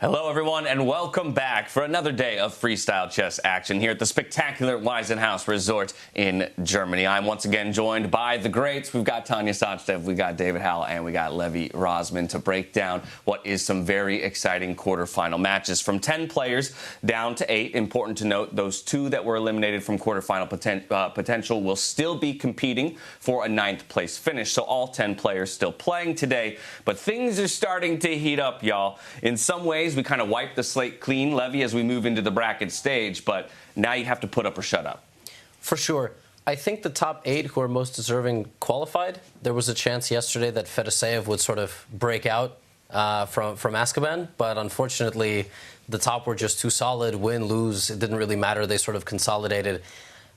Hello, everyone, and welcome back for another day of freestyle chess action here at the spectacular Weissenhaus Resort in Germany. I'm once again joined by the greats. We've got Tanya Sachdev, we got David Howell, and we got Levi Rozman to break down what is some very exciting quarterfinal matches. From 10 players down to 8. Important to note, those 2 that were eliminated from quarterfinal potential will still be competing for a 9th place finish. So all 10 players still playing today. But things are starting to heat up, y'all. In some ways, we kind of wipe the slate clean, Levy, as we move into the bracket stage, but now you have to put up or shut up. For sure. I think the top 8 who are most deserving qualified. There was a chance yesterday that Fedoseev would sort of break out from Azkaban, but unfortunately the top were just too solid. Win, lose, it didn't really matter. They sort of consolidated.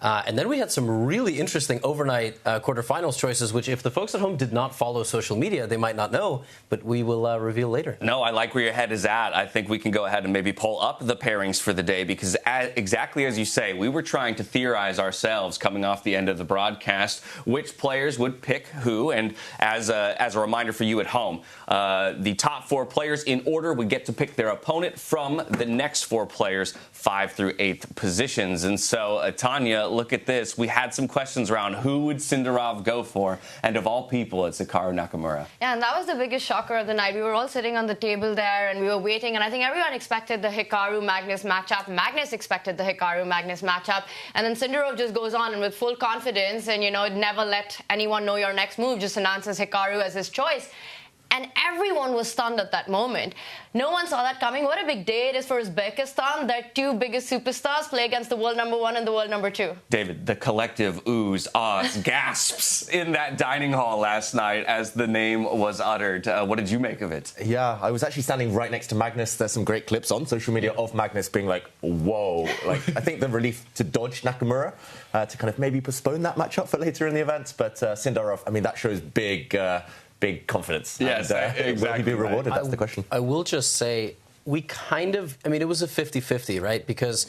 And then we had some really interesting overnight quarterfinals choices, which if the folks at home did not follow social media, they might not know, but we will reveal later. No, I like where your head is at. I think we can go ahead and maybe pull up the pairings for the day because exactly as you say, we were trying to theorize ourselves coming off the end of the broadcast which players would pick who. And as a reminder for you at home, the top 4 players in order would get to pick their opponent from the next 4 players, 5 through 8th positions. And so, Tanya, look at this. We had some questions around who would Sindarov go for, and of all people, it's Hikaru Nakamura. Yeah, and that was the biggest shocker of the night. We were all sitting on the table there, and we were waiting, and I think everyone expected the Hikaru-Magnus matchup. Magnus expected the Hikaru-Magnus matchup, and then Sindarov just goes on and with full confidence, and, never let anyone know your next move, just announces Hikaru as his choice. And everyone was stunned at that moment. No one saw that coming. What a big day it is for Uzbekistan. Their 2 biggest superstars play against the world number 1 and the world number 2. David, the collective oohs, ahs, gasps in that dining hall last night as the name was uttered. What did you make of it? Yeah, I was actually standing right next to Magnus. There's some great clips on social media of Magnus being like, whoa. I think the relief to dodge Nakamura, to kind of maybe postpone that matchup for later in the event. But Sindarov, that shows big confidence. Yes, exactly. Will he be rewarded? That's the question. I will just say, we kind of, it was a 50-50, right? Because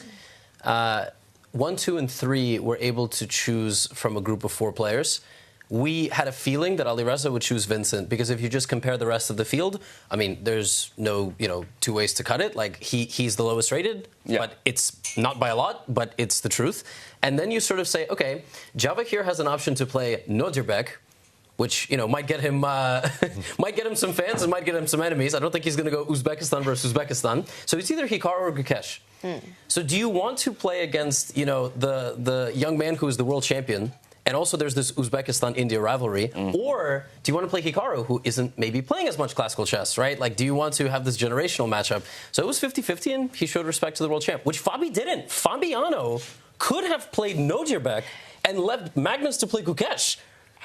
1, 2, and 3 were able to choose from a group of 4 players. We had a feeling that Alireza would choose Vincent, because if you just compare the rest of the field, there's no, 2 ways to cut it. Like, he's the lowest rated, but it's not by a lot, but it's the truth. And then you sort of say, okay, Javokhir has an option to play Nodirbek, which, might get him some fans and might get him some enemies. I don't think he's going to go Uzbekistan versus Uzbekistan. So it's either Hikaru or Gukesh. So do you want to play against, the young man who is the world champion, and also there's this Uzbekistan-India rivalry, or do you want to play Hikaru, who isn't maybe playing as much classical chess, right? Like, do you want to have this generational matchup? So it was 50-50, and he showed respect to the world champ, which Fabi didn't. Fabiano could have played Nodirbek and left Magnus to play Gukesh.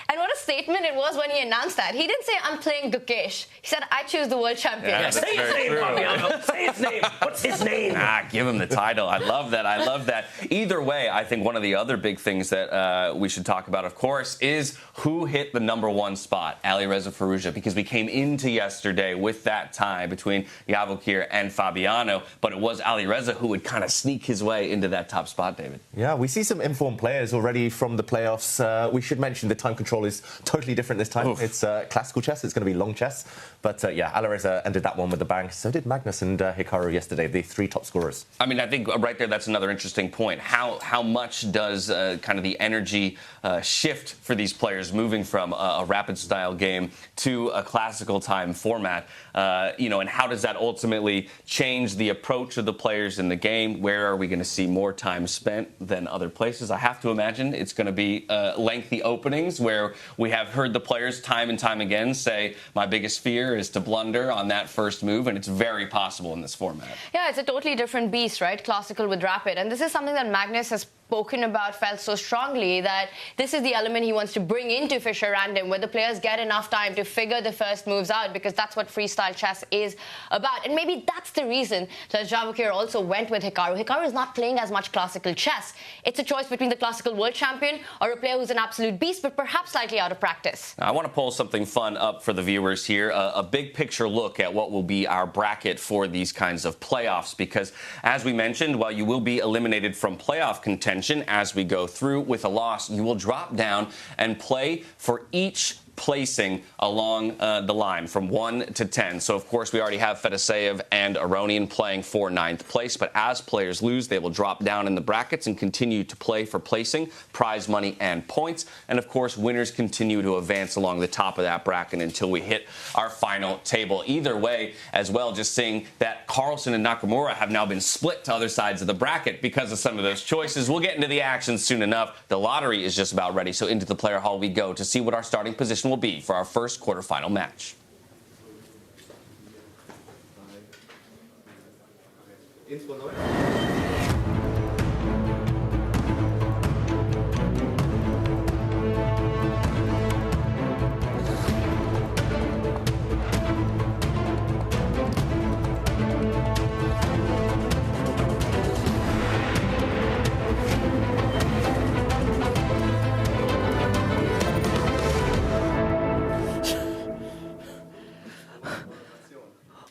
And what a statement it was when he announced that. He didn't say, I'm playing Gukesh. He said, I choose the world champion. Yeah, say his name, Fabiano. Say his name. What's his name? Give him the title. I love that. Either way, I think one of the other big things that we should talk about, of course, is who hit the number 1 spot, Alireza Firouzja, because we came into yesterday with that tie between Javokhir and Fabiano, but it was Alireza who would kind of sneak his way into that top spot, David. Yeah, we see some informed players already from the playoffs. We should mention the time control is totally different this time. Oof. It's classical chess. It's going to be long chess. But Alireza ended that one with a bang. So did Magnus and Hikaru yesterday, the 3 top scorers. I think right there, that's another interesting point. How much does kind of the energy shift for these players moving from a rapid style game to a classical time format? And how does that ultimately change the approach of the players in the game? Where are we going to see more time spent than other places? I have to imagine it's going to be lengthy openings where we have heard the players time and time again say, my biggest fear is to blunder on that first move, and it's very possible in this format. Yeah, it's a totally different beast, right? Classical with rapid. And this is something that Magnus has spoken about, felt so strongly that this is the element he wants to bring into Fischer Random, where the players get enough time to figure the first moves out, because that's what freestyle chess is about. And maybe that's the reason that Javokhir also went with Hikaru. Hikaru is not playing as much classical chess. It's a choice between the classical world champion or a player who's an absolute beast, but perhaps slightly out of practice. I want to pull something fun up for the viewers here, a big picture look at what will be our bracket for these kinds of playoffs, because as we mentioned, while you will be eliminated from playoff contention as we go through with a loss, you will drop down and play for each placing along the line from 1 to 10. So, of course, we already have Fedoseev and Aronian playing for 9th place. But as players lose, they will drop down in the brackets and continue to play for placing, prize money, and points. And, of course, winners continue to advance along the top of that bracket until we hit our final table. Either way, as well, just seeing that Carlsen and Nakamura have now been split to other sides of the bracket because of some of those choices. We'll get into the action soon enough. The lottery is just about ready. So into the player hall we go to see what our starting position will be for our first quarterfinal match.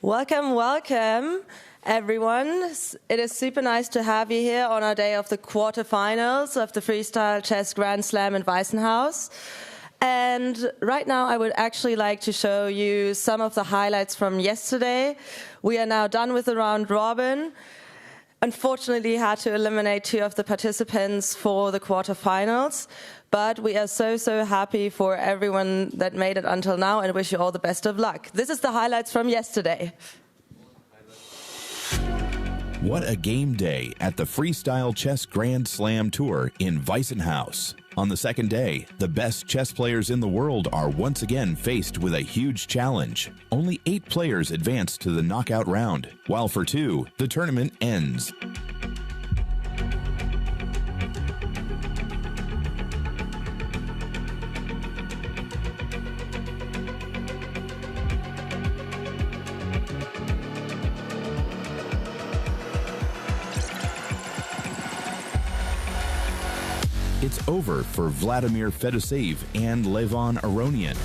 Welcome, welcome, everyone. It is super nice to have you here on our day of the quarterfinals of the Freestyle Chess Grand Slam in Weissenhaus. And right now, I would actually like to show you some of the highlights from yesterday. We are now done with the round robin. Unfortunately, had to eliminate 2 of the participants for the quarterfinals. But we are so happy for everyone that made it until now and wish you all the best of luck. This is the highlights from yesterday. What a game day at the Freestyle Chess Grand Slam Tour in Weissenhaus. On the second day, the best chess players in the world are once again faced with a huge challenge. Only 8 players advance to the knockout round, while for 2, the tournament ends. It's over for Vladimir Fedoseev and Levon Aronian.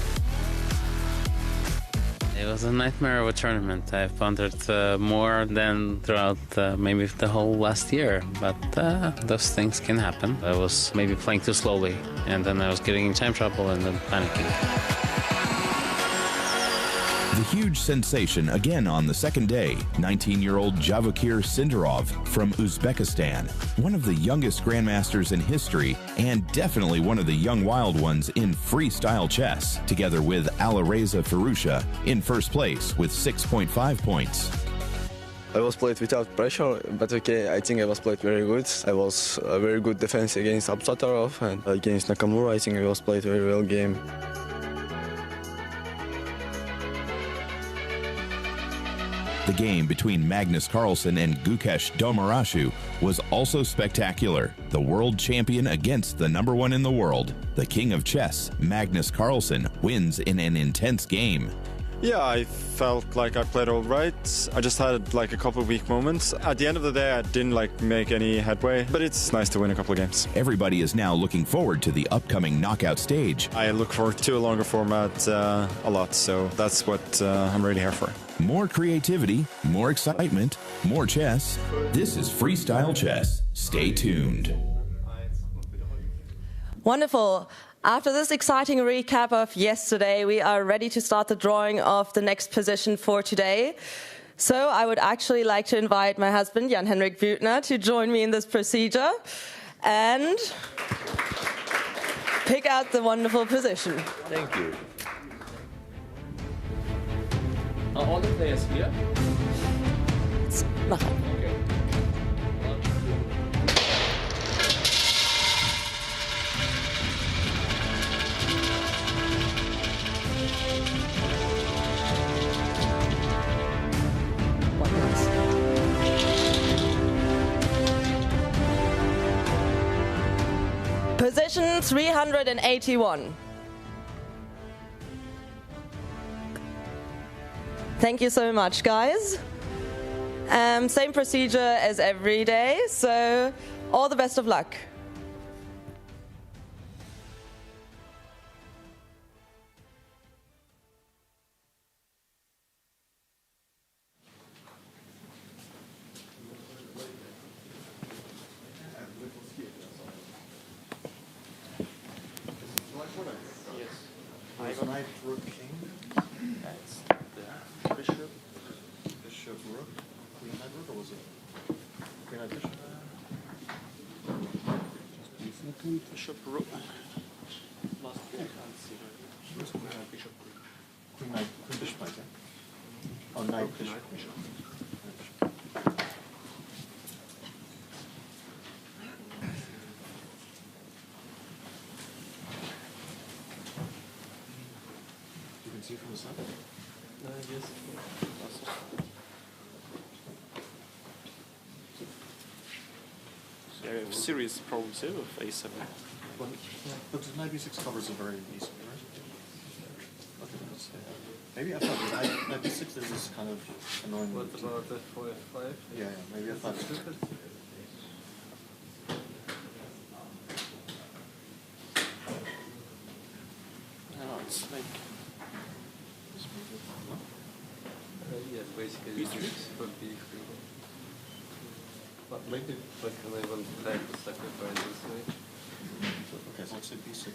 It was a nightmare of a tournament. I've pondered more than throughout maybe the whole last year, but those things can happen. I was maybe playing too slowly, and then I was getting in time trouble and then panicking. The huge sensation again on the second day, 19-year-old Javokhir Sindarov from Uzbekistan, one of the youngest grandmasters in history and definitely one of the young wild ones in freestyle chess, together with Alireza Firouzja in first place with 6.5 points. I was played without pressure, but okay, I think I was played very good. I was a very good defense against Abdusattorov, and against Nakamura I think I was played very well game. The game between Magnus Carlsen and Gukesh Dommaraju was also spectacular. The world champion against the number 1 in the world. The king of chess, Magnus Carlsen, wins in an intense game. Yeah, I felt like I played all right. I just had like a couple of weak moments. At the end of the day, I didn't make any headway, but it's nice to win a couple of games. Everybody is now looking forward to the upcoming knockout stage. I look forward to a longer format a lot, so that's what I'm really here for. More creativity, more excitement, more chess. This is Freestyle Chess. Stay tuned. Wonderful. After this exciting recap of yesterday, we are ready to start the drawing of the next position for today. So I would actually like to invite my husband, Jan-Henrik Büttner, to join me in this procedure and pick out the wonderful position. Thank you. Are all the players here? Okay. Position 381. Thank you so much, guys. Same procedure as every day, so all the best of luck. rook, king. That's there. Bishop. Bishop, rook. Queen, knight, rook, or was it? Queen, knight, bishop. Bishop, rook. Last three, I can't see. Where's queen, knight, bishop, queen? Queen, knight, queen, bishop, knight, yeah? Oh, knight, bishop. Bishop. See from the side? Yes. So I have serious problems here with a7. But knight b6 covers it very easily, right? Okay, let's say maybe f5. Knight b6 there's this kind of annoying. What about f4, f5? Yeah, maybe f5. Stupid. No, it's like. Yes, basically it's for b3. But maybe like I will try to sacrifice this way. Okay, so let's say b6.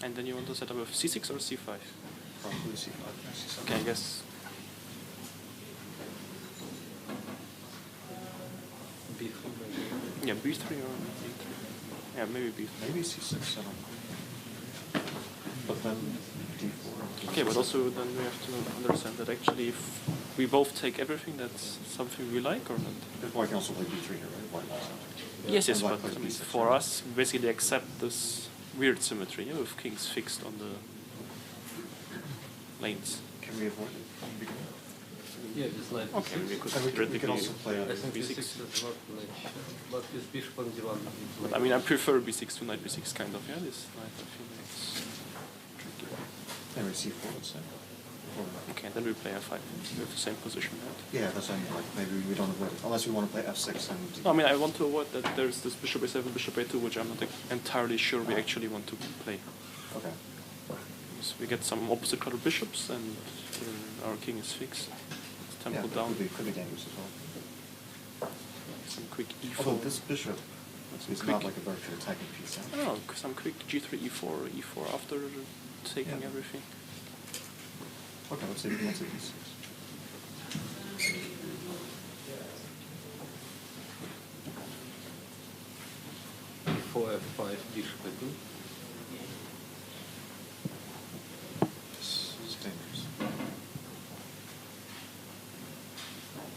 And then you want to set up with c6 or c5? Probably c5. Okay, I guess. b3 maybe. Yeah, b3 or b3. Yeah, maybe b3. Maybe c6 setup. But then d4. Okay, but also then we have to understand that actually if we both take everything, that's something we like or not? White can also play b3 here, right? White also. Yes, yes, but I mean, for us, we basically accept this weird symmetry with kings fixed on the lanes. Can we avoid it? Yeah, just like Okay, we could also play I think b6. b6 is not like, but with bishop on d1. But I mean, I prefer b6 to knight b6 kind of, yeah, this knight I feel like it's tricky. Maybe c4, let's say. Okay, then we play f5 with the same position, right? Yeah, that's what I mean, like maybe we don't avoid it, unless we want to play f6 and... No, I mean, I want to avoid that there's this bishop a7, bishop a2, which I'm not entirely sure we actually want to play. Okay. So we get some opposite color bishops and our king is fixed. It's tempo down. Could be dangerous as well. Some quick e4. Although this bishop is not like a virtual attacking piece. I don't know, some quick g3, e4, e4 after taking everything. Okay, let's say b6. b4, f5, bishop a2. This is dangerous.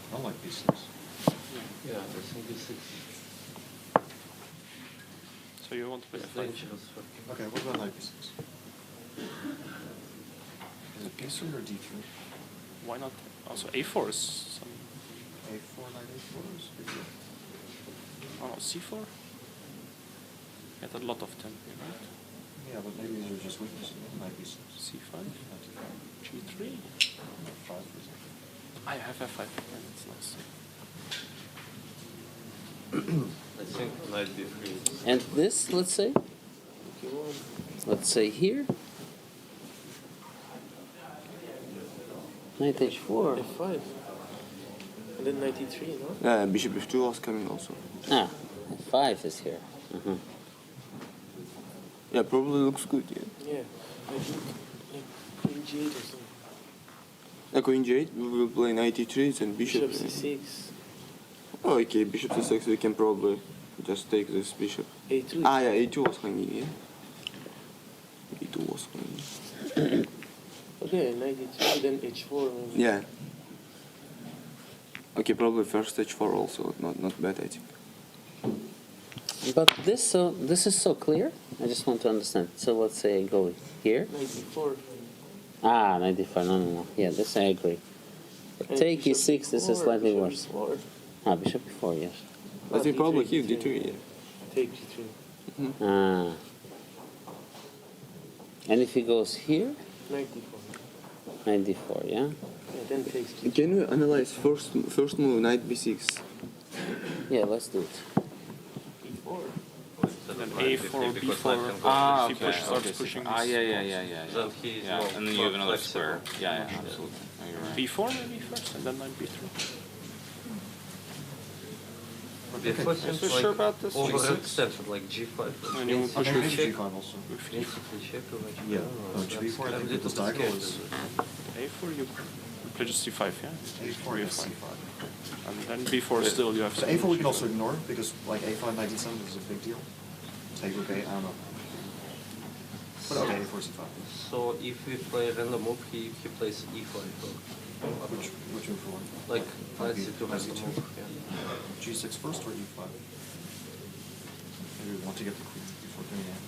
I don't like b6. Yeah, I think b6 So you want to play is f5? dangerous for king. Okay, what about knight b6? Is it b3 or d3? Why not? Also a4 is some... a4, knight a4 is good. Oh no, c4? Get a lot of tempo, right? Yeah, but maybe these are just weaknesses. Knight b6. c5? g3? f5 is it? I have f5 again, it's nice. I think knight b3. And this, let's say? Let's say here. Knight h4. f5. And then knight e3, no? Bishop f2 was coming also. Ah, f5 is here. Yeah, probably looks good, yeah. Yeah. I think like queen g8 or something. Queen g8, we will play knight e3 and bishop. Bishop c6. Oh, okay, bishop c6, we can probably just take this bishop. a2. Ah, yeah, a2 was hanging, yeah. a2 was hanging. Okay, knight e3, then h4 maybe. Yeah. Okay, probably first h4 also, not bad, I think. But this is so clear. I just want to understand. So let's say I go here. Knight e4. Ah, 95. No. Yeah, this I agree. But take e6. This is slightly worse. E4. Ah, bishop e4. Yes. I think probably here d3. d2, yeah. Take d3. Ah. And if he goes here, Knight d4. knight d4. Yeah. Yeah, then takes d3. Can we analyze first move, knight b6? Yeah, let's do it. e4. Then a4, b4. Ah, if he starts pushing Ah, this. yeah. Then he is Yeah, more and then you have another flexible. square. Yeah, absolutely. No, you're right. b4 maybe first, and then knight b3. Or Before Okay. him, So sure about this? overextended, like G5. And you will push Instantly with check. G5 also. Instantly check. Like, Yeah. oh, G4, I I'm think a people's little bit diagonal scared. is A4, you play just C5, yeah? A4, You're yes, fine. C5. And then B4 still you have So A4 we can also ignore because like A5 knight E7 is a big deal. Take rook A, I don't know. But okay, A4 C5. So if we play random move, he plays E5. Which move for one? Like Might knight be C2 has the knight C2. move. Yeah. G6 first or E5? Maybe we want to get the queen before doing that.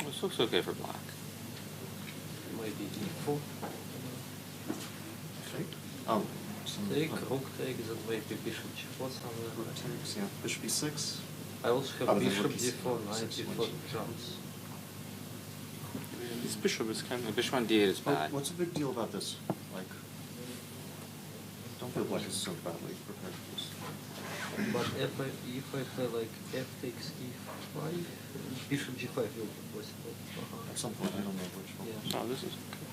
This looks okay for black. Maybe E4. Okay. Oh, some Take, rook take, then maybe bishop G4 somewhere. rook takes, yeah. Bishop E6. I also Oh, have then bishop rook is- D4, knight six, D4 one. jumps. This bishop is kind of... Bishop on D8 is Oh, bad. what's the big deal about this? Like, don't feel black is so badly prepared for this. But if I play like F takes E5, bishop G5 will be possible. At some point, I don't know which one. Yeah. Oh, this is okay.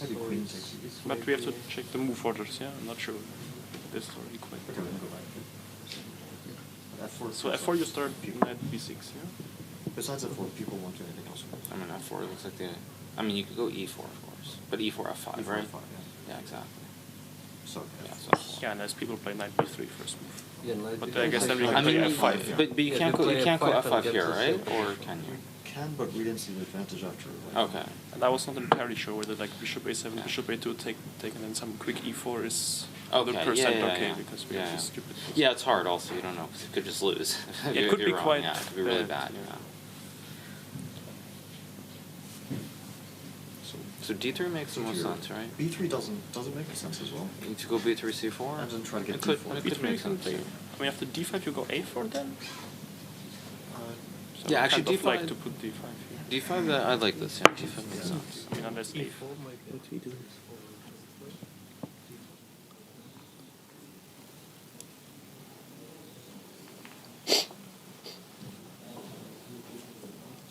Maybe So queen it's- takes it's But we have to maybe- check the move orders, yeah? I'm not sure this is already quite... Okay, we can go back. But F4 is So also- F4 you start knight B6, yeah? Besides F4, people want to anything else. I mean, F4 looks like the... I mean, you could go E4, of course. But E4, F5, E4, right? F5, Yeah, exactly. So, Yeah, so F4. Yeah, unless people play knight B3 first move. Yeah, knight But B3 I guess then we F5. can I play mean, F5, yeah. but you Yeah, can't we go play F5 and here, get the right? same. Or can you? can, but we didn't see the advantage after. Like, Okay. And I was not entirely sure whether like bishop A7, Yeah. bishop A2 take and then some quick E4 is Okay, 100% yeah, okay yeah. because we Yeah, have yeah. this stupid... Yeah, it's hard also. You don't know, 'cause you could just lose. It If could you're be wrong, quite yeah, it could be really bad, bad. yeah. Yeah. So, So D3 makes the most here, sense, right? B3 doesn't make sense as well. You need to go B3, C4. And then try to get it could, D4. It could B3 make you can sense. play... I mean, after D5 you go A4 then? Uh, So Yeah, I actually, kind of like D5 to put D5 here. D5, I like this. Yeah, D5 makes sense. I mean, unless A4. E4 might be what we do.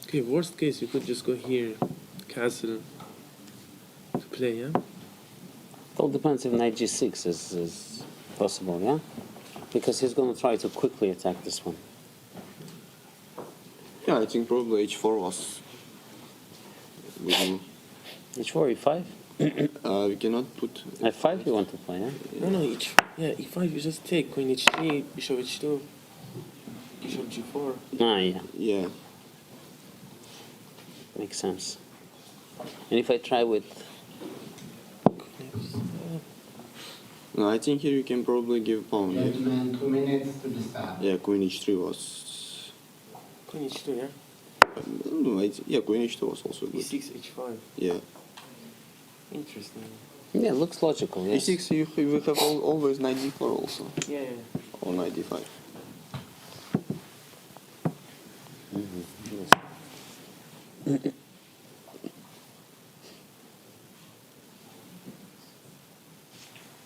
Okay, worst case, you could just go here, castle, to play, yeah? It all depends if knight g6 is possible, yeah? Because he's going to try to quickly attack this one. Yeah, I think probably H4 was with him. h4, e5? We cannot put f5 you want to play, yeah? No, E5 you just take, queen h3, bishop h2, bishop g4. Ah, yeah, yeah. makes sense. And if I try with... No, I think here you can probably give pawn. Yeah, 2 minutes to the start. yeah, queen h3 was. Queen h2, yeah? No, yeah, queen h2 was also good. e6, h5. Yeah. Interesting. Yeah, looks logical, yes. E6 you will have always knight d4 also, Yeah. or knight d5.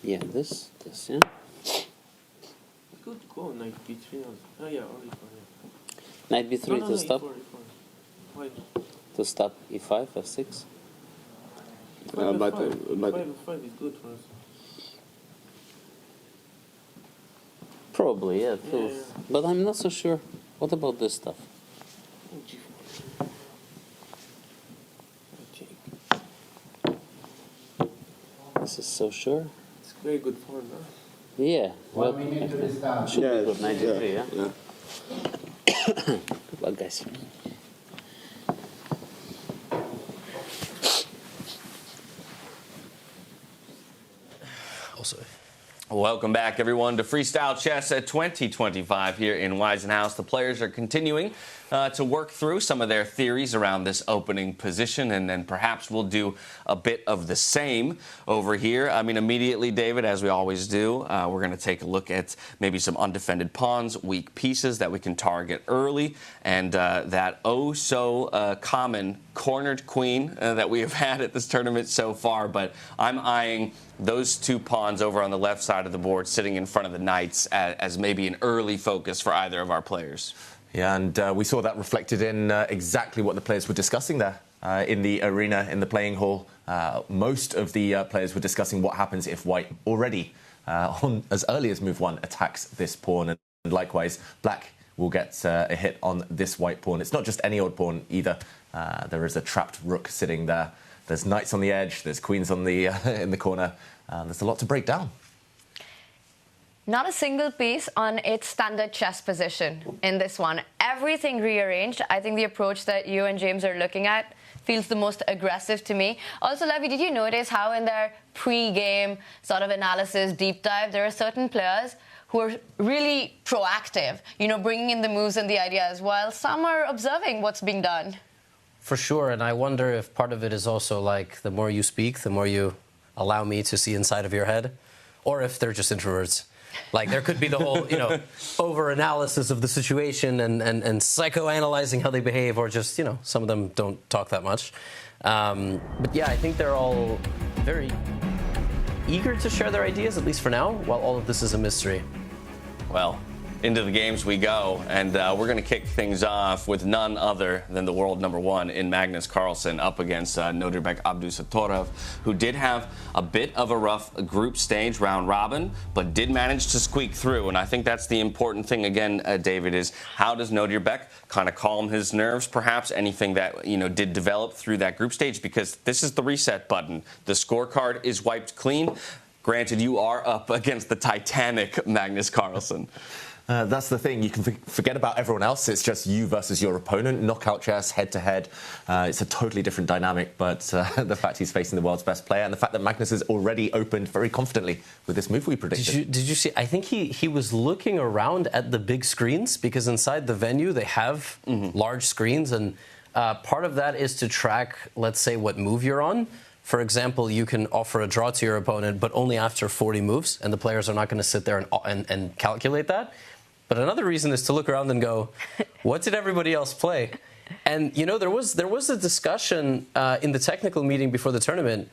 Yeah, this, yeah. Good go, knight b3 also. Oh yeah, or e4, yeah. Knight b3 No, to stop, e4. Why? to stop e5, f6. But 5 is good for us. Probably, yeah, it Yeah, feels. yeah. But I'm not so sure. What about this stuff? Oh, g4. Okay. This is so sure. It's very good for no? Yeah. 1 minute to the start. Should be good, 93, yeah? Yeah. Good luck, guys. Also, Welcome back, everyone, to Freestyle Chess at 2025 here in Weissenhaus. The players are continuing to work through some of their theories around this opening position, and then perhaps we'll do a bit of the same over here. I mean, immediately, David, as we always do, we're going to take a look at maybe some undefended pawns, weak pieces that we can target early, and that common cornered queen that we have had at this tournament so far. But I'm eyeing those two pawns over on the left side of the board sitting in front of the knights as maybe an early focus for either of our players. Yeah, and we saw that reflected in exactly what the players were discussing there in the arena, in the playing hall. Most of the players were discussing what happens if white already on as early as move 1 attacks this pawn, and likewise black will get a hit on this white pawn. It's not just any old pawn either. There is a trapped rook sitting there. There's knights on the edge. There's queens on the in the corner. There's a lot to break down. Not a single piece on its standard chess position in this one. Everything rearranged. I think the approach that you and James are looking at feels the most aggressive to me. Also, Levy, did you notice how in their pre-game sort of analysis, deep dive, there are certain players who are really proactive, you know, bringing in the moves and the ideas, while some are observing what's being done? For sure, and I wonder if part of it is also like the more you speak, the more you allow me to see inside of your head, or if they're just introverts. Like, there could be the whole, you know, over-analysis of the situation and psychoanalyzing how they behave, or just, you know, some of them don't talk that much. But yeah, I think they're all very eager to share their ideas, at least for now, while all of this is a mystery. Well, into the games we go, and we're going to kick things off with none other than the world number 1 in Magnus Carlsen up against Nodirbek Abdusattorov, who did have a bit of a rough group stage round robin, but did manage to squeak through. And I think that's the important thing again, David, is how does Nodirbek kind of calm his nerves, perhaps anything that, you know, did develop through that group stage, because this is the reset button. The scorecard is wiped clean. Granted, you are up against the Titanic Magnus Carlsen. That's the thing. You can forget about everyone else. It's just you versus your opponent. Knockout chess, head-to-head. It's a totally different dynamic, but the fact he's facing the world's best player and the fact that Magnus has already opened very confidently with this move we predicted. Did you see? I think he was looking around at the big screens, because inside the venue they have large screens, and part of that is to track, let's say, what move you're on. For example, you can offer a draw to your opponent, but only after 40 moves, and the players are not going to sit there and calculate that. But another reason is to look around and go, what did everybody else play? And, you know, there was a discussion in the technical meeting before the tournament.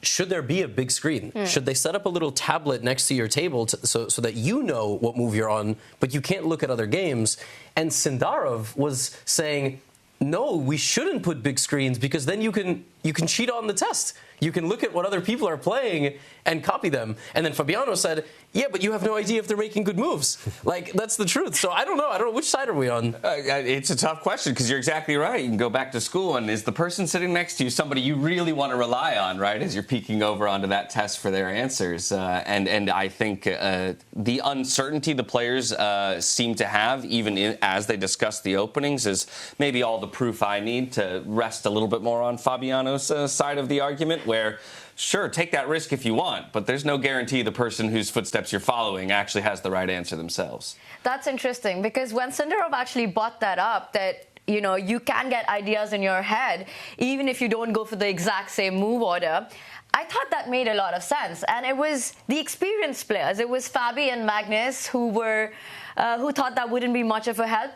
Should there be a big screen? Should they set up a little tablet next to your table so that you know what move you're on, but you can't look at other games? And Sindarov was saying, no, we shouldn't put big screens, because then you can cheat on the test. You can look at what other people are playing and copy them. And then Fabiano said, yeah, but you have no idea if they're making good moves. Like, that's the truth. So I don't know. Which side are we on? It's a tough question, because you're exactly right. You can go back to school, and is the person sitting next to you somebody you really want to rely on, right, as you're peeking over onto that test for their answers? And I think the uncertainty the players seem to have, even as they discuss the openings, is maybe all the proof I need to rest a little bit more on Fabiano's side of the argument, where sure, take that risk if you want, but there's no guarantee the person whose footsteps you're following actually has the right answer themselves. That's interesting, because when Sinderov actually brought that up, that, you know, you can get ideas in your head even if you don't go for the exact same move order, I thought that made a lot of sense. And it was the experienced players, it was Fabi and Magnus who thought that wouldn't be much of a help.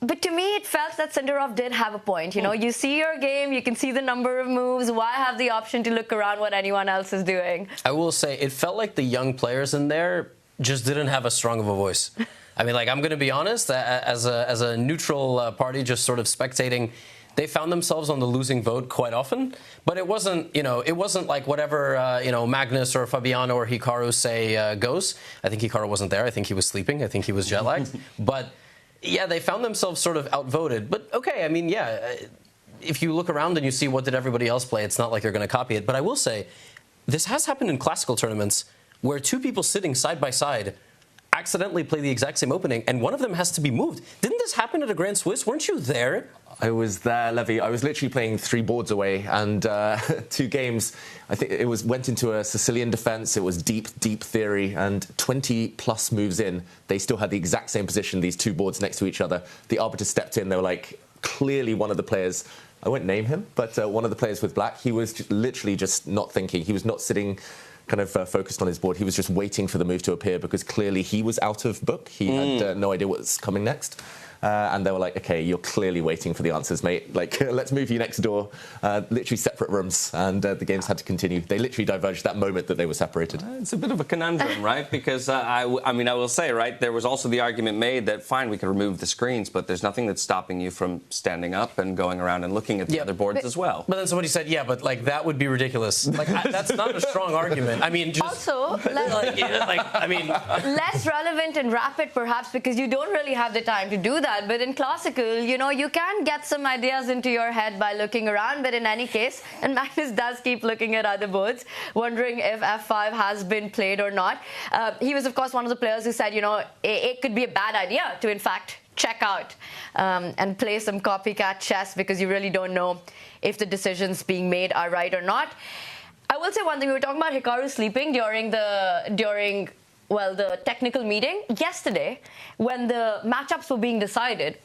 But to me, it felt that Sinderov did have a point. You know, you see your game, you can see the number of moves. Why have the option to look around what anyone else is doing? I will say, it felt like the young players in there just didn't have as strong of a voice. I mean, like, I'm going to be honest, as a neutral party just sort of spectating, they found themselves on the losing vote quite often. But it wasn't, you know, it wasn't like whatever, you know, Magnus or Fabiano or Hikaru say goes. I think Hikaru wasn't there. I think he was sleeping. I think he was jet-lagged. But yeah, they found themselves sort of outvoted. But okay, I mean, yeah, if you look around and you see what did everybody else play, it's not like you're going to copy it. But I will say, this has happened in classical tournaments where two people sitting side by side accidentally play the exact same opening, and one of them has to be moved. Didn't this happen at a Grand Swiss? Weren't you there? I was there, Levy. I was literally playing 3 boards away, and 2 games. I think it went into a Sicilian defense. It was deep theory, and 20-plus moves in, they still had the exact same position, these 2 boards next to each other. The arbiter stepped in. They were like, clearly one of the players, I won't name him, but one of the players with black, he was literally just not thinking. He was not sitting kind of focused on his board. He was just waiting for the move to appear, because clearly he was out of book. He had no idea what was coming next. and they were like, okay, you're clearly waiting for the answers, mate. Like, let's move you next door. Literally separate rooms, and the games had to continue. They literally diverged that moment that they were separated. It's a bit of a conundrum, right? Because, I will say, right, there was also the argument made that, fine, we could remove the screens, but there's nothing that's stopping you from standing up and going around and looking at the other boards as well. But then somebody said, yeah, but like that would be ridiculous. Like that's not a strong argument. I mean, just also less relevant and rapid perhaps because you don't really have the time to do that. But in classical, you can get some ideas into your head by looking around. But in any case, and Magnus does keep looking at other boards, wondering if F5 has been played or not. He was, of course, one of the players who said, it could be a bad idea to, in fact, check out and play some copycat chess because you really don't know if the decisions being made are right or not. I will say one thing. We were talking about Hikaru sleeping during the technical meeting yesterday when the matchups were being decided.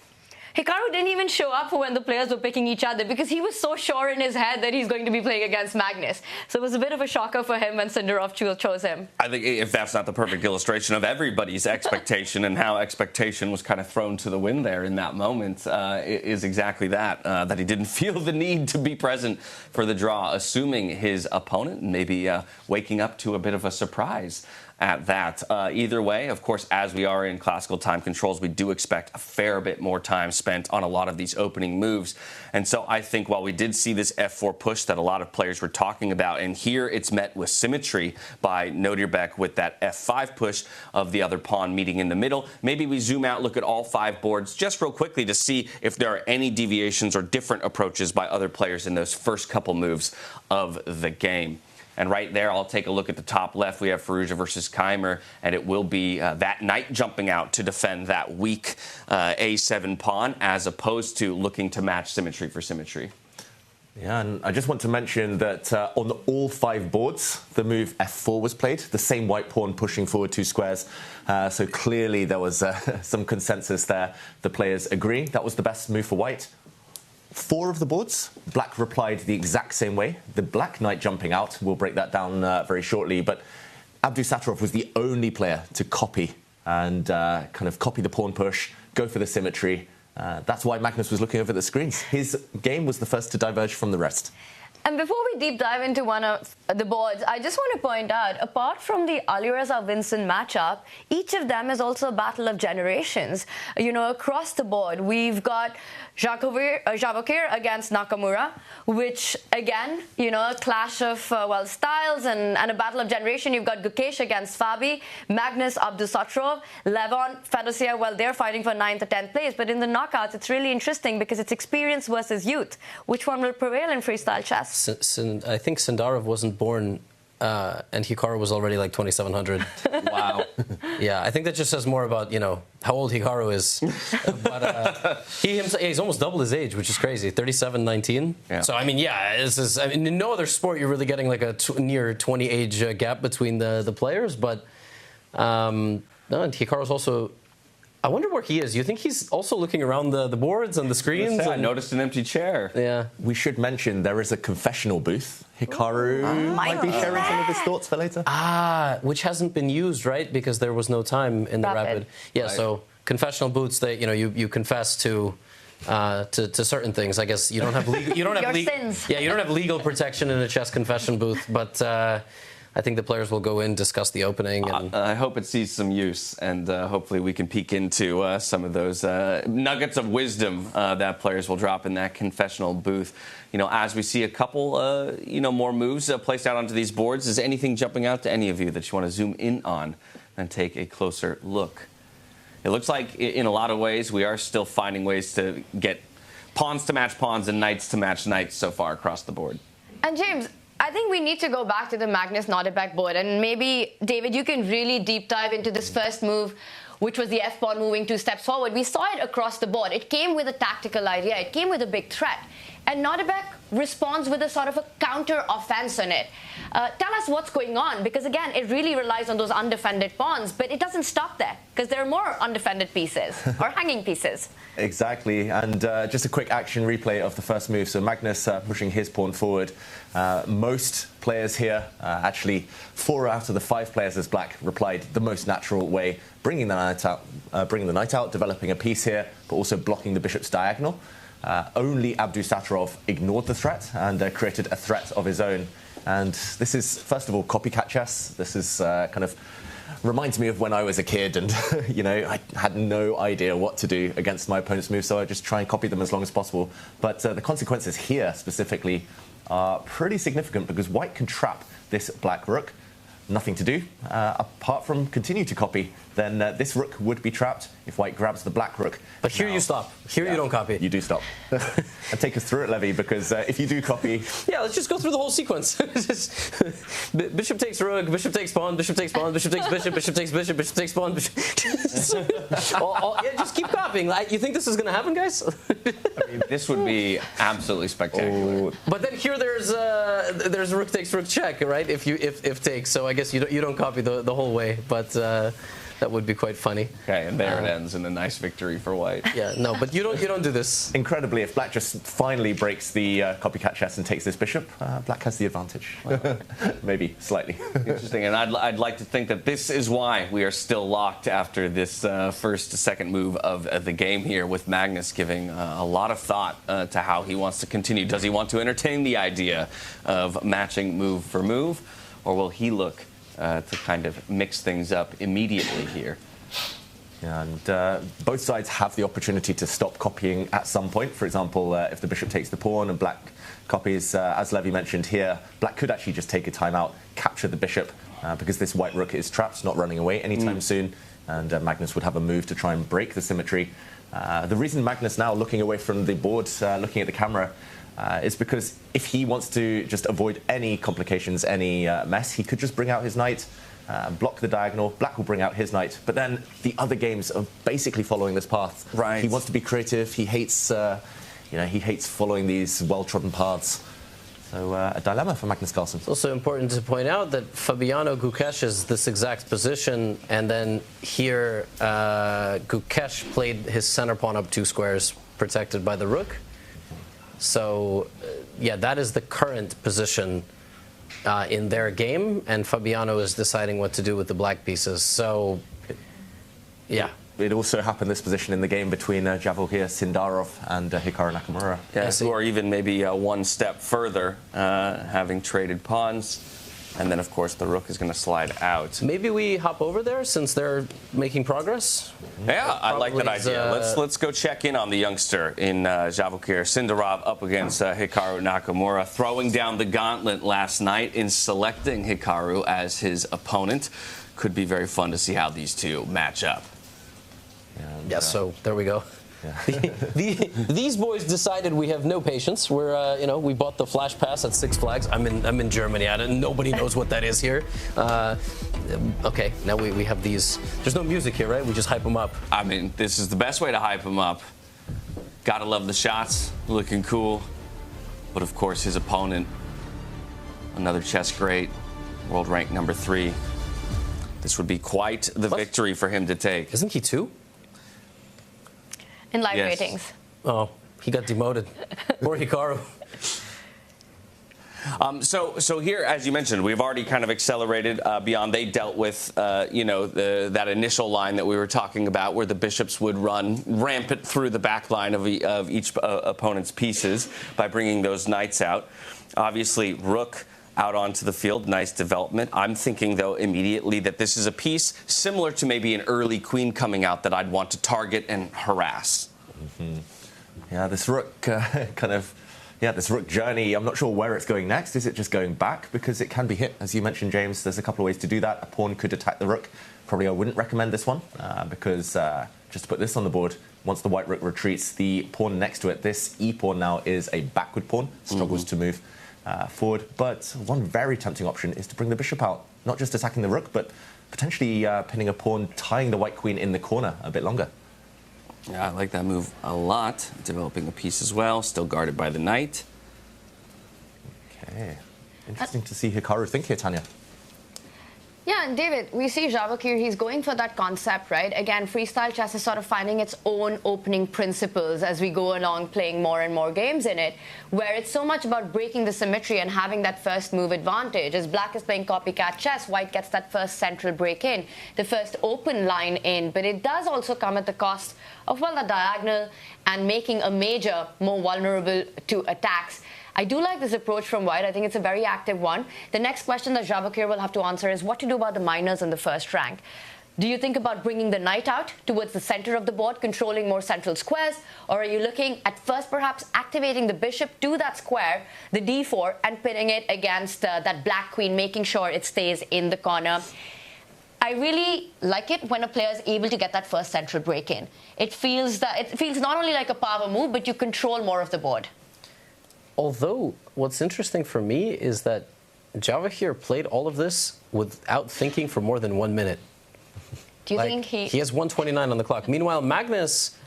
Hikaru didn't even show up for when the players were picking each other because he was so sure in his head that he's going to be playing against Magnus. So it was a bit of a shocker for him when Sindarov chose him. I think if that's not the perfect illustration of everybody's expectation and how expectation was kind of thrown to the wind there in that moment, it is exactly that he didn't feel the need to be present for the draw, assuming his opponent maybe waking up to a bit of a surprise at that. Either way, of course, as we are in classical time controls, we do expect a fair bit more time spent on a lot of these opening moves. And so I think while we did see this F4 push that a lot of players were talking about, and here it's met with symmetry by Nodirbek with that F5 push of the other pawn meeting in the middle, maybe we zoom out, look at all 5 boards just real quickly to see if there are any deviations or different approaches by other players in those first couple moves of the game. And right there, I'll take a look at the top left. We have Firouzja versus Keymer, and it will be that knight jumping out to defend that weak A7 pawn, as opposed to looking to match symmetry for symmetry. Yeah, and I just want to mention that on all 5 boards, the move F4 was played, the same white pawn pushing forward 2 squares. So clearly there was some consensus there. The players agree that was the best move for white. 4 of the boards, black replied the exact same way. The black knight jumping out, we'll break that down very shortly, but Abdusattorov was the only player to copy and kind of copy the pawn push, go for the symmetry. That's why Magnus was looking over the screens. His game was the first to diverge from the rest. And before we deep dive into one of the boards, I just want to point out, apart from the Alireza-Vincent matchup, each of them is also a battle of generations. Across the board, we've got Javokhir against Nakamura, which, again, a clash of, styles and a battle of generation. You've got Gukesh against Fabi, Magnus Abdusattorov, Levon Aronian, they're fighting for 9th or 10th place. But in the knockouts, it's really interesting because it's experience versus youth. Which one will prevail in freestyle chess? I think Sindarov wasn't born, and Hikaru was already like 2,700. Wow. Yeah, I think that just says more about, how old Hikaru is. But he's almost double his age, which is crazy, 37-19. Yeah. So, in no other sport you're really getting like a near 20 age gap between the players. But and Hikaru's also... I wonder where he is. You think he's also looking around the boards and the screens? I noticed an empty chair. Yeah. We should mention there is a confessional booth. Hikaru might be sharing some of his thoughts for later. Which hasn't been used, right? Because there was no time in the rapid. Yeah, right. So confessional booths, you confess to certain things. I guess you don't have sins. Yeah, you don't have legal protection in a chess confession booth, but I think the players will go in, discuss the opening. And I hope it sees some use, and hopefully we can peek into some of those nuggets of wisdom that players will drop in that confessional booth. As we see a couple, more moves placed out onto these boards, is anything jumping out to any of you that you want to zoom in on and take a closer look? It looks like, in a lot of ways, we are still finding ways to get pawns to match pawns and knights to match knights so far across the board. And James, I think we need to go back to the Magnus Nodirbek board, and maybe, David, you can really deep dive into this first move, which was the F-pawn moving 2 steps forward. We saw it across the board. It came with a tactical idea. It came with a big threat. and Nodirbek responds with a sort of a counter offense on it. Tell us what's going on, because again, it really relies on those undefended pawns, but it doesn't stop there, because there are more undefended pieces or hanging pieces. Exactly, and just a quick action replay of the first move. So Magnus pushing his pawn forward. Most players here, actually 4 out of the 5 players as black, replied the most natural way, bringing the knight out, developing a piece here, but also blocking the bishop's diagonal. Only Abdusattorov ignored the threat and created a threat of his own. And this is, first of all, copycat chess. This is kind of reminds me of when I was a kid and, you know, I had no idea what to do against my opponent's moves, so I just try and copy them as long as possible. But the consequences here, specifically, are pretty significant because white can trap this black rook. Nothing to do, apart from continue to copy. Then this rook would be trapped if white grabs the black rook. But here you stop. Here you don't copy. You do stop. And take us through it, Levy, because if you do copy... Yeah, let's just go through the whole sequence. Bishop takes rook, bishop takes pawn, bishop takes pawn, bishop takes bishop, bishop takes bishop, bishop takes pawn, bishop... yeah, just keep copying. You think this is going to happen, guys? I mean, this would be absolutely spectacular. But then here there's rook takes rook check, right? If takes. So I guess you don't copy the whole way, but that would be quite funny. Okay, and there it ends in a nice victory for white. Yeah, no, but you don't do this. Incredibly, if black just finally breaks the copycat chess and takes this bishop, black has the advantage. Maybe slightly. Interesting, and I'd like to think that this is why we are still locked after this second move of the game here, with Magnus giving a lot of thought to how he wants to continue. Does he want to entertain the idea of matching move for move, or will he look to kind of mix things up immediately here? Yeah, and both sides have the opportunity to stop copying at some point. For example, if the bishop takes the pawn and black copies, as Levy mentioned here, black could actually just take a timeout, capture the bishop, because this white rook is trapped, not running away anytime soon, and Magnus would have a move to try and break the symmetry. The reason Magnus now looking away from the board, looking at the camera, is because if he wants to just avoid any complications, any mess, he could just bring out his knight, block the diagonal. Black will bring out his knight. But then the other games are basically following this path. Right. He wants to be creative. He hates, he hates following these well-trodden paths. So a dilemma for Magnus Carlsen. It's also important to point out that Fabiano Gukesh is this exact position, and then here Gukesh played his center pawn up 2 squares, protected by the rook. So, yeah, that is the current position in their game, and Fabiano is deciding what to do with the black pieces. So, yeah. It also happened, this position, in the game between Javokhir Sindarov and Hikaru Nakamura. Yeah, who are even maybe one step further, having traded pawns. And then, of course, the rook is going to slide out. Maybe we hop over there since they're making progress? Yeah, I like that idea. Let's go check in on the youngster in Javokhir Sindarov up against Hikaru Nakamura, throwing down the gauntlet last night in selecting Hikaru as his opponent. Could be very fun to see how these two match up. Yeah, so there we go. Yeah. These boys decided we have no patience. We're, we bought the Flash Pass at Six Flags. I'm in Germany. Nobody knows what that is here. Okay, now we have these. There's no music here, right? We just hype them up. I mean, this is the best way to hype them up. Gotta love the shots, looking cool. But of course, his opponent, another chess great, world rank number 3. This would be quite the victory for him to take. Isn't he 2? In live ratings. Oh, he got demoted. Poor Hikaru. So here, as you mentioned, we've already kind of accelerated beyond. They dealt with, that initial line that we were talking about, where the bishops would run rampant through the back line of each opponent's pieces by bringing those knights out. Obviously, rook out onto the field, nice development. I'm thinking, though, immediately that this is a piece similar to maybe an early queen coming out that I'd want to target and harass. Mm-hmm. Yeah, this rook this rook journey, I'm not sure where it's going next. Is it just going back? Because it can be hit. As you mentioned, James, there's a couple of ways to do that. A pawn could attack the rook. Probably I wouldn't recommend this one because just to put this on the board, once the white rook retreats, the pawn next to it, this e-pawn now is a backward pawn, struggles to move forward. But one very tempting option is to bring the bishop out, not just attacking the rook, but potentially pinning a pawn, tying the white queen in the corner a bit longer. Yeah, I like that move a lot. Developing a piece as well, still guarded by the knight. Okay. Interesting to see Hikaru think here, Tanya. Yeah, and David, we see Javokhir, he's going for that concept, right? Again, freestyle chess is sort of finding its own opening principles as we go along playing more and more games in it, where it's so much about breaking the symmetry and having that first move advantage. As black is playing copycat chess, white gets that first central break in, the first open line in, but it does also come at the cost of, well, the diagonal and making a major more vulnerable to attacks. I do like this approach from white. I think it's a very active one. The next question that Javokhir will have to answer is what to do about the minors in the first rank. Do you think about bringing the knight out towards the center of the board, controlling more central squares? Or are you looking at first perhaps activating the bishop to that square, the d4, and pinning it against that black queen, making sure it stays in the corner? I really like it when a player is able to get that first central break in. It feels not only like a power move, but you control more of the board. Although, what's interesting for me is that Javokhir played all of this without thinking for more than 1 minute. Do you think he has 1:29 on the clock. Meanwhile, Magnus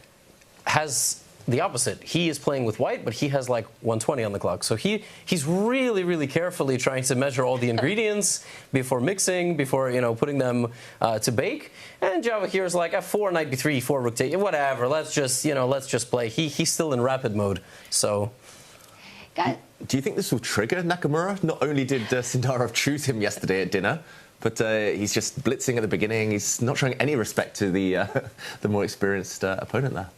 has the opposite. He is playing with white, but he has like 1:20 on the clock. So he's really, really carefully trying to measure all the ingredients before mixing, before putting them to bake. And Javokhir is like f4, knight b3, e4, rook take, whatever. Let's just play. He's still in rapid mode. So. Do you think this will trigger Nakamura? Not only did Sindarov choose him yesterday at dinner, but he's just blitzing at the beginning. He's not showing any respect to the more experienced opponent there.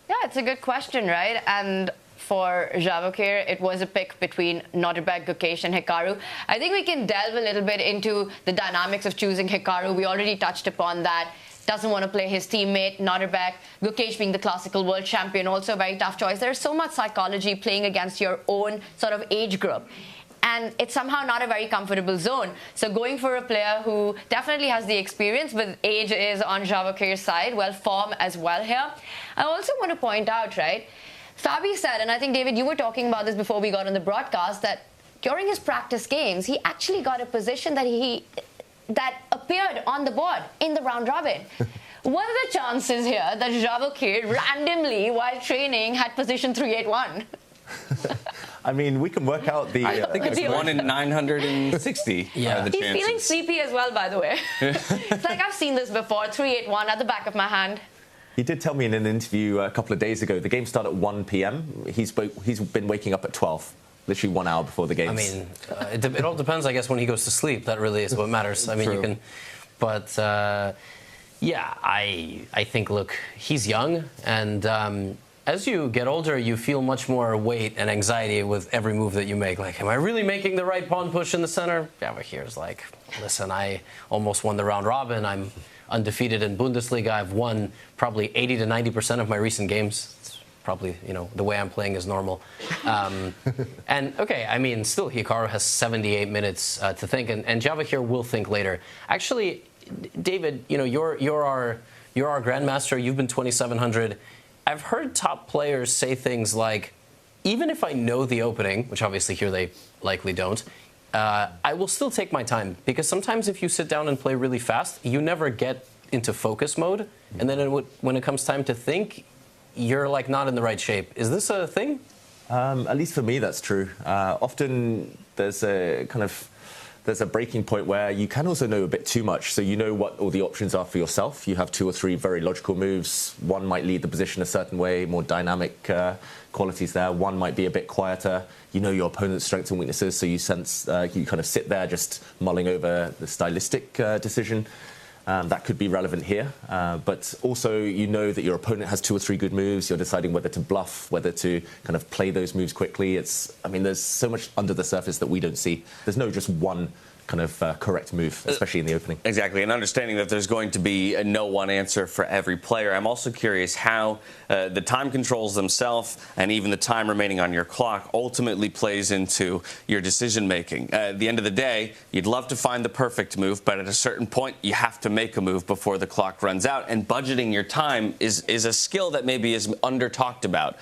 Yeah, it's a good question, right? And for Javokhir, it was a pick between Nodirbek, Gukesh, and Hikaru. I think we can delve a little bit into the dynamics of choosing Hikaru. We already touched upon that. Doesn't want to play his teammate, Nodirbek. Gukesh being the classical world champion, also a very tough choice. There's so much psychology playing against your own sort of age group. And it's somehow not a very comfortable zone. So going for a player who definitely has the experience, but age is on Javokhir's side, well, form as well here. I also want to point out, right, Fabi said, and I think, David, you were talking about this before we got on the broadcast, that during his practice games, he actually got a position that appeared on the board in the round robin. What are the chances here that Javokhir randomly, while training, had position 381? I mean, we can work out the... I think it's 1 in 960. Yeah, the He's chances. feeling sleepy as well, by the way. It's like, I've seen this before, 381 at the back of my hand. He did tell me in an interview a couple of days ago, the game started at 1 p.m. He's been waking up at 12. Literally 1 hour before the game. I mean, it all depends, I guess, when he goes to sleep. That really is what matters. I mean, True. you can... But, yeah, I think, look, he's young, and as you get older, you feel much more weight and anxiety with every move that you make. Like, am I really making the right pawn push in the center? Javokhir's like, listen, I almost won the round robin. I'm undefeated in Bundesliga. I've won probably 80 to 90% of my recent games. Probably, the way I'm playing is normal. And, okay, I mean, still, Hikaru has 78 minutes to think, and Javokhir will think later. Actually, David, you're our grandmaster. You've been 2,700. I've heard top players say things like, even if I know the opening, which obviously here they likely don't, I will still take my time. Because sometimes if you sit down and play really fast, you never get into focus mode. And then when it comes time to think, you're like not in the right shape. Is this a thing? At least for me, that's true. Often there's a breaking point where you can also know a bit too much. So you know what all the options are for yourself. You have 2 or 3 very logical moves. One might lead the position a certain way, more dynamic qualities there. One might be a bit quieter. You know your opponent's strengths and weaknesses, so you sense you kind of sit there just mulling over the stylistic decision. That could be relevant here, but also you know that your opponent has 2 or 3 good moves. You're deciding whether to bluff, whether to kind of play those moves quickly. There's so much under the surface that we don't see. There's no just one kind of correct move, especially in the opening. Exactly, and understanding that there's going to be no one answer for every player. I'm also curious how the time controls themselves and even the time remaining on your clock ultimately plays into your decision making. At the end of the day, you'd love to find the perfect move, but at a certain point, you have to make a move before the clock runs out. And budgeting your time is a skill that maybe is under talked about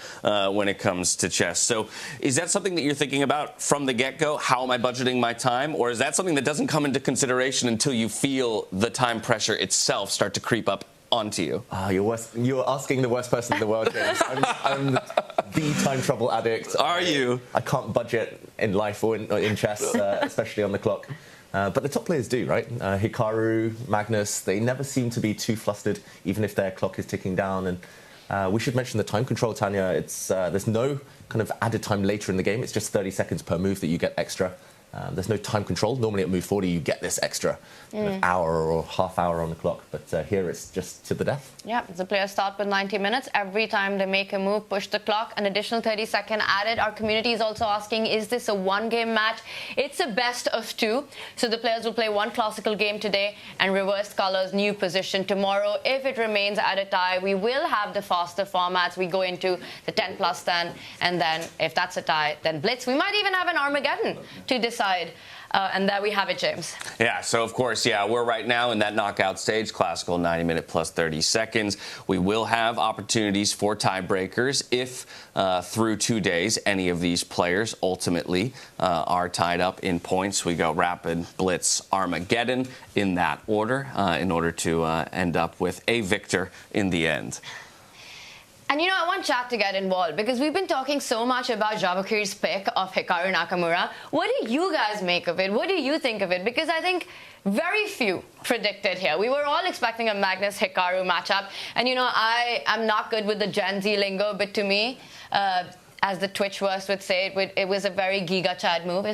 when it comes to chess. So is that something that you're thinking about from the get-go? How am I budgeting my time? Or is that something that doesn't come into consideration until you feel the time pressure itself start to creep up onto you. You're asking the worst person in the world, James. I'm the time trouble addict. Are you? I can't budget in life or in chess, especially on the clock. But the top players do, right? Hikaru, Magnus, they never seem to be too flustered, even if their clock is ticking down. And we should mention the time control, Tanya. There's no kind of added time later in the game. It's just 30 seconds per move that you get extra. There's no time control. Normally at move 40, you get this extra hour or half hour on the clock. But here it's just to the death. Yeah, the players start with 90 minutes. Every time they make a move, push the clock, an additional 30-second added. Our community is also asking, is this a one-game match? It's a best of 2. So the players will play one classical game today and reverse colors, new position tomorrow. If it remains at a tie, we will have the faster formats. We go into the 10+10. And then if that's a tie, then blitz. We might even have an Armageddon to decide. And there we have it, James. Yeah, so of course, we're right now in that knockout stage, classical 90-minute plus 30 seconds. We will have opportunities for tiebreakers if through 2 days any of these players ultimately are tied up in points. We go rapid, blitz, Armageddon in that order in order to end up with a victor in the end. And, I want chat to get involved because we've been talking so much about Javokhir's pick of Hikaru Nakamura. What do you guys make of it? What do you think of it? Because I think very few predicted here. We were all expecting a Magnus-Hikaru matchup. And, I am not good with the Gen Z lingo, but to me, as the Twitchverse would say, it was a very Giga Chad move.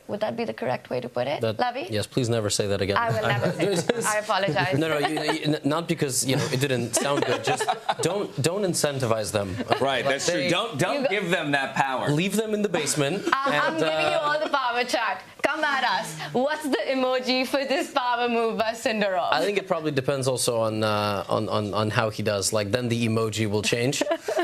Would that be the correct way to put it, Levy? Yes, please never say that again. I will never say that. I apologize. No, not because it didn't sound good. Just don't incentivize them. Right, that's true. Don't give them that power. Leave them in the basement. I'm giving you all the power, chat. Come at us. What's the emoji for this power move by Sinderov? I think it probably depends also on how he does. Like then the emoji will change.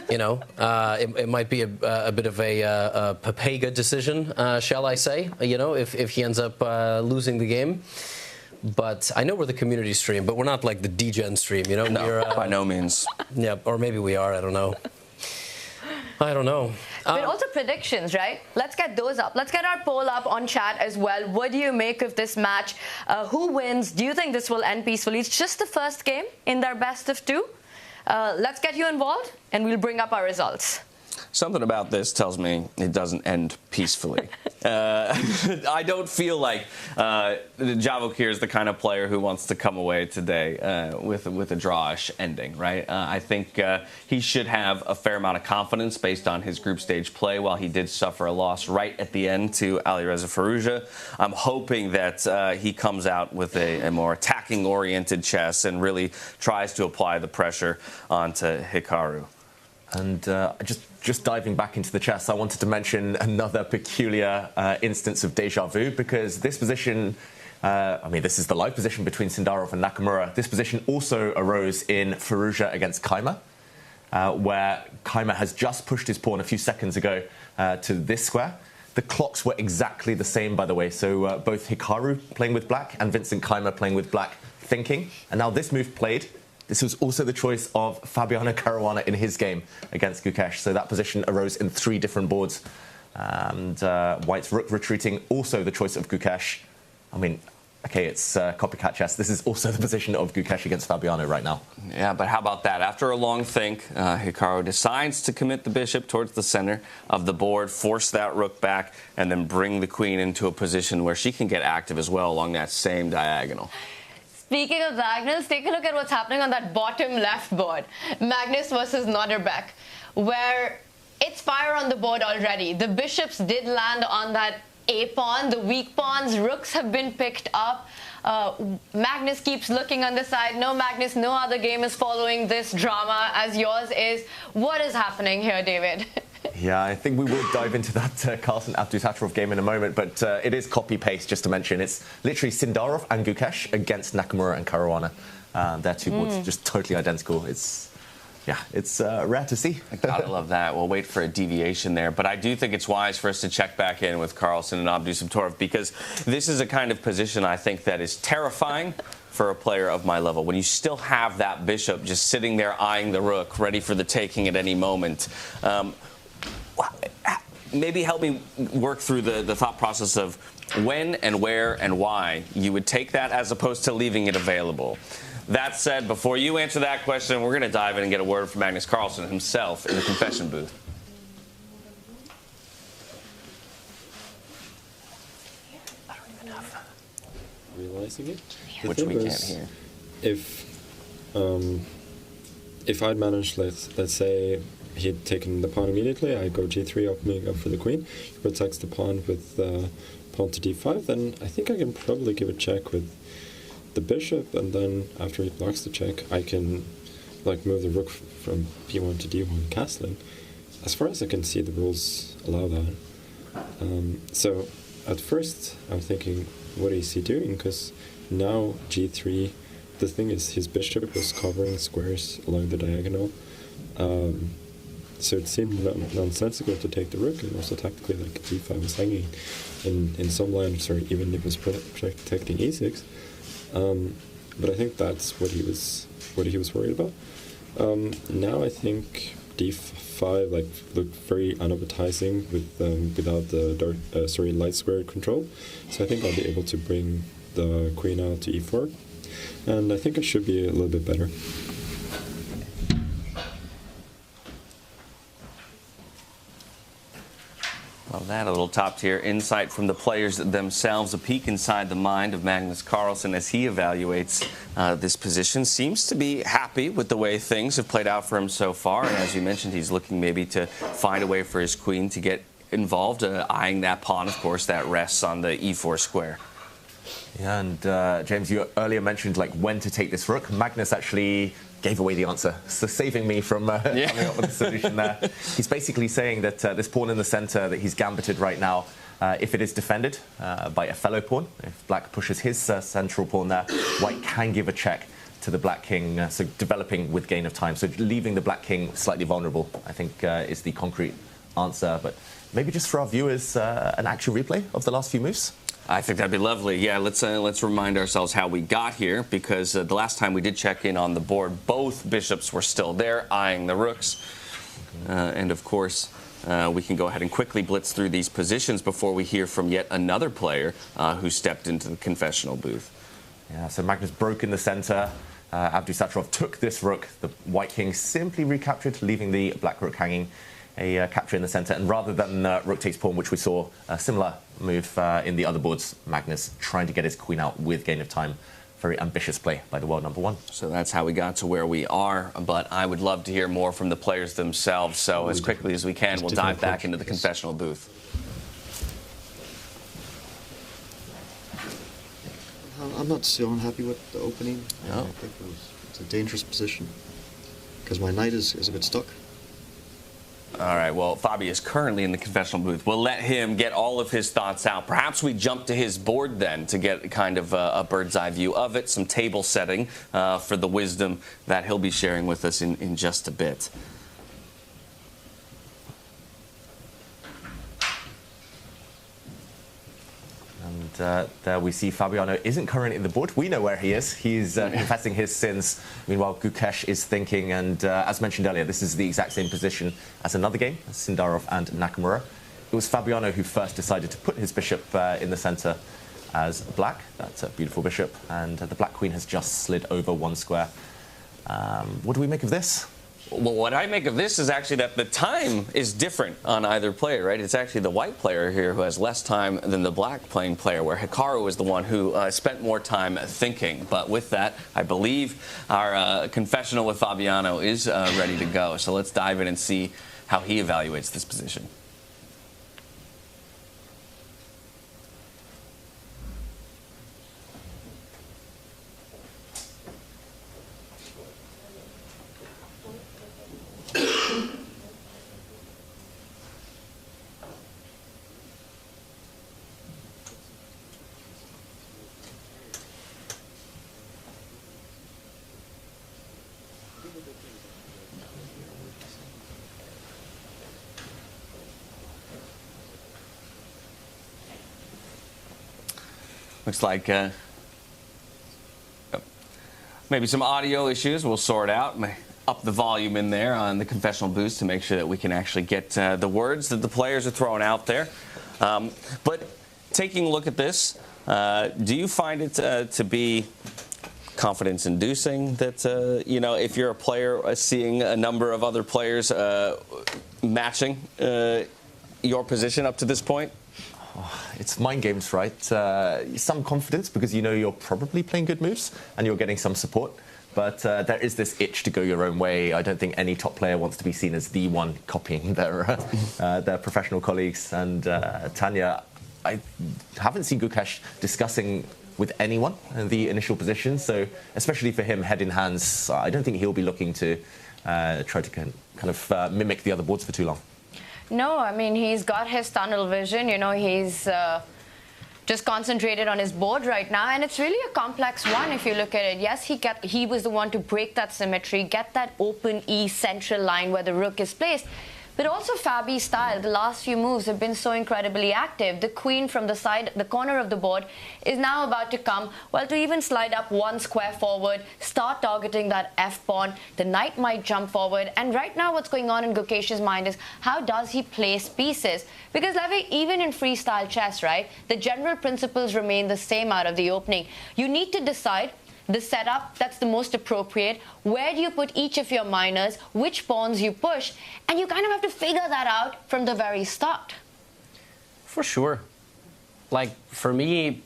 It might be a bit of a Papega decision, shall I say? If he ends up losing the game. But I know we're the community stream, but we're not like the DGen stream, No, we're, by no means. Yeah, or maybe we are, I don't know. But also predictions, right? Let's get those up. Let's get our poll up on chat as well. What do you make of this match? Who wins? Do you think this will end peacefully? It's just the first game in their best of 2. Let's get you involved, and we'll bring up our results. Something about this tells me it doesn't end peacefully. I don't feel like Javokhir is the kind of player who wants to come away today with a drawish ending, right? I think he should have a fair amount of confidence based on his group stage play while he did suffer a loss right at the end to Alireza Firouzja. I'm hoping that he comes out with a more attacking-oriented chess and really tries to apply the pressure onto Hikaru. And just diving back into the chess, I wanted to mention another peculiar instance of déjà vu, because this position, this is the live position between Sindarov and Nakamura. This position also arose in Firouzja against Keymer, where Keymer has just pushed his pawn a few seconds ago to this square. The clocks were exactly the same, by the way. So both Hikaru playing with black and Vincent Keymer playing with black thinking. And now this move played. This was also the choice of Fabiano Caruana in his game against Gukesh. So that position arose in 3 different boards. And White's rook retreating, also the choice of Gukesh. It's copycat chess. This is also the position of Gukesh against Fabiano right now. Yeah, but how about that? After a long think, Hikaru decides to commit the bishop towards the center of the board, force that rook back, and then bring the queen into a position where she can get active as well along that same diagonal. Speaking of diagonals, take a look at what's happening on that bottom left board. Magnus versus Nodirbek, where it's fire on the board already. The bishops did land on that A-pawn. The weak pawns, rooks have been picked up. Magnus keeps looking on the side. No, Magnus, no other game is following this drama as yours is. What is happening here, David? Yeah, I think we will dive into that Carlsen Abdusattorov game in a moment, but it is copy-paste, just to mention. It's literally Sindarov and Gukesh against Nakamura and Caruana. Their 2 boards just totally identical. It's rare to see. I gotta love that. We'll wait for a deviation there. But I do think it's wise for us to check back in with Carlsen and Abdusattorov, because this is a kind of position I think that is terrifying for a player of my level. When you still have that bishop just sitting there eyeing the rook, ready for the taking at any moment. Maybe help me work through the thought process of when and where and why you would take that as opposed to leaving it available. That said, before you answer that question, we're going to dive in and get a word from Magnus Carlsen himself in the confession booth. Realizing it, which we can't hear. If I'd managed, let's say he'd taken the pawn immediately, I go g3, opening up for the queen. He protects the pawn with pawn to d5. Then I think I can probably give a check with the bishop, and then after he blocks the check, I can move the rook from b1 to d1, castling. As far as I can see, the rules allow that. So at first, I'm thinking, what is he doing? Because now g3, the thing is, his bishop was covering squares along the diagonal. So it seemed nonsensical to take the rook, and also tactically, d5 was hanging in some lines, or even if it was protecting e6. But I think that's what he was worried about. Now I think d5 looked very unappetizing without the light square control. So I think I'll be able to bring the queen out to e4, and I think I should be a little bit better. Well, that a little top-tier insight from the players themselves. A peek inside the mind of Magnus Carlsen as he evaluates this position. Seems to be happy with the way things have played out for him so far. And as you mentioned, he's looking maybe to find a way for his queen to get involved, eyeing that pawn, of course, that rests on the e4 square. Yeah, and James, you earlier mentioned when to take this rook. Magnus actually gave away the answer, so saving me from coming up with a solution there. He's basically saying that this pawn in the center that he's gambited right now, if it is defended by a fellow pawn, if black pushes his central pawn there, white can give a check to the black king, so developing with gain of time. So leaving the black king slightly vulnerable, I think, is the concrete answer. But maybe just for our viewers, an actual replay of the last few moves. I think that'd be lovely. Yeah, let's remind ourselves how we got here, because the last time we did check in on the board, both bishops were still there, eyeing the rooks. And of course, we can go ahead and quickly blitz through these positions before we hear from yet another player who stepped into the confessional booth. Yeah, so Magnus broke in the center. Abdusattorov took this rook. The white king simply recaptured, leaving the black rook hanging. A capture in the center, and rather than rook takes pawn, which we saw a similar move in the other boards, Magnus trying to get his queen out with gain of time. Very ambitious play by the world number one. So that's how we got to where we are, but I would love to hear more from the players themselves. So as quickly as we can, we'll dive back into the confessional booth. I'm not so unhappy with the opening. No. I think it's a dangerous position because my knight is a bit stuck. All right, well, Fabi is currently in the confessional booth. We'll let him get all of his thoughts out. Perhaps we jump to his board then to get kind of a bird's eye view of it, some table setting for the wisdom that he'll be sharing with us in just a bit. And there we see Fabiano isn't currently in the board. We know where he is. He's confessing his sins. Meanwhile, Gukesh is thinking, and as mentioned earlier, this is the exact same position as another game, Sindarov and Nakamura. It was Fabiano who first decided to put his bishop in the center as black. That's a beautiful bishop. And the black queen has just slid over one square. What do we make of this? Well, what I make of this is actually that the time is different on either player, right? It's actually the white player here who has less time than the black playing player, where Hikaru is the one who spent more time thinking. But with that, I believe our confessional with Fabiano is ready to go. So let's dive in and see how he evaluates this position. Looks like maybe some audio issues. We'll sort out. Up the volume in there on the confessional booth to make sure that we can actually get the words that the players are throwing out there. But taking a look at this, do you find it to be confidence-inducing that, you know, if you're a player seeing a number of other players matching your position up to this point? It's mind games, right? Some confidence because you know you're probably playing good moves and you're getting some support. But there is this itch to go your own way. I don't think any top player wants to be seen as the one copying their professional colleagues. And Tanya, I haven't seen Gukesh discussing with anyone in the initial position. So especially for him, head in hands, I don't think he'll be looking to try to kind of mimic the other boards for too long. No, I mean, he's got his tunnel vision. You know, he's just concentrated on his board right now, and it's really a complex one if you look at it. Yes, he was the one to break that symmetry, get that open E central line where the rook is placed. But also Fabi's style, the last few moves have been so incredibly active. The queen from the side, the corner of the board, is now about to come, well, to even slide up one square forward, start targeting that F-pawn. The knight might jump forward. And right now what's going on in Gukesh's mind is how does he place pieces? Because, Levy, even in freestyle chess, right, the general principles remain the same out of the opening. You need to decide the setup that's the most appropriate, where do you put each of your minors, which pawns you push, and you kind of have to figure that out from the very start. For sure. Like, for me,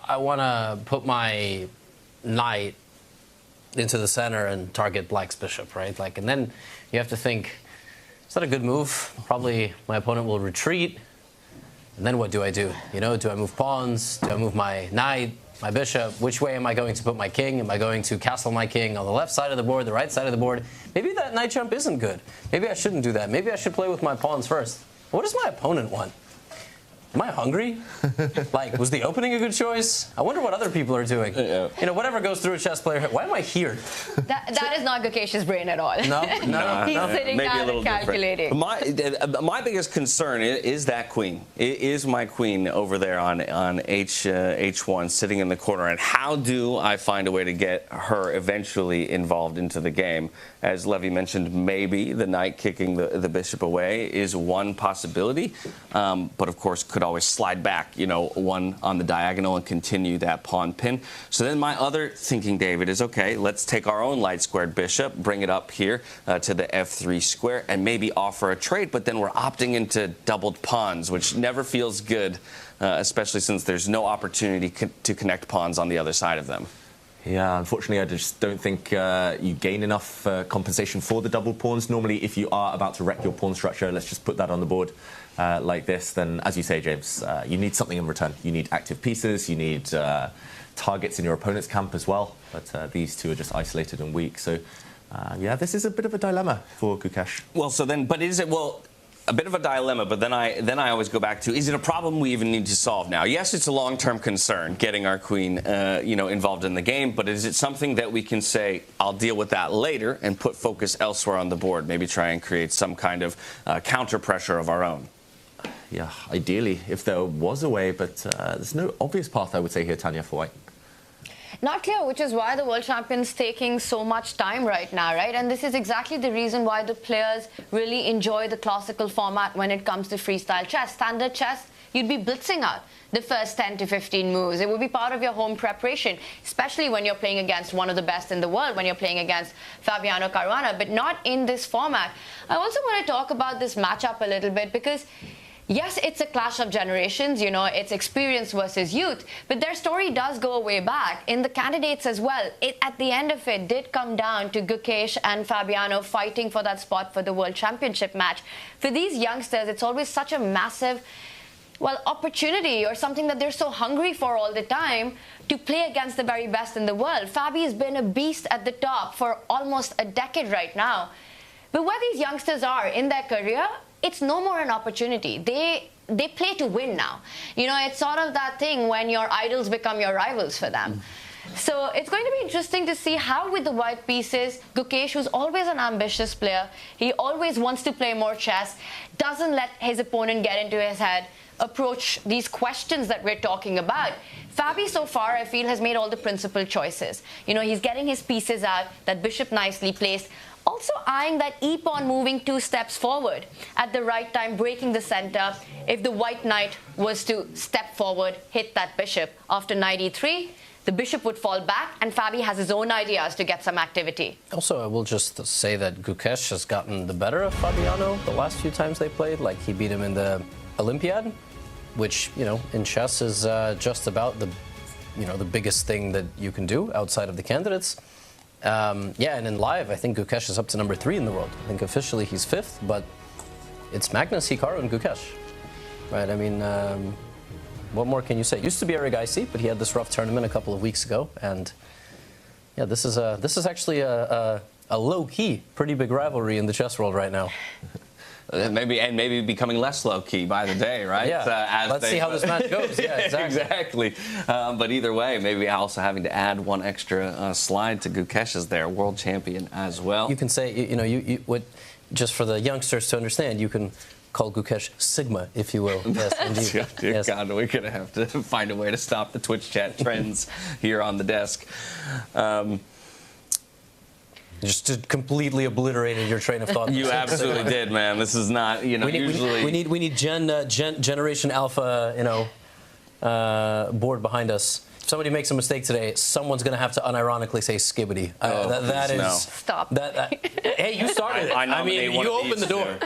I want to put my knight into the center and target black's bishop, right? Like, and then you have to think, is that a good move? Probably my opponent will retreat. And then what do I do? You know, do I move pawns? Do I move my knight? My bishop, which way am I going to put my king? Am I going to castle my king on the left side of the board, the right side of the board? Maybe that knight jump isn't good. Maybe I shouldn't do that. Maybe I should play with my pawns first. What does my opponent want? Am I hungry? Like, was the opening a good choice? I wonder what other people are doing. Yeah. You know, whatever goes through a chess player, why am I here? That is not Gukesh's brain at all. No. He's sitting down and calculating. My biggest concern is that queen. It is my queen over there on H1 sitting in the corner. And how do I find a way to get her eventually involved into the game? As Levy mentioned, maybe the knight kicking the bishop away is one possibility. But of course, could always slide back, you know, one on the diagonal and continue that pawn pin. So then my other thinking, David, is, okay, let's take our own light squared bishop, bring it up here to the F3 square, and maybe offer a trade, but then we're opting into doubled pawns, which never feels good, especially since there's no opportunity to connect pawns on the other side of them. Yeah, unfortunately, I just don't think you gain enough compensation for the double pawns. Normally, if you are about to wreck your pawn structure, let's just put that on the board like this, then, as you say, James, you need something in return. You need active pieces, you need targets in your opponent's camp as well, but these two are just isolated and weak. So, yeah, this is a bit of a dilemma for Gukesh. Well, so then, but is it, well, a bit of a dilemma, but then I always go back to, is it a problem we even need to solve now? Yes, it's a long-term concern, getting our queen, you know, involved in the game, but is it something that we can say, I'll deal with that later and put focus elsewhere on the board, maybe try and create some kind of counter pressure of our own? Yeah, ideally, if there was a way, but there's no obvious path, I would say, here, Tanya, for white. Not clear, which is why the world champion's taking so much time right now, right? And this is exactly the reason why the players really enjoy the classical format when it comes to freestyle chess. Standard chess, you'd be blitzing out the first 10 to 15 moves. It would be part of your home preparation, especially when you're playing against one of the best in the world, when you're playing against Fabiano Caruana, but not in this format. I also want to talk about this matchup a little bit because, yes, it's a clash of generations, you know, it's experience versus youth, but their story does go way back. In the candidates as well, at the end of it did come down to Gukesh and Fabiano fighting for that spot for the World Championship match. For these youngsters, it's always such a massive, well, opportunity or something that they're so hungry for all the time to play against the very best in the world. Fabi's been a beast at the top for almost a decade right now. But where these youngsters are in their career, it's no more an opportunity. They play to win now. You know, it's sort of that thing when your idols become your rivals for them. So it's going to be interesting to see how, with the white pieces, Gukesh, who's always an ambitious player, he always wants to play more chess, doesn't let his opponent get into his head, approach these questions that we're talking about. Fabi, so far, I feel, has made all the principal choices. You know, he's getting his pieces out, that bishop nicely placed, also eyeing that e-pawn moving 2 steps forward at the right time, breaking the center. If the white knight was to step forward, hit that bishop after knight e3, the bishop would fall back, and Fabi has his own ideas to get some activity. Also, I will just say that Gukesh has gotten the better of Fabiano the last few times they played. Like, he beat him in the Olympiad, which, you know, in chess is just about the, you know, the biggest thing that you can do outside of the candidates. Yeah, and in live, I think Gukesh is up to number 3 in the world. I think officially he's 5th, but it's Magnus, Hikaru, and Gukesh, right? I mean, what more can you say? Used to be Eric IC, but he had this rough tournament a couple of weeks ago, and yeah, this is actually a low-key, pretty big rivalry in the chess world right now. Maybe becoming less low-key by the day, right? Yeah, let's see how this match goes. Yeah, exactly. But either way, maybe also having to add one extra slide to Gukesh's there, world champion as well. You can say, you know, what, just for the youngsters to understand, you can call Gukesh Sigma, if you will. Yes, indeed. Dear yes. God, we're going to have to find a way to stop the Twitch chat trends here on the desk. Just completely obliterated your train of thought. You absolutely did, man. This is not, you know, usually... We need Generation Alpha, you know, board behind us. If somebody makes a mistake today, someone's going to have to unironically say skibbity. That is... No. Stop. Hey, you started it. I mean, you opened the door.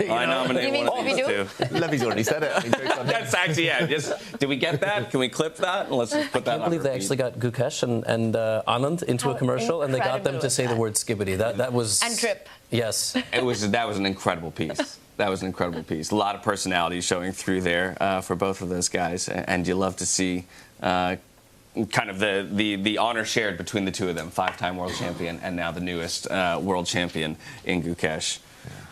I nominate one of these two. Levy's already said it. That's actually, yeah. Did we get that? Can we clip that? Let's just put that on. I can't believe they actually got Gukesh and Anand into a commercial, and they got them to say the word skibbity. That was... And trip. Yes. That was an incredible piece. That was an incredible piece. A lot of personality showing through there for both of those guys, and you love to see kind of the honor shared between the two of them, 5-time world champion and now the newest world champion in Gukesh.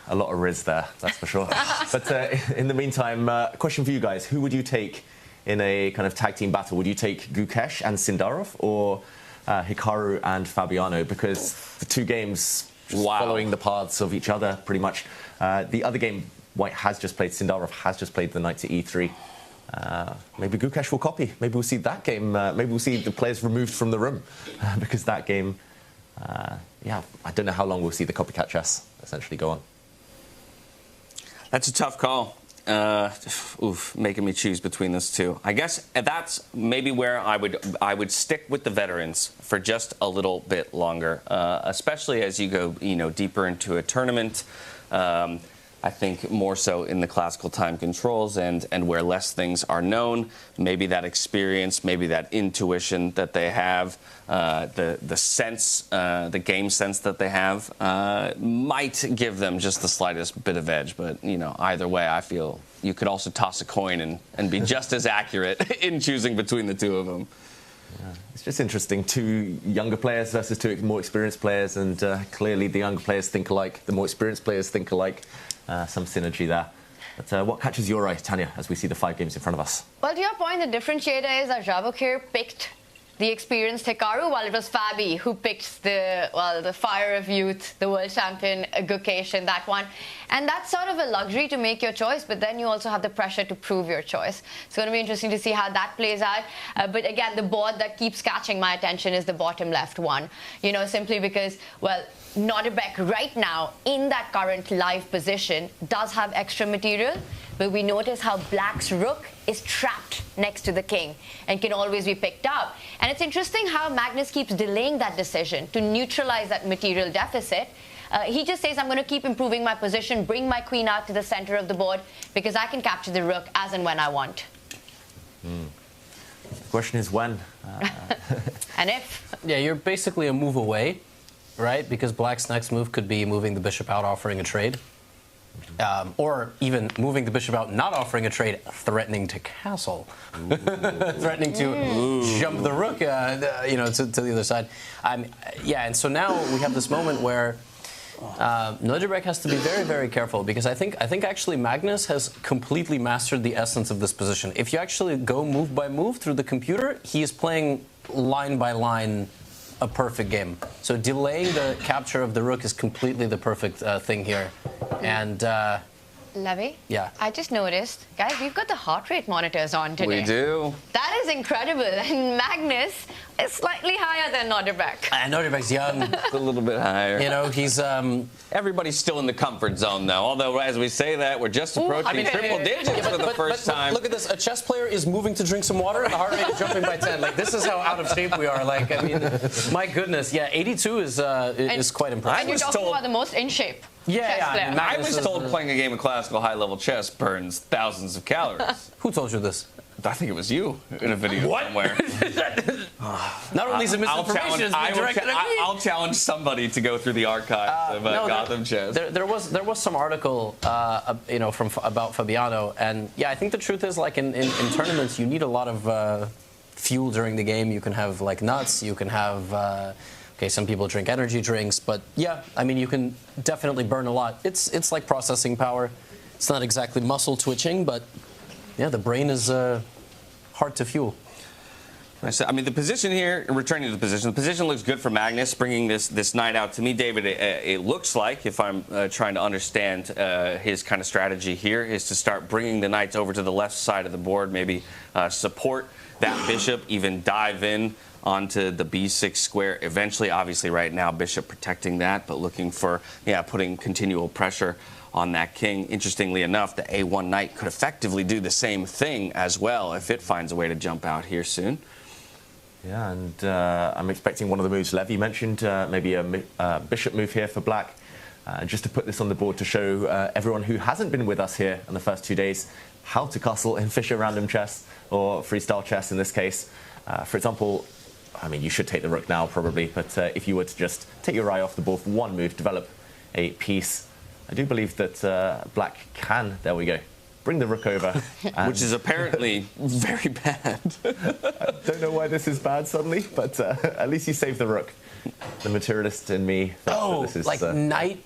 A lot of riz there, that's for sure. But in the meantime, question for you guys. Who would you take in a kind of tag team battle? Would you take Gukesh and Sindarov or Hikaru and Fabiano? Because the two games following the paths of each other, pretty much. The other game, White has just played, Sindarov has just played the knight to e3. Maybe Gukesh will copy. Maybe we'll see that game. Maybe we'll see the players removed from the room because that game, yeah, I don't know how long we'll see the copycat chess essentially go on. That's a tough call. Making me choose between those two. I guess that's maybe where I would stick with the veterans for just a little bit longer, especially as you go, you know, deeper into a tournament. I think more so in the classical time controls and where less things are known. Maybe that experience, maybe that intuition that they have, the sense, the game sense that they have, might give them just the slightest bit of edge. But, you know, either way, I feel you could also toss a coin and be just as accurate in choosing between the two of them. Yeah. It's just interesting, 2 younger players versus 2 more experienced players, and clearly the younger players think alike, the more experienced players think alike. Some synergy there. But what catches your eye, Tanya, as we see the 5 games in front of us? Well, to your point, the differentiator is that Javokhir picked the experienced Hikaru, while it was Fabi who picked the fire of youth, the world champion Gukesh in that one. And that's sort of a luxury to make your choice, but then you also have the pressure to prove your choice. It's going to be interesting to see how that plays out. But again, the board that keeps catching my attention is the bottom left one. You know, simply because, well, Nodirbek right now, in that current live position, does have extra material, but we notice how Black's rook is trapped next to the king and can always be picked up. And it's interesting how Magnus keeps delaying that decision to neutralize that material deficit. He just says, I'm going to keep improving my position, bring my queen out to the center of the board, because I can capture the rook as and when I want. The question is when. And if. Yeah, you're basically a move away, right? Because Black's next move could be moving the bishop out, offering a trade. Or even moving the bishop out, not offering a trade, threatening to castle. Threatening to jump the rook, you know, to the other side. Yeah, and so now we have this moment where Nodirbek has to be very, very careful, because I think actually Magnus has completely mastered the essence of this position. If you actually go move by move through the computer, he is playing line by line a perfect game. So delaying the capture of the rook is completely the perfect thing here. And Levy? Yeah. I just noticed, guys, we've got the heart rate monitors on today. We do. That is incredible, and Magnus is slightly higher than Nodirbek. Nodirbek's young. A little bit higher. You know, he's... Everybody's still in the comfort zone, though. Although, as we say that, we're just approaching triple digits for the first time. Look at this. A chess player is moving to drink some water, and the heart rate is jumping by 10. Like, this is how out of shape we are. Like, I mean, my goodness. Yeah, 82 is quite impressive. And you're talking about the most in shape chess player. I was told playing a game of classical high-level chess burns thousands of calories. Who told you this? I think it was you in a video somewhere. Not only is it misinformation, it's being directed at me. I'll challenge somebody to go through the archives of Gotham Chess. There was some article, about Fabiano, and yeah, I think the truth is, like in tournaments, you need a lot of fuel during the game. You can have like nuts. You can have. Some people drink energy drinks, but yeah, I mean, you can definitely burn a lot. It's like processing power. It's not exactly muscle twitching, but yeah, the brain is hard to fuel. I mean, the position here, returning to the position looks good for Magnus, bringing this knight out. To me, David, it looks like, if I'm trying to understand his kind of strategy here, is to start bringing the knights over to the left side of the board, maybe support that bishop, even dive in onto the b6 square eventually. Obviously, right now, bishop protecting that, but looking for, putting continual pressure on that king. Interestingly enough, the a1 knight could effectively do the same thing as well if it finds a way to jump out here soon. Yeah, and I'm expecting one of the moves Levy mentioned, maybe a bishop move here for black. Just to put this on the board to show everyone who hasn't been with us here in the first 2 days how to castle in Fischer Random Chess, or freestyle chess in this case. For example, I mean, you should take the rook now probably, but if you were to just take your eye off the board for one move, develop a piece, I do believe that black can, there we go, bring the rook over. Which is apparently very bad. I don't know why this is bad suddenly, but at least you saved the rook. The materialist in me thinks that this is... knight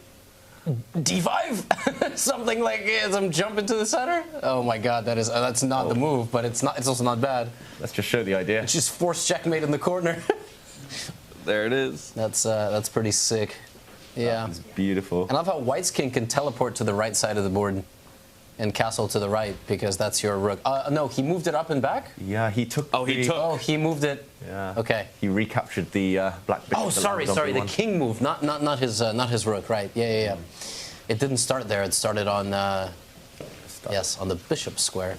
d5? Something like some jump into the center? Oh my god, that's not the move, but it's also not bad. Let's just show the idea. It's just forced checkmate in the corner. There it is. That's pretty sick. Yeah. It's beautiful. I love how white's king can teleport to the right side of the board and castle to the right, because that's your rook. No, he moved it up and back? Yeah, he took... he moved it. Yeah. Okay. He recaptured the black bishop. Oh, sorry, the king moved, not his rook, right. Yeah. It didn't start there. It started on, on the bishop square.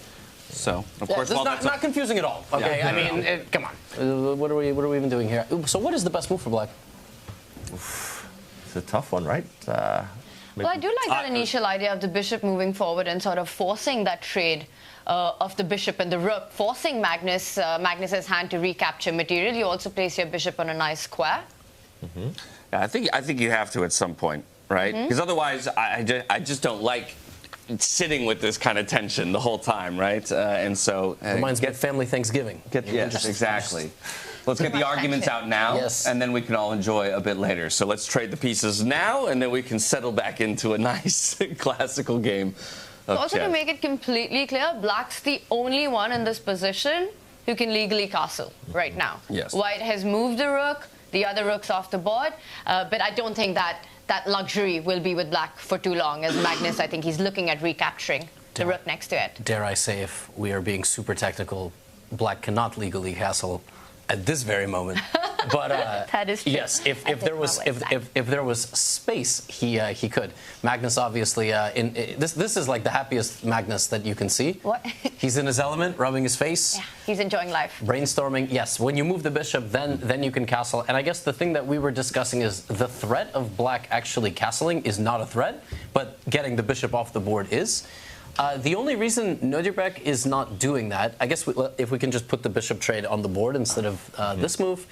So, of course... This is not confusing at all, okay? Yeah, I mean, come on. What are we even doing here? So what is the best move for black? It's a tough one, right? Well, I do like that initial idea of the bishop moving forward and sort of forcing that trade of the bishop and the rook, forcing Magnus's hand to recapture material. You also place your bishop on a nice square. Mm-hmm. Yeah, I think you have to at some point, right? Because otherwise, I just don't like sitting with this kind of tension the whole time, right? And so reminds me of family Thanksgiving. Yes, exactly. Let's get the arguments out now, and then we can all enjoy a bit later. So let's trade the pieces now, and then we can settle back into a nice classical game of Also, chess. to make it completely clear, black's the only one in this position who can legally castle right now. Yes. White has moved the rook, the other rook's off the board, but I don't think that luxury will be with black for too long, as Magnus, I think he's looking at recapturing the rook next to it. Dare I say, if we are being super technical, black cannot legally castle at this very moment. But that is true. Yes, if there was space, he could. Magnus obviously this is like the happiest Magnus that you can see. What? He's in his element, rubbing his face. Yeah, he's enjoying life. Brainstorming. Yes, when you move the bishop, then you can castle. And I guess the thing that we were discussing is the threat of black actually castling is not a threat, but getting the bishop off the board is. The only reason Nodirbek is not doing that, I guess if we can just put the bishop trade on the board instead of this move.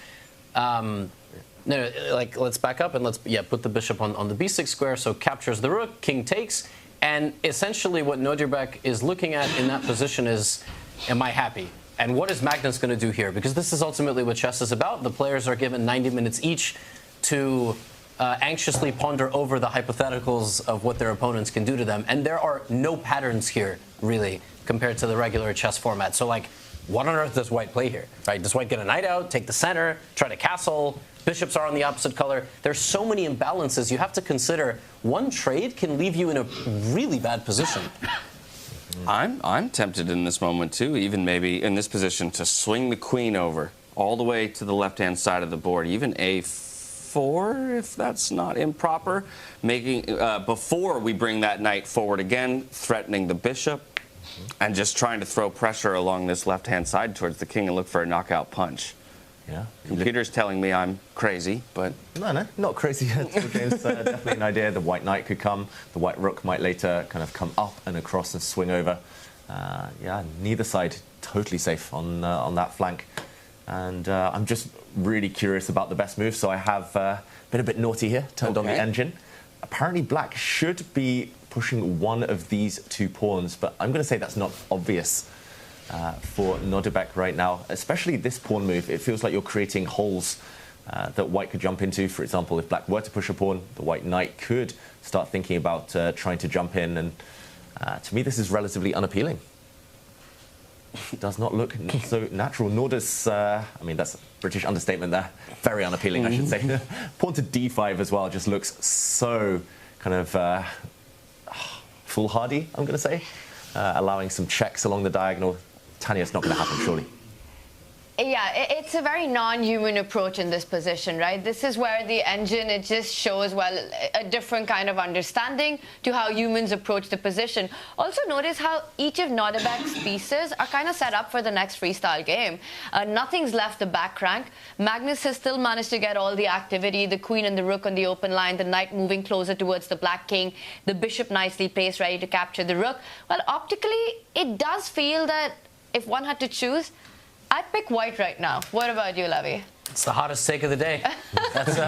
Let's back up and let's put the bishop on the b6 square, so captures the rook, king takes, and essentially what Nodirbek is looking at in that position is, am I happy? And what is Magnus going to do here? Because this is ultimately what chess is about. The players are given 90 minutes each to anxiously ponder over the hypotheticals of what their opponents can do to them. And there are no patterns here, really, compared to the regular chess format. So, like, what on earth does white play here? Right? Does white get a knight out, take the center, try to castle? Bishops are on the opposite color. There's so many imbalances. You have to consider one trade can leave you in a really bad position. I'm tempted in this moment too, even maybe in this position, to swing the queen over all the way to the left-hand side of the board, even a4 if that's not improper, making before we bring that knight forward again, threatening the bishop, and just trying to throw pressure along this left-hand side towards the king and look for a knockout punch. Yeah. Computer's telling me I'm crazy, but... No, not crazy at all, James. Definitely an idea. The white knight could come. The white rook might later kind of come up and across and swing over. Yeah, neither side totally safe on that flank. And I'm just really curious about the best move, so I have been a bit naughty here, turned on the engine. Apparently black should be pushing one of these two pawns, but I'm going to say that's not obvious for Nodirbek right now, especially this pawn move. It feels like you're creating holes that white could jump into. For example, if black were to push a pawn, the white knight could start thinking about trying to jump in, and to me this is relatively unappealing. It does not look so natural, nor does, I mean, that's a British understatement there, very unappealing, I should say. Pawn to d5 as well just looks so kind of foolhardy, I'm going to say, allowing some checks along the diagonal. Tanya, it's not going to happen, surely. Yeah, it's a very non-human approach in this position, right? This is where the engine, it just shows, well, a different kind of understanding to how humans approach the position. Also notice how each of Nodirbek's pieces are kind of set up for the next freestyle game. Nothing's left the back rank. Magnus has still managed to get all the activity, the queen and the rook on the open line, the knight moving closer towards the black king, the bishop nicely placed, ready to capture the rook. Well, optically, it does feel that if one had to choose, I'd pick white right now. What about you, Levy? It's the hottest take of the day. That's,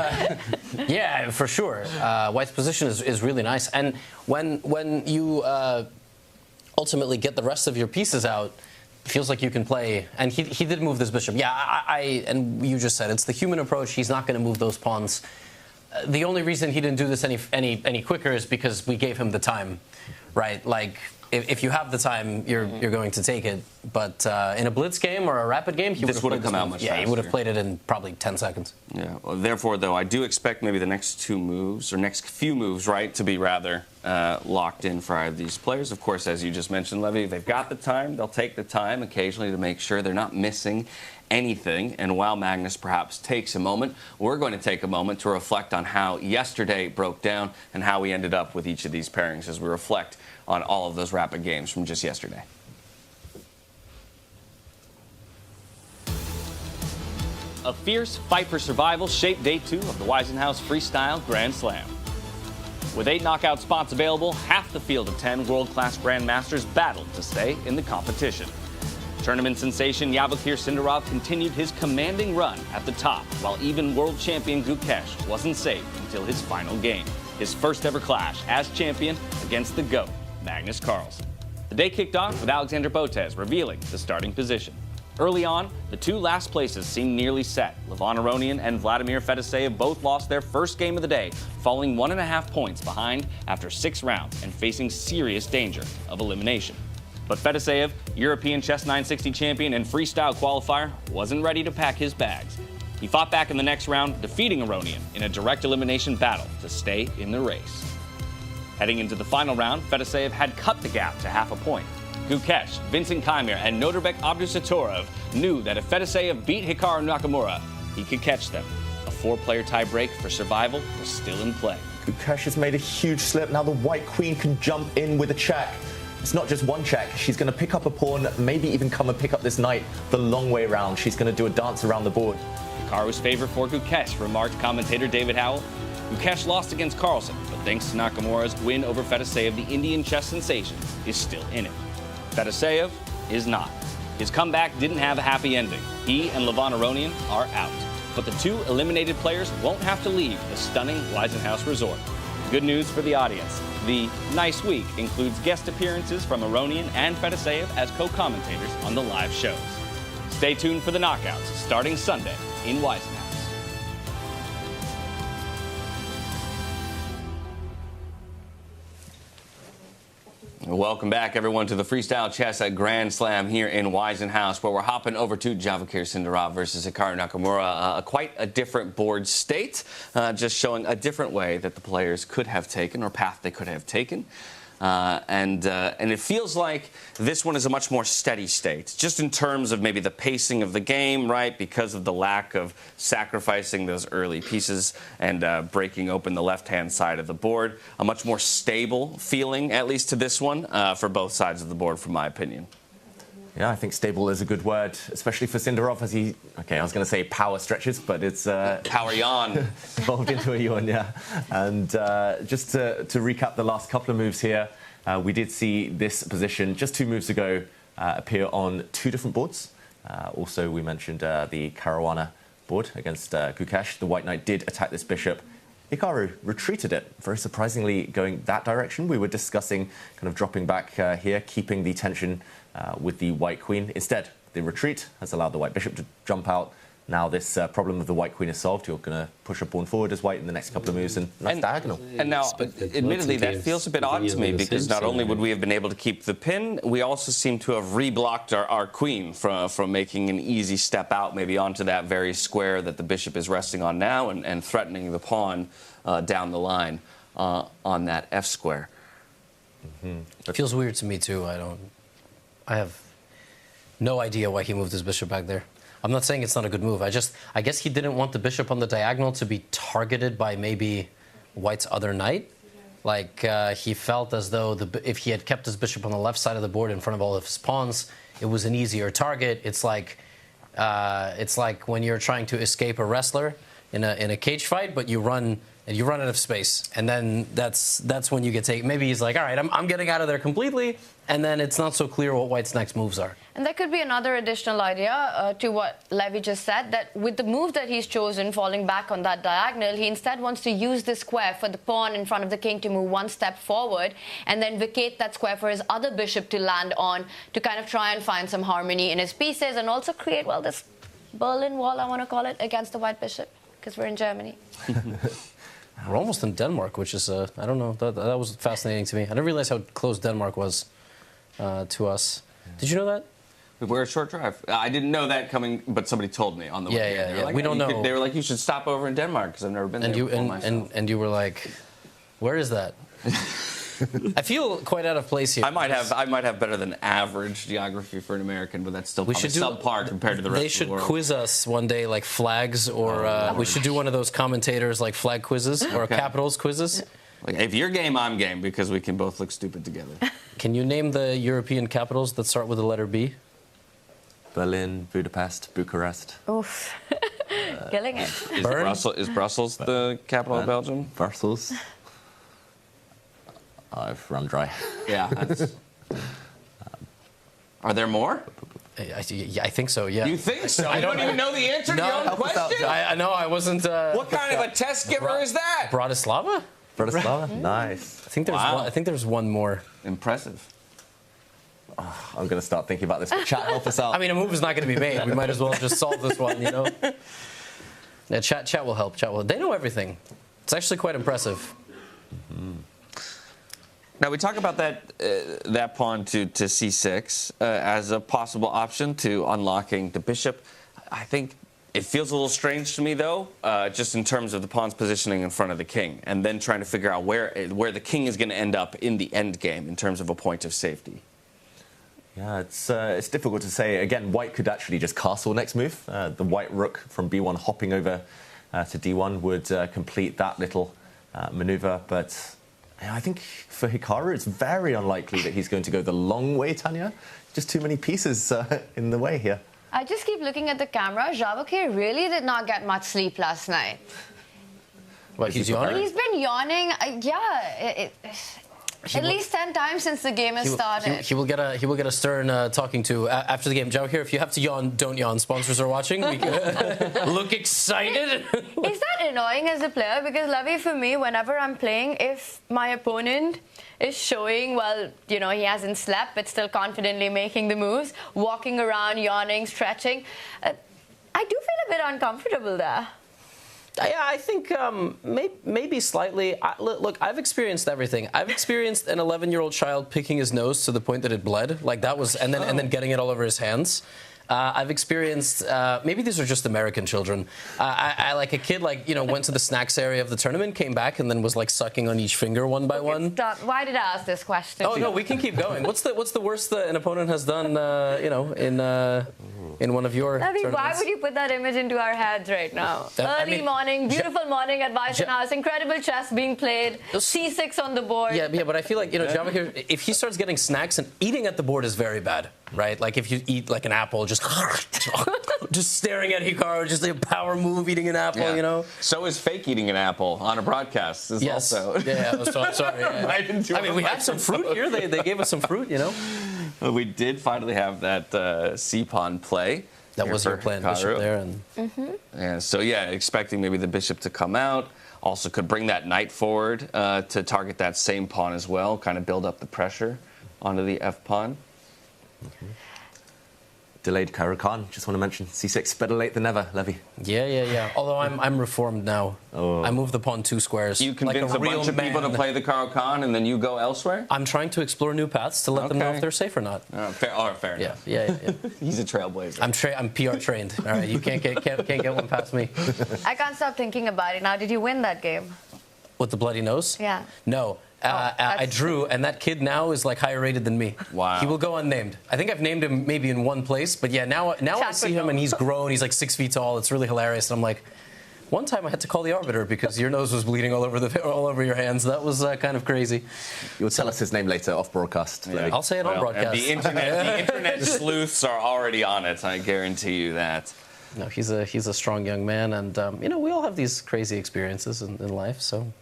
yeah, for sure. White's position is really nice. And when you ultimately get the rest of your pieces out, it feels like you can play. And he did move this bishop. Yeah, and you just said it's the human approach. He's not going to move those pawns. The only reason he didn't do this any quicker is because we gave him the time, right? Like, if you have the time, you're going to take it. But in a blitz game or a rapid game, he would have come out much faster. Yeah, he would have played it in probably 10 seconds. Yeah. Well, therefore, though, I do expect maybe the next two moves, or next few moves, right, to be rather locked in for either of these players. Of course, as you just mentioned, Levy, they've got the time. They'll take the time occasionally to make sure they're not missing anything. And while Magnus perhaps takes a moment, we're going to take a moment to reflect on how yesterday broke down and how we ended up with each of these pairings as we reflect on all of those rapid games from just yesterday. A fierce fight for survival shaped day 2 of the Weissenhaus Freestyle Grand Slam. With 8 knockout spots available, half the field of 10 world-class grandmasters battled to stay in the competition. Tournament sensation Javokhir Sindarov continued his commanding run at the top, while even world champion Gukesh wasn't safe until his final game, his first ever clash as champion against the GOAT, Magnus Carlsen. The day kicked off with Alexander Botez revealing the starting position. Early on, the two last places seemed nearly set. Levon Aronian and Vladimir Fedoseev both lost their first game of the day, falling 1.5 points behind after 6 rounds and facing serious danger of elimination. But Fedoseev, European Chess 960 champion and freestyle qualifier, wasn't ready to pack his bags. He fought back in the next round, defeating Aronian in a direct elimination battle to stay in the race. Heading into the final round, Fedoseev had cut the gap to 0.5 point. Gukesh, Vincent Keymer, and Nodirbek Abdusattorov knew that if Fedoseev beat Hikaru Nakamura, he could catch them. A 4-player tie-break for survival was still in play. Gukesh has made a huge slip. Now the white queen can jump in with a check. It's not just one check. She's going to pick up a pawn, maybe even come and pick up this knight the long way round. She's going to do a dance around the board. Hikaru's favor for Gukesh, remarked commentator David Howell. Gukesh lost against Carlsen, but thanks to Nakamura's win over Fedoseev, the Indian chess sensation is still in it. Fedoseev is not. His comeback didn't have a happy ending. He and Levon Aronian are out. But the 2 eliminated players won't have to leave the stunning Weissenhaus resort. Good news for the audience. The nice week includes guest appearances from Aronian and Fedoseev as co-commentators on the live shows. Stay tuned for the knockouts starting Sunday in Weissenhaus. Welcome back, everyone, to the Freestyle Chess at Grand Slam here in Weissenhaus, where we're hopping over to Javokhir Sindarov versus Hikaru Nakamura. Quite a different board state, just showing a different way that the players could have taken, or path they could have taken. And it feels like this one is a much more steady state, just in terms of maybe the pacing of the game, right? Because of the lack of sacrificing those early pieces and breaking open the left-hand side of the board. A much more stable feeling, at least to this one, for both sides of the board, from my opinion. Yeah, I think stable is a good word, especially for Sindarov as he, I was going to say power stretches, but it's... power yawn. Evolved into a yawn, yeah. And just to recap the last couple of moves here, we did see this position just 2 moves ago appear on 2 different boards. Also, we mentioned the Caruana board against Gukesh. The white knight did attack this bishop. Hikaru retreated it, very surprisingly going that direction. We were discussing kind of dropping back here, keeping the tension with the white queen. Instead, the retreat has allowed the white bishop to jump out. Now this problem of the white queen is solved. You're going to push a pawn forward as white in the next couple of moves, and nice diagonal. And now, admittedly, that feels a bit odd to me, because not only would we have been able to keep the pin, we also seem to have reblocked our queen from making an easy step out, maybe onto that very square that the bishop is resting on now, and threatening the pawn down the line on that F square. It feels weird to me, too. I have no idea why he moved his bishop back there. I'm not saying it's not a good move. I guess he didn't want the bishop on the diagonal to be targeted by maybe white's other knight. Like, he felt as though if he had kept his bishop on the left side of the board in front of all of his pawns, it was an easier target. It's like when you're trying to escape a wrestler in a cage fight, but you run out of space, and then that's when you get taken. Maybe he's like, all right, I'm getting out of there completely, and then it's not so clear what white's next moves are. And there could be another additional idea to what Levy just said, that with the move that he's chosen, falling back on that diagonal, he instead wants to use the square for the pawn in front of the king to move 1 step forward, and then vacate that square for his other bishop to land on, to kind of try and find some harmony in his pieces, and also create, well, this Berlin Wall, I want to call it, against the white bishop, because we're in Germany. We're almost in Denmark, which is, I don't know, that was fascinating to me. I didn't realize how close Denmark was to us. Did you know that? We're a short drive. I didn't know that coming, but somebody told me on the way. Yeah. Like, we don't know. They were like, you should stop over in Denmark, because I've never been there before myself. And you were like, where is that? I feel quite out of place here. I might have better than average geography for an American, but that's still subpar compared to the rest of the world. They should quiz us one day, like flags, or we should do one of those commentators, like flag quizzes or capitals quizzes. Like, if you're game, I'm game, because we can both look stupid together. Can you name the European capitals that start with the letter B? Berlin, Budapest, Bucharest. Oof. Killing it. Is Brussels the capital of Belgium? Brussels. I've run dry. Yeah. Are there more? I think so, yeah. You think so? I don't even know the answer to your own question? I know, I wasn't... what kind of a test giver is that? Bratislava? Bratislava? Nice. I think there's one more. Impressive. Oh, I'm going to start thinking about this. Chat, help us out. I mean, a move is not going to be made. We might as well just solve this one, you know? Yeah, chat will help. They know everything. It's actually quite impressive. Mm-hmm. Now, we talk about that pawn to c6 as a possible option to unlocking the bishop. I think it feels a little strange to me, though, just in terms of the pawn's positioning in front of the king, and then trying to figure out where the king is going to end up in the end game in terms of a point of safety. Yeah, it's difficult to say. Again, white could actually just castle next move. The white rook from b1 hopping over to d1 would complete that little maneuver, but... I think for Hikaru, it's very unlikely that he's going to go the long way, Tanya. Just too many pieces in the way here. I just keep looking at the camera. Javokhir really did not get much sleep last night. What, he's yawning? He's been yawning, at least 10 times since the game has started. He will get a stern talking to after the game. Javokhir, if you have to yawn, don't yawn. Sponsors are watching. Look excited. Is that annoying as a player? Because, Levy, for me, whenever I'm playing, if my opponent is showing, well, you know, he hasn't slept, but still confidently making the moves, walking around, yawning, stretching, I do feel a bit uncomfortable there. Yeah, I think maybe slightly. Look, I've experienced everything. I've experienced an 11-year-old child picking his nose to the point that it bled, like that was, and then getting it all over his hands. I've experienced, maybe these are just American children. I like a kid, like, you know, went to the snacks area of the tournament, came back, and then was like sucking on each finger one by one. Stop. Why did I ask this question? Oh no, we can keep going. What's the worst that an opponent has done, you know, in one of your tournaments? Why would you put that image into our heads right now? Early morning, beautiful morning at Weissenhaus, incredible chess being played, C6 on the board. Yeah, but I feel like, you know, Javokhir, if he starts getting snacks, and eating at the board is very bad, right? Like if you eat like an apple, just staring at Hikaru, just a power move eating an apple, you know? So is fake eating an apple on a broadcast also. Yeah, so I'm sorry. I mean, we have some fruit here. They gave us some fruit, you know? We did finally have that C-pawn play. That was your plan, bishop there. And yeah, so yeah, expecting maybe the bishop to come out. Also could bring that knight forward to target that same pawn as well, kind of build up the pressure onto the f-pawn. Delayed Caro-Kann. Just want to mention C6, better late than never, Levy. Yeah. Although I'm reformed now. I moved the pawn 2 squares. You convince like a bunch of people to play the Caro-Kann and then you go elsewhere? I'm trying to explore new paths to let them know if they're safe or not. Fair enough. Yeah. He's a trailblazer. I'm PR trained. All right, you can't get one past me. I can't stop thinking about it now. Did you win that game? With the bloody nose? Yeah. No. I drew, and that kid now is like higher rated than me. Wow. He will go unnamed. I think I've named him maybe in one place, but yeah, now I see him and he's grown. He's like 6 feet tall. It's really hilarious. And I'm like, one time I had to call the arbiter because your nose was bleeding all over your hands. That was kind of crazy. You'll tell us his name later off broadcast. Yeah, I'll say it on broadcast. The internet sleuths are already on it. I guarantee you that. No, he's a strong young man, and you know, we all have these crazy experiences in life. So.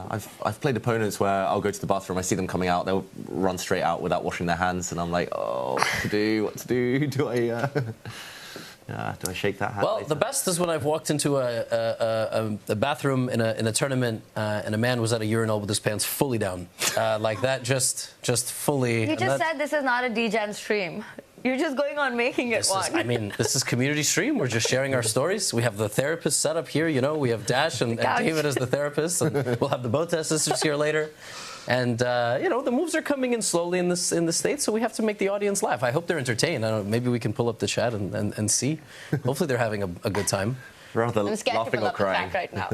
I've played opponents where I'll go to the bathroom, I see them coming out, they'll run straight out without washing their hands, and I'm like, oh, what to do? Do I shake that hand? Well, later? the best is when I've walked into a bathroom in a tournament, and a man was at a urinal with his pants fully down, like that, just fully. You just said this is not a DGen stream. You're just going on making it one. This is community stream. We're just sharing our stories. We have the therapist set up here. You know, we have Dash and David as the therapist, and we'll have the Botez sisters here later. And you know, the moves are coming in slowly in the States, so we have to make the audience laugh. I hope they're entertained. I don't know, maybe we can pull up the chat and see. Hopefully, they're having a good time. Rather laughing or crying right now.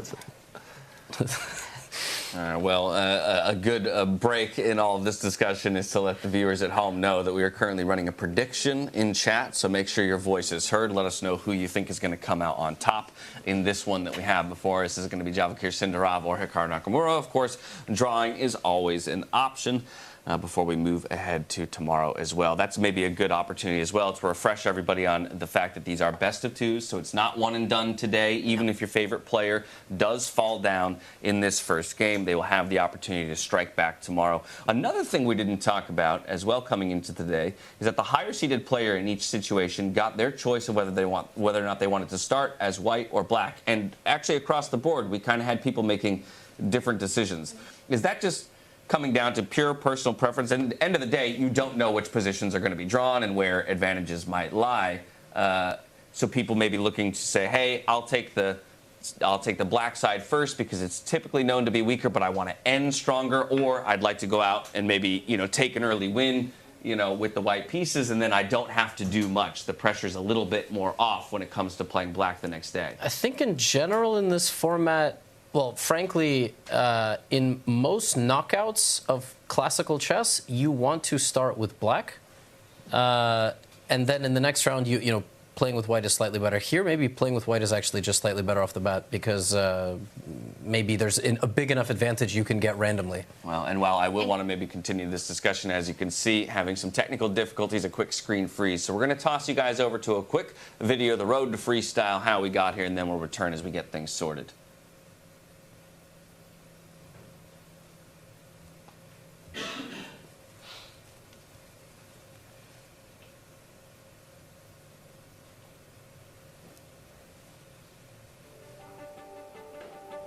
A good break in all of this discussion is to let the viewers at home know that we are currently running a prediction in chat, so make sure your voice is heard. Let us know who you think is going to come out on top in this one that we have before us. Is it going to be Javokhir Sindarov or Hikaru Nakamura? Of course, drawing is always an option. Before we move ahead to tomorrow as well. That's maybe a good opportunity as well to refresh everybody on the fact that these are best of 2s, so it's not one and done today. Even if your favorite player does fall down in this first game, they will have the opportunity to strike back tomorrow. Another thing we didn't talk about as well coming into today is that the higher seeded player in each situation got their choice of whether or not they wanted to start as white or black. And actually across the board, we kind of had people making different decisions. Is that just coming down to pure personal preference? And at the end of the day, you don't know which positions are going to be drawn and where advantages might lie. So people may be looking to say, hey, I'll take the black side first because it's typically known to be weaker, but I want to end stronger, or I'd like to go out and maybe, you know, take an early win, you know, with the white pieces, and then I don't have to do much. The pressure's a little bit more off when it comes to playing black the next day. I think in general in this format, well, frankly, in most knockouts of classical chess, you want to start with black, and then in the next round, you know, playing with white is slightly better. Here, maybe playing with white is actually just slightly better off the bat because maybe there's a big enough advantage you can get randomly. Well, and while I will want to maybe continue this discussion, as you can see, having some technical difficulties, a quick screen freeze. So we're going to toss you guys over to a quick video, the road to freestyle, how we got here, and then we'll return as we get things sorted.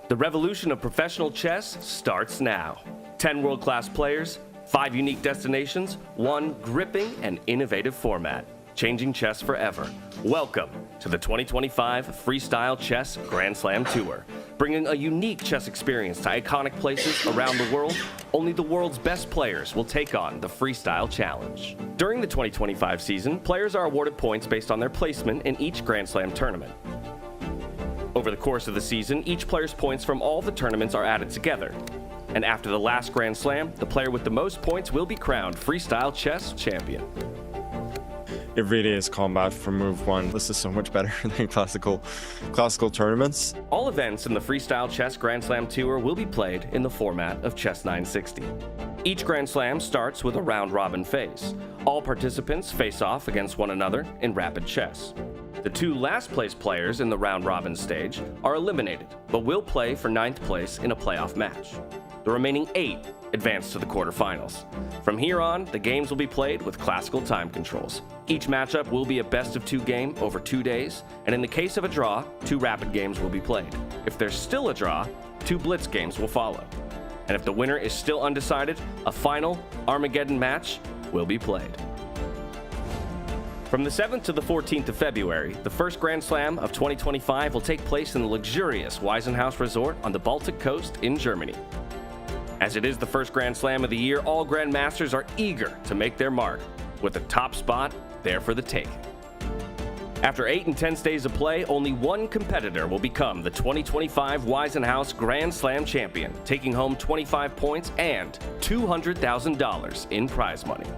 The revolution of professional chess starts now. 10 world-class players, 5 unique destinations, 1 gripping and innovative format. Changing chess forever. Welcome to the 2025 Freestyle Chess Grand Slam Tour. bringing a unique chess experience to iconic places around the world. Only the world's best players will take on the Freestyle Challenge. During the 2025 season, players are awarded points based on their placement in each Grand Slam tournament. Over the course of the season, each player's points from all the tournaments are added together. And after the last Grand Slam, the player with the most points will be crowned Freestyle Chess Champion. It really is combat from move one. This is so much better than classical tournaments. All events in the Freestyle Chess Grand Slam Tour will be played in the format of Chess 960. Each Grand Slam starts with a round-robin phase. All participants face off against one another in rapid chess. The 2 last-place players in the round-robin stage are eliminated, but will play for 9th place in a playoff match. The remaining 8 advance to the quarterfinals. From here on, the games will be played with classical time controls. Each matchup will be a best-of-2 game over 2 days, and in the case of a draw, 2 rapid games will be played. If there's still a draw, 2 blitz games will follow. And if the winner is still undecided, a final Armageddon match will be played. From the 7th to the 14th of February, the first Grand Slam of 2025 will take place in the luxurious Weissenhaus Resort on the Baltic coast in Germany. As it is the first Grand Slam of the year, all Grandmasters are eager to make their mark, with the top spot there for the taking. After 8 intense days of play, only one competitor will become the 2025 Weissenhaus Grand Slam champion, taking home 25 points and $200,000 in prize money.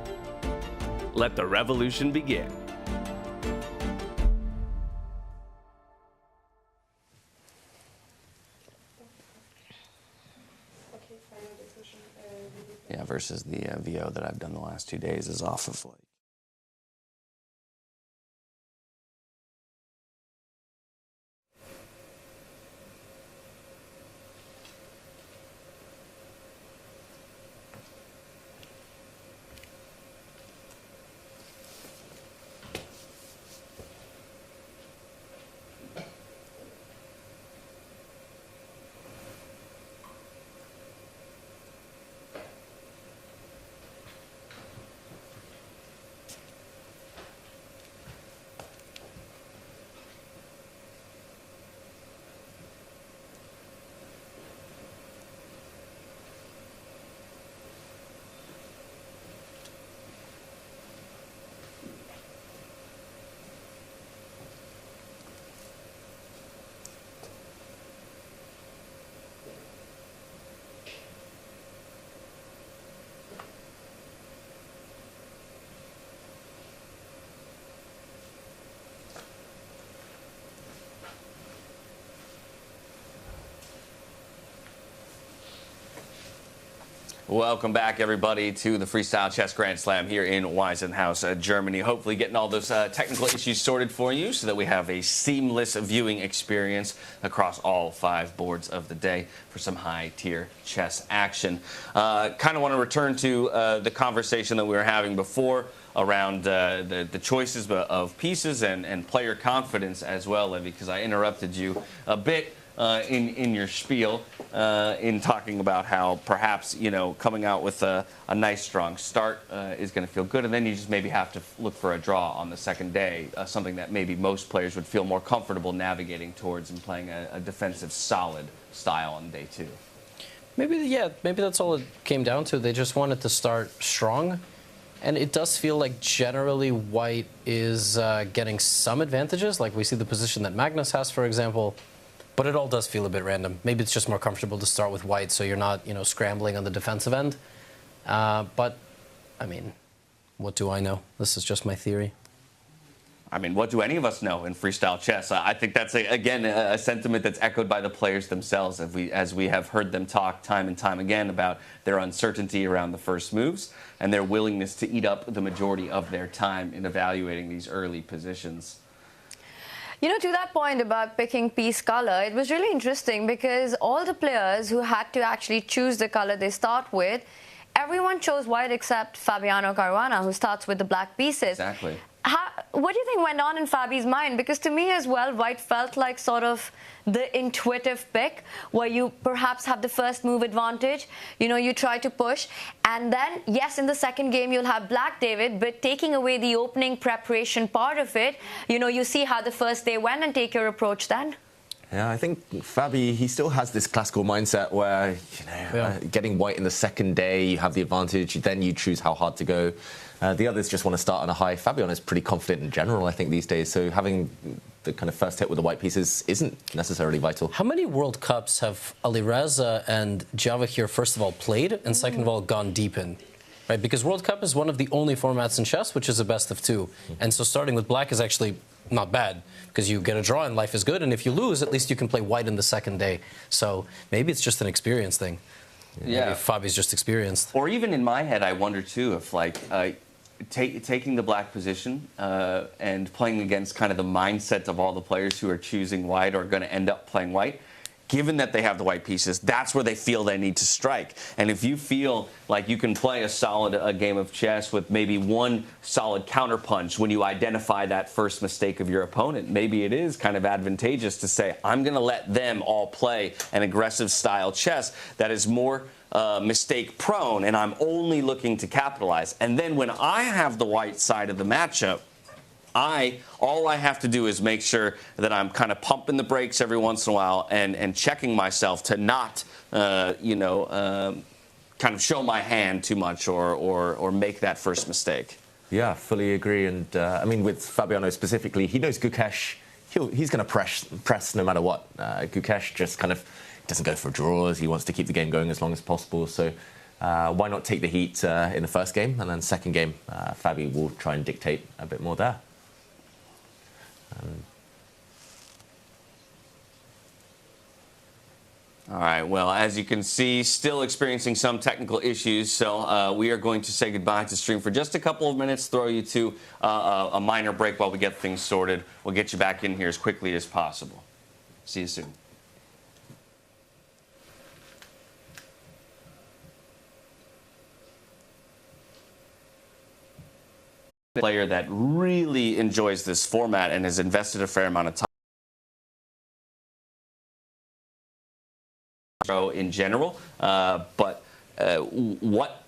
Let the revolution begin. Yeah, versus the VO that I've done the last 2 days is off of like. Welcome back, everybody, to the Freestyle Chess Grand Slam here in Weissenhaus, Germany. Hopefully getting all those technical issues sorted for you so that we have a seamless viewing experience across all 5 boards of the day for some high-tier chess action. Kind of want to return to the conversation that we were having before around the choices of pieces and player confidence as well, Levy, because I interrupted you a bit in your spiel in talking about how perhaps, you know, coming out with a nice strong start is going to feel good, and then you just maybe have to look for a draw on the second day, something that maybe most players would feel more comfortable navigating towards and playing a defensive solid style on day 2. Maybe that's all it came down to. They just wanted to start strong. And it does feel like generally White is getting some advantages, like we see the position that Magnus has, for example. But it all does feel a bit random. Maybe it's just more comfortable to start with White, so you're not, you know, scrambling on the defensive end. But, I mean, what do I know? This is just my theory. I mean, what do any of us know in freestyle chess? I think that's, again, a sentiment that's echoed by the players themselves, as we have heard them talk time and time again about their uncertainty around the first moves and their willingness to eat up the majority of their time in evaluating these early positions. You know, to that point about picking piece color, it was really interesting because all the players who had to actually choose the color they start with, everyone chose white except Fabiano Caruana, who starts with the black pieces. Exactly. What do you think went on in Fabi's mind? Because to me as well, white felt like sort of the intuitive pick where you perhaps have the first move advantage. You know, you try to push. And then, yes, in the second game, you'll have black, David, but taking away the opening preparation part of it, you know, you see how the first day went and take your approach then. Yeah, I think Fabi, he still has this classical mindset where, getting white in the second day, you have the advantage, then you choose how hard to go. The others just want to start on a high. Fabiano is pretty confident in general, I think, these days. So having the kind of first hit with the white pieces isn't necessarily vital. How many World Cups have Alireza and Javokhir, first of all, played, and second of all, gone deep in? Right? Because World Cup is one of the only formats in chess which is a best of two. And so starting with black is actually not bad, because you get a draw and life is good. And if you lose, at least you can play white in the second day. So maybe it's just an experience thing. Yeah. Maybe Fabi's just experienced. Or even in my head, I wonder too if taking the black position and playing against kind of the mindset of all the players who are choosing white or going to end up playing white, given that they have the white pieces, that's where they feel they need to strike. And if you feel like you can play a game of chess with maybe one solid counterpunch when you identify that first mistake of your opponent, maybe it is kind of advantageous to say, I'm going to let them all play an aggressive style chess that is more mistake prone, and I'm only looking to capitalize. And then when I have the white side of the matchup, all I have to do is make sure that I'm kind of pumping the brakes every once in a while and checking myself to not, kind of show my hand too much or make that first mistake. Yeah, fully agree. And I mean, with Fabiano specifically, he knows Gukesh. He's going to press no matter what. Gukesh just kind of doesn't go for draws. He wants to keep the game going as long as possible. So why not take the heat in the first game, and then second game, Fabi will try and dictate a bit more there. All right, well, as you can see, still experiencing some technical issues, so we are going to say goodbye to stream for just a couple of minutes, throw you to a minor break while we get things sorted. We'll get you back in here as quickly as possible. See you soon. Player that really enjoys this format and has invested a fair amount of time in general, but what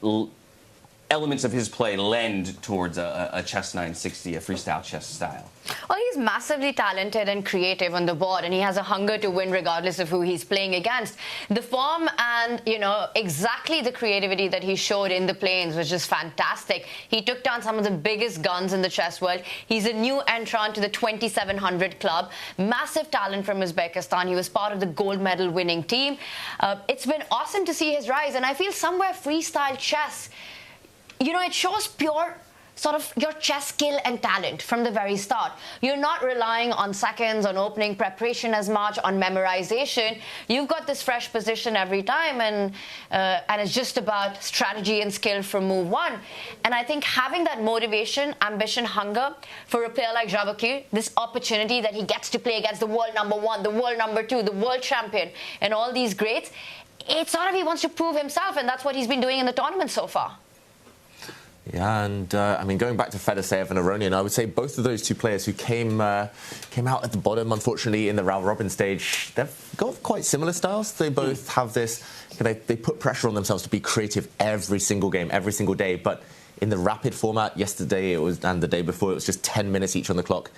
elements of his play lend towards a chess 960, a freestyle chess style? Well, he's massively talented and creative on the board, and he has a hunger to win regardless of who he's playing against. The form and, exactly the creativity that he showed in the plains was just fantastic. He took down some of the biggest guns in the chess world. He's a new entrant to the 2700 club. Massive talent from Uzbekistan. He was part of the gold medal winning team. It's been awesome to see his rise, and I feel somewhere freestyle chess, it shows pure sort of your chess skill and talent from the very start. You're not relying on seconds, on opening preparation as much, on memorization. You've got this fresh position every time, and it's just about strategy and skill from move one. And I think having that motivation, ambition, hunger for a player like Javokhir, this opportunity that he gets to play against the world #1, the world #2, the world champion, and all these greats, it's sort of he wants to prove himself, and that's what he's been doing in the tournament so far. Yeah, and going back to Fedoseev and Aronian, I would say both of those two players who came out at the bottom, unfortunately, in the round-robin stage, they've got quite similar styles. They both have this, they put pressure on themselves to be creative every single game, every single day. But in the rapid format, yesterday and the day before, it was just 10 minutes each on the clock.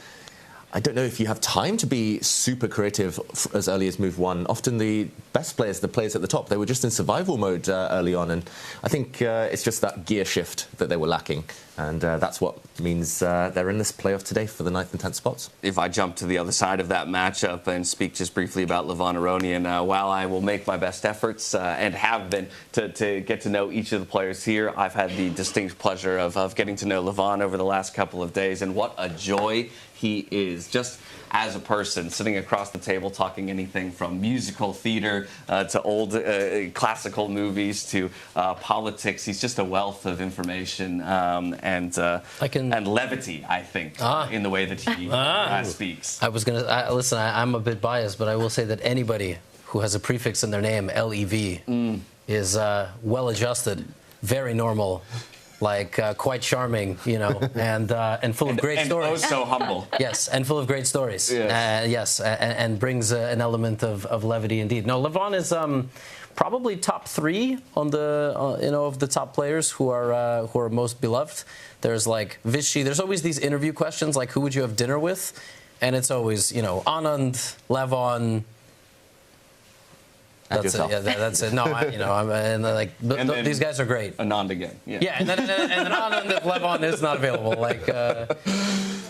I don't know if you have time to be super creative as early as move one. Often the best players, the players at the top, they were just in survival mode early on. And I think it's just that gear shift that they were lacking. And that's what means they're in this playoff today for the 9th and 10th spots. If I jump to the other side of that matchup and speak just briefly about Levon Aronian, while I will make my best efforts and have been to get to know each of the players here, I've had the distinct pleasure of getting to know Levon over the last couple of days, and what a joy he is, just as a person, sitting across the table talking anything from musical theater to old classical movies to politics. He's just a wealth of information and levity, I think, in the way that he speaks. I was going to listen. I'm a bit biased, but I will say that anybody who has a prefix in their name, LEV, is well-adjusted, very normal. Quite charming, and full of great stories. Oh, so humble. Yes, and full of great stories. Yes, and brings an element of levity indeed. No, Levon is probably top 3 on the of the top players who are most beloved. There's Vichy. There's always these interview questions like, who would you have dinner with? And it's always Anand, Levon, That's it. Yeah, that's it. No, these guys are great. Anand again. Yeah, and then Anand, if Levon is not available,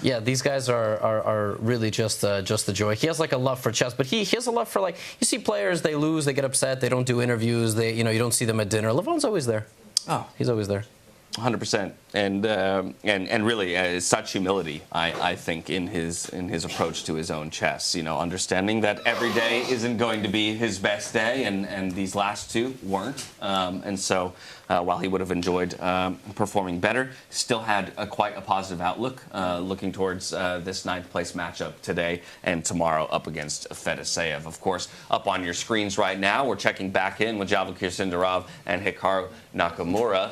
yeah, these guys are really just a joy. He has like a love for chess, but he has a love for, like, you see players, they lose, they get upset, they don't do interviews, you don't see them at dinner. Levon's always there. Oh, he's always there. 100%, and really such humility, I think, in his approach to his own chess. Understanding that every day isn't going to be his best day, and these last two weren't. And so, while he would have enjoyed performing better, still had quite a positive outlook, looking towards this 9th place matchup today and tomorrow up against Fedoseev. Of course, up on your screens right now, we're checking back in with Javokhir Sindarov and Hikaru Nakamura.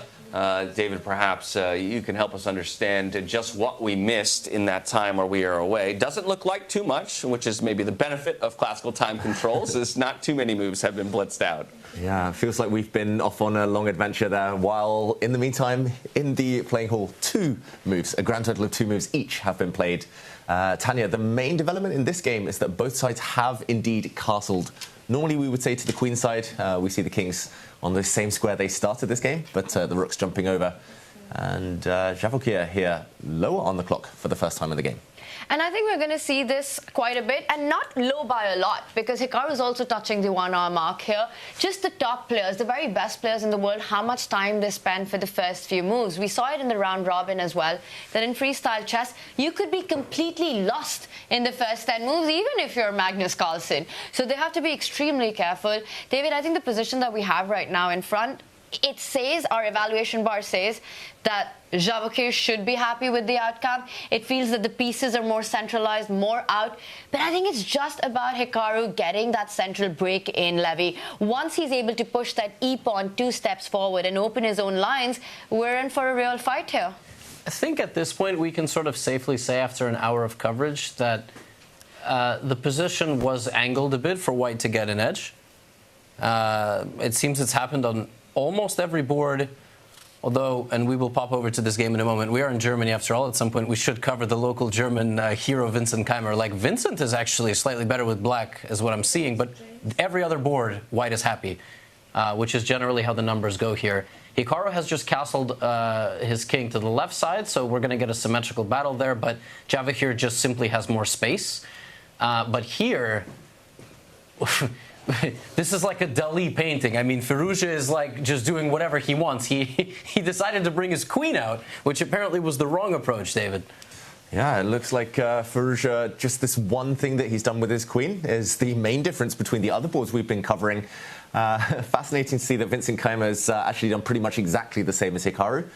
David, perhaps you can help us understand just what we missed in that time where we are away. Doesn't look like too much, which is maybe the benefit of classical time controls, is not too many moves have been blitzed out. Yeah, it feels like we've been off on a long adventure there, while in the meantime, in the playing hall, 2 moves, a grand total of 2 moves each have been played. Tanya, the main development in this game is that both sides have indeed castled. Normally we would say to the queen side, we see the kings on the same square they started this game, but the rook's jumping over. And Javokhir here lower on the clock for the first time in the game. And I think we're going to see this quite a bit, and not low by a lot, because Hikaru is also touching the 1-hour mark here. Just the top players, the very best players in the world, how much time they spend for the first few moves. We saw it in the round robin as well, that in freestyle chess, you could be completely lost in the first 10 moves, even if you're Magnus Carlsen. So they have to be extremely careful. David, I think the position that we have right now in front, it says, our evaluation bar says, that Javokhir should be happy with the outcome. It feels that the pieces are more centralized, more out. But I think it's just about Hikaru getting that central break in, Levy. Once he's able to push that e-pawn 2 steps forward and open his own lines, we're in for a real fight here. I think at this point we can sort of safely say, after an hour of coverage, that the position was angled a bit for White to get an edge. It seems it's happened on almost every board, although, and we will pop over to this game in a moment, we are in Germany after all. At some point we should cover the local German hero, Vincent Keymer. Like, Vincent is actually slightly better with black, is what I'm seeing, but every other board, White is happy, which is generally how the numbers go here. Hikaru has just castled his king to the left side, so we're going to get a symmetrical battle there, but Javokhir just simply has more space. But here... This is like a Dali painting. I mean, Firouzja is like just doing whatever he wants. He decided to bring his queen out, which apparently was the wrong approach, David. Yeah, it looks like Firouzja, just this one thing that he's done with his queen is the main difference between the other boards we've been covering. Fascinating to see that Vincent Keymer has actually done pretty much exactly the same as Hikaru,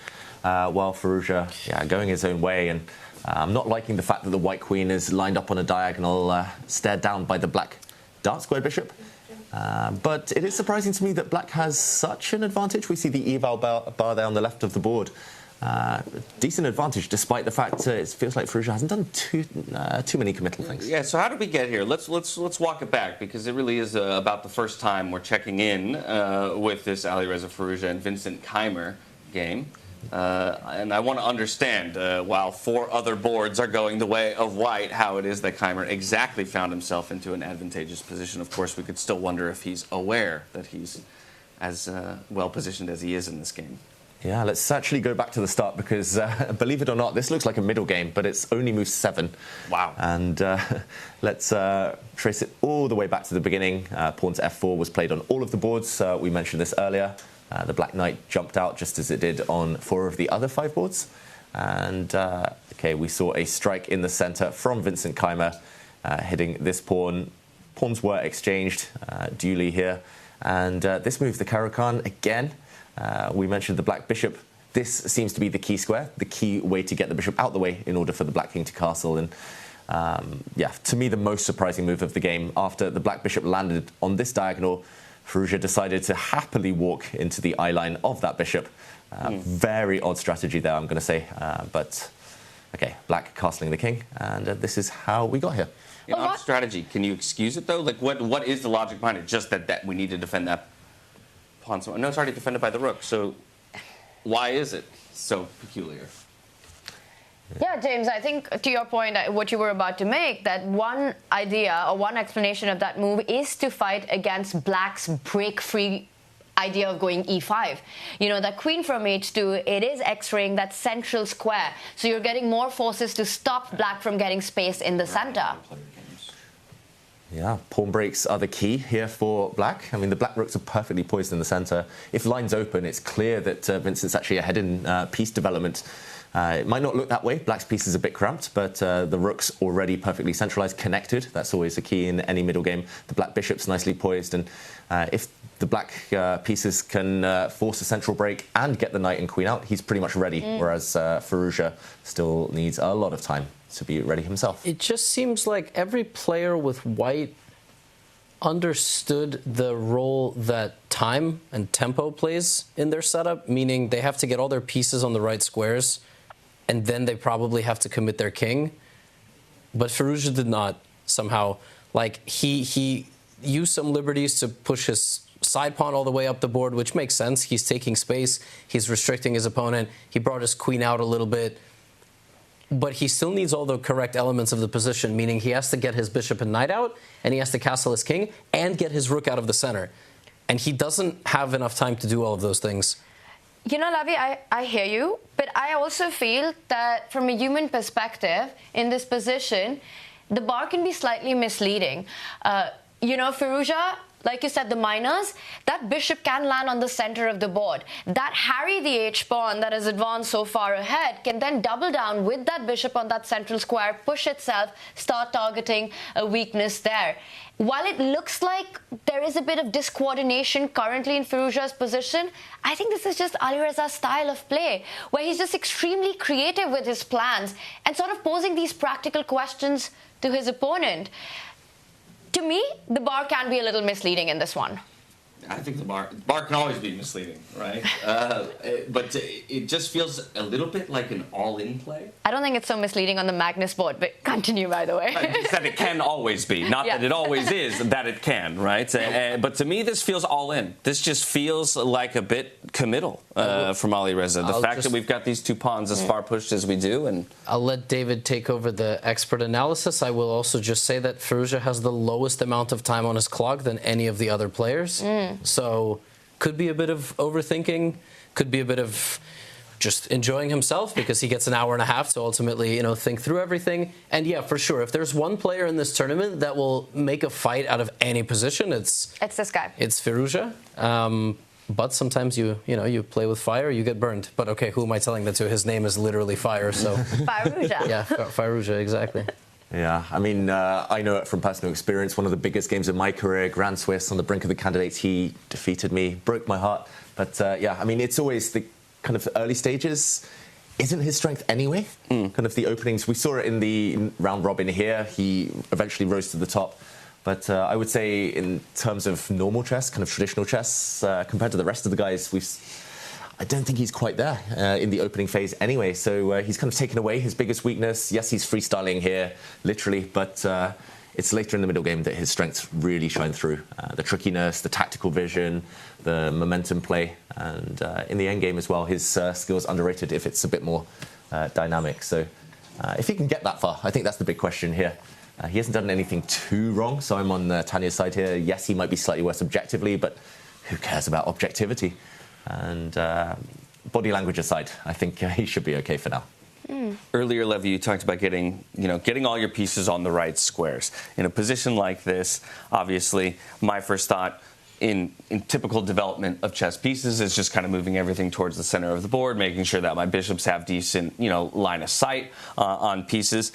while Firouzja, going his own way. And I'm not liking the fact that the white queen is lined up on a diagonal, stared down by the black dark square bishop. But it is surprising to me that black has such an advantage. We see the eval bar there on the left of the board. Decent advantage, despite the fact it feels like Firouzja hasn't done too many committal things. Yeah, so how did we get here? Let's walk it back, because it really is about the first time we're checking in with this Alireza Firouzja and Vincent Keymer game. And I want to understand, while 4 other boards are going the way of White, how it is that Keymer exactly found himself into an advantageous position. Of course, we could still wonder if he's aware that he's as well positioned as he is in this game. Yeah, let's actually go back to the start, because believe it or not, this looks like a middle game, but it's only move 7. Wow. And let's trace it all the way back to the beginning. Pawn to f4 was played on all of the boards. We mentioned this earlier. The black knight jumped out just as it did on 4 of the other 5 boards. And, okay, we saw a strike in the center from Vincent Keymer, hitting this pawn. Pawns were exchanged duly here. And this move, the Caro-Kann, again, we mentioned the black bishop. This seems to be the key square, the key way to get the bishop out the way in order for the black king to castle. And, yeah, to me, the most surprising move of the game. After the black bishop landed on this diagonal, Firouzja decided to happily walk into the eye line of that bishop. Very odd strategy there, I'm going to say. But, okay, black castling the king, and this is how we got here. Odd strategy. Can you excuse it, though? Like, what is the logic behind it? Just that we need to defend that pawn. No, it's already defended by the rook. So why is it so peculiar? Yeah, James, I think to your point, what you were about to make, that one idea or one explanation of that move is to fight against Black's break-free idea of going e5. You know, that queen from h2, it is x-raying that central square. So you're getting more forces to stop Black from getting space in the center. Yeah, pawn breaks are the key here for Black. I mean, the Black rooks are perfectly poised in the center. If line's open, it's clear that Vincent's actually ahead in piece development. It might not look that way. Black's piece is a bit cramped, but the rook's already perfectly centralized, connected. That's always a key in any middle game. The Black bishop's nicely poised, and if the Black pieces can force a central break and get the knight and queen out, he's pretty much ready, whereas Firouzja still needs a lot of time to be ready himself. It just seems like every player with white understood the role that time and tempo plays in their setup, meaning they have to get all their pieces on the right squares, and then they probably have to commit their king. But Firouzja did not somehow. Like, he used some liberties to push his side pawn all the way up the board, which makes sense. He's taking space. He's restricting his opponent. He brought his queen out a little bit. But he still needs all the correct elements of the position, meaning he has to get his bishop and knight out, and he has to castle his king, and get his rook out of the center. And he doesn't have enough time to do all of those things. You know, Lavi, I hear you, but I also feel that from a human perspective, in this position, the bar can be slightly misleading. You know, Firouzja, like you said, the minors, that bishop can land on the center of the board. That harry the h-pawn that has advanced so far ahead can then double down with that bishop on that central square, push itself, start targeting a weakness there. While it looks like there is a bit of discoordination currently in Firouzja's position, I think this is just Alireza's style of play, where he's just extremely creative with his plans and sort of posing these practical questions to his opponent. To me, the bar can be a little misleading in this one. I think the bar can always be misleading, right? But it just feels a little bit like an all-in play. I don't think it's so misleading on the Magnus board, but continue, by the way. That it can always be. Not that it always is, that it can, right? But to me, this feels all-in. This just feels like a bit committal from Alireza. The fact that we've got these two pawns as far pushed as we do. And I'll let David take over the expert analysis. I will also just say that Firouzja has the lowest amount of time on his clock than any of the other players. So could be a bit of overthinking, could be a bit of just enjoying himself because he gets an hour and a half to ultimately, you know, think through everything. And yeah, for sure, if there's one player in this tournament that will make a fight out of any position, it's this guy. It's Firouzja. But sometimes you play with fire, you get burned. But okay, who am I telling that to? His name is literally fire, so Firouzja. Yeah, Firouzja, exactly. Yeah, I mean, I know it from personal experience. One of the biggest games of my career, Grand Swiss, on the brink of the candidates, he defeated me, broke my heart. But yeah, I mean, it's always the kind of early stages isn't his strength anyway. Kind of the openings. We saw it in the round robin here. He eventually rose to the top. But I would say in terms of normal chess, kind of traditional chess, compared to the rest of the guys, I don't think he's quite there in the opening phase anyway. So he's kind of taken away his biggest weakness. Yes, he's freestyling here, literally, but it's later in the middle game that his strengths really shine through. The trickiness, the tactical vision, the momentum play, and in the end game as well, his skills underrated if it's a bit more dynamic. So if he can get that far, I think that's the big question here. He hasn't done anything too wrong, so I'm on Tanya's side here. Yes, he might be slightly worse objectively, but who cares about objectivity? And body language aside, I think he should be okay for now. Earlier, Levy, you talked about getting all your pieces on the right squares. In a position like this, obviously, my first thought in typical development of chess pieces is just kind of moving everything towards the center of the board, making sure that my bishops have decent, line of sight on pieces.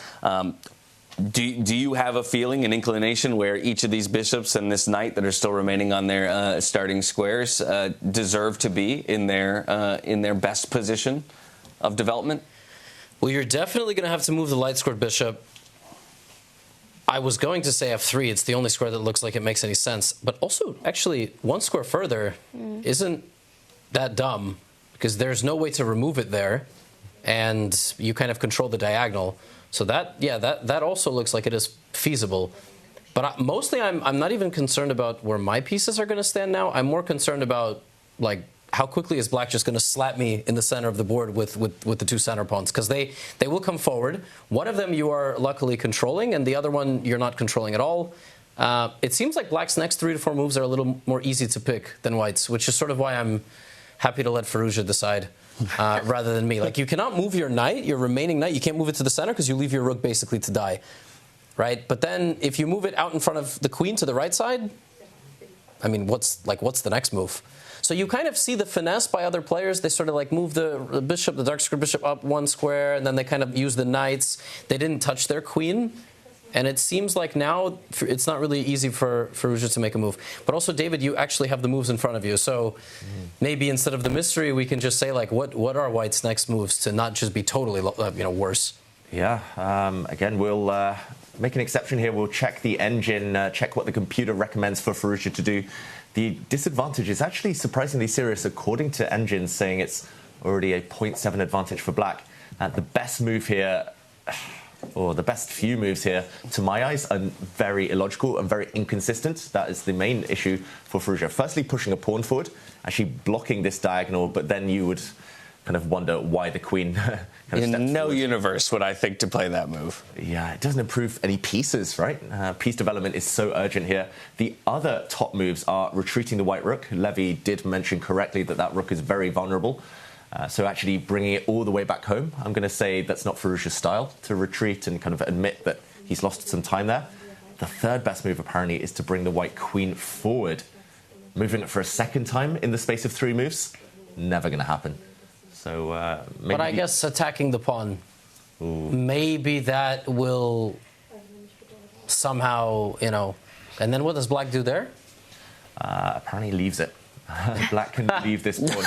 Do you have a feeling, an inclination where each of these bishops and this knight that are still remaining on their starting squares deserve to be in their best position of development? Well, you're definitely going to have to move the light squared bishop. I was going to say f3. It's the only square that looks like it makes any sense. But also, actually, one square further isn't that dumb because there's no way to remove it there, and you kind of control the diagonal. So that also looks like it is feasible. But mostly I'm not even concerned about where my pieces are going to stand now. I'm more concerned about, like, how quickly is Black just going to slap me in the center of the board with the two center pawns? Because they will come forward. One of them you are luckily controlling, and the other one you're not controlling at all. It seems like Black's next 3 to 4 moves are a little more easy to pick than White's, which is sort of why I'm happy to let Firouzja decide rather than me. Like, you cannot move your knight, your remaining knight. You can't move it to the center because you leave your rook basically to die, right? But then if you move it out in front of the queen to the right side, I mean, what's the next move? So you kind of see the finesse by other players. They sort of like move the bishop, the dark square bishop up 1 square, and then they kind of use the knights. They didn't touch their queen. And it seems like now it's not really easy for Firouzja to make a move. But also, David, you actually have the moves in front of you. So maybe instead of the mystery, we can just say, like, what are White's next moves to not just be totally worse? Yeah. Again, we'll make an exception here. We'll check the engine, check what the computer recommends for Firouzja to do. The disadvantage is actually surprisingly serious, according to engines, saying it's already a 0.7 advantage for Black. The best move here, or the best few moves here, to my eyes, are very illogical and very inconsistent. That is the main issue for Firouzja. Firstly, pushing a pawn forward, actually blocking this diagonal, but then you would kind of wonder why the queen in no universe would I think to play that move. Yeah, it doesn't improve any pieces, right? Piece development is so urgent here. The other top moves are retreating the white rook. Levy did mention correctly that rook is very vulnerable. So actually bringing it all the way back home, I'm going to say that's not Firouzja's style, to retreat and kind of admit that he's lost some time there. The third best move, apparently, is to bring the white queen forward. Moving it for a second time in the space of 3 moves, never going to happen. So maybe... But I guess attacking the pawn, maybe that will somehow, And then what does Black do there? Apparently leaves it. Black can leave this pawn.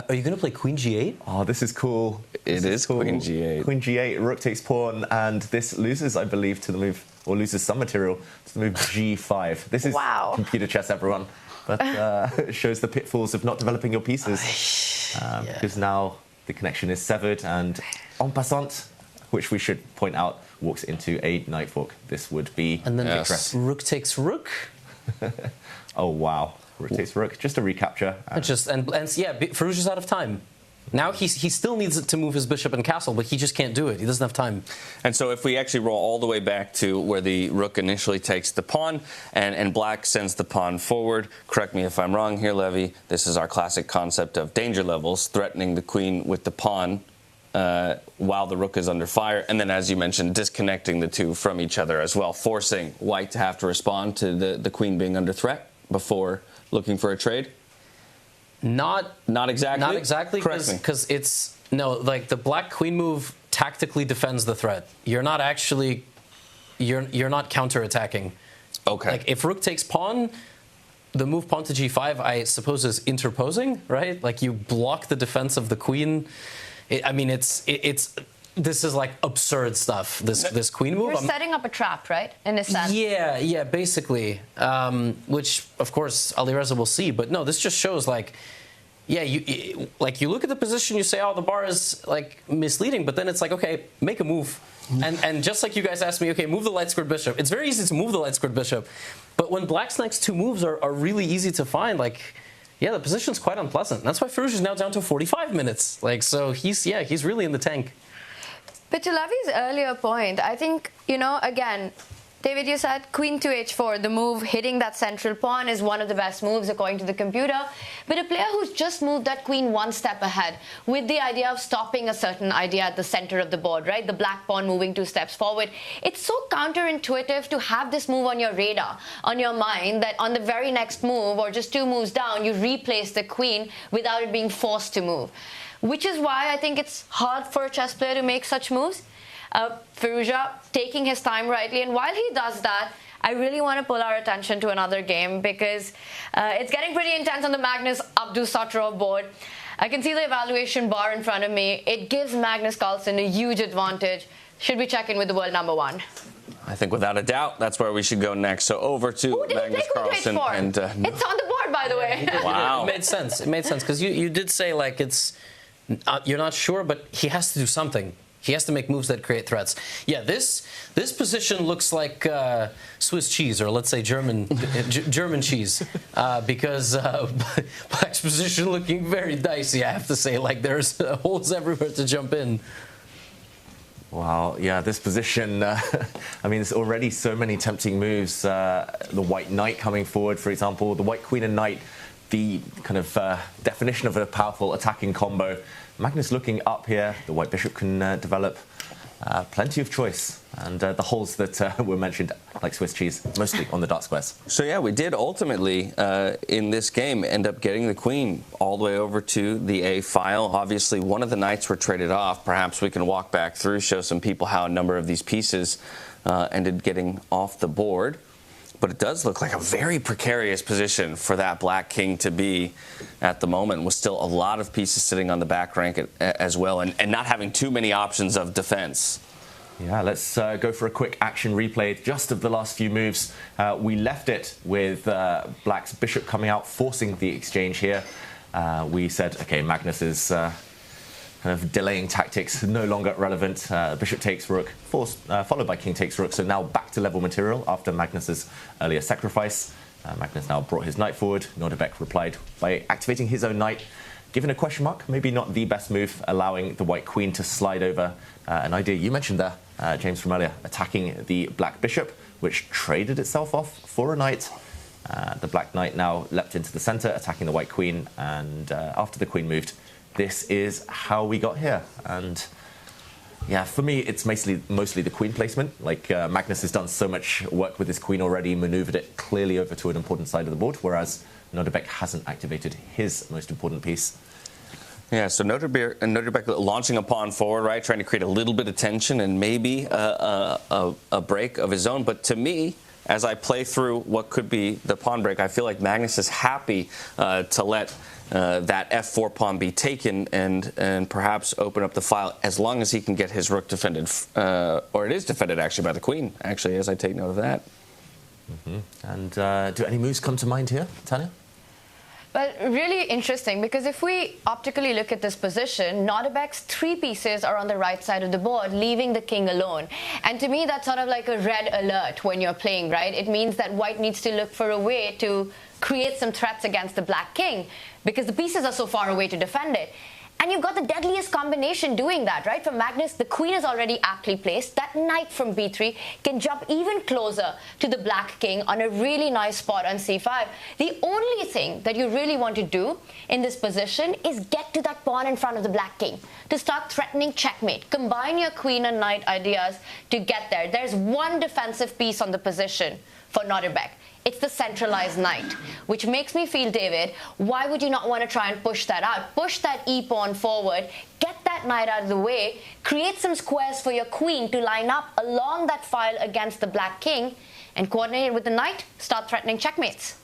Are you going to play Queen G8? Oh, this is cool. It is cool. Queen G8. Queen G8, rook takes pawn, and this loses, I believe, to the move, or loses some material to the move G5. This is computer chess, everyone. But it shows the pitfalls of not developing your pieces. Because now the connection is severed, and en passant, which we should point out, walks into a knight fork. This would be and then rook takes rook. Oh, wow. Rook takes rook. Just a recapture. Firouzja's out of time. Now he still needs to move his bishop and castle, but he just can't do it. He doesn't have time. And so if we actually roll all the way back to where the rook initially takes the pawn and Black sends the pawn forward, correct me if I'm wrong here, Levy, this is our classic concept of danger levels, threatening the queen with the pawn while the rook is under fire, and then, as you mentioned, disconnecting the two from each other as well, forcing White to have to respond to the queen being under threat before looking for a trade. Not exactly. Not exactly, because it's the Black queen move tactically defends the threat. You're not actually you're not counterattacking. Okay. Like if rook takes pawn, the move pawn to G5, I suppose, is interposing, right? Like you block the defense of the queen. This is like absurd stuff. This queen move. You're setting up a trap, right? In a sense. Yeah, basically. Which of course Alireza will see, but no, this just shows you look at the position, you say, oh, the bar is like misleading, but then it's like, okay, make a move. And just like you guys asked me, okay, move the light squared bishop. It's very easy to move the light squared bishop, but when Black's next 2 moves are really easy to find, the position's quite unpleasant. That's why Firouzja is now down to 45 minutes. So he's really in the tank. But to Levy's earlier point, I think, again, David, you said queen to h4, the move hitting that central pawn is one of the best moves according to the computer. But a player who's just moved that queen 1 step ahead with the idea of stopping a certain idea at the center of the board, right? The black pawn moving 2 steps forward. It's so counterintuitive to have this move on your radar, on your mind, that on the very next move or just 2 moves down, you replace the queen without it being forced to move. Which is why I think it's hard for a chess player to make such moves. Firouzja taking his time rightly, and while he does that, I really want to pull our attention to another game because it's getting pretty intense on the Magnus Abdusattorov board. I can see the evaluation bar in front of me. It gives Magnus Carlsen a huge advantage. Should we check in with the world number 1? I think without a doubt, that's where we should go next. So over to Magnus Carlsen. And it's on the board, by the way. Wow. It made sense. It made sense because you did say it's you're not sure, but he has to do something. He has to make moves that create threats. Yeah, this This position looks like Swiss cheese, or let's say German cheese, because Black's position looking very dicey, I have to say. Like, there's holes everywhere to jump in. Wow, yeah, this position, I mean, there's already so many tempting moves. The white knight coming forward, for example, the white queen and knight, the kind of definition of a powerful attacking combo. Magnus looking up here, the white bishop can develop. Plenty of choice, and the holes that were mentioned, like Swiss cheese, mostly on the dark squares. So yeah, we did ultimately, in this game, end up getting the queen all the way over to the A file. Obviously, one of the knights were traded off. Perhaps we can walk back through, show some people how a number of these pieces ended getting off the board. But it does look like a very precarious position for that black king to be at the moment, with still a lot of pieces sitting on the back rank as well, and not having too many options of defense. Yeah, let's go for a quick action replay just of the last few moves. We left it with Black's bishop coming out, forcing the exchange here. We said, okay, Magnus is kind of delaying tactics, no longer relevant. Bishop takes rook, followed by king takes rook. So now back to level material after Magnus's earlier sacrifice. Magnus now brought his knight forward. Nodirbek replied by activating his own knight. Given a question mark, maybe not the best move, allowing the white queen to slide over. An idea you mentioned there, James, from earlier, attacking the black bishop, which traded itself off for a knight. The black knight now leapt into the center, attacking the white queen, and after the queen moved, this is how we got here. And yeah, for me, it's mostly the queen placement. Like, Magnus has done so much work with his queen already, maneuvered it clearly over to an important side of the board, whereas Nodirbek hasn't activated his most important piece. Yeah, so Nodirbek launching a pawn forward, right, trying to create a little bit of tension and maybe a break of his own. But to me, as I play through what could be the pawn break, I feel like Magnus is happy to let that f4 pawn be taken and perhaps open up the file, as long as he can get his rook defended, or it is defended actually by the queen, actually, as I take note of that. And do any moves come to mind here, Tanya? Well, really interesting, because if we optically look at this position, Nodirbek's 3 pieces are on the right side of the board, leaving the king alone. And to me, that's sort of like a red alert when you're playing, right? It means that white needs to look for a way to create some threats against the black king, because the pieces are so far away to defend it. And you've got the deadliest combination doing that, right? For Magnus, the queen is already aptly placed. That knight from b3 can jump even closer to the black king on a really nice spot on c5. The only thing that you really want to do in this position is get to that pawn in front of the black king to start threatening checkmate. Combine your queen and knight ideas to get there. There's one defensive piece on the position for Nodirbek. It's the centralized knight, which makes me feel, David, why would you not want to try and push that out? Push that e-pawn forward, get that knight out of the way, create some squares for your queen to line up along that file against the black king, and coordinate it with the knight, start threatening checkmates.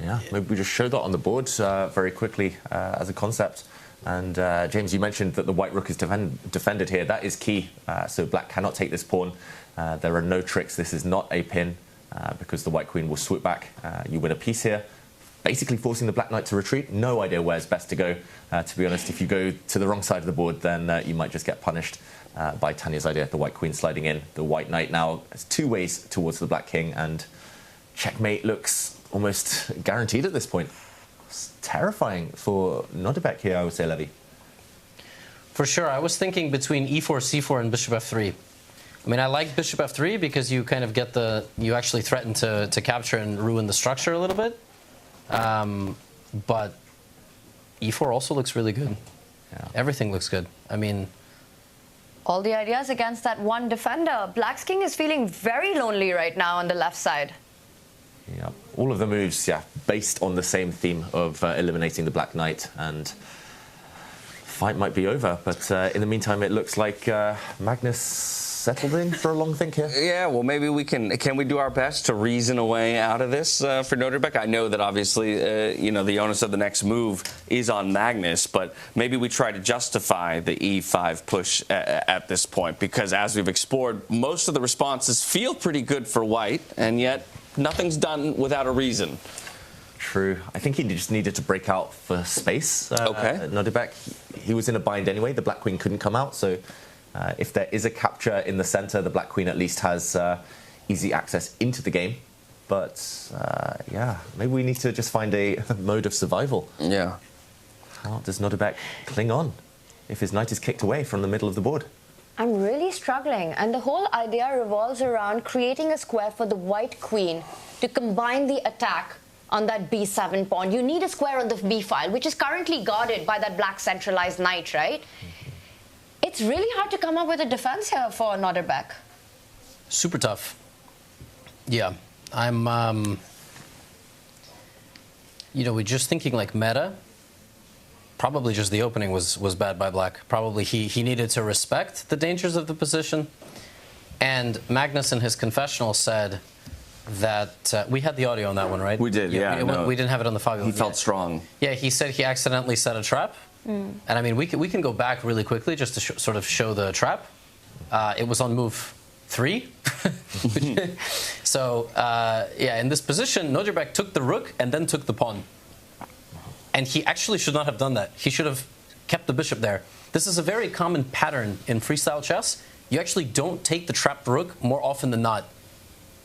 Yeah, maybe we just show that on the board very quickly as a concept. And James, you mentioned that the white rook is defended here. That is key. So black cannot take this pawn. There are no tricks. This is not a pin. Because the white queen will swoop back. You win a piece here, basically forcing the black knight to retreat. No idea where's best to go. To be honest, if you go to the wrong side of the board, then you might just get punished by Tanya's idea, the white queen sliding in. The white knight now has 2 ways towards the black king, and checkmate looks almost guaranteed at this point. It's terrifying for Nodirbek here, I would say, Levy. For sure. I was thinking between e4, c4, and bishop f3. I mean, I like bishop f3 because you kind of get you actually threaten to capture and ruin the structure a little bit. But e4 also looks really good. Yeah. Everything looks good. I mean, all the ideas against that one defender. Black's king is feeling very lonely right now on the left side. Yeah, all of the moves, based on the same theme of eliminating the black knight, and fight might be over. But in the meantime, it looks like Magnus settled in for a long think here. Yeah, well, maybe we can we do our best to reason a way out of this for Nodirbek? I know that obviously, the onus of the next move is on Magnus, but maybe we try to justify the e5 push at this point, because as we've explored, most of the responses feel pretty good for white, and yet nothing's done without a reason. True. I think he just needed to break out for space. Okay. Nodirbek, he was in a bind anyway. The black queen couldn't come out, so If there is a capture in the center, the black queen at least has easy access into the game. But, yeah, maybe we need to just find a mode of survival. Yeah. How does Nodirbek cling on if his knight is kicked away from the middle of the board? I'm really struggling, and the whole idea revolves around creating a square for the white queen to combine the attack on that b7 pawn. You need a square on the b file, which is currently guarded by that black centralized knight, right? It's really hard to come up with a defense here for Nodirbek. Super tough. Yeah, I'm, you know, we're just thinking like meta. Probably just the opening was bad by black. Probably he needed to respect the dangers of the position. And Magnus in his confessional said that we had the audio on that one, right? We did, yeah. We didn't have it on the Fabio. He felt strong. Yeah, he said he accidentally set a trap. And I mean, we can go back really quickly just to sort of show the trap. It was on move 3. So, yeah, in this position, Nodirbek took the rook and then took the pawn. And he actually should not have done that. He should have kept the bishop there. This is a very common pattern in freestyle chess. You actually don't take the trapped rook more often than not.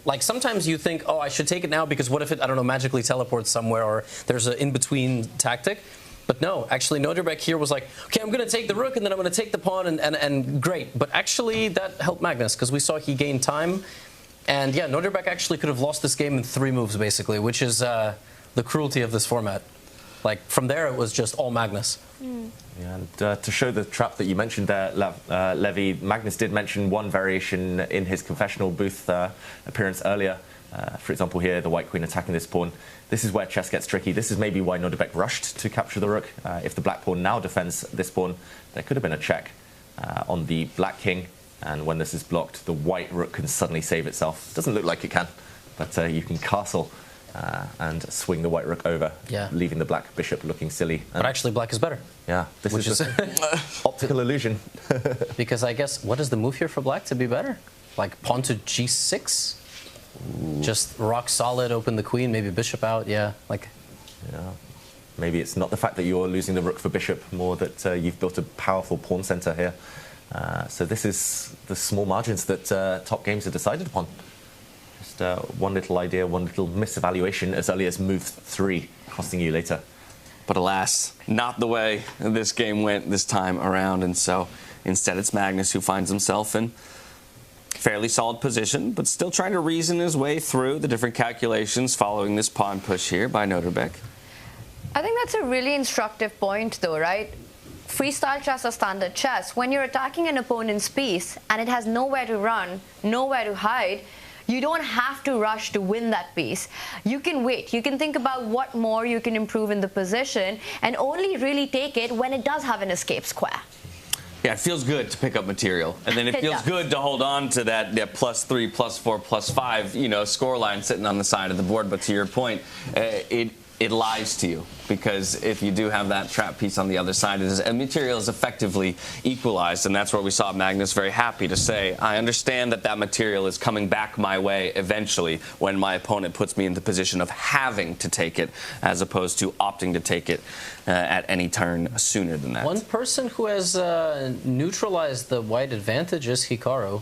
Like sometimes you think, oh, I should take it now because what if it, I don't know, magically teleports somewhere or there's an in-between tactic. But no, actually Nodirbek here was like, okay, I'm going to take the rook and then I'm going to take the pawn and great. But actually that helped Magnus because we saw he gained time. And yeah, Nodirbek actually could have lost this game in 3 moves basically, which is the cruelty of this format. Like, from there, it was just all Magnus. Yeah, and to show the trap that you mentioned there, Levi, Magnus did mention one variation in his confessional booth appearance earlier. For example, here, the white queen attacking this pawn. This is where chess gets tricky. This is maybe why Nodirbek rushed to capture the rook. If the black pawn now defends this pawn, there could have been a check on the black king. And when this is blocked, the white rook can suddenly save itself. Doesn't look like it can, but you can castle and swing the white rook over, leaving the black bishop looking silly. But actually, black is better. Yeah, this is optical illusion. Because I guess, what is the move here for black to be better? Like pawn to g6? Ooh. Just rock solid, open the queen, maybe bishop out, yeah. Maybe it's not the fact that you're losing the rook for bishop, more that you've built a powerful pawn center here. So this is the small margins that top games are decided upon. Just one little idea, one little misevaluation as early as move 3, costing you later. But alas, not the way this game went this time around, and so instead it's Magnus who finds himself in fairly solid position, but still trying to reason his way through the different calculations following this pawn push here by Nodirbek. I think that's a really instructive point, though, right? Freestyle chess or standard chess, when you're attacking an opponent's piece and it has nowhere to run, nowhere to hide, you don't have to rush to win that piece. You can wait. You can think about what more you can improve in the position and only really take it when it does have an escape square. Yeah, it feels good to pick up material, and then it feels good to hold on to that +3, +4, +5, you know, scoreline sitting on the side of the board. But to your point, it lies to you, because if you do have that trap piece on the other side, material is effectively equalized, and that's where we saw Magnus very happy to say, I understand that that material is coming back my way eventually when my opponent puts me in the position of having to take it as opposed to opting to take it at any turn sooner than that. One person who has neutralized the white advantage is Hikaru.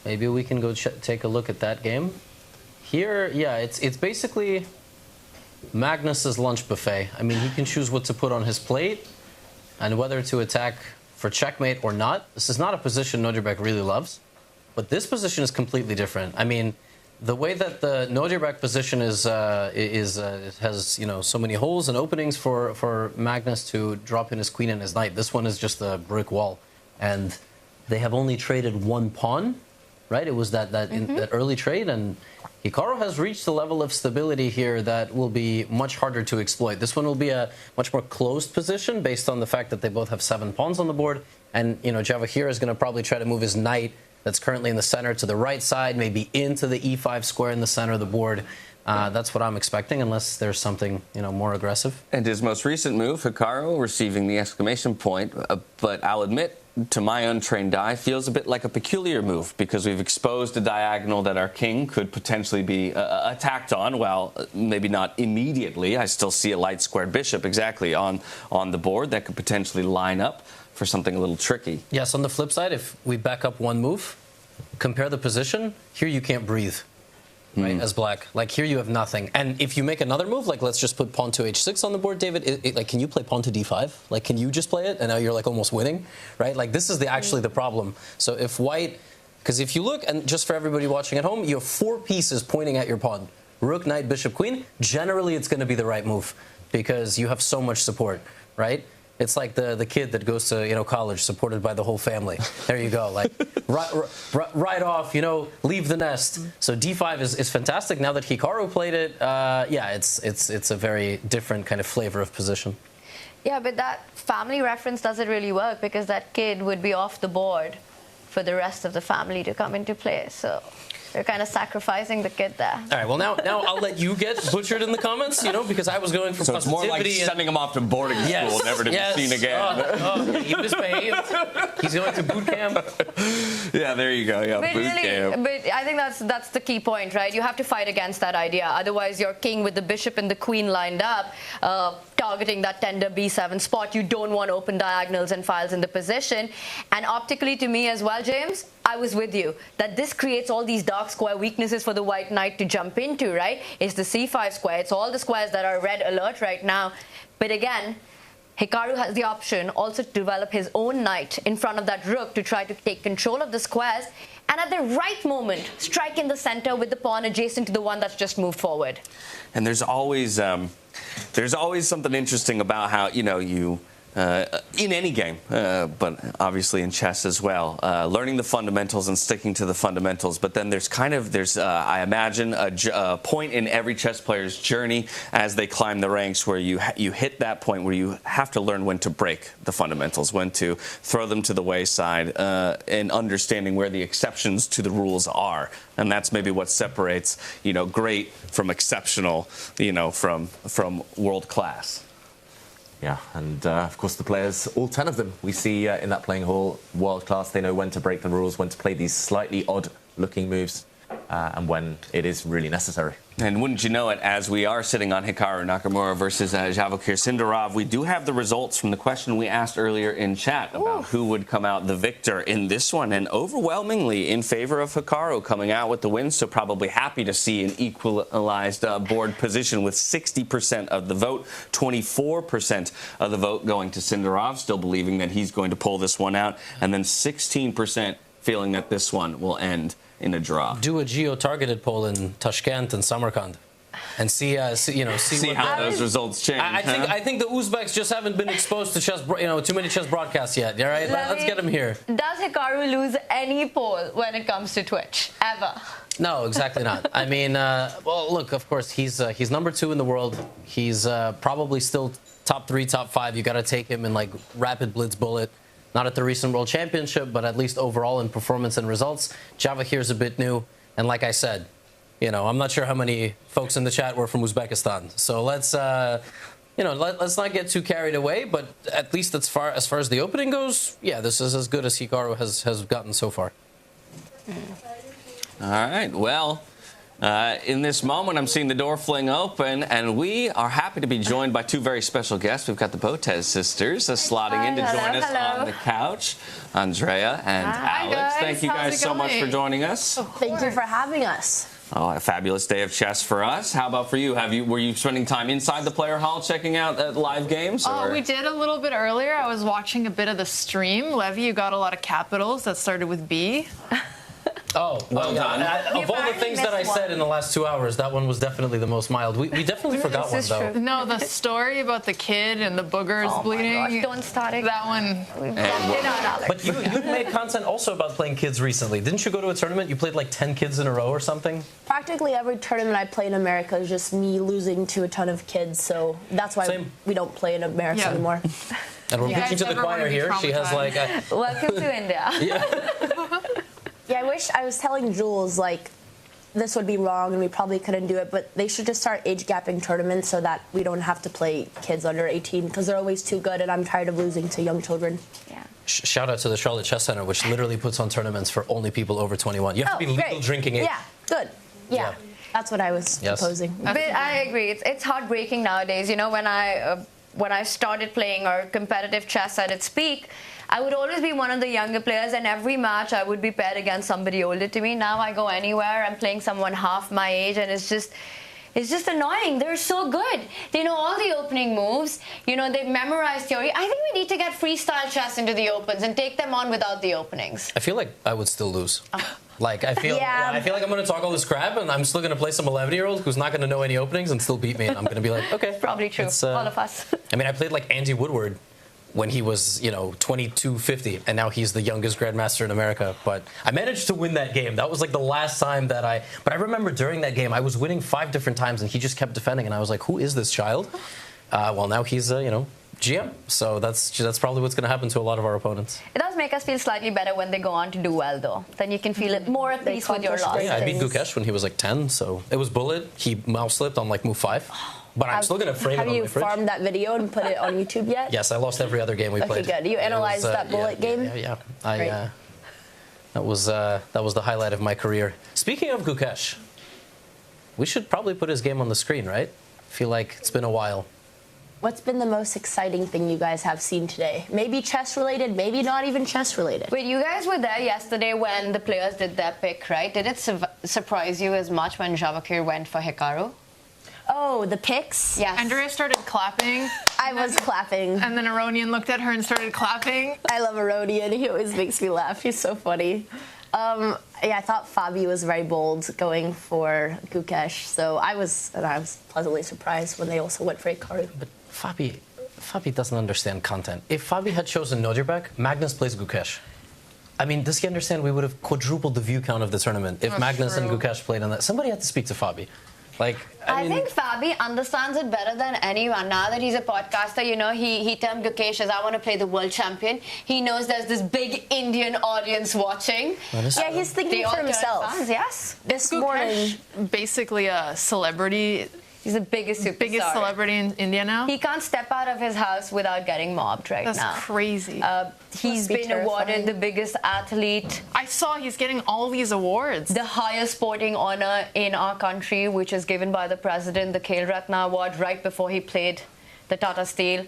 Maybe we can go take a look at that game. Here, yeah, it's basically Magnus's lunch buffet. I mean, he can choose what to put on his plate and whether to attack for checkmate or not. This is not a position Nodirbek really loves, but this position is completely different. I mean, the way that the Nodirbek position has so many holes and openings for Magnus to drop in his queen and his knight. This one is just a brick wall, and they have only traded one pawn, right? It was that early trade, and Hikaru has reached a level of stability here that will be much harder to exploit. This one will be a much more closed position based on the fact that they both have 7 pawns on the board, and Javokhir is going to probably try to move his knight that's currently in the center to the right side, maybe into the e5 square in the center of the board. That's what I'm expecting, unless there's something more aggressive. And his most recent move, Hikaru, receiving the exclamation point, but I'll admit, to my untrained eye, feels a bit like a peculiar move, because we've exposed a diagonal that our king could potentially be attacked on. Well, maybe not immediately. I still see a light squared bishop exactly on the board that could potentially line up for something a little tricky. Yes, on the flip side, if we back up one move, compare the position, here you can't breathe. Right, as black. Like, here you have nothing. And if you make another move, like, let's just put pawn to h6 on the board, David, like, can you play pawn to d5? Like, can you just play it? And now you're, like, almost winning, right? Like, this is actually the problem. So if white, because if you look, and just for everybody watching at home, you have 4 pieces pointing at your pawn. Rook, knight, bishop, queen. Generally, it's going to be the right move because you have so much support, right? It's like the kid that goes to college, supported by the whole family. There you go, like right off, leave the nest. So d5 is fantastic. Now that Hikaru played it, yeah, it's a very different kind of flavor of position. Yeah, but that family reference doesn't really work because that kid would be off the board for the rest of the family to come into play. So they're kind of sacrificing the kid there. All right, well, now I'll let you get butchered in the comments, because I was going for positivity. So it's more like sending him off to boarding school, never to be seen again. He misbehaved. He's going to boot camp. Yeah, there you go. Yeah, boot camp. But I think that's the key point, right? You have to fight against that idea. Otherwise, your king with the bishop and the queen lined up, targeting that tender b7 spot. You don't want open diagonals and files in the position. And optically, to me as well, James, I was with you, that this creates all these dark square weaknesses for the white knight to jump into, right? It's the c5 square. It's all the squares that are red alert right now. But again, Hikaru has the option also to develop his own knight in front of that rook to try to take control of the squares. And at the right moment, strike in the center with the pawn adjacent to the one that's just moved forward. And there's always something interesting about how, you in any game, but obviously in chess as well, learning the fundamentals and sticking to the fundamentals. But then there's I imagine, a point in every chess player's journey as they climb the ranks where you hit that point where you have to learn when to break the fundamentals, when to throw them to the wayside, and understanding where the exceptions to the rules are. And that's maybe what separates, great from exceptional, from world class. Yeah, and of course the players, all 10 of them, we see in that playing hall, world class. They know when to break the rules, when to play these slightly odd-looking moves, and when it is really necessary. And wouldn't you know it, as we are sitting on Hikaru Nakamura versus Javokhir Sindarov, we do have the results from the question we asked earlier in chat about who would come out the victor in this one, and overwhelmingly in favor of Hikaru coming out with the win, so probably happy to see an equalized board position with 60% of the vote, 24% of the vote going to Sindarov, still believing that he's going to pull this one out, and then 16% feeling that this one will end in a draw. Do a geo-targeted poll in Tashkent and Samarkand, and see how those results change. I think the Uzbeks just haven't been exposed to chess, too many chess broadcasts yet. All right, let's get them here. Does Hikaru lose any poll when it comes to Twitch ever? No, exactly not. I mean, well, look, of course, he's number 2 in the world. He's probably still top 3, top 5. You got to take him in like rapid blitz bullet. Not at the recent World Championship, but at least overall in performance and results. Javokhir's a bit new. And like I said, I'm not sure how many folks in the chat were from Uzbekistan. So let's not get too carried away. But at least as far as the opening goes, yeah, this is as good as Hikaru has gotten so far. All right, well, in this moment, I'm seeing the door fling open, and we are happy to be joined by 2 very special guests. We've got the Botez sisters slotting in to join us on the couch. Andrea and Alex. Guys. Thank you guys so much for joining us. Thank you for having us. Oh, a fabulous day of chess for us. How about for you? Were you spending time inside the player hall checking out live games? Oh, we did a little bit earlier. I was watching a bit of the stream. Levy, you got a lot of capitals that started with B. Oh, well done. Of all the things that I said in the last 2 hours, that one was definitely the most mild. We definitely forgot one, though. No, the story about the kid and the boogers bleeding. Gosh, don't start it. That one. But you made content also about playing kids recently. Didn't you go to a tournament? You played like 10 kids in a row or something? Practically every tournament I play in America is just me losing to a ton of kids. So that's why we don't play in America anymore. And we're preaching to the choir here. She has like a... Welcome to India. Yeah, I was telling Jules, like, this would be wrong and we probably couldn't do it, but they should just start age gapping tournaments so that we don't have to play kids under 18 because they're always too good and I'm tired of losing to young children. Yeah. Shout out to the Charlotte Chess Center, which literally puts on tournaments for only people over 21. You have to be legal drinking age. Yeah, good. Yeah. That's what I was proposing. But I agree. It's heartbreaking nowadays. When I started playing or competitive chess at its peak, I would always be one of the younger players, and every match I would be paired against somebody older to me. Now I go anywhere, I'm playing someone half my age, and it's just annoying. They're so good. They know all the opening moves. You know, they've memorized theory. I think we need to get freestyle chess into the opens and take them on without the openings. I feel like I would still lose. Like, I feel like I'm going to talk all this crap, and I'm still going to play some 11-year-old who's not going to know any openings and still beat me, and I'm going to be like, okay. Probably true. All of us. I mean, I played like Andy Woodward when he was, 2250, and now he's the youngest grandmaster in America. But I managed to win that game. That was like the last time that But I remember during that game, I was winning 5 different times, and he just kept defending, and I was like, who is this child? Well, now he's, GM. So that's probably what's going to happen to a lot of our opponents. It does make us feel slightly better when they go on to do well, though. Then you can feel it more at peace with your loss. Yeah, I beat Gukesh when he was like 10, so it was bullet. He mouse slipped on like move 5. But I'm still going to frame it on my fridge. Have you farmed that video and put it on YouTube yet? Yes, I lost every other game we played. Okay, good. You analyzed that bullet game? Yeah. That was the highlight of my career. Speaking of Gukesh, we should probably put his game on the screen, right? I feel like it's been a while. What's been the most exciting thing you guys have seen today? Maybe chess related, maybe not even chess related. Wait, you guys were there yesterday when the players did their pick, right? Did it surprise you as much when Javokhir went for Hikaru? Oh, the picks? Yes. Andrea started clapping. I was clapping. And then Aronian looked at her and started clapping. I love Aronian. He always makes me laugh. He's so funny. I thought Fabi was very bold going for Gukesh, so I was pleasantly surprised when they also went for Hikaru. But Fabi doesn't understand content. If Fabi had chosen Nodirbek, Magnus plays Gukesh. I mean, does he understand we would have quadrupled the view count of the tournament if Magnus and Gukesh played on that? Somebody had to speak to Fabi. I think Fabi understands it better than anyone. Now that he's a podcaster, he termed Gukesh as, I want to play the world champion. He knows there's this big Indian audience watching. Yeah, he's thinking for himself. Fans, yes. This morning, basically a celebrity. He's the biggest superstar. Biggest celebrity in India now. He can't step out of his house without getting mobbed now. That's crazy. He's been awarded the biggest athlete. I saw he's getting all these awards. The highest sporting honor in our country, which is given by the president, the Khel Ratna Award, right before he played the Tata Steel.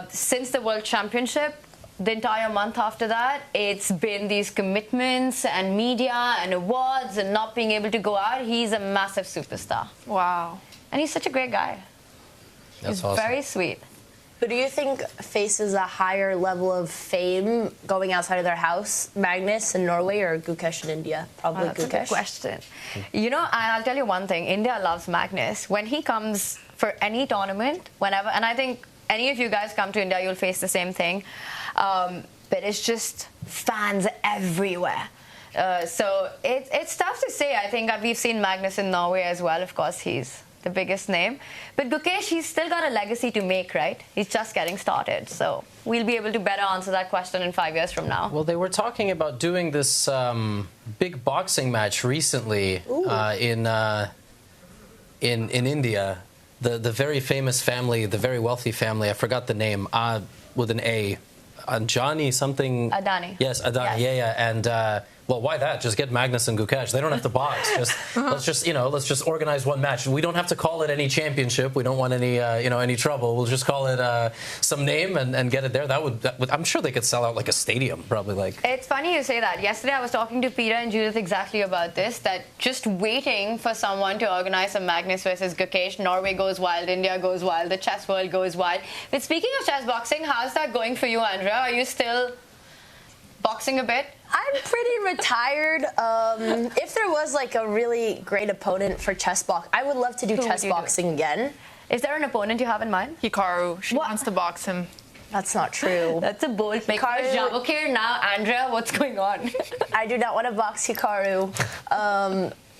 Since the World Championship, the entire month after that, it's been these commitments and media and awards and not being able to go out. He's a massive superstar. Wow. And he's such a great guy. That's he's awesome. Very sweet. But do you think faces a higher level of fame going outside of their house, Magnus in Norway or Gukesh in India? Probably That's Gukesh. a good question. I'll tell you one thing. India loves Magnus. When he comes for any tournament, whenever, and I think any of you guys come to India, you'll face the same thing. But it's just fans everywhere. So it's tough to say. I think we've seen Magnus in Norway as well. Of course, he's the biggest name. But Gukesh, he's still got a legacy to make, right? He's just getting started. So we'll be able to better answer that question in 5 years from now. Well, they were talking about doing this big boxing match recently in India. The very famous family, the very wealthy family, I forgot the name, with an A. Anjani something. Adani. Yes, Adani. Yes. Yeah. And well, why that? Just get Magnus and Gukesh. They don't have to box. Let's just organize one match. We don't have to call it any championship. We don't want any trouble. We'll just call it some name and get it there. That would I'm sure they could sell out like a stadium, probably . It's funny you say that. Yesterday I was talking to Peter and Judith exactly about this, that just waiting for someone to organize a Magnus versus Gukesh, Norway goes wild, India goes wild, the chess world goes wild. But speaking of chess boxing, how's that going for you, Andrea? Are you still boxing a bit? I'm pretty retired. If there was like a really great opponent for chess box, I would love to do chess boxing again. Is there an opponent you have in mind? Hikaru. She wants to box him. That's not true. That's a bold pick. Javokhir, now Andrea, what's going on? I do not want to box Hikaru.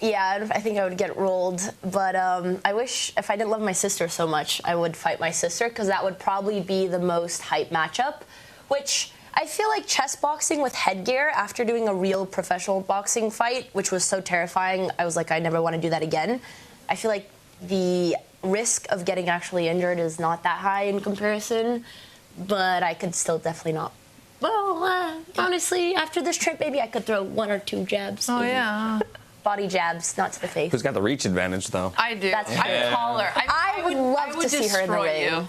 Yeah, I think I would get rolled. But I wish, if I didn't love my sister so much, I would fight my sister, because that would probably be the most hype matchup, which I feel like chess boxing with headgear, after doing a real professional boxing fight, which was so terrifying, I was like, I never want to do that again. I feel like the risk of getting actually injured is not that high in comparison, but I could still definitely not. Well, honestly, after this trip, maybe I could throw 1 or 2 jabs. Oh, yeah. Body jabs, not to the face. Who's got the reach advantage, though? I do. That's I'm taller. I would love to see her in the ring. You.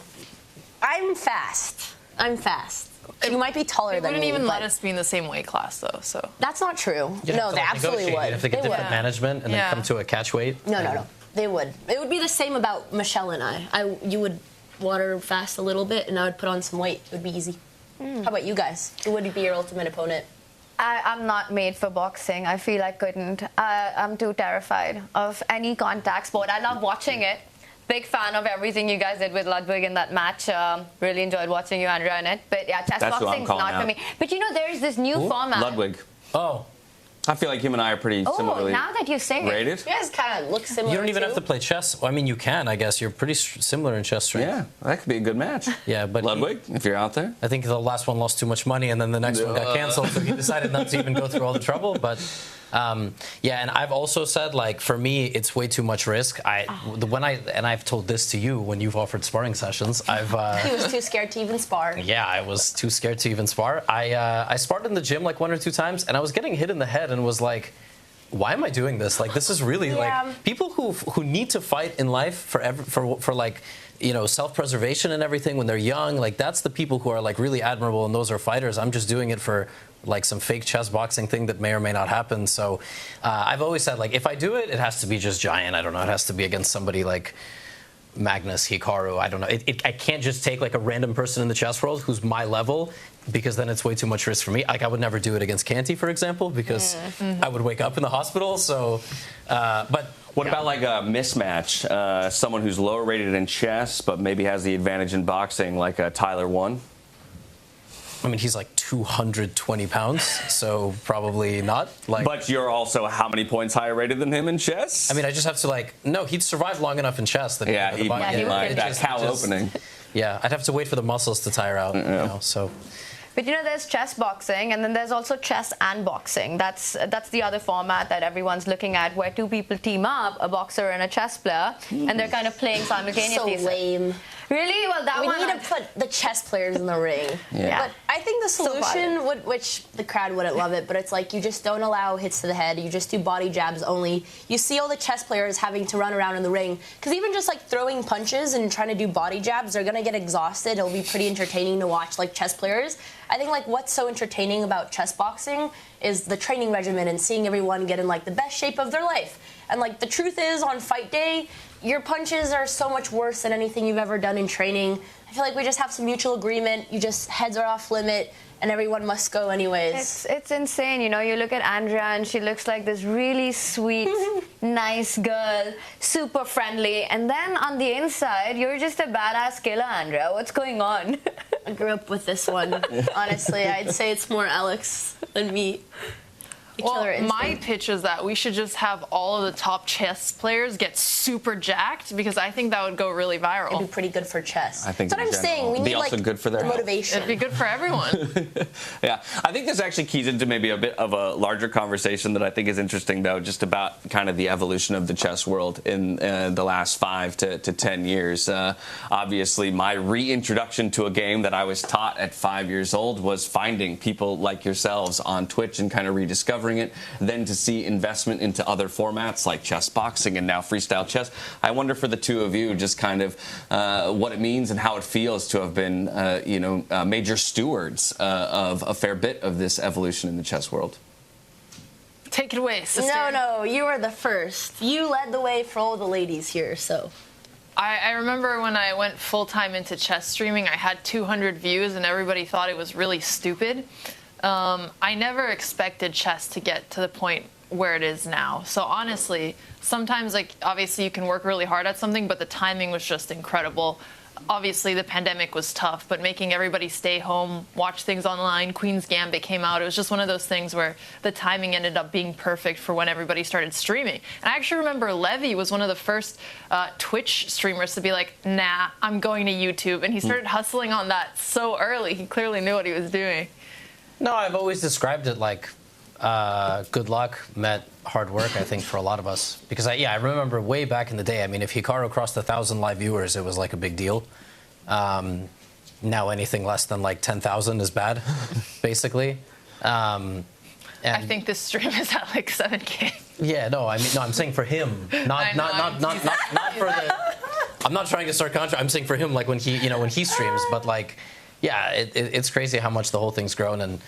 I'm fast. I'm fast. You might be taller They than me. wouldn't even but let us be in the same weight class, though. So that's not true. You'd have No, to, they like, absolutely negotiate. would. You'd have to get They different would. management and then come to a catch weight. No. They would. It would be the same about Michelle and I. You would water fast a little bit, and I would put on some weight. It would be easy. How about you guys? Who would be your ultimate opponent? I'm not made for boxing. I feel I couldn't. I'm too terrified of any contact sport. I love watching it. Big fan of everything you guys did with Ludwig in that match. Really enjoyed watching you, Andrea, in it. But yeah, chess boxing's not for me. But you know, there's this new format. Ludwig. Oh. I feel like him and I are pretty similarly now that you say rated. You guys kind of look similar. You don't even have to play chess. Well, I mean, you can, I guess. You're pretty similar in chess strength. Yeah, that could be a good match. Yeah, but Ludwig, if you're out there. I think the last one lost too much money, and then the next one got canceled, so he decided not to even go through all the trouble. But yeah, and I've also said, like, for me, it's way too much risk. I've told this to you when you've offered sparring sessions. He was too scared to even spar. Yeah, I was too scared to even spar. I sparred in the gym like 1 or 2 times, and I was getting hit in the head and was like, why am I doing this? Like, this is really like people who need to fight in life for like, you know, self-preservation and everything when they're young. Like, that's the people who are like really admirable, and those are fighters. I'm just doing it for like some fake chess boxing thing that may or may not happen. So I've always said, like, if I do it, it has to be just giant. I don't know. It has to be against somebody like Magnus, Hikaru. I don't know. I can't just take like a random person in the chess world who's my level, because then it's way too much risk for me. Like, I would never do it against Canty, for example, because I would wake up in the hospital. So, but what about like a mismatch? Someone who's lower rated in chess, but maybe has the advantage in boxing, like Tyler 1? I mean, he's like 220 pounds, so probably not. Like, but you're also how many points higher rated than him in chess? I mean, I just have to like, no, he'd survive long enough in chess. That yeah, he'd like that cow opening. Yeah, I'd have to wait for the muscles to tire out. You know, so. But you know, there's chess boxing, and then there's also chess and boxing. That's the other format that everyone's looking at, where 2 people team up, a boxer and a chess player, and they're kind of playing simultaneously. So lame. Really? Well, that we one... need to put the chess players in the ring. Yeah. But I think the solution would, which the crowd wouldn't love it, but it's like you just don't allow hits to the head. You just do body jabs only. You see all the chess players having to run around in the ring, because even just like throwing punches and trying to do body jabs, they're gonna get exhausted. It'll be pretty entertaining to watch like chess players. I think like what's so entertaining about chess boxing is the training regimen and seeing everyone get in like the best shape of their life. And like the truth is, on fight day, your punches are so much worse than anything you've ever done in training. I feel like we just have some mutual agreement. You just heads are off limit, and everyone must go anyways. It's insane. You know, you look at Andrea, and she looks like this really sweet, nice girl, super friendly. And then on the inside, you're just a badass killer, Andrea. What's going on? I grew up with this one. Honestly, I'd say it's more Alex than me. Well, my pitch is that we should just have all of the top chess players get super jacked, because I think that would go really viral. It'd be pretty good for chess. I think that's what I'm saying. We need also like good for their motivation. It'd be good for everyone. Yeah, I think this actually keys into maybe a bit of a larger conversation that I think is interesting, though, just about kind of the evolution of the chess world in the last 5 to 10 years. Obviously, my reintroduction to a game that I was taught at 5 years old was finding people like yourselves on Twitch and kind of rediscovering it, then to see investment into other formats like chess boxing and now freestyle chess. I wonder for the two of you just kind of what it means and how it feels to have been major stewards of a fair bit of this evolution in the chess world. Take it away, sister. No, you were the first. You led the way for all the ladies here, so. I remember when I went full-time into chess streaming, I had 200 views and everybody thought it was really stupid. I never expected chess to get to the point where it is now. So honestly, sometimes, like, obviously you can work really hard at something, but the timing was just incredible. Obviously the pandemic was tough, but making everybody stay home, watch things online, Queen's Gambit came out. It was just one of those things where the timing ended up being perfect for when everybody started streaming. And I actually remember Levy was one of the first Twitch streamers to be like, nah, I'm going to YouTube. And he started hustling on that so early. He clearly knew what he was doing. No, I've always described it like good luck met hard work, I think, for a lot of us. Because, I remember way back in the day, I mean, if Hikaru crossed 1,000 live viewers, it was like a big deal. Now anything less than like 10,000 is bad, basically. I think this stream is at like 7K. Yeah, no, I'm saying for him, not for the. I'm not trying to start contra. I'm saying for him, like when he streams, but like. Yeah, it's crazy how much the whole thing's grown, and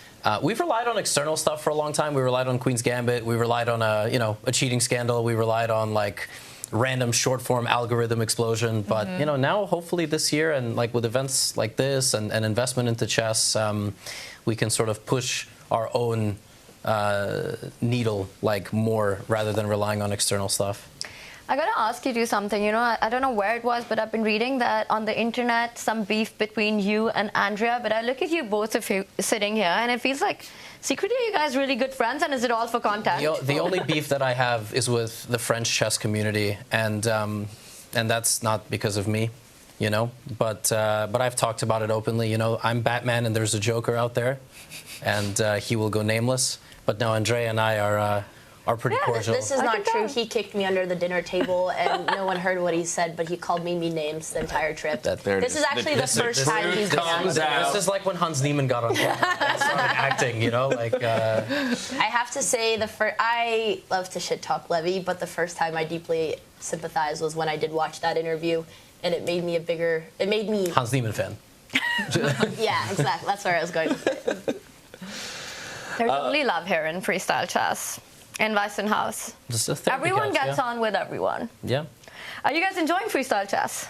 we've relied on external stuff for a long time. We relied on Queen's Gambit. We relied on a cheating scandal. We relied on like random short form algorithm explosion. But now hopefully this year, and like with events like this and investment into chess, we can sort of push our own needle like more rather than relying on external stuff. I gotta ask you to do something. I don't know where it was, but I've been reading that on the internet, some beef between you and Andrea. But I look at you both of you sitting here, and it feels like secretly you guys really good friends. And is it all for content? The only beef that I have is with the French chess community, and that's not because of me, But I've talked about it openly. I'm Batman, and there's a Joker out there, and he will go nameless. But now Andrea and I are pretty cordial. This is not true. He kicked me under the dinner table, and no one heard what he said, but he called me names the entire trip. This is actually the first time he's been on. This is like when Hans Niemann got on and started acting, I have to say, I love to shit talk Levy, but the first time I deeply sympathized was when I did watch that interview, and it made me Hans Niemann fan. Yeah, exactly. That's where I was going with it. There's only love here in freestyle chess. In Weissenhaus. Everyone gets on with everyone. Yeah. Are you guys enjoying freestyle chess?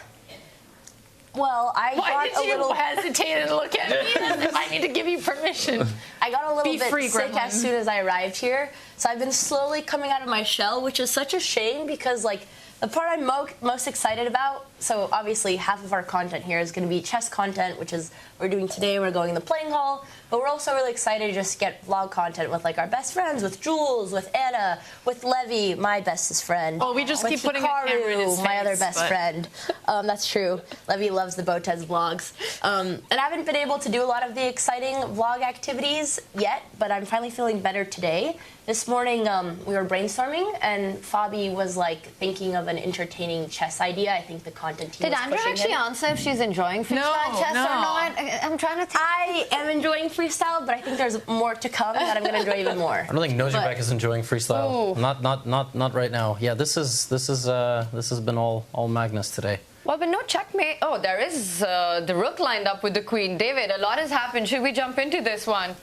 Well, Why did you hesitate and look at me as if I need to give you permission? I got a little bit sick as soon as I arrived here, so I've been slowly coming out of my shell, which is such a shame because, the part I'm most excited about, so obviously half of our content here is going to be chess content, which is we're doing today. We're going in the playing hall, but we're also really excited to just get vlog content with our best friends, with Jules, with Anna, with Levy, my bestest friend. Oh, we just keep putting Hikaru, a camera in his face, my other best friend. That's true. Levy loves the Botez vlogs. And I haven't been able to do a lot of the exciting vlog activities yet, but I'm finally feeling better today. This morning, we were brainstorming, and Fabi was thinking of an entertaining chess idea. I think the content team Did Andrea actually answer if she's enjoying freestyle chess or not? I'm trying to think. I am enjoying freestyle, but I think there's more to come that I'm going to enjoy even more. I don't think Nodirbek is enjoying freestyle. Not right now. Yeah, this has been all Magnus today. Well, but no checkmate. Oh, there is the rook lined up with the queen. David, a lot has happened. Should we jump into this one?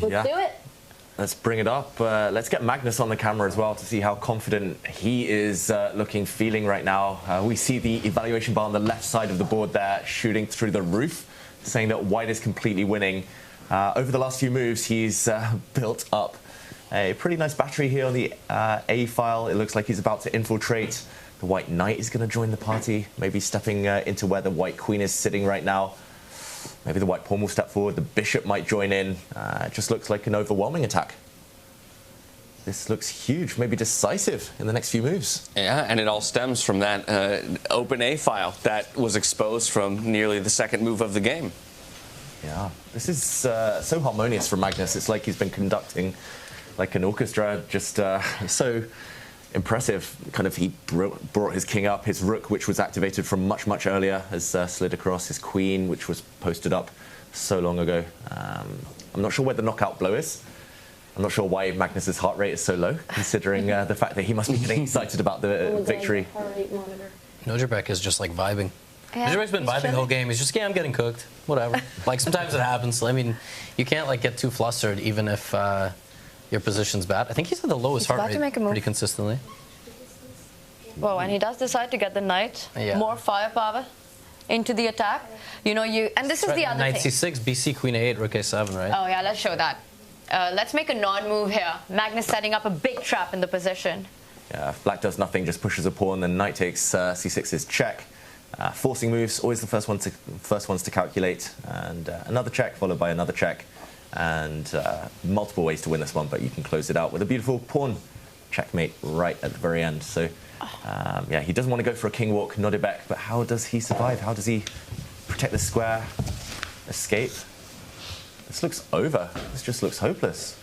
Let's do it. Let's bring it up. Let's get Magnus on the camera as well to see how confident he is feeling right now. We see the evaluation bar on the left side of the board there shooting through the roof, saying that white is completely winning. Over the last few moves, he's built up a pretty nice battery here on the A file. It looks like he's about to infiltrate. The white knight is going to join the party, maybe stepping into where the white queen is sitting right now. Maybe the white pawn will step forward, the bishop might join in. It just looks like an overwhelming attack. This looks huge, maybe decisive in the next few moves. Yeah, and it all stems from that open A file that was exposed from nearly the second move of the game. Yeah, this is so harmonious for Magnus. It's like he's been conducting like an orchestra, just so impressive. He brought his king up, his rook, which was activated from much earlier, has slid across, his queen, which was posted up so long ago. I'm not sure where the knockout blow is. I'm not sure why Magnus's heart rate is so low, considering the fact that he must be getting excited about the victory. Nodirbek is just vibing. Yeah, Nodirbek's been vibing the whole game. He's just, I'm getting cooked. Whatever. Sometimes it happens. I mean, you can't get too flustered, even if your position's bad. I think he's at the lowest heart rate pretty consistently. Whoa, and he does decide to get the knight. Yeah. More firepower into the attack. And this is the other knight thing. C6, BC, queen A8, rook A7, right? Oh yeah, let's show that. Let's make a non-move here. Magnus setting up a big trap in the position. Yeah, if black does nothing, just pushes a pawn, then knight takes C6 is check. Forcing moves, always the first ones to calculate, and another check followed by another check. And multiple ways to win this one, but you can close it out with a beautiful pawn checkmate right at the very end. So, yeah, he doesn't want to go for a king walk, Nodirbek, but how does he survive? How does he protect the square, escape? This looks over. This just looks hopeless.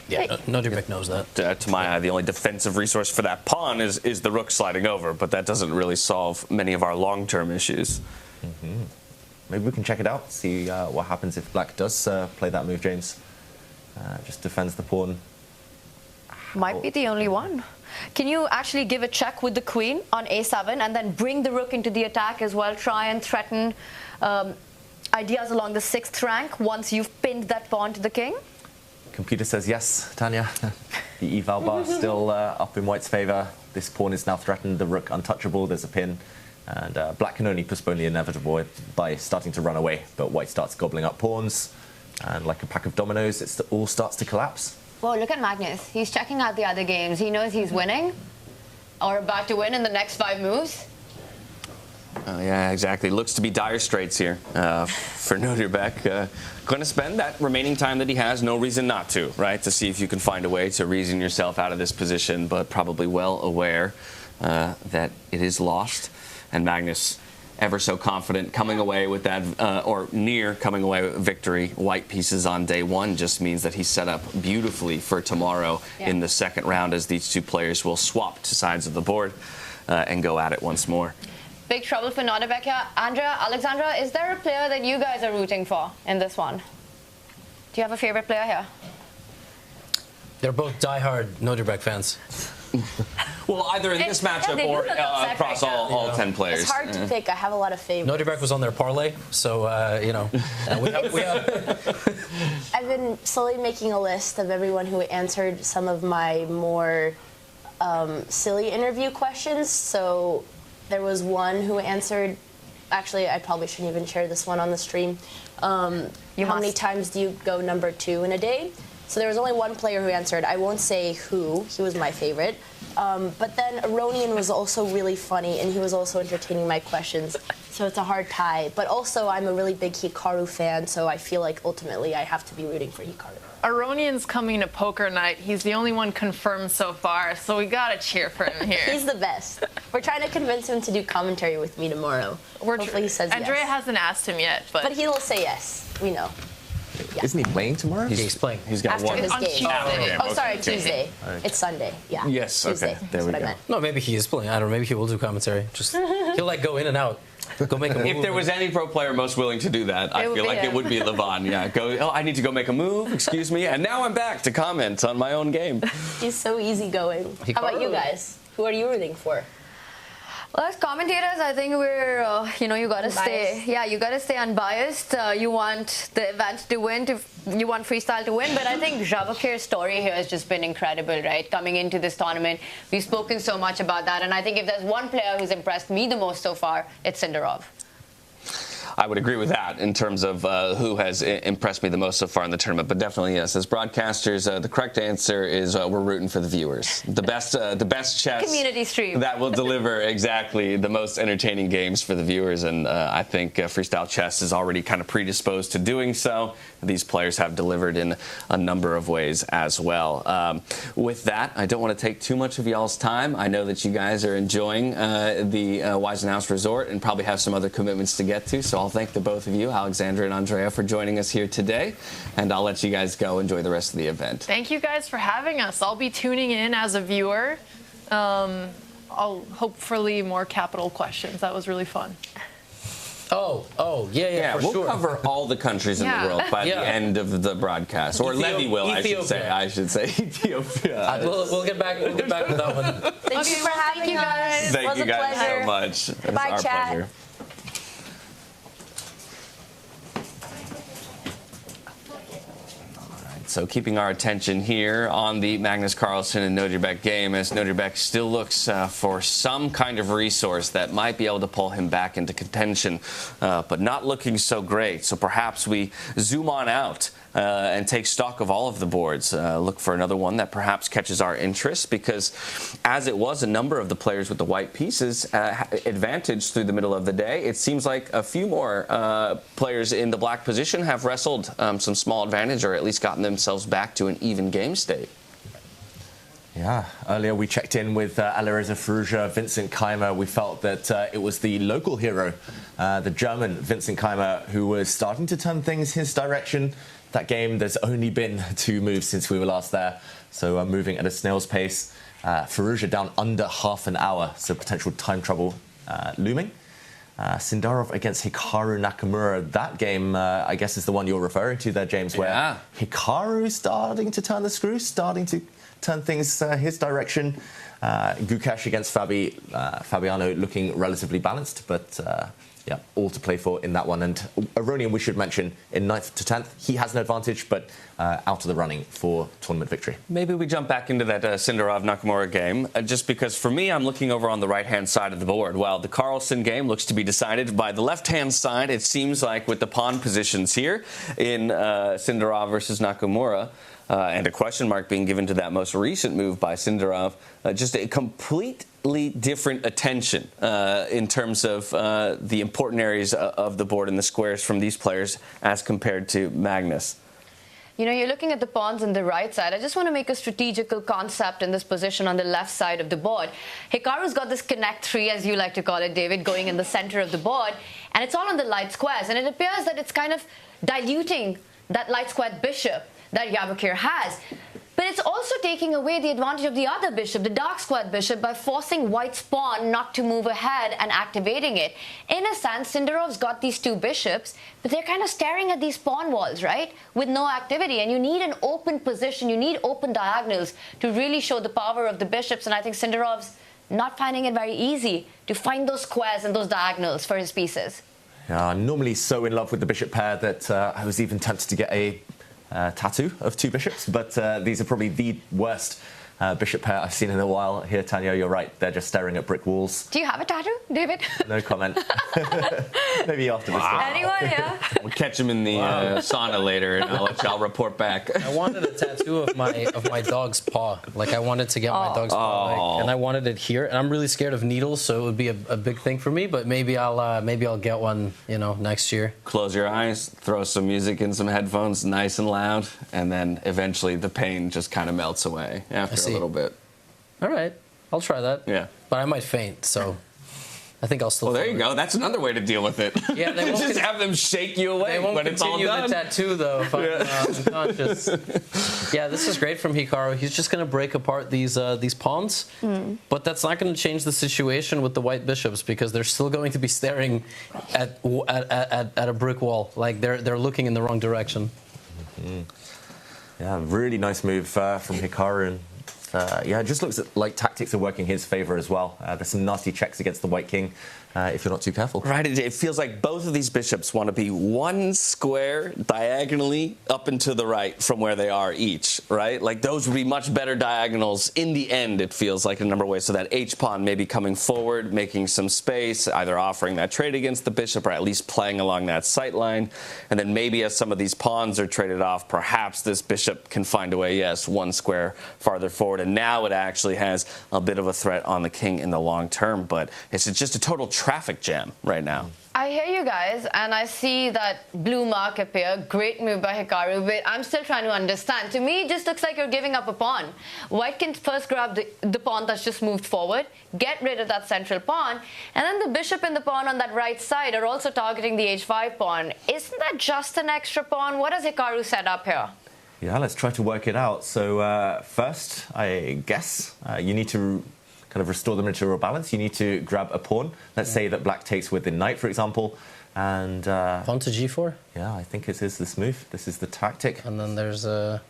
Yeah, Nodirbek knows that. To my eye, the only defensive resource for that pawn is the rook sliding over, but that doesn't really solve many of our long-term issues. Mm-hmm. Maybe we can check it out, see what happens if black does play that move, James. Just defends the pawn. Might be the only one. Can you actually give a check with the queen on A7 and then bring the rook into the attack as well, try and threaten ideas along the 6th rank once you've pinned that pawn to the king? Computer says yes, Tanya. The eval bar still up in white's favour. This pawn is now threatened, the rook untouchable, there's a pin. And black can only postpone the inevitable by starting to run away. But white starts gobbling up pawns. And like a pack of dominoes, it all starts to collapse. Well, look at Magnus. He's checking out the other games. He knows he's winning or about to win in the next 5 moves. Yeah, exactly. Looks to be dire straits here for Nodirbek. Going to spend that remaining time that he has, no reason not to, right? To see if you can find a way to reason yourself out of this position, but probably well aware that it is lost. And Magnus, ever so confident, coming away with that, or near coming away with victory. White pieces on day 1 just means that he's set up beautifully for tomorrow in the 2nd round, as these 2 players will swap to sides of the board and go at it once more. Big trouble for Nodirbek here. Andrea, Alexandra, is there a player that you guys are rooting for in this one? Do you have a favorite player here? They're both diehard Nodirbek fans. Well, either in this matchup or across all 10 players. It's hard to pick. I have a lot of favorites. Nodirbek was on their parlay, so, you know. I've been slowly making a list of everyone who answered some of my more silly interview questions. So there was one who answered, actually, I probably shouldn't even share this one on the stream. How many times do you go number 2 in a day? So there was only one player who answered. I won't say who. He was my favorite. But then Aronian was also really funny, and he was also entertaining my questions. So it's a hard tie. But also, I'm a really big Hikaru fan, so I feel like ultimately I have to be rooting for Hikaru. Aronian's coming to poker night. He's the only one confirmed so far, so we gotta cheer for him here. He's the best. We're trying to convince him to do commentary with me tomorrow. Hopefully he says Andrea yes. hasn't asked him yet, but he'll say yes. We know. Yeah. Isn't he playing tomorrow? He's playing. He's got After one. his game. Oh, sorry, Tuesday. It's Sunday. Yeah. Yes, Tuesday. okay. There we go. No, maybe he is playing. I don't know. Maybe he will do commentary. Just he'll like go in and out. Go make a move. If there was any pro player most willing to do that, I feel like it would be Levon. Yeah, go. Oh, I need to go make a move. Excuse me, and now I'm back to comment on my own game. He's so easygoing. How about you guys? Who are you rooting for? Well, as commentators, I think we're, you got to stay. Yeah, you got to stay unbiased. You want the event to win. You want freestyle to win. But I think Javokhir's story here has just been incredible, right? Coming into this tournament, we've spoken so much about that. And I think if there's one player who's impressed me the most so far, it's Sindarov. I would agree with that in terms of who has impressed me the most so far in the tournament. But definitely, yes, as broadcasters, the correct answer is we're rooting for the viewers. The best chess community stream that will deliver exactly the most entertaining games for the viewers. And I think Freestyle Chess is already kind of predisposed to doing so. These players have delivered in a number of ways as well. With that, I don't want to take too much of y'all's time. I know that you guys are enjoying the Weissenhaus Resort and probably have some other commitments to get to. So I'll thank the both of you, Alexandra and Andrea, for joining us here today. And I'll let you guys go enjoy the rest of the event. Thank you guys for having us. I'll be tuning in as a viewer. I'll hopefully more capital questions. That was really fun. Yeah, for we'll sure. cover all the countries in the world by the end of the broadcast. Or Levy will, I should say. Ethiopia. We'll get back to that one. Thank you for having us. Thank you guys so much. Goodbye, it's our chat. pleasure. So keeping our attention here on the Magnus Carlsen and Nodirbek game, as Nodirbek still looks for some kind of resource that might be able to pull him back into contention, but not looking so great. So perhaps we zoom on out and take stock of all of the boards. Look for another one that perhaps catches our interest, because as it was a number of the players with the white pieces advantage through the middle of the day, it seems like a few more players in the black position have wrestled some small advantage, or at least gotten themselves back to an even game state. Yeah, earlier we checked in with Alireza Firouzja, Vincent Keymer. We felt that it was the local hero, the German Vincent Keymer, who was starting to turn things his direction. That game, there's only been 2 moves since we were last there, so moving at a snail's pace. Firouzja down under half an hour, so potential time trouble looming. Sindarov against Hikaru Nakamura. That game, I guess, is the one you're referring to there, James, where Hikaru is starting to turn the screw, starting to turn things his direction. Gukesh against Fabiano looking relatively balanced, but yeah, all to play for in that one. And Aronian, we should mention, in 9th to 10th, he has an advantage, but out of the running for tournament victory. Maybe we jump back into that Sinderov-Nakamura game, just because for me, I'm looking over on the right-hand side of the board. While the Carlsen game looks to be decided by the left-hand side, it seems like with the pawn positions here in Sinderov versus Nakamura, and a question mark being given to that most recent move by Sinderov, just a completely different attention in terms of the important areas of the board and the squares from these players as compared to Magnus. You know, you're looking at the pawns on the right side. I just want to make a strategical concept in this position on the left side of the board. Hikaru's got this connect 3, as you like to call it, David, going in the center of the board, and it's all on the light squares, and it appears that it's kind of diluting that light squared bishop that Javokhir has. But it's also taking away the advantage of the other bishop, the dark squared bishop, by forcing white's pawn not to move ahead and activating it. In a sense, Sinderov's got these two bishops, but they're kind of staring at these pawn walls, right, with no activity. And you need an open position, you need open diagonals to really show the power of the bishops. And I think Sinderov's not finding it very easy to find those squares and those diagonals for his pieces. Yeah, I'm normally so in love with the bishop pair that I was even tempted to get a tattoo of two bishops, but these are probably the worst bishop pair I've seen in a while. Here, Tanya, you're right. They're just staring at brick walls. Do you have a tattoo, David? No comment. Maybe after this. Wow. Anyone here? We'll catch him in the sauna later, and I'll report back. I wanted a tattoo of my dog's paw. Like, I wanted to get my dog's paw, and I wanted it here. And I'm really scared of needles, so it would be a big thing for me. But maybe I'll get one, next year. Close your eyes, throw some music in some headphones, nice and loud, and then eventually the pain just kind of melts away after a little bit. All right, I'll try that. Yeah, but I might faint, so I think I'll still. Well, there you go. That's another way to deal with it. Yeah, they won't just have them shake you away when it's all done. The tattoo, though, if I'm unconscious. Yeah, this is great from Hikaru. He's just going to break apart these pawns, but that's not going to change the situation with the white bishops because they're still going to be staring at a brick wall. Like they're looking in the wrong direction. Yeah, really nice move from Hikaru. And yeah, it just looks like tactics are working his favour as well. There's some nasty checks against the white king if you're not too careful. Right, it feels like both of these bishops want to be one square diagonally up and to the right from where they are each, right? Like those would be much better diagonals in the end, it feels like, in a number of ways. So that H-pawn maybe coming forward, making some space, either offering that trade against the bishop or at least playing along that sight line. And then maybe as some of these pawns are traded off, perhaps this bishop can find a way, yes, one square farther forward. And now it actually has a bit of a threat on the king in the long term. But it's just a total traffic jam right now. I hear you guys, and I see that blue mark appear. Great move by Hikaru, but I'm still trying to understand. To me, it just looks like you're giving up a pawn. White can first grab the pawn that's just moved forward, get rid of that central pawn, and then the bishop and the pawn on that right side are also targeting the h5 pawn. Isn't that just an extra pawn? What has Hikaru set up here? Yeah, let's try to work it out. So first, I guess you need to kind of restore them into a balance. You need to grab a pawn. Let's say that black takes with the knight, for example, and pawn to g4. Yeah, I think it is this move. This is the tactic. And then there's a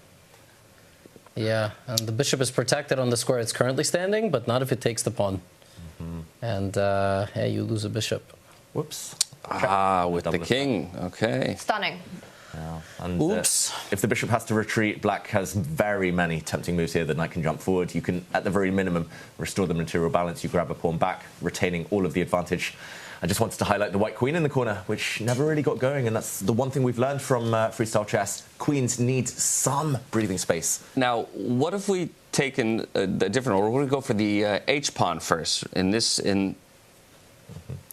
and the bishop is protected on the square it's currently standing, but not if it takes the pawn. And yeah, you lose a bishop. Whoops. With the king. Okay. Stunning. Yeah. And, if the bishop has to retreat, black has very many tempting moves here. The knight can jump forward. You can, at the very minimum, restore them into a balance. You grab a pawn back, retaining all of the advantage. I just wanted to highlight the white queen in the corner, which never really got going, and that's the one thing we've learned from freestyle chess. Queens need some breathing space. Now, what if we taken a different order? We're going to go for the H-pawn first.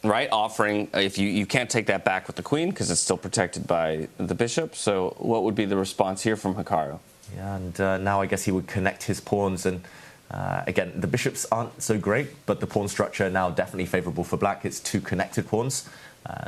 Right, offering, if you can't take that back with the queen because it's still protected by the bishop. So what would be the response here from Hikaru? Yeah, and now I guess he would connect his pawns. And again, the bishops aren't so great, but the pawn structure now definitely favourable for black. It's two connected pawns.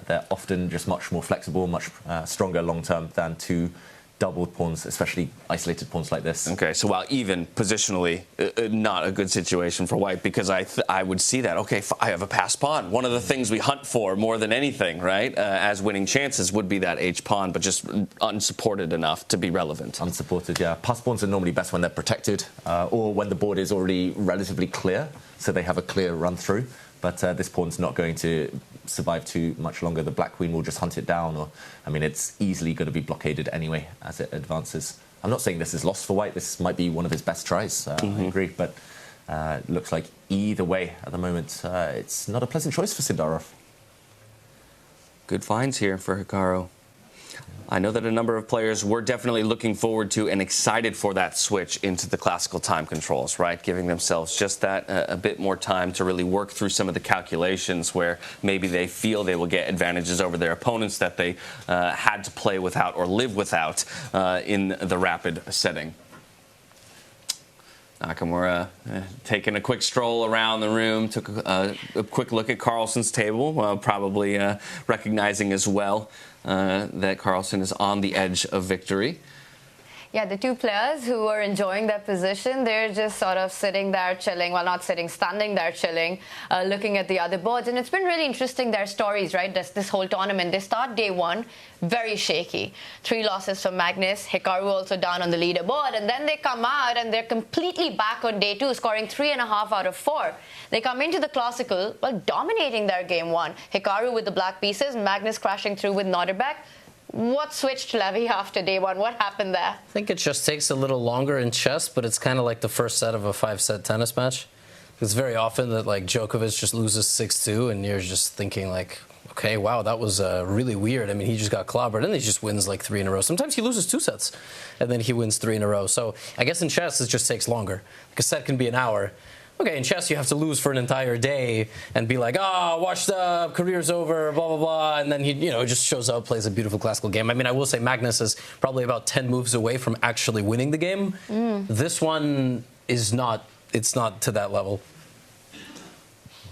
They're often just much more flexible, much stronger long term than two doubled pawns, especially isolated pawns like this. Okay, so while even positionally, not a good situation for white, because I would see that, okay, I have a passed pawn. One of the things we hunt for more than anything, right, as winning chances would be that H pawn, but just unsupported enough to be relevant. Unsupported, yeah. Passed pawns are normally best when they're protected or when the board is already relatively clear, so they have a clear run through. But this pawn's not going to survive too much longer. The black queen will just hunt it down, or, I mean, it's easily going to be blockaded anyway as it advances. I'm not saying this is lost for white. This might be one of his best tries, I agree. But looks like either way at the moment, it's not a pleasant choice for Sindarov. Good finds here for Hikaru. I know that a number of players were definitely looking forward to and excited for that switch into the classical time controls, right? Giving themselves just that a bit more time to really work through some of the calculations where maybe they feel they will get advantages over their opponents that they had to play without or live without in the rapid setting. Nakamura taking a quick stroll around the room, took a quick look at Carlsen's table, probably recognizing as well that Carlsen is on the edge of victory. Yeah, the two players who are enjoying their position, they're just sort of sitting there chilling, well, not sitting, standing there chilling, looking at the other boards. And it's been really interesting, their stories, right, this whole tournament. They start day one very shaky. 3 losses for Magnus, Hikaru also down on the leaderboard. And then they come out and they're completely back on day 2, scoring 3.5 out of 4. They come into the classical, well, dominating their game 1. Hikaru with the black pieces, Magnus crashing through with Nodirbek. What switched Levy after day 1? What happened there? I think it just takes a little longer in chess, but it's kind of like the first set of a 5-set tennis match. It's very often that like Djokovic just loses 6-2, and you're just thinking like, okay, wow, that was really weird. I mean, he just got clobbered, and he just wins like 3 in a row. Sometimes he loses 2 sets, and then he wins 3 in a row. So I guess in chess it just takes longer. Like a set can be an hour. Okay, in chess you have to lose for an entire day and be like, washed up, career's over, blah, blah, blah. And then he, just shows up, plays a beautiful classical game. I mean, I will say Magnus is probably about 10 moves away from actually winning the game. This one is not, it's not to that level.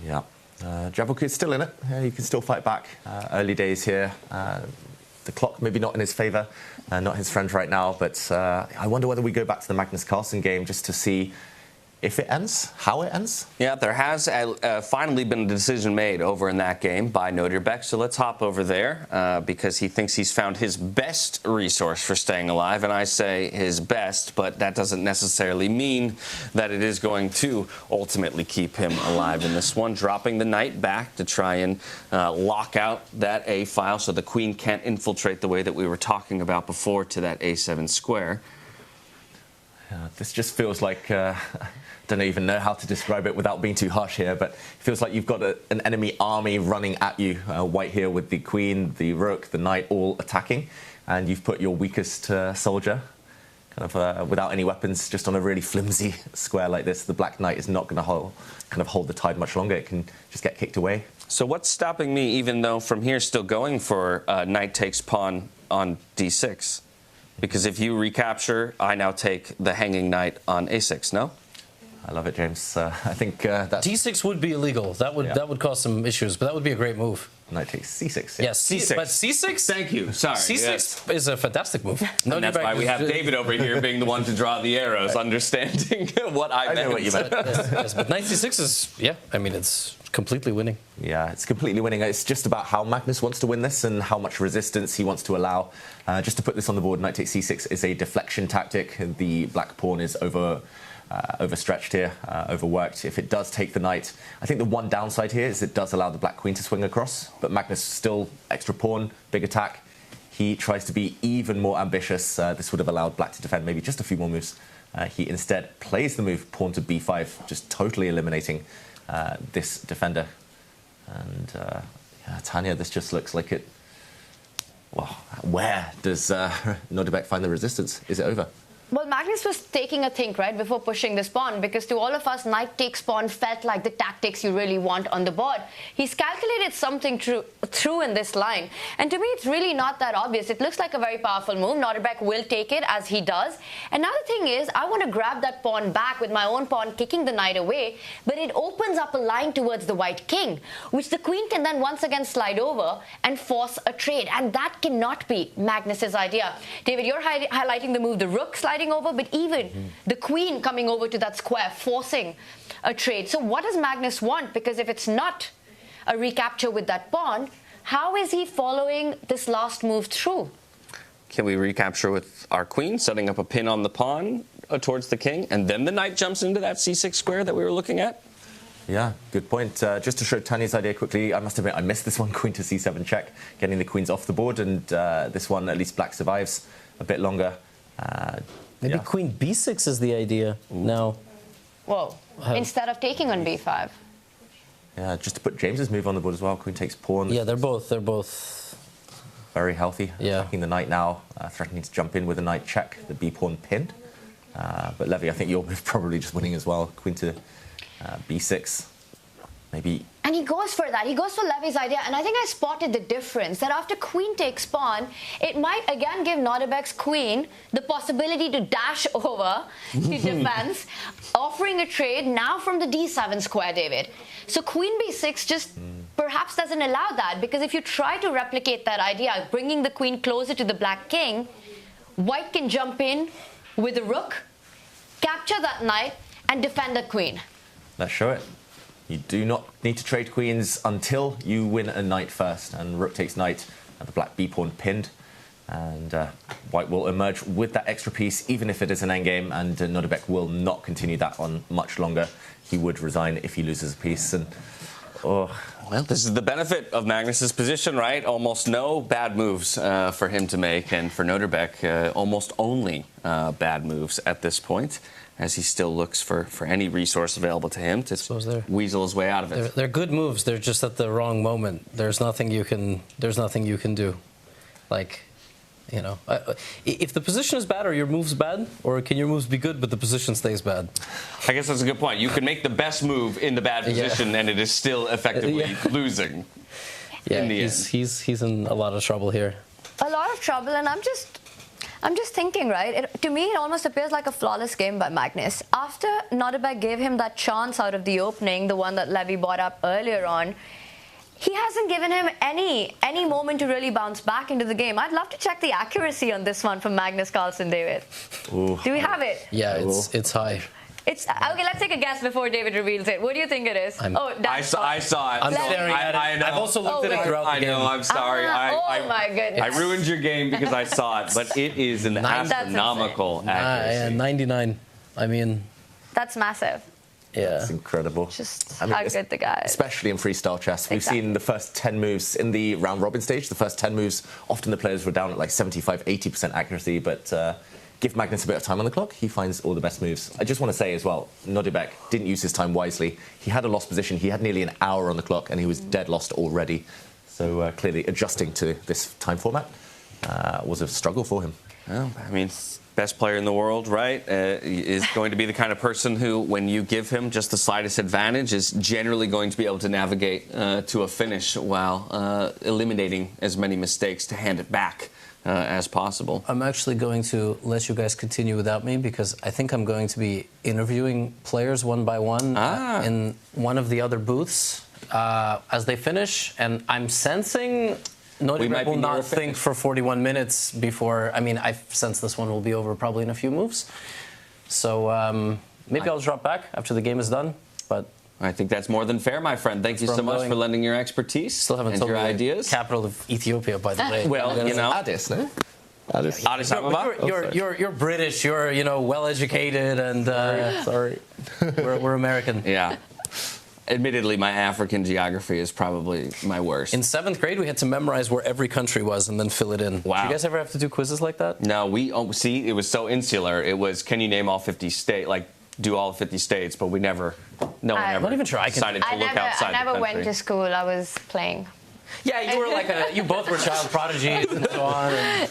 Yeah. Javokhir is still in it. He can still fight back. Early days here. The clock maybe not in his favour, not his friend right now. But I wonder whether we go back to the Magnus Carlsen game just to see if it ends, how it ends. Yeah, there has finally been a decision made over in that game by Nodirbek. So let's hop over there because he thinks he's found his best resource for staying alive. And I say his best, but that doesn't necessarily mean that it is going to ultimately keep him alive in this one. Dropping the knight back to try and lock out that A file so the queen can't infiltrate the way that we were talking about before to that A7 square. This just feels like... don't even know how to describe it without being too harsh here, but it feels like you've got an enemy army running at you. White here with the queen, the rook, the knight all attacking, and you've put your weakest soldier kind of without any weapons just on a really flimsy square like this. The black knight is not going to hold the tide much longer. It can just get kicked away. So what's stopping me, even though from here still going for knight takes pawn on d6? Because if you recapture, I now take the hanging knight on a6, no? I love it, James. I think that's... D6 would be illegal. That would cause some issues, but that would be a great move. Knight takes C6. Yeah. Yes, C6. But C6? Thank you. Sorry. C6 is a fantastic move. And that's why we have David over here being the one to draw the arrows, understanding what I meant. know what you meant. Yes, but knight C6 is, I mean, it's completely winning. Yeah, it's completely winning. It's just about how Magnus wants to win this and how much resistance he wants to allow. Just to put this on the board, knight takes C6 is a deflection tactic. The black pawn is overstretched here, overworked. If it does take the knight, I think the one downside here is it does allow the black queen to swing across, but Magnus still extra pawn, big attack. He tries to be even more ambitious. This would have allowed black to defend maybe just a few more moves. He instead plays the move pawn to b5, just totally eliminating this defender. And Tanya, this just looks like it. Well, where does Nodirbek find the resistance? Is it over? Well, Magnus was taking a think, right, before pushing this pawn, because to all of us, knight takes pawn felt like the tactics you really want on the board. He's calculated something true in this line. And to me, it's really not that obvious. It looks like a very powerful move. Nodirbek will take it, as he does. And now the thing is, I want to grab that pawn back with my own pawn kicking the knight away, but it opens up a line towards the white king, which the queen can then once again slide over and force a trade. And that cannot be Magnus's idea. David, you're highlighting the move, the rook sliding over, but even the queen coming over to that square, forcing a trade. So what does Magnus want? Because if it's not a recapture with that pawn, how is he following this last move through? Can we recapture with our queen, setting up a pin on the pawn towards the king, and then the knight jumps into that c6 square that we were looking at? Yeah, good point. Just to show Tanya's idea quickly, I must admit I missed this one, queen to c7 check, getting the queens off the board, and this one, at least black survives a bit longer. Maybe queen b6 is the idea now. Whoa, instead of taking on b5. Yeah, just to put James's move on the board as well. Queen takes pawn. Yeah, they're both very healthy. Yeah. Attacking the knight now, threatening to jump in with a knight check, the b pawn pinned. But Levy, I think your move probably just winning as well. Queen to b6, maybe. And he goes for that. He goes for Levy's idea. And I think I spotted the difference, that after queen takes pawn, it might again give Nodirbek's queen the possibility to dash over to defense, offering a trade now from the d7 square, David. So queen b6 just perhaps doesn't allow that, because if you try to replicate that idea, bringing the queen closer to the black king, white can jump in with the rook, capture that knight, and defend the queen. Let's show it. You do not need to trade queens until you win a knight first. And rook takes knight, and the black b-pawn pinned. And white will emerge with that extra piece, even if it is an endgame. And Nodirbek will not continue that on much longer. He would resign if he loses a piece. And well, this is the benefit of Magnus's position, right? Almost no bad moves for him to make, and for Nodirbek, almost only bad moves at this point, as he still looks for any resource available to him to weasel his way out of it. They're good moves. They're just at the wrong moment. There's nothing you can do. Like, you know, if the position is bad, are your moves bad, or can your moves be good but the position stays bad? I guess that's a good point. You can make the best move in the bad position, and it is still effectively losing. Yeah, in the end. He's in a lot of trouble here. A lot of trouble, and I'm just thinking, right? To me, it almost appears like a flawless game by Magnus. After Nodirbek gave him that chance out of the opening, the one that Levy brought up earlier on, he hasn't given him any moment to really bounce back into the game. I'd love to check the accuracy on this one from Magnus Carlsen, David. Ooh. Do we have it? Yeah, it's high. It's okay. Let's take a guess before David reveals it. What do you think it is? I saw it. I'm staring at it. I know. I've also looked at it throughout the game. I know. I'm sorry. My goodness. I ruined your game because I saw it, but it is an astronomical accuracy. Yeah, 99. I mean, that's massive. Yeah, it's incredible. Just how good the guy is. Especially in freestyle chess. We've seen the first 10 moves in the round robin stage. The first 10 moves, often the players were down at like 75, 80% accuracy, but give Magnus a bit of time on the clock, he finds all the best moves. I just want to say as well, Nodirbek didn't use his time wisely. He had a lost position. He had nearly an hour on the clock, and he was dead lost already. So clearly adjusting to this time format was a struggle for him. Well, I mean, best player in the world, right, is going to be the kind of person who, when you give him just the slightest advantage, is generally going to be able to navigate to a finish while eliminating as many mistakes to hand it back as possible. I'm actually going to let you guys continue without me, because I think I'm going to be interviewing players one by one in one of the other booths as they finish, and I'm sensing Nodirbek will not think for 41 minutes before. I mean, I sense this one will be over probably in a few moves. So maybe I'll drop back after the game is done. But I think that's more than fair, my friend. Thank you so much for lending your expertise. Still haven't and told your me ideas. The capital of Ethiopia, by the way. Well, you know, Addis, no? Addis Ababa. You're British. You're well educated, and sorry, we're American. Yeah. Admittedly, my African geography is probably my worst. In 7th grade, we had to memorize where every country was and then fill it in. Wow. Did you guys ever have to do quizzes like that? No, see, it was so insular. It was, can you name all 50 states, like, do all 50 states, but no one ever not even sure. decided to look outside the country. I never went to school. I was playing. Yeah, you were like you both were child prodigies and so on. And...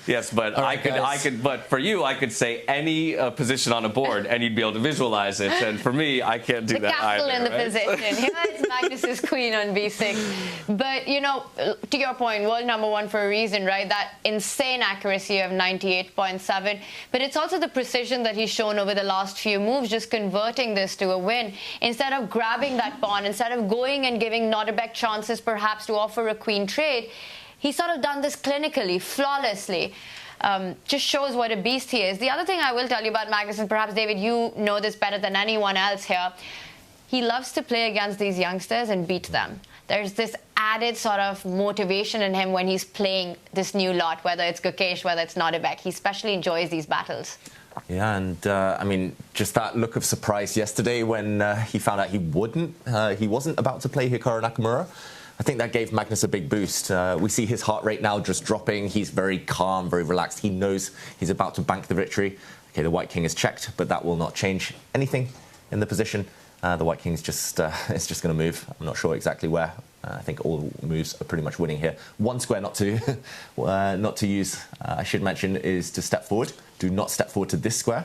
Yes, but right, I could, but for you, I could say any position on a board, and you'd be able to visualize it. And for me, I can't do that either. The castle in the right? position. Here it's Magnus's queen on b6. But you know, to your point, world number one for a reason, right? That insane accuracy of 98.7. But it's also the precision that he's shown over the last few moves, just converting this to a win. Instead of grabbing that pawn, instead of going and giving Nodirbek chances perhaps to offer a queen trade, he's sort of done this clinically, flawlessly. Just shows what a beast he is. The other thing I will tell you about Magnus, and perhaps, David, you know this better than anyone else here, he loves to play against these youngsters and beat them. There's this added sort of motivation in him when he's playing this new lot, whether it's Gukesh, whether it's Nodirbek. He especially enjoys these battles. Yeah, and I mean, just that look of surprise yesterday when he found out he wasn't about to play Hikaru Nakamura. I think that gave Magnus a big boost. We see his heart rate now just dropping. He's very calm, very relaxed. He knows he's about to bank the victory. Okay, the White King is checked, but that will not change anything in the position. The White King is just it's just going to move. I'm not sure exactly where. I think all moves are pretty much winning here. One square not to use, I should mention, is to step forward. Do not step forward to this square.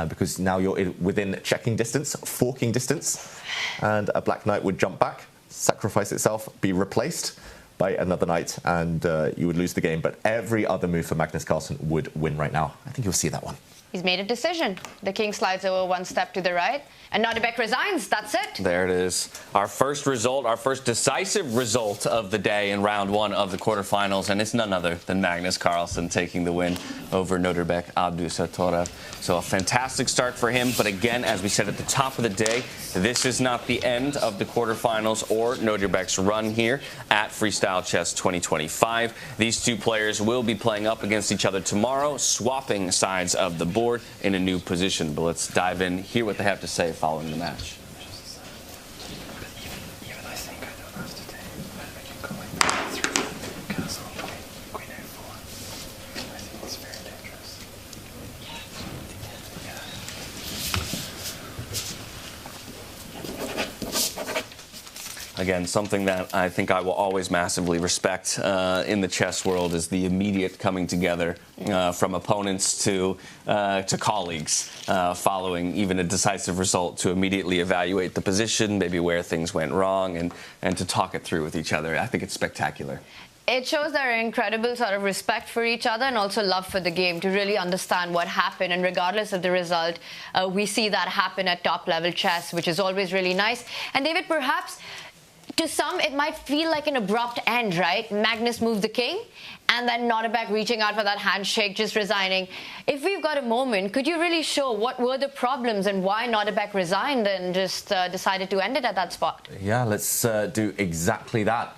Because now you're within checking distance, forking distance, and a black knight would jump back, sacrifice itself, be replaced by another knight, and you would lose the game. But every other move for Magnus Carlsen would win right now. I think you'll see that one. He's made a decision. The king slides over one step to the right, and Nodirbek resigns. That's it. There it is. Our first result, our first decisive result of the day in round one of the quarterfinals, and it's none other than Magnus Carlsen taking the win over Nodirbek Abdusattorov. So a fantastic start for him, but again, as we said at the top of the day, this is not the end of the quarterfinals or Nodirbek's run here at Freestyle Chess 2025. These two players will be playing up against each other tomorrow, swapping sides of the board in a new position. But let's dive in, hear what they have to say following the match. Again, something that I think I will always massively respect in the chess world is the immediate coming together from opponents to colleagues following even a decisive result, to immediately evaluate the position, maybe where things went wrong, and to talk it through with each other. I think it's spectacular. It shows their incredible sort of respect for each other and also love for the game, to really understand what happened. And regardless of the result, we see that happen at top-level chess, which is always really nice. And David, perhaps to some, it might feel like an abrupt end, right? Magnus moved the king, and then Nodirbek reaching out for that handshake, just resigning. If we've got a moment, could you really show what were the problems and why Nodirbek resigned and just decided to end it at that spot? Yeah, let's do exactly that.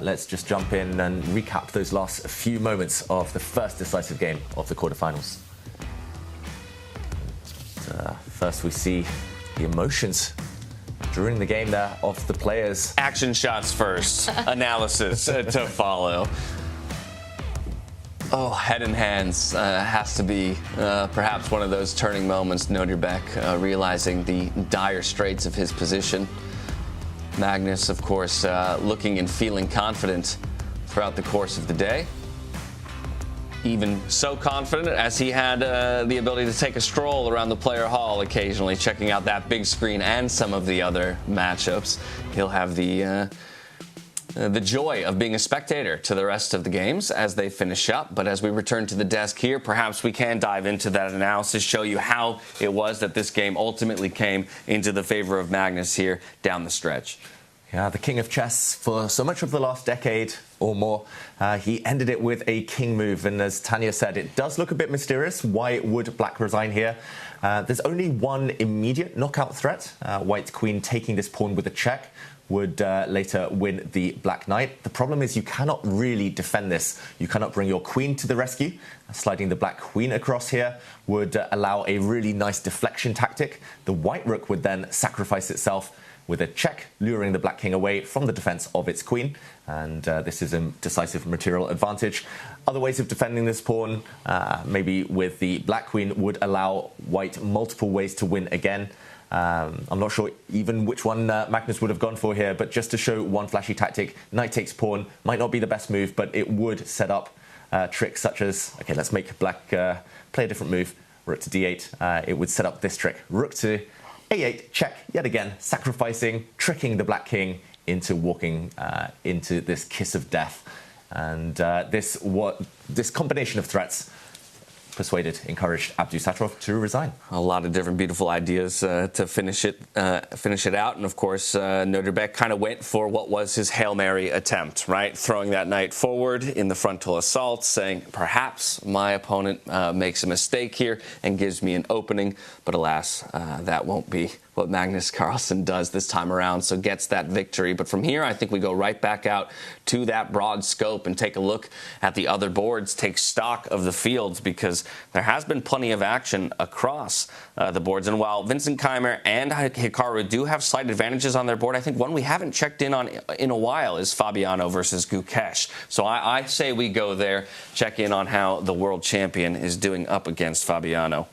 Let's just jump in and recap those last few moments of the first decisive game of the quarterfinals. First, we see the emotions during the game there of the players. Action shots first, analysis to follow. Oh, head and hands has to be perhaps one of those turning moments. Nodirbek realizing the dire straits of his position. Magnus, of course, looking and feeling confident throughout the course of the day. Even so confident as he had the ability to take a stroll around the player hall occasionally, checking out that big screen and some of the other matchups. He'll have the joy of being a spectator to the rest of the games as they finish up. But as we return to the desk here, perhaps we can dive into that analysis, show you how it was that this game ultimately came into the favor of Magnus here down the stretch. Yeah, the king of chess for so much of the last decade or more. He ended it with a king move, and as Tanya said, it does look a bit mysterious. Why would black resign here? There's only one immediate knockout threat. White queen taking this pawn with a check would later win the black knight. The problem is you cannot really defend this. You cannot bring your queen to the rescue. Sliding the black queen across here would allow a really nice deflection tactic. The white rook would then sacrifice itself with a check, luring the black king away from the defense of its queen. And this is a decisive material advantage. Other ways of defending this pawn, maybe with the black queen, would allow white multiple ways to win again. I'm not sure even which one Magnus would have gone for here, but just to show one flashy tactic, knight takes pawn might not be the best move, but it would set up tricks such as, okay, let's make black play a different move, rook to d8. It would set up this trick, rook to a8, check, yet again, sacrificing, tricking the black king into walking into this kiss of death. And this combination of threats encouraged Abdusattorov to resign. A lot of different beautiful ideas to finish it out. And of course, Nodirbek kind of went for what was his Hail Mary attempt, right? Throwing that knight forward in the frontal assault, saying, perhaps my opponent makes a mistake here and gives me an opening. But alas, that won't be what Magnus Carlsen does this time around, so gets that victory. But from here, I think we go right back out to that broad scope and take a look at the other boards, take stock of the fields, because there has been plenty of action across the boards. And while Vincent Keymer and Hikaru do have slight advantages on their board, I think one we haven't checked in on in a while is Fabiano versus Gukesh. So I say we go there, check in on how the world champion is doing up against Fabiano.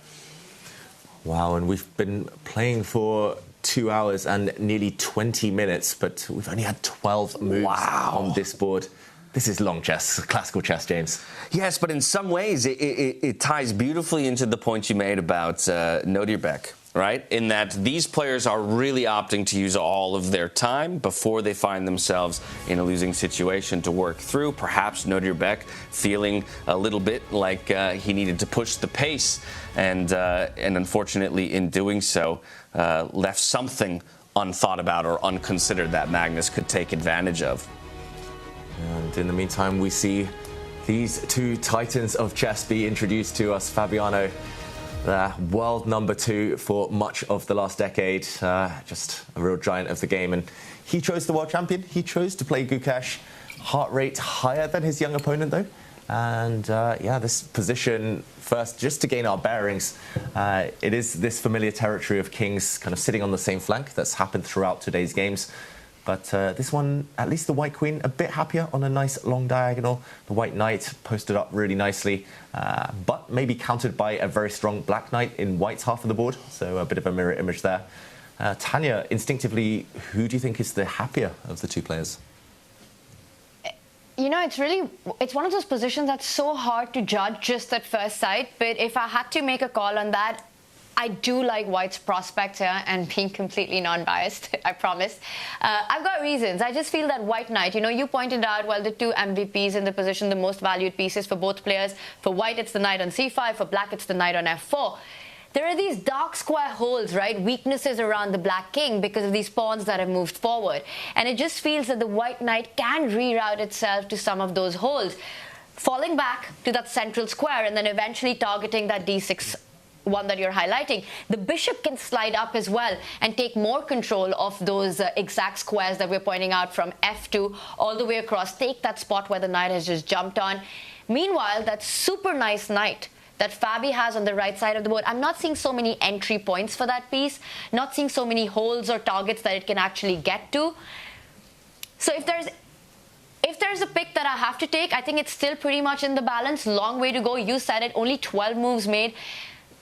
Wow, and we've been playing for 2 hours and nearly 20 minutes, but we've only had 12 moves on this board. This is long chess, classical chess, James. Yes, but in some ways it ties beautifully into the point you made about Nodirbek, right? In that these players are really opting to use all of their time before they find themselves in a losing situation to work through. Perhaps Nodirbek feeling a little bit like he needed to push the pace, and unfortunately in doing so left something unthought about or unconsidered that Magnus could take advantage of. And in the meantime, we see these two titans of chess be introduced to us. Fabiano, the world #2 for much of the last decade, just a real giant of the game. And he chose the world champion. He chose to play Gukesh. Heart rate higher than his young opponent, though. And yeah, this position, first, just to gain our bearings, it is this familiar territory of kings kind of sitting on the same flank that's happened throughout today's games. But this one, at least the white queen, a bit happier on a nice long diagonal. The white knight posted up really nicely, but maybe countered by a very strong black knight in white's half of the board. So a bit of a mirror image there. Tanya, instinctively, who do you think is the happier of the two players? You know, it's one of those positions that's so hard to judge just at first sight. But if I had to make a call on that, I do like White's prospects here, and being completely non-biased, I promise. I've got reasons. I just feel that White Knight, you know, you pointed out, well, the two MVPs in the position, the most valued pieces for both players. For White, it's the knight on c5. For Black, it's the knight on f4. There are these dark square holes, right? Weaknesses around the black king because of these pawns that have moved forward. And it just feels that the white knight can reroute itself to some of those holes, falling back to that central square and then eventually targeting that d6 one that you're highlighting. The bishop can slide up as well and take more control of those exact squares that we're pointing out from f2 all the way across, take that spot where the knight has just jumped on. Meanwhile, that super nice knight that Fabi has on the right side of the board, I'm not seeing so many entry points for that piece, not seeing so many holes or targets that it can actually get to. So if there's a pick that I have to take, I think it's still pretty much in the balance. Long way to go. You said it, only 12 moves made.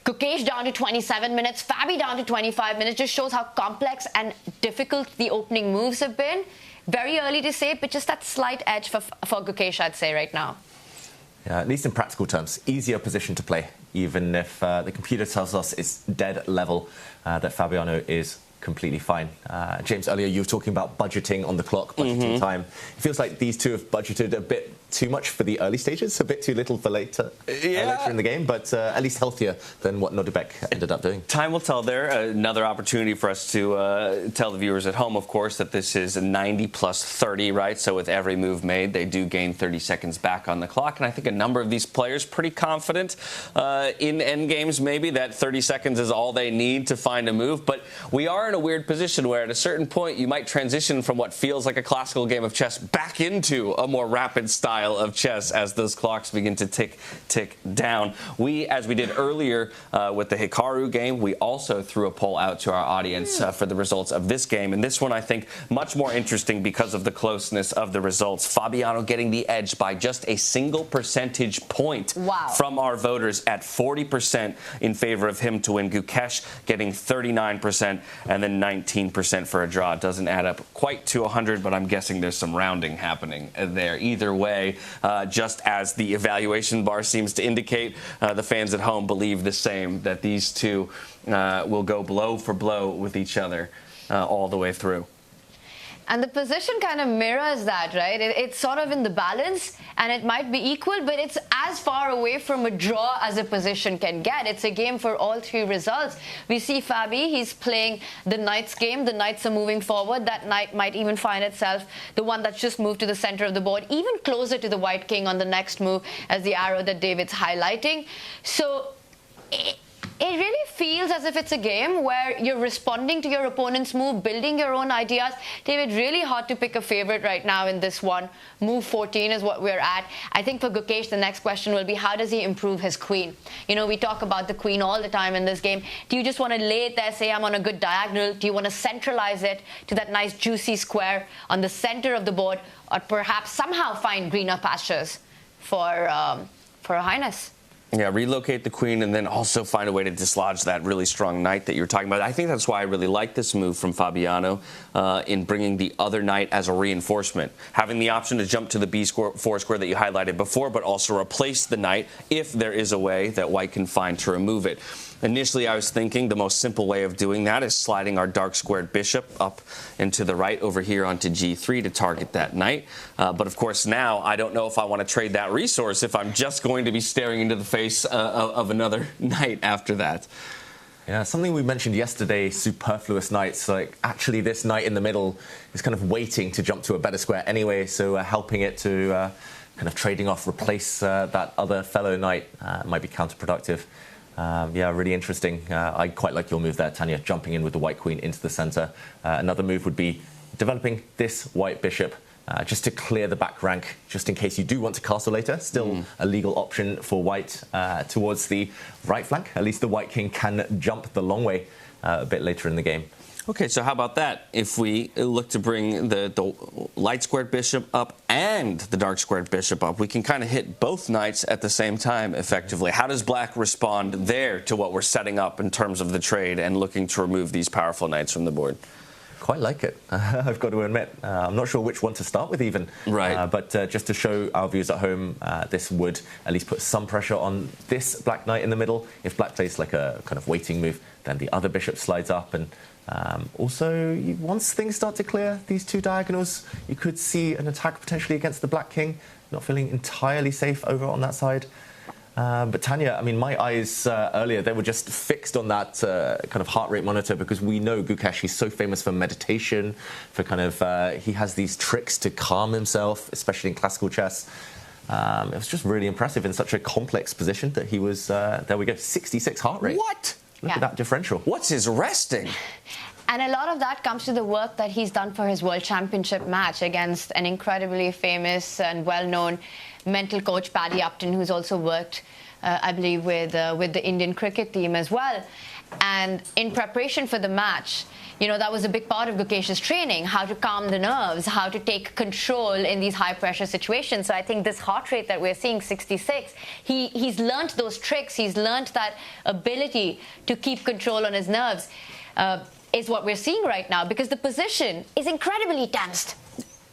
Gukesh down to 27 minutes, Fabi down to 25 minutes, just shows how complex and difficult the opening moves have been. Very early to say, but just that slight edge for Gukesh, I'd say, right now. Yeah, at least in practical terms, easier position to play, even if the computer tells us it's dead level, that Fabiano is completely fine. James, earlier you were talking about budgeting on the clock, budgeting time. It feels like these two have budgeted a bit too much for the early stages, a bit too little for later in the game, but at least healthier than what Nodirbek ended up doing. Time will tell there. Another opportunity for us to tell the viewers at home, of course, that this is a 90 plus 30, right? So with every move made, they do gain 30 seconds back on the clock. And I think a number of these players pretty confident in endgames, maybe that 30 seconds is all they need to find a move. But we are in a weird position where at a certain point you might transition from what feels like a classical game of chess back into a more rapid style style of chess as those clocks begin to tick down. As we did earlier with the Hikaru game, we also threw a poll out to our audience for the results of this game. And this one, I think, much more interesting because of the closeness of the results. Fabiano getting the edge by just a single percentage point from our voters at 40% in favor of him to win. Gukesh getting 39% and then 19% for a draw. It doesn't add up quite to 100, but I'm guessing there's some rounding happening there. Either way, just as the evaluation bar seems to indicate, the fans at home believe the same, that these two will go blow for blow with each other all the way through. And the position kind of mirrors that, right? It's sort of in the balance, and it might be equal, but it's as far away from a draw as a position can get. It's a game for all three results. We see Fabi, he's playing the knight's game. The knights are moving forward. That knight might even find itself the one that's just moved to the center of the board, even closer to the white king on the next move as the arrow that David's highlighting. So it really feels as if it's a game where you're responding to your opponent's move, building your own ideas. David, really hard to pick a favorite right now in this one. Move 14 is what we're at. I think for Gukesh, the next question will be, how does he improve his queen? You know, we talk about the queen all the time in this game. Do you just want to lay it there, say I'm on a good diagonal? Do you want to centralize it to that nice juicy square on the center of the board, or perhaps somehow find greener pastures for Her Highness? Yeah, relocate the queen and then also find a way to dislodge that really strong knight that you were talking about. I think that's why I really like this move from Fabiano in bringing the other knight as a reinforcement. Having the option to jump to the B4 square that you highlighted before, but also replace the knight if there is a way that white can find to remove it. Initially, I was thinking the most simple way of doing that is sliding our dark squared bishop up and to the right over here onto G3 to target that knight. But of course, now I don't know if I want to trade that resource if I'm just going to be staring into the face of another knight after that. Yeah, something we mentioned yesterday, superfluous knights. Like, actually, this knight in the middle is kind of waiting to jump to a better square anyway, so helping it to kind of trading off, replace that other fellow knight might be counterproductive. Yeah, really interesting. I quite like your move there, Tanya, jumping in with the white queen into the center. Another move would be developing this white bishop just to clear the back rank, just in case you do want to castle later. Still a legal option for white towards the right flank. At least the white king can jump the long way a bit later in the game. Okay, so how about that? If we look to bring the light squared bishop up and the dark squared bishop up, we can kind of hit both knights at the same time effectively. How does black respond there to what we're setting up in terms of the trade and looking to remove these powerful knights from the board? Quite like it, I've got to admit. I'm not sure which one to start with even. Right. But just to show our viewers at home, this would at least put some pressure on this black knight in the middle. If black plays like a kind of waiting move, then the other bishop slides up. And also, once things start to clear, these two diagonals, you could see an attack potentially against the black king. Not feeling entirely safe over on that side. But Tanya, I mean, my eyes earlier, they were just fixed on that kind of heart rate monitor, because we know Gukesh, he's so famous for meditation, for kind of, he has these tricks to calm himself, especially in classical chess. It was just really impressive in such a complex position that he was, there we go, 66 heart rate. What? Look at that differential. What's his resting? And a lot of that comes to the work that he's done for his World Championship match against an incredibly famous and well-known mental coach, Paddy Upton, who's also worked, I believe, with the Indian cricket team as well. And in preparation for the match, you know, that was a big part of Gukesh's training, how to calm the nerves, how to take control in these high-pressure situations. So I think this heart rate that we're seeing, 66, he's learned those tricks. He's learned that ability to keep control on his nerves, is what we're seeing right now, because the position is incredibly tensed.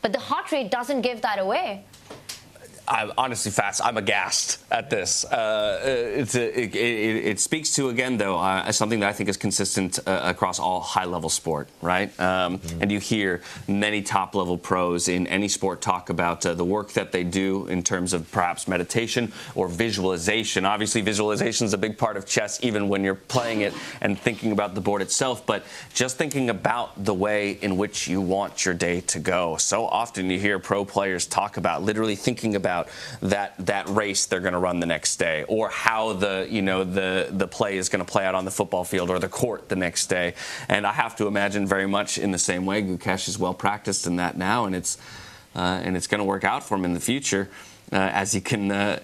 But the heart rate doesn't give that away. I'm honestly fast. I'm aghast at this. It speaks to, again, though, something that I think is consistent across all high-level sport, right? And you hear many top-level pros in any sport talk about the work that they do in terms of perhaps meditation or visualization. Obviously, visualization is a big part of chess, even when you're playing it and thinking about the board itself, but just thinking about the way in which you want your day to go. So often you hear pro players talk about literally thinking about that race they're going to run the next day, or how the play is going to play out on the football field or the court the next day. And I have to imagine very much in the same way Gukesh is well practiced in that now, and it's going to work out for him in the future. as he can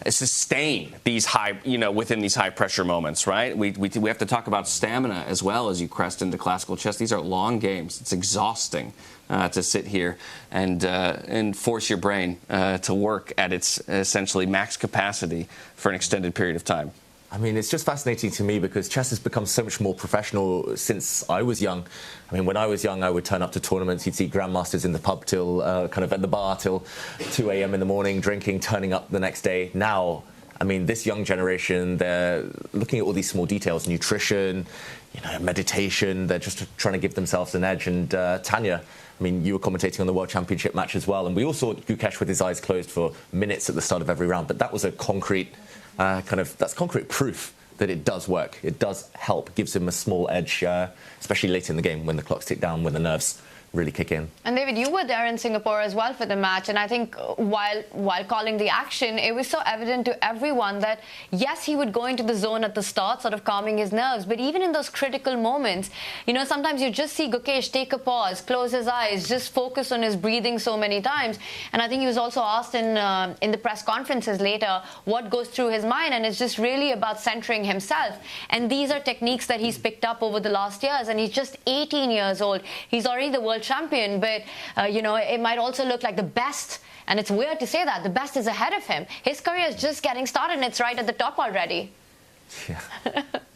sustain these high, within these high pressure moments, right? We have to talk about stamina as well as you crest into classical chess. These are long games. It's exhausting to sit here and force your brain to work at its essentially max capacity for an extended period of time. I mean, it's just fascinating to me because chess has become so much more professional since I was young. I mean, when I was young, I would turn up to tournaments. You'd see grandmasters in the pub till kind of at the bar till 2 a.m. in the morning, drinking, turning up the next day. Now, I mean, this young generation, they're looking at all these small details, nutrition, meditation. They're just trying to give themselves an edge. And Tanya, I mean, you were commentating on the World Championship match as well, and we all saw Gukesh with his eyes closed for minutes at the start of every round. But that was a concrete that's concrete proof that it does work. It does help. Gives him a small edge, especially late in the game when the clocks tick down, when the nerves really kick in. And David, you were there in Singapore as well for the match, and I think while calling the action, it was so evident to everyone that yes, he would go into the zone at the start, sort of calming his nerves, but even in those critical moments, sometimes you just see Gukesh take a pause, close his eyes, just focus on his breathing so many times. And I think he was also asked in the press conferences later what goes through his mind, and it's just really about centering himself. And these are techniques that he's picked up over the last years, and he's just 18 years old. He's already the world champion, but it might also look like the best, and it's weird to say that the best is ahead of him. His career is just getting started, and it's right at the top already. Yeah,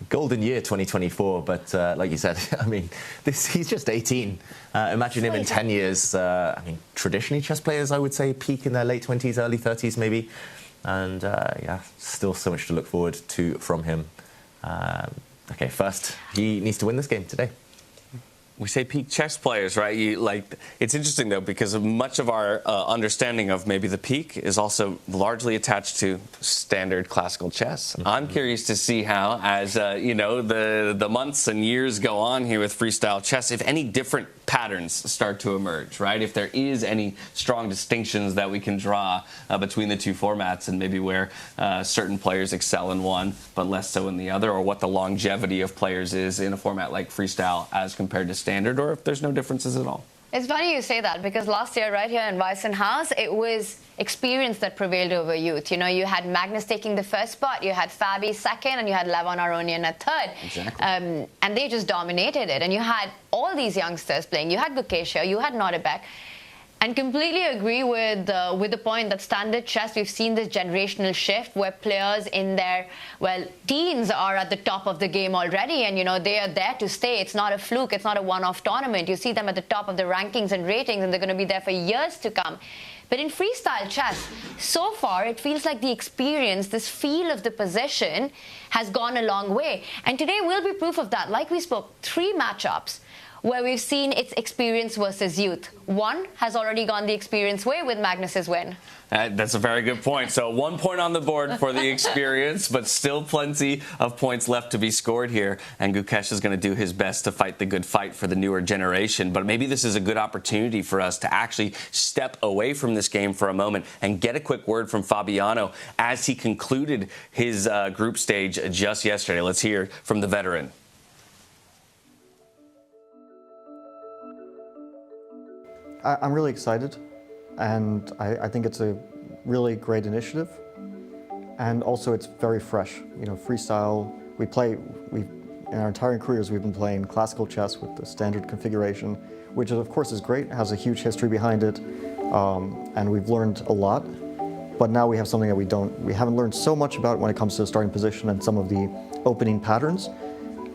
golden year 2024, but like you said, I mean, he's just 18. Imagine him in 10 years. I mean, traditionally chess players, I would say, peak in their late 20s, early 30s maybe, and yeah, still so much to look forward to from him. Okay, first, he needs to win this game today. We say peak chess players, right? It's interesting, though, because much of our understanding of maybe the peak is also largely attached to standard classical chess. Mm-hmm. I'm curious to see how, as the months and years go on here with freestyle chess, if any different patterns start to emerge, right? If there is any strong distinctions that we can draw between the two formats, and maybe where certain players excel in one but less so in the other, or what the longevity of players is in a format like freestyle as compared to standard, or if there's no differences at all. It's funny you say that, because last year right here in Weissenhaus, it was experience that prevailed over youth. You had Magnus taking the first spot, you had Fabi second, and you had Levon Aronian at third. Exactly. And they just dominated it. And you had all these youngsters playing. You had Gukesh here, you had Nodirbek. And completely agree with the point that standard chess, we've seen this generational shift where players in their, teens are at the top of the game already, and, they are there to stay. It's not a fluke. It's not a one-off tournament. You see them at the top of the rankings and ratings, and they're going to be there for years to come. But in freestyle chess, so far, it feels like the experience, this feel of the position has gone a long way. And today will be proof of that. Like we spoke, 3 matchups where we've seen it's experience versus youth. One has already gone the experience way with Magnus's win. That's a very good point. So 1 point on the board for the experience, but still plenty of points left to be scored here. And Gukesh is going to do his best to fight the good fight for the newer generation. But maybe this is a good opportunity for us to actually step away from this game for a moment and get a quick word from Fabiano as he concluded his group stage just yesterday. Let's hear from the veteran. I'm really excited, and I think it's a really great initiative, and also it's very fresh. Freestyle, in our entire careers we've been playing classical chess with the standard configuration, which of course is great, has a huge history behind it, and we've learned a lot, but now we have something that we haven't learned so much about when it comes to the starting position and some of the opening patterns.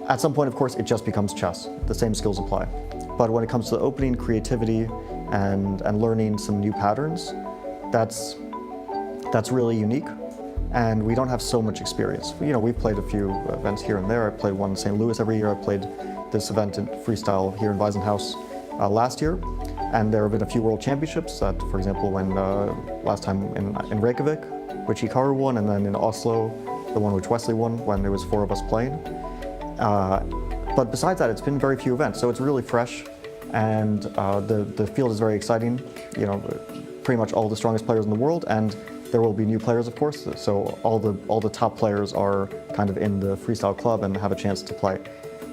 At some point, of course, it just becomes chess. The same skills apply. But when it comes to the opening, creativity, and learning some new patterns, that's really unique. And we don't have so much experience. We've played a few events here and there. I played one in St. Louis every year. I played this event in freestyle here in Weissenhaus last year. And there have been a few world championships that, for example, when last time in Reykjavik, which Hikaru won, and then in Oslo, the one which Wesley won when there was 4 of us playing. But besides that, it's been very few events, so it's really fresh, and the field is very exciting. Pretty much all the strongest players in the world, and there will be new players, of course. So all the top players are kind of in the freestyle club and have a chance to play.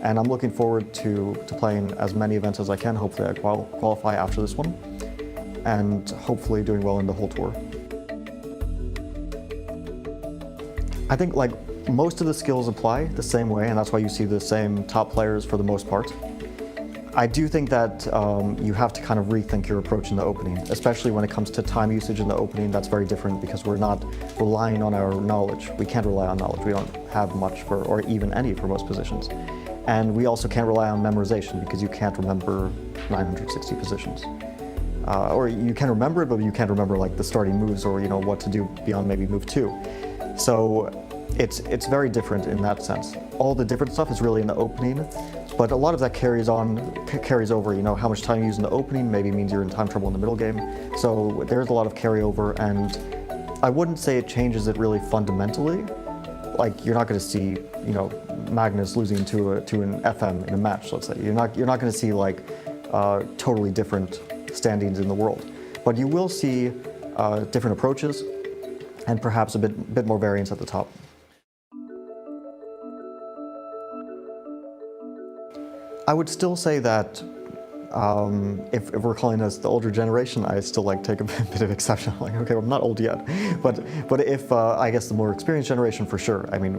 And I'm looking forward to playing as many events as I can. Hopefully, I qualify after this one, and hopefully doing well in the whole tour. I think like most of the skills apply the same way, and that's why you see the same top players for the most part. I do think that you have to kind of rethink your approach in the opening, especially when it comes to time usage in the opening. That's very different because we're not relying on our knowledge. We can't rely on knowledge. We don't have much for, or even any for most positions. And we also can't rely on memorization because you can't remember 960 positions. Or you can remember it, but you can't remember like the starting moves or what to do beyond maybe move 2. So it's very different in that sense. All the different stuff is really in the opening, but a lot of that carries over. How much time you use in the opening maybe means you're in time trouble in the middle game. So there's a lot of carryover, and I wouldn't say it changes it really fundamentally. Like you're not going to see, Magnus losing to an FM in a match. Let's say you're not going to see like totally different standings in the world, but you will see different approaches and perhaps a bit more variance at the top. I would still say that if we're calling us the older generation, I still take a bit of exception. Like, okay, well, I'm not old yet, but if I guess the more experienced generation for sure. I mean,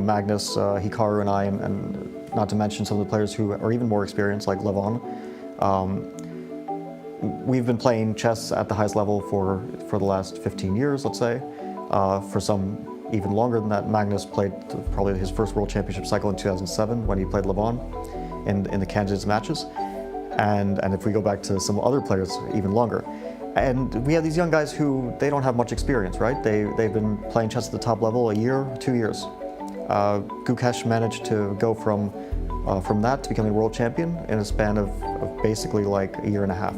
Magnus, Hikaru, and I, and not to mention some of the players who are even more experienced, like Levon. We've been playing chess at the highest level for the last 15 years, let's say. For some even longer than that. Magnus played probably his first World Championship cycle in 2007 when he played Levon in the candidates matches. And if we go back to some other players, even longer. And we have these young guys who, they don't have much experience, right? They've been playing chess at the top level a year, 2 years. Gukesh managed to go from that to becoming world champion in a span of basically like a year and a half,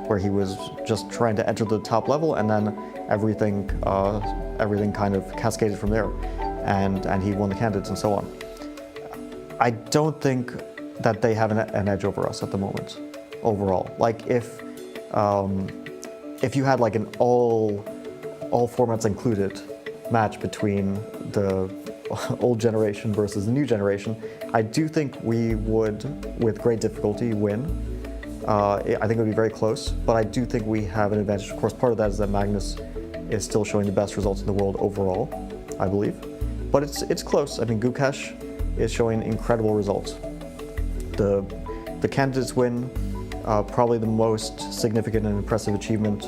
where he was just trying to enter the top level, and then everything kind of cascaded from there, and he won the candidates and so on. I don't think that they have an edge over us at the moment, overall. Like if you had like an all formats included match between the old generation versus the new generation, I do think we would, with great difficulty, win. I think it would be very close, but I do think we have an advantage. Of course, part of that is that Magnus is still showing the best results in the world overall, I believe. But it's close. I mean, Gukesh is showing incredible results. The candidates win, probably the most significant and impressive achievement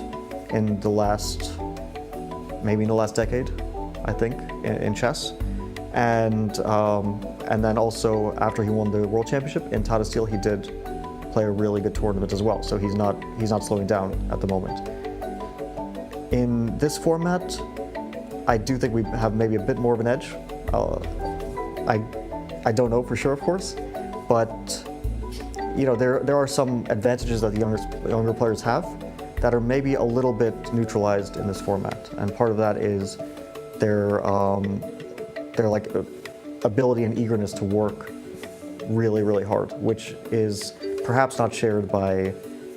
in the last decade, I think, in chess. And then also after he won the World Championship in Tata Steel, he did play a really good tournament as well. So he's not slowing down at the moment. In this format, I do think we have maybe a bit more of an edge. I don't know for sure, of course, but there are some advantages that the younger players have that are maybe a little bit neutralized in this format, and part of that is their like ability and eagerness to work really, really hard, which is perhaps not shared by,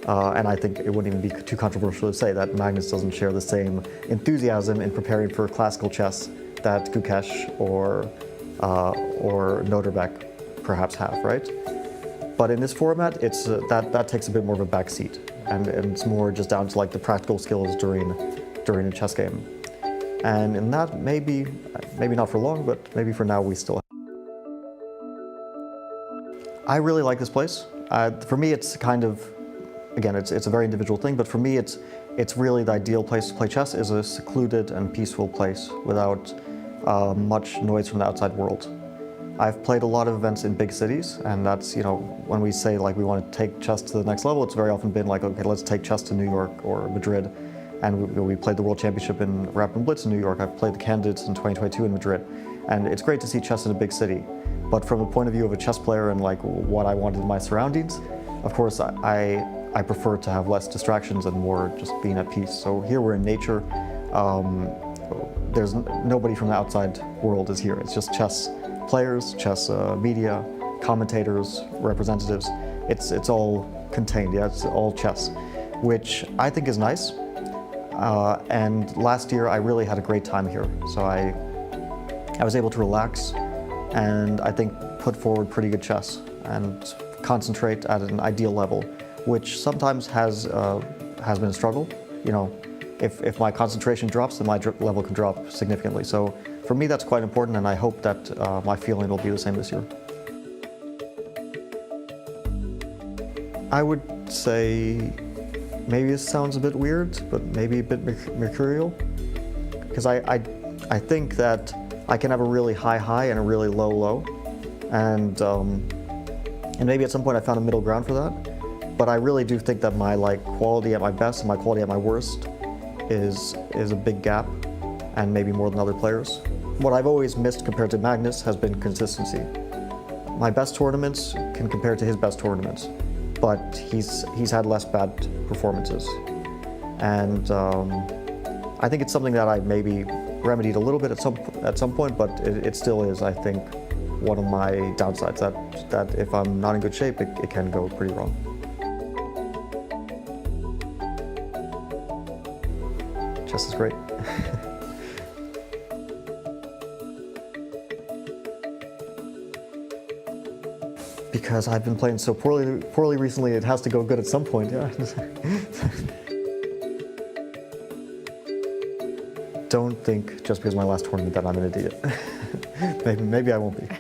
and I think it wouldn't even be too controversial to say that Magnus doesn't share the same enthusiasm in preparing for classical chess that Gukesh or Nodirbek perhaps have, right? But in this format, it's that takes a bit more of a backseat, and it's more just down to like the practical skills during a chess game. And in that, maybe not for long, but maybe for now we still have. I really like this place. For me, it's kind of, again, it's a very individual thing, but for me, it's really the ideal place to play chess. Is a secluded and peaceful place without much noise from the outside world. I've played a lot of events in big cities, and that's, when we say like we want to take chess to the next level, it's very often been like, okay, let's take chess to New York or Madrid. And we played the World Championship in Rapid and Blitz in New York. I've played the candidates in 2022 in Madrid. And it's great to see chess in a big city. But from the point of view of a chess player and like what I wanted in my surroundings, of course, I prefer to have less distractions and more just being at peace. So here we're in nature. There's nobody from the outside world is here. It's just chess players, chess media, commentators, representatives. It's all contained, yeah, it's all chess, which I think is nice. And last year I really had a great time here. So I was able to relax and I think put forward pretty good chess and concentrate at an ideal level, which sometimes has been a struggle. If my concentration drops, then my level can drop significantly. So for me, that's quite important, and I hope that my feeling will be the same this year. I would say maybe this sounds a bit weird, but maybe a bit mercurial, because I think that I can have a really high and a really low, and maybe at some point I found a middle ground for that. But I really do think that my quality at my best and my quality at my worst is a big gap, and maybe more than other players. What I've always missed compared to Magnus has been consistency. My best tournaments can compare to his best tournaments, but he's had less bad performances, and I think it's something that I maybe remedied a little bit at some point, but it still is, I think, one of my downsides, that if I'm not in good shape, it can go pretty wrong. Chess is great. Because I've been playing so poorly recently, it has to go good at some point, yeah. Don't think just because my last tournament that I'm an idiot. maybe I won't be.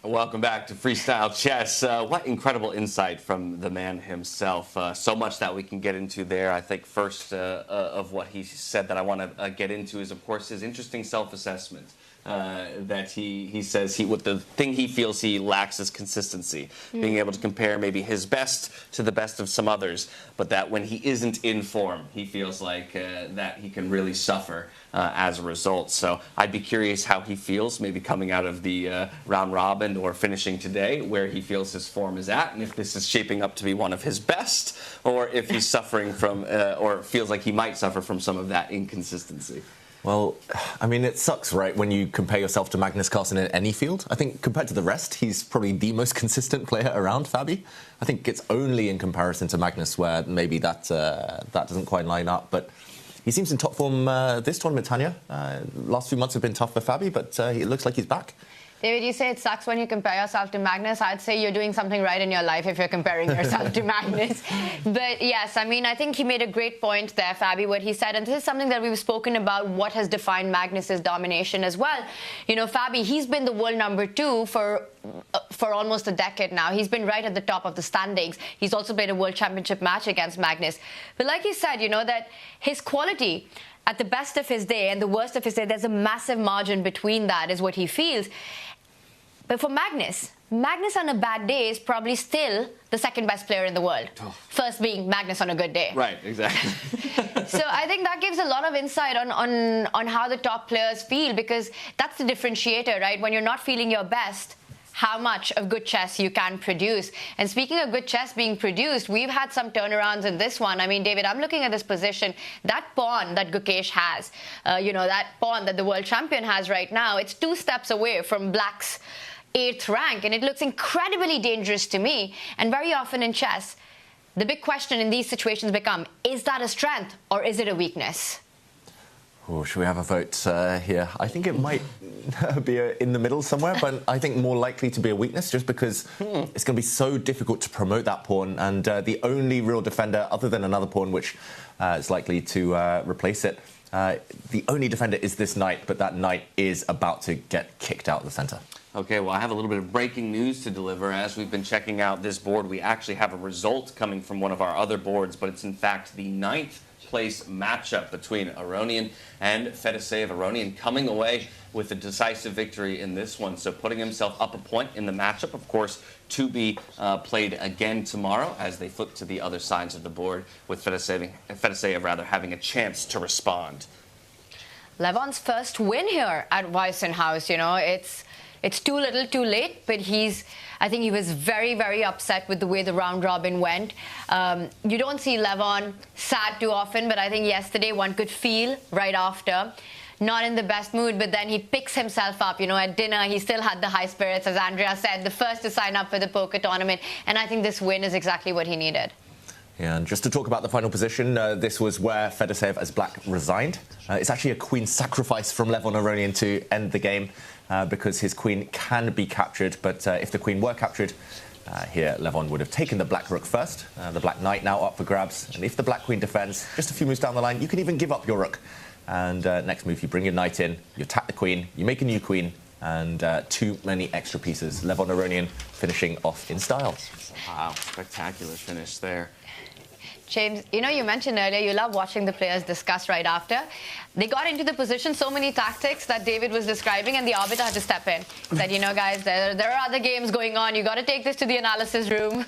Welcome back to Freestyle Chess. What incredible insight from the man himself. So much that we can get into there. I think first of what he said that I want to get into is, of course, his interesting self-assessment. That he says what the thing he feels he lacks is consistency, being able to compare maybe his best to the best of some others, but that when he isn't in form, he feels like that he can really suffer as a result. So I'd be curious how he feels maybe coming out of the round robin or finishing today, where he feels his form is at, and if this is shaping up to be one of his best, or if he's suffering from or feels like he might suffer from some of that inconsistency. Well, I mean, it sucks, right, when you compare yourself to Magnus Carlsen in any field. I think compared to the rest, he's probably the most consistent player around, Fabi. I think it's only in comparison to Magnus where maybe that doesn't quite line up. But he seems in top form this tournament, Tanya. Last few months have been tough for Fabi, but it looks like he's back. David, you say it sucks when you compare yourself to Magnus. I'd say you're doing something right in your life if you're comparing yourself to Magnus. But yes, I mean, I think he made a great point there, Fabi, what he said. And this is something that we've spoken about, what has defined Magnus's domination as well. You know, Fabi, he's been the world #2 for almost a decade now. He's been right at the top of the standings. He's also played a world championship match against Magnus. But like you said, you know, that his quality at the best of his day and the worst of his day, there's a massive margin between that, is what he feels. But for Magnus on a bad day is probably still the second best player in the world. Oh. First being Magnus on a good day. Right, exactly. So I think that gives a lot of insight on how the top players feel, because that's the differentiator, right? When you're not feeling your best, how much of good chess you can produce. And speaking of good chess being produced, we've had some turnarounds in this one. I mean, David, I'm looking at this position. That pawn that Gukesh has, that pawn that the world champion has right now, it's 2 steps away from Black's 8th rank, and it looks incredibly dangerous to me. And very often in chess, the big question in these situations become, is that a strength or is it a weakness? Oh, should we have a vote here? I think it might be in the middle somewhere, but I think more likely to be a weakness, just because it's going to be so difficult to promote that pawn, and the only real defender other than another pawn which is likely to replace it, the only defender is this knight, but that knight is about to get kicked out of the center. Okay, well, I have a little bit of breaking news to deliver. As we've been checking out this board, we actually have a result coming from one of our other boards, but it's in fact the 9th place matchup between Aronian and Fedoseev. Aronian coming away with a decisive victory in this one, so putting himself up a point in the matchup, of course, to be played again tomorrow as they flip to the other sides of the board, with Fedoseev having a chance to respond. Levon's first win here at Weissenhaus, you know, it's too little, too late, but I think he was very, very upset with the way the round robin went. You don't see Levon sad too often, but I think yesterday one could feel right after, not in the best mood, but then he picks himself up. You know, at dinner, he still had the high spirits, as Andrea said, the first to sign up for the poker tournament, and I think this win is exactly what he needed. Yeah, and just to talk about the final position, this was where Fedoseev as black resigned. It's actually a queen sacrifice from Levon Aronian to end the game, because his queen can be captured, but if the queen were captured, here Levon would have taken the black rook first, the black knight now up for grabs, and if the black queen defends, just a few moves down the line, you can even give up your rook And next move, you bring your knight in, you attack the queen, you make a new queen, and too many extra pieces. Levon Aronian finishing off in style. Wow, spectacular finish there. James, you know, you mentioned earlier you love watching the players discuss right after. They got into the position, so many tactics that David was describing, and the arbiter had to step in. Said, you know, guys, there are other games going on. You got to take this to the analysis room.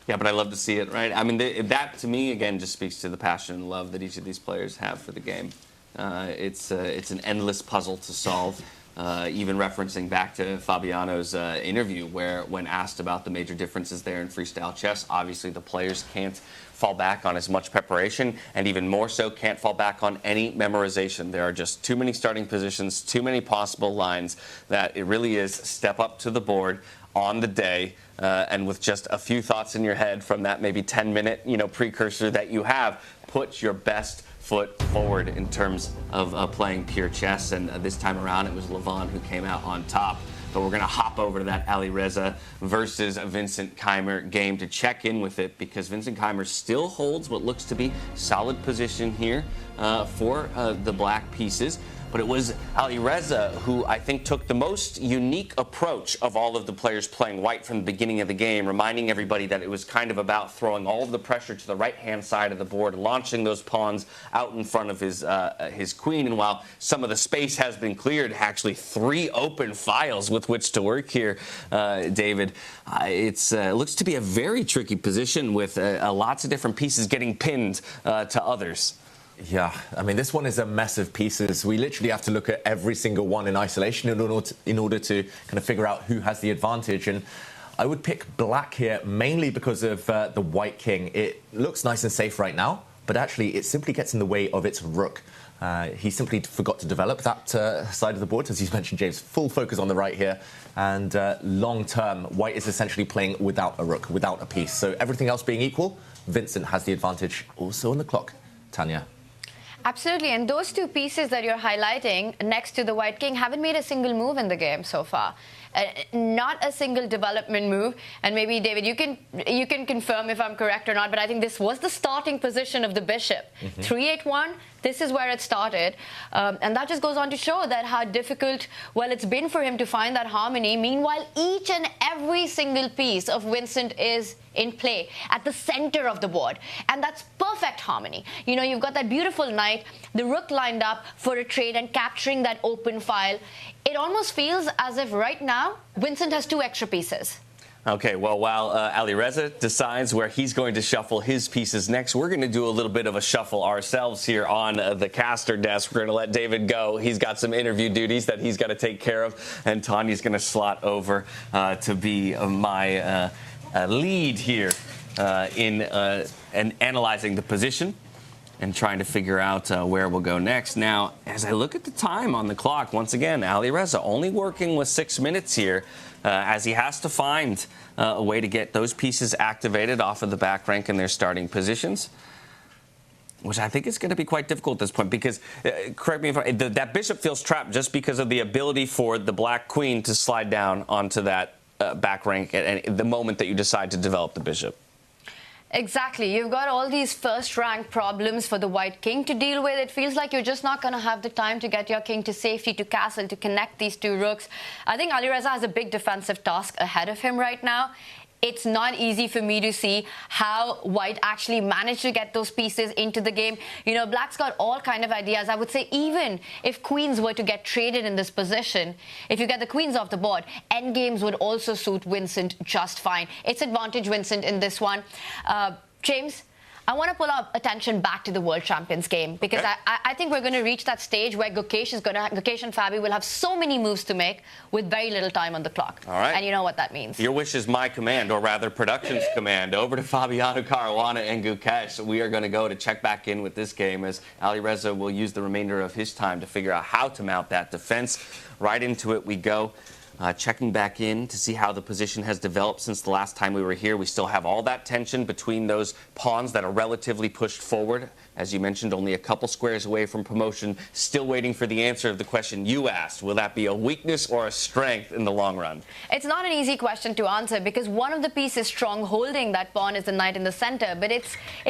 Yeah, but I love to see it, right? I mean, that to me, again, just speaks to the passion and love that each of these players have for the game. It's an endless puzzle to solve. Even referencing back to Fabiano's interview, where when asked about the major differences there in freestyle chess, obviously the players can't fall back on as much preparation, and even more so can't fall back on any memorization. There are just too many starting positions, too many possible lines, that it really is step up to the board on the day, and with just a few thoughts in your head from that maybe 10-minute precursor that you have, put your best foot forward in terms of playing pure chess. And this time around, it was Levon who came out on top. But we're going to hop over to that Alireza versus Vincent Keymer game to check in with it, because Vincent Keymer still holds what looks to be solid position here for the black pieces. But it was Alireza who I think took the most unique approach of all of the players playing white from the beginning of the game, reminding everybody that it was kind of about throwing all of the pressure to the right-hand side of the board, launching those pawns out in front of his queen. And while some of the space has been cleared, actually 3 open files with which to work here, David. It looks to be a very tricky position with lots of different pieces getting pinned to others. Yeah, I mean, this one is a mess of pieces. We literally have to look at every single one in isolation in order to kind of figure out who has the advantage. And I would pick black here mainly because of the white king. It looks nice and safe right now, but actually it simply gets in the way of its rook. He simply forgot to develop that side of the board. As you mentioned, James, full focus on the right here. And long term, white is essentially playing without a rook, without a piece. So everything else being equal, Vincent has the advantage also on the clock. Tanya. Absolutely, and those 2 pieces that you're highlighting next to the white king haven't made a single move in the game so far. Not a single development move. And maybe, David, you can confirm if I'm correct or not, but I think this was the starting position of the bishop. 3-8-1, this is where it started. And that just goes on to show that how difficult, well, it's been for him to find that harmony. Meanwhile, each and every single piece of Vincent is in play at the center of the board. And that's perfect harmony. You know, you've got that beautiful knight, the rook lined up for a trade and capturing that open file. It almost feels as if right now, Vincent has 2 extra pieces. Okay, well, while Alireza decides where he's going to shuffle his pieces next, we're going to do a little bit of a shuffle ourselves here on the caster desk. We're going to let David go. He's got some interview duties that he's got to take care of, and Tanya's going to slot over to be my lead here in analyzing the position and trying to figure out where we'll go next. Now, as I look at the time on the clock, once again, Alireza only working with 6 minutes here, as he has to find a way to get those pieces activated off of the back rank in their starting positions, which I think is going to be quite difficult at this point, because, correct me if that bishop feels trapped just because of the ability for the black queen to slide down onto that back rank at the moment that you decide to develop the bishop. Exactly. You've got all these first-rank problems for the white king to deal with. It feels like you're just not going to have the time to get your king to safety, to castle, to connect these 2 rooks. I think Alireza has a big defensive task ahead of him right now. It's not easy for me to see how white actually managed to get those pieces into the game. You know, black's got all kind of ideas. I would say even if queens were to get traded in this position, if you get the queens off the board, endgames would also suit Vincent just fine. It's advantage Vincent in this one. James, I want to pull our attention back to the World Champions game, because okay. I think we're going to reach that stage where Gukesh and Fabi will have so many moves to make with very little time on the clock. All right. And you know what that means. Your wish is my command, or rather production's command. Over to Fabiano Caruana and Gukesh. We are going to go to check back in with this game, as Alireza will use the remainder of his time to figure out how to mount that defense. Right into it we go. checking back in to see how the position has developed since the last time we were here. We still have all that tension between those pawns that are relatively pushed forward. As you mentioned, only a couple squares away from promotion. Still waiting for the answer of the question you asked. Will that be a weakness or a strength in the long run? It's not an easy question to answer because one of the pieces strong holding that pawn is the knight in the center, but it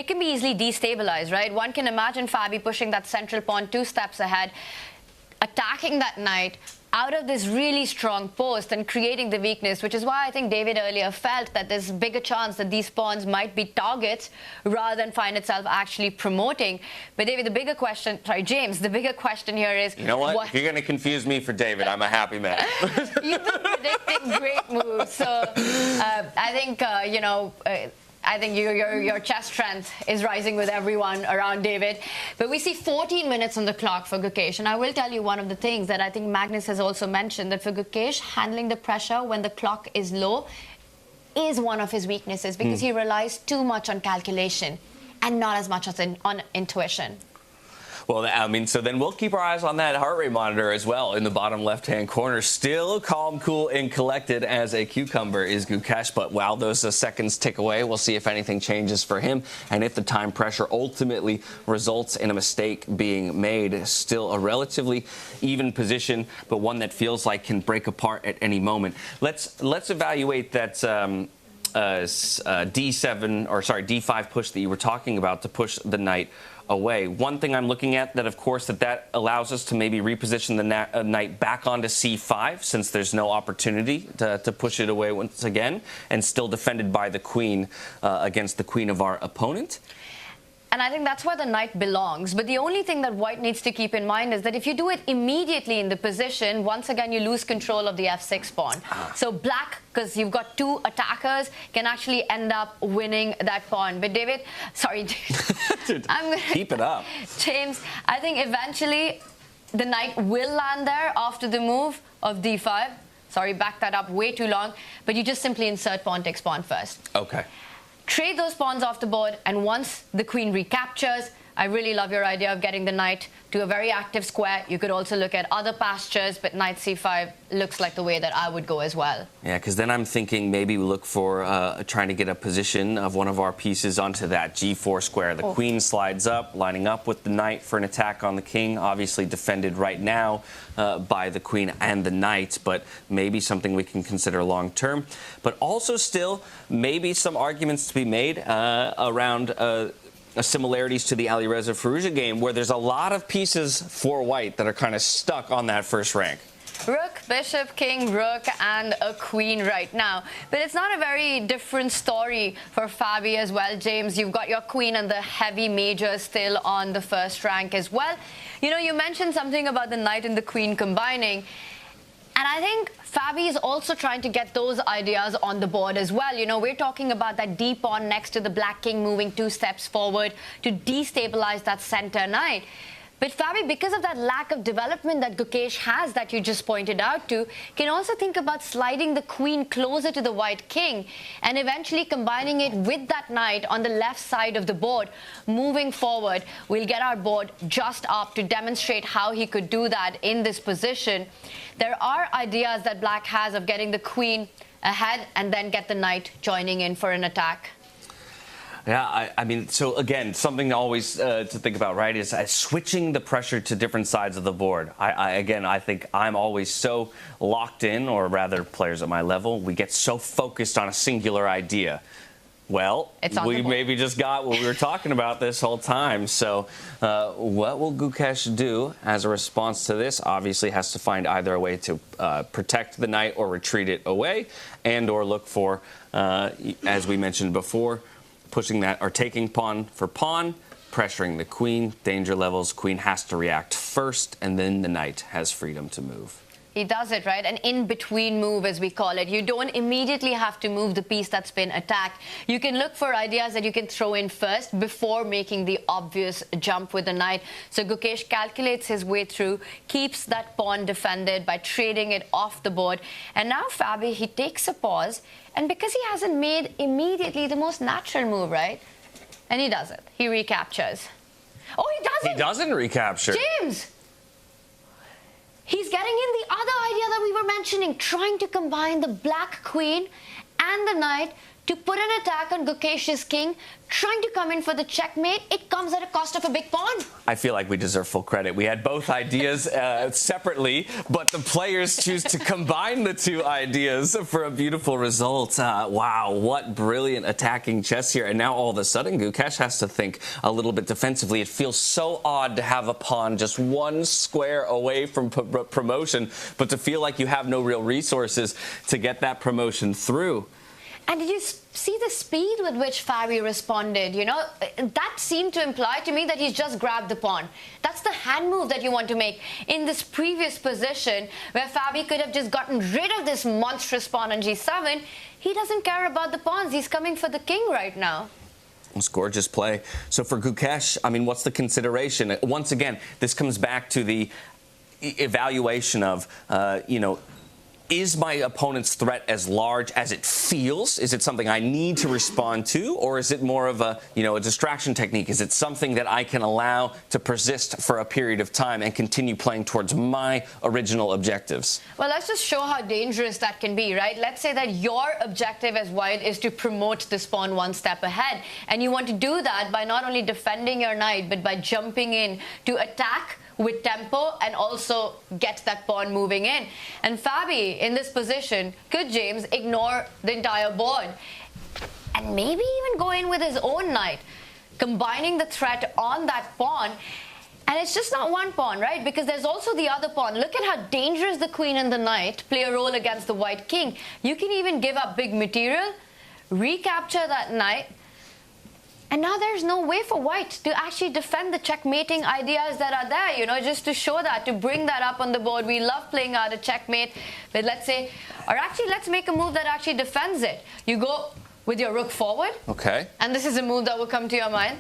can be easily destabilized, right? One can imagine Fabi pushing that central pawn 2 steps ahead, attacking that knight out of this really strong post and creating the weakness, which is why I think David earlier felt that there's a bigger chance that these pawns might be targets rather than find itself actually promoting. But David, James, the bigger question here is... You know what? If you're going to confuse me for David, I'm a happy man. You've been predicting great moves, so I think, I think your chess strength is rising with everyone around David. But we see 14 minutes on the clock for Gukesh. And I will tell you one of the things that I think Magnus has also mentioned, that for Gukesh, handling the pressure when the clock is low is one of his weaknesses because he relies too much on calculation and not as much as on intuition. Well, I mean, so then we'll keep our eyes on that heart rate monitor as well in the bottom left-hand corner. Still calm, cool, and collected as a cucumber is Gukesh. But while those seconds tick away, we'll see if anything changes for him and if the time pressure ultimately results in a mistake being made. Still a relatively even position, but one that feels like can break apart at any moment. Let's evaluate that D5 push that you were talking about to push the knight away. One thing I'm looking at that, of course, that allows us to maybe reposition the knight back onto C5 since there's no opportunity to push it away once again and still defended by the queen against the queen of our opponent. And I think that's where the knight belongs. But the only thing that white needs to keep in mind is that if you do it immediately in the position, once again, you lose control of the F6 pawn. So black, because you've got 2 attackers, can actually end up winning that pawn. But David, sorry, I'm gonna keep it up. James, I think eventually the knight will land there after the move of D5. Sorry, back that up way too long. But you just simply insert pawn takes pawn first. Okay. Trade those pawns off the board, and once the queen recaptures, I really love your idea of getting the knight to a very active square. You could also look at other pastures, but knight c5 looks like the way that I would go as well. Yeah, because then I'm thinking maybe we look for trying to get a position of one of our pieces onto that g4 square. The queen slides up, lining up with the knight for an attack on the king, obviously defended right now by the queen and the knight, but maybe something we can consider long-term. But also still maybe some arguments to be made around similarities to the Alireza Firouzja game, where there's a lot of pieces for white that are kind of stuck on that first rank. Rook, bishop, king, rook, and a queen right now. But it's not a very different story for Fabi as well, James. You've got your queen and the heavy major still on the first rank as well. You know, you mentioned something about the knight and the queen combining. And I think Fabi is also trying to get those ideas on the board as well. You know, we're talking about that D pawn next to the black king moving 2 steps forward to destabilize that center knight. But Fabi, because of that lack of development that Gukesh has that you just pointed out to, can also think about sliding the queen closer to the white king and eventually combining it with that knight on the left side of the board. Moving forward, we'll get our board just up to demonstrate how he could do that in this position. There are ideas that black has of getting the queen ahead and then get the knight joining in for an attack. Yeah, I mean, so again, something always to think about, right, is switching the pressure to different sides of the board. I think I'm always so locked in, or rather players at my level, we get so focused on a singular idea. Well, we maybe just got what we were talking about this whole time. So what will Gukesh do as a response to this? Obviously has to find either a way to protect the knight or retreat it away, and or look for, as we mentioned before, pushing that or taking pawn for pawn, pressuring the queen, danger levels. Queen has to react first, and then the knight has freedom to move. He does it, right? An in-between move, as we call it. You don't immediately have to move the piece that's been attacked. You can look for ideas that you can throw in first before making the obvious jump with the knight. So Gukesh calculates his way through, keeps that pawn defended by trading it off the board. And now Fabi, he takes a pause. And because he hasn't made immediately the most natural move, right? And he does it. He recaptures. Oh, he doesn't! He doesn't recapture. James! He's getting in the other idea that we were mentioning, trying to combine the black queen and the knight to put an attack on Gukesh's king, trying to come in for the checkmate. It comes at a cost of a big pawn. I feel like we deserve full credit. We had both ideas separately, but the players choose to combine the two ideas for a beautiful result. Wow, what brilliant attacking chess here. And now all of a sudden, Gukesh has to think a little bit defensively. It feels so odd to have a pawn just one square away from promotion, but to feel like you have no real resources to get that promotion through. And did you see the speed with which Fabi responded? You know, that seemed to imply to me that he's just grabbed the pawn. That's the hand move that you want to make in this previous position where Fabi could have just gotten rid of this monstrous pawn on G7. He doesn't care about the pawns. He's coming for the king right now. It's gorgeous play. So for Gukesh, I mean, what's the consideration? Once again, this comes back to the evaluation of, you know, is my opponent's threat as large as it feels? Is it something I need to respond to? Or is it more of a, you know, a distraction technique? Is it something that I can allow to persist for a period of time and continue playing towards my original objectives? Well, let's just show how dangerous that can be, right? Let's say that your objective as white is to promote this pawn one step ahead. And you want to do that by not only defending your knight, but by jumping in to attack with tempo and also get that pawn moving in. And Fabi, in this position, could James ignore the entire board and maybe even go in with his own knight, combining the threat on that pawn. And it's just not one pawn, right? Because there's also the other pawn. Look at how dangerous the queen and the knight play a role against the white king. You can even give up big material, recapture that knight, and now there's no way for white to actually defend the checkmating ideas that are there, you know, just to show that, to bring that up on the board. We love playing out a checkmate, but let's say, or actually let's make a move that actually defends it. You go with your rook forward. Okay. And this is a move that will come to your mind.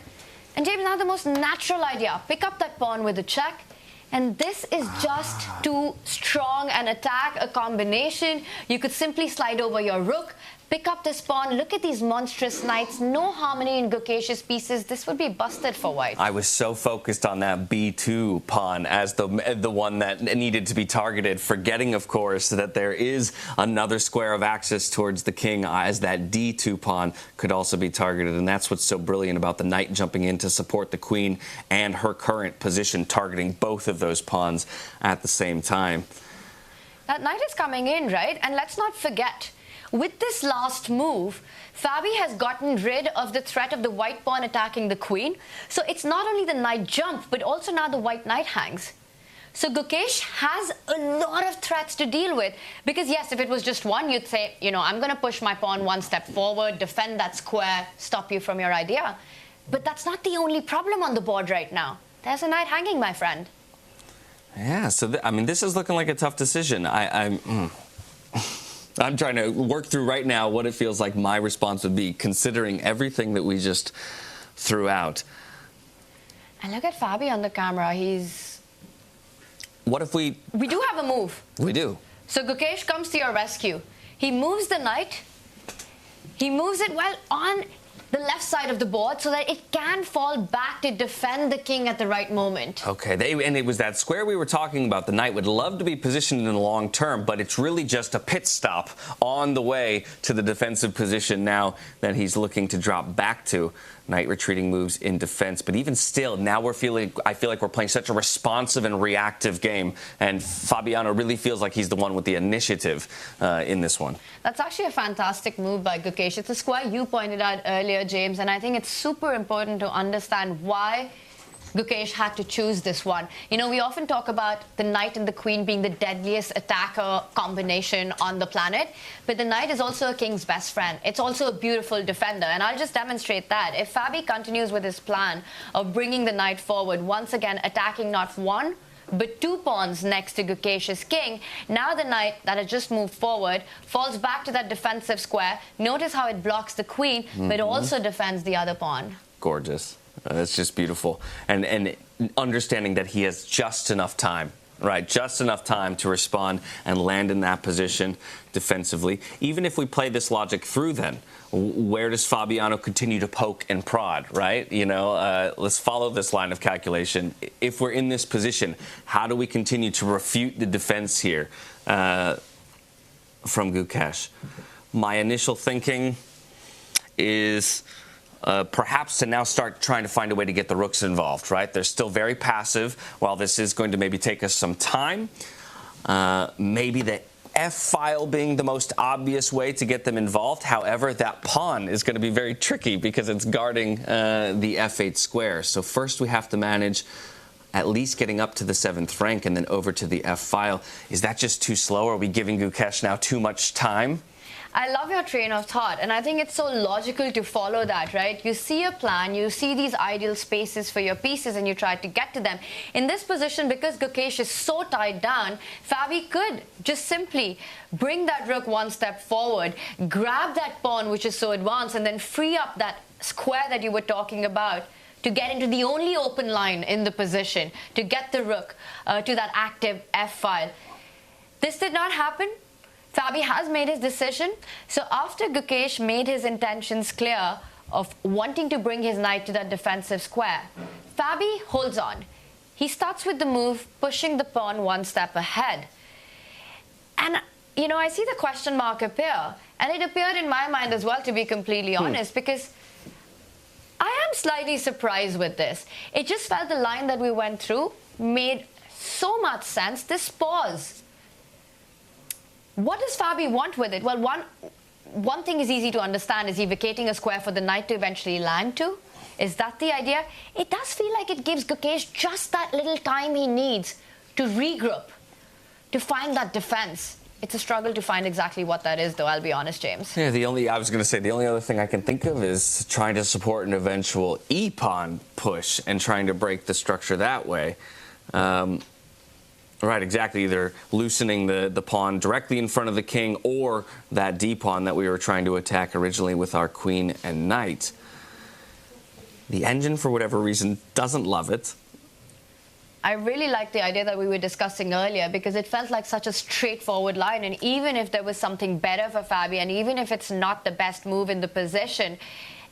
And James, now the most natural idea, pick up that pawn with a check. And this is just too strong an attack, a combination. You could simply slide over your rook, pick up this pawn. Look at these monstrous knights. No harmony in Gukesh's pieces. This would be busted for white. I was so focused on that B2 pawn as the one that needed to be targeted, forgetting, of course, that there is another square of access towards the king, as that D2 pawn could also be targeted. And that's what's so brilliant about the knight jumping in to support the queen and her current position, targeting both of those pawns at the same time. That knight is coming in, right? And let's not forget, with this last move, Fabi has gotten rid of the threat of the white pawn attacking the queen. So it's not only the knight jump, but also now the white knight hangs. So Gukesh has a lot of threats to deal with. Because yes, if it was just one, you'd say, you know, I'm going to push my pawn one step forward, defend that square, stop you from your idea. But that's not the only problem on the board right now. There's a knight hanging, my friend. Yeah, so I mean, this is looking like a tough decision. I'm trying to work through right now what it feels like my response would be, considering everything that we just threw out. And look at Fabi on the camera. He's... What if we... We do have a move. We do. So Gukesh comes to your rescue. He moves the knight. He moves it well on the left side of the board so that it can fall back to defend the king at the right moment. Okay, and it was that square we were talking about. The knight would love to be positioned in the long term, but it's really just a pit stop on the way to the defensive position now that he's looking to drop back to. Knight retreating moves in defense, but even still, now I feel like we're playing such a responsive and reactive game, and Fabiano really feels like he's the one with the initiative in this one. That's actually a fantastic move by Gukesh. It's a square you pointed out earlier, James, and I think it's super important to understand why Gukesh had to choose this one. You know, we often talk about the knight and the queen being the deadliest attacker combination on the planet, but the knight is also a king's best friend. It's also a beautiful defender, and I'll just demonstrate that. If Fabi continues with his plan of bringing the knight forward, once again attacking not one, but two pawns next to Gukesh's king, now the knight that has just moved forward falls back to that defensive square. Notice how it blocks the queen, but also defends the other pawn. Gorgeous. It's just beautiful. And understanding that he has just enough time right? Just enough time to respond and land in that position defensively. Even if we play this logic through then, where does Fabiano continue to poke and prod, right? You know, let's follow this line of calculation. If we're in this position, how do we continue to refute the defense here from Gukesh? My initial thinking is perhaps to now start trying to find a way to get the rooks involved, right? They're still very passive. While this is going to maybe take us some time, maybe the F-file being the most obvious way to get them involved. However, that pawn is going to be very tricky because it's guarding the F8 square. So first we have to manage at least getting up to the 7th rank and then over to the F-file. Is that just too slow? Are we giving Gukesh now too much time? I love your train of thought, and I think it's so logical to follow that, right? You see a plan, you see these ideal spaces for your pieces, and you try to get to them. In this position, because Gukesh is so tied down, Fabi could just simply bring that rook one step forward, grab that pawn, which is so advanced, and then free up that square that you were talking about to get into the only open line in the position, to get the rook to that active F-file. This did not happen. Fabi has made his decision. So after Gukesh made his intentions clear of wanting to bring his knight to that defensive square, Fabi holds on. He starts with the move, pushing the pawn one step ahead. And, you know, I see the question mark appear. And it appeared in my mind as well, to be completely honest, because I am slightly surprised with this. It just felt the line that we went through made so much sense. This pause. What does Fabi want with it? Well, one thing is easy to understand. Is he vacating a square for the knight to eventually land to? Is that the idea? It does feel like it gives Gukesh just that little time he needs to regroup, to find that defense. It's a struggle to find exactly what that is, though, I'll be honest, James. Yeah, the only other thing I can think of is trying to support an eventual e-pawn push and trying to break the structure that way. Right, exactly. Either loosening the pawn directly in front of the king or that d-pawn that we were trying to attack originally with our queen and knight. The engine, for whatever reason, doesn't love it. I really like the idea that we were discussing earlier because it felt like such a straightforward line. And even if there was something better for Fabi, and even if it's not the best move in the position,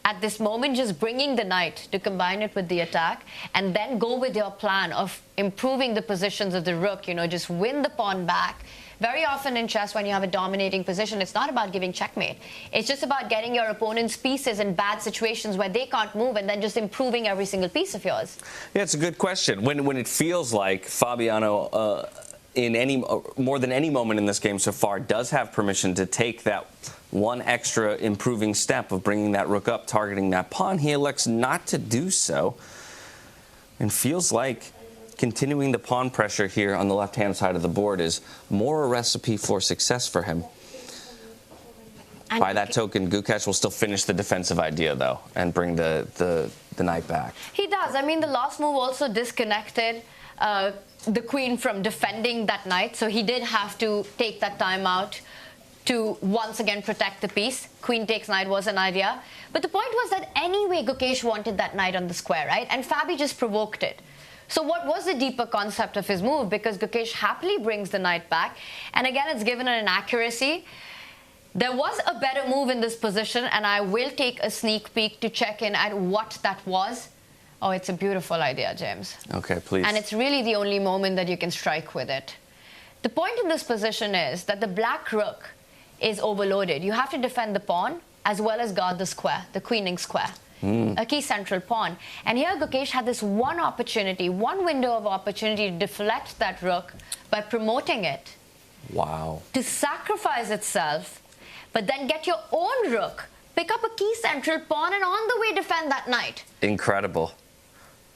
at this moment, just bringing the knight to combine it with the attack and then go with your plan of improving the positions of the rook, you know, just win the pawn back. Very often in chess, when you have a dominating position, it's not about giving checkmate. It's just about getting your opponent's pieces in bad situations where they can't move and then just improving every single piece of yours. Yeah, it's a good question. When it feels like Fabiano, in more than any moment in this game so far, does have permission to take that one extra improving step of bringing that rook up, targeting that pawn, he elects not to do so and feels like continuing the pawn pressure here on the left-hand side of the board is more a recipe for success for him. And by that token, Gukesh will still finish the defensive idea, though, and bring the knight back. He does. I mean, the last move also disconnected the queen from defending that knight, so he did have to take that time out to once again protect the piece. Queen takes knight was an idea. But the point was that anyway, Gukesh wanted that knight on the square, right? And Fabi just provoked it. So what was the deeper concept of his move? Because Gukesh happily brings the knight back. And again, it's given an inaccuracy. There was a better move in this position, and I will take a sneak peek to check in at what that was. Oh, it's a beautiful idea, James. Okay, please. And it's really the only moment that you can strike with it. The point in this position is that the black rook is overloaded. You have to defend the pawn as well as guard the square, the queening square, a key central pawn. And here Gukesh had this one opportunity, one window of opportunity to deflect that rook by promoting it. Wow. To sacrifice itself, but then get your own rook, pick up a key central pawn, and on the way defend that knight. Incredible.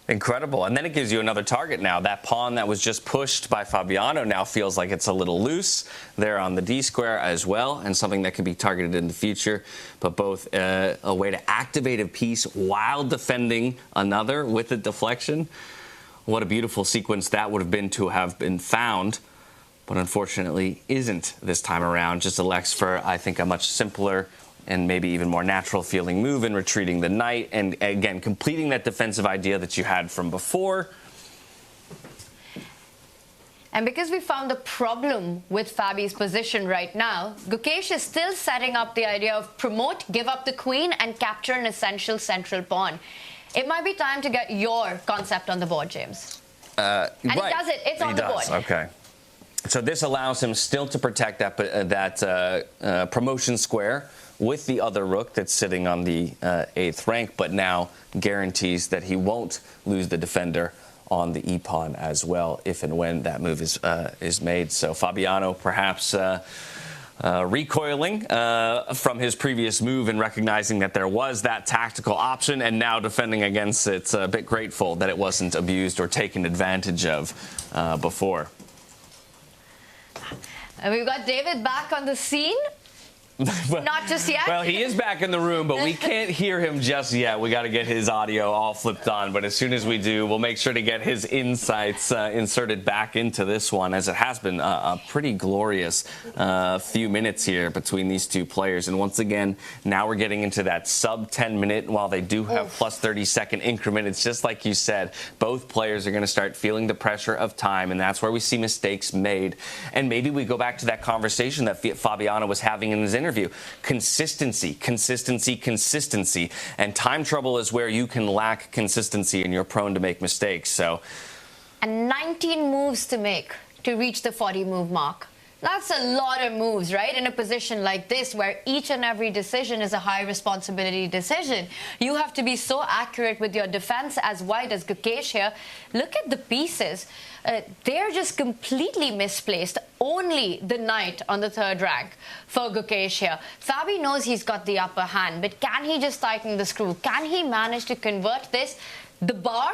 Incredible. And then it gives you another target now. That pawn that was just pushed by Fabiano now feels like it's a little loose there on the D-square as well, and something that could be targeted in the future. But both a way to activate a piece while defending another with a deflection. What a beautiful sequence that would have been to have been found, but unfortunately isn't this time around. Just elects for, I think, a much simpler and maybe even more natural feeling move in retreating the knight, and again, completing that defensive idea that you had from before. And because we found the problem with Fabi's position right now, Gukesh is still setting up the idea of promote, give up the queen, and capture an essential central pawn. It might be time to get your concept on the board, James. And he does it. It's on the board. Okay. So this allows him still to protect that promotion square with the other rook that's sitting on the 8th rank, but now guarantees that he won't lose the defender on the e-pawn as well, if and when that move is made. So Fabiano perhaps recoiling from his previous move and recognizing that there was that tactical option, and now defending against it, a bit grateful that it wasn't abused or taken advantage of before. And we've got David back on the scene. Not just yet. Well, he is back in the room, but we can't hear him just yet. We got to get his audio all flipped on. But as soon as we do, we'll make sure to get his insights inserted back into this one, as it has been a pretty glorious few minutes here between these two players. And once again, now we're getting into that sub 10 minute. While they do have plus 30-second increment, it's just like you said, both players are going to start feeling the pressure of time, and that's where we see mistakes made. And maybe we go back to that conversation that Fabiano was having in his interview. Consistency, consistency, consistency. And time trouble is where you can lack consistency and you're prone to make mistakes. So, and 19 moves to make to reach the 40 move mark. That's a lot of moves, right? In a position like this, where each and every decision is a high responsibility decision. You have to be so accurate with your defense as wide as Gukesh here. Look at the pieces. They're just completely misplaced. Only the knight on the 3rd rank for Gukesh here. Fabi knows he's got the upper hand, but can he just tighten the screw? Can he manage to convert this? The bar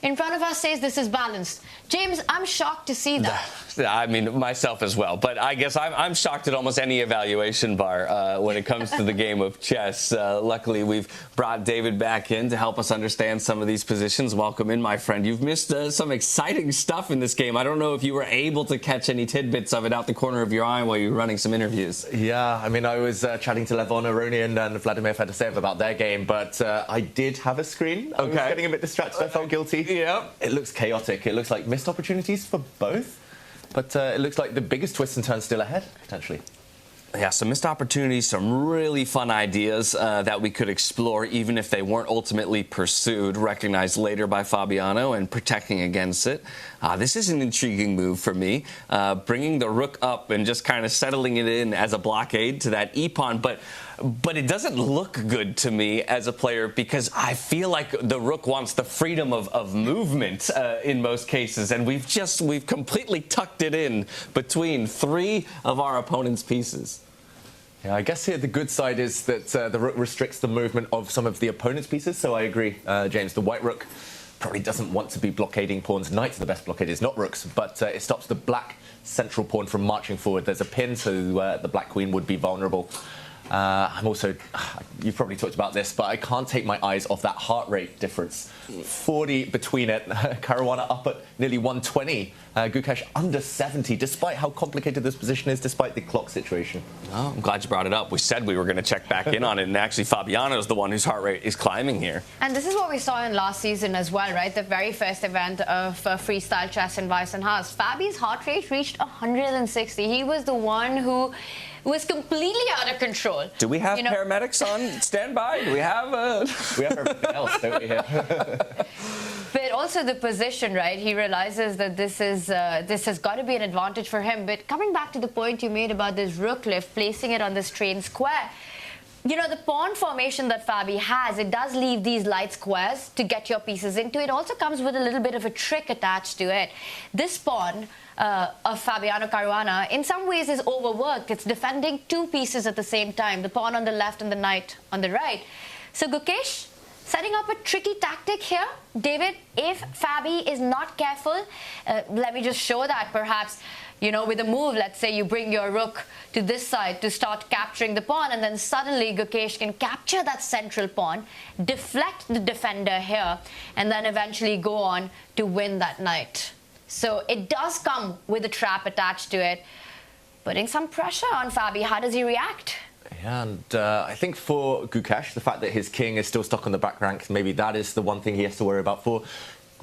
in front of us says this is balanced. James, I'm shocked to see that. I mean, myself as well. But I guess I'm shocked at almost any evaluation bar when it comes to the game of chess. Luckily, we've brought David back in to help us understand some of these positions. Welcome in, my friend. You've missed some exciting stuff in this game. I don't know if you were able to catch any tidbits of it out the corner of your eye while you were running some interviews. Yeah, I mean, I was chatting to Levon Aronian and Vladimir Fedoseev about their game, but I did have a screen. I was getting a bit distracted. I felt guilty. Yeah. It looks chaotic. It looks like missed opportunities for both. But it looks like the biggest twists and turns still ahead, potentially. Yeah, some missed opportunities, some really fun ideas that we could explore, even if they weren't ultimately pursued, recognized later by Fabiano and protecting against it. This is an intriguing move for me, bringing the rook up and just kind of settling it in as a blockade to that e-pawn. But it doesn't look good to me as a player, because I feel like the rook wants the freedom of movement in most cases, and we've completely tucked it in between 3 of our opponent's pieces. Yeah, I guess here the good side is that the rook restricts the movement of some of the opponent's pieces, so I agree, James. The white rook probably doesn't want to be blockading pawns. Knights are the best blockaders, not rooks, but it stops the black central pawn from marching forward. There's a pin, so the black queen would be vulnerable. I'm also, you've probably talked about this, but I can't take my eyes off that heart rate difference. 40 between it. Caruana up at nearly 120. Gukesh under 70, despite how complicated this position is, despite the clock situation. Oh, I'm glad you brought it up. We said we were going to check back in on it, and actually Fabiano's the one whose heart rate is climbing here. And this is what we saw in last season as well, right? The very first event of Freestyle Chess in Weissenhaus. Fabi's heart rate reached 160. He was the one who was completely out of control. Do we have paramedics on standby? Do we have we have everything else, don't we? But also the position, right? He realizes that this has got to be an advantage for him. But coming back to the point you made about this rook lift, placing it on this train square, you know, the pawn formation that Fabi has, it does leave these light squares to get your pieces into. It also comes with a little bit of a trick attached to it. This pawn of Fabiano Caruana, in some ways, is overworked. It's defending 2 pieces at the same time, the pawn on the left and the knight on the right. So Gukesh setting up a tricky tactic here. David, if Fabi is not careful, let me just show that perhaps, you know, with a move, let's say you bring your rook to this side to start capturing the pawn, and then suddenly Gukesh can capture that central pawn, deflect the defender here, and then eventually go on to win that knight. So it does come with a trap attached to it, putting some pressure on Fabi. How does he react? Yeah, and I think for Gukesh, the fact that his king is still stuck on the back rank, maybe that is the one thing he has to worry about. For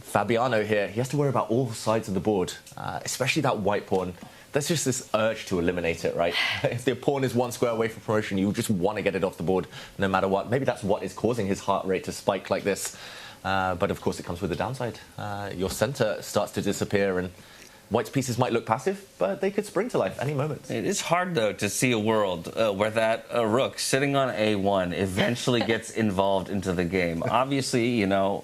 Fabiano here, he has to worry about all sides of the board, especially that white pawn. There's just this urge to eliminate it, right? If the pawn is one square away from promotion, you just want to get it off the board no matter what. Maybe that's what is causing his heart rate to spike like this. But of course, it comes with a downside. Your center starts to disappear, and White's pieces might look passive, but they could spring to life any moment. It is hard, though, to see a world where that rook sitting on A1 eventually gets involved into the game. Obviously, you know,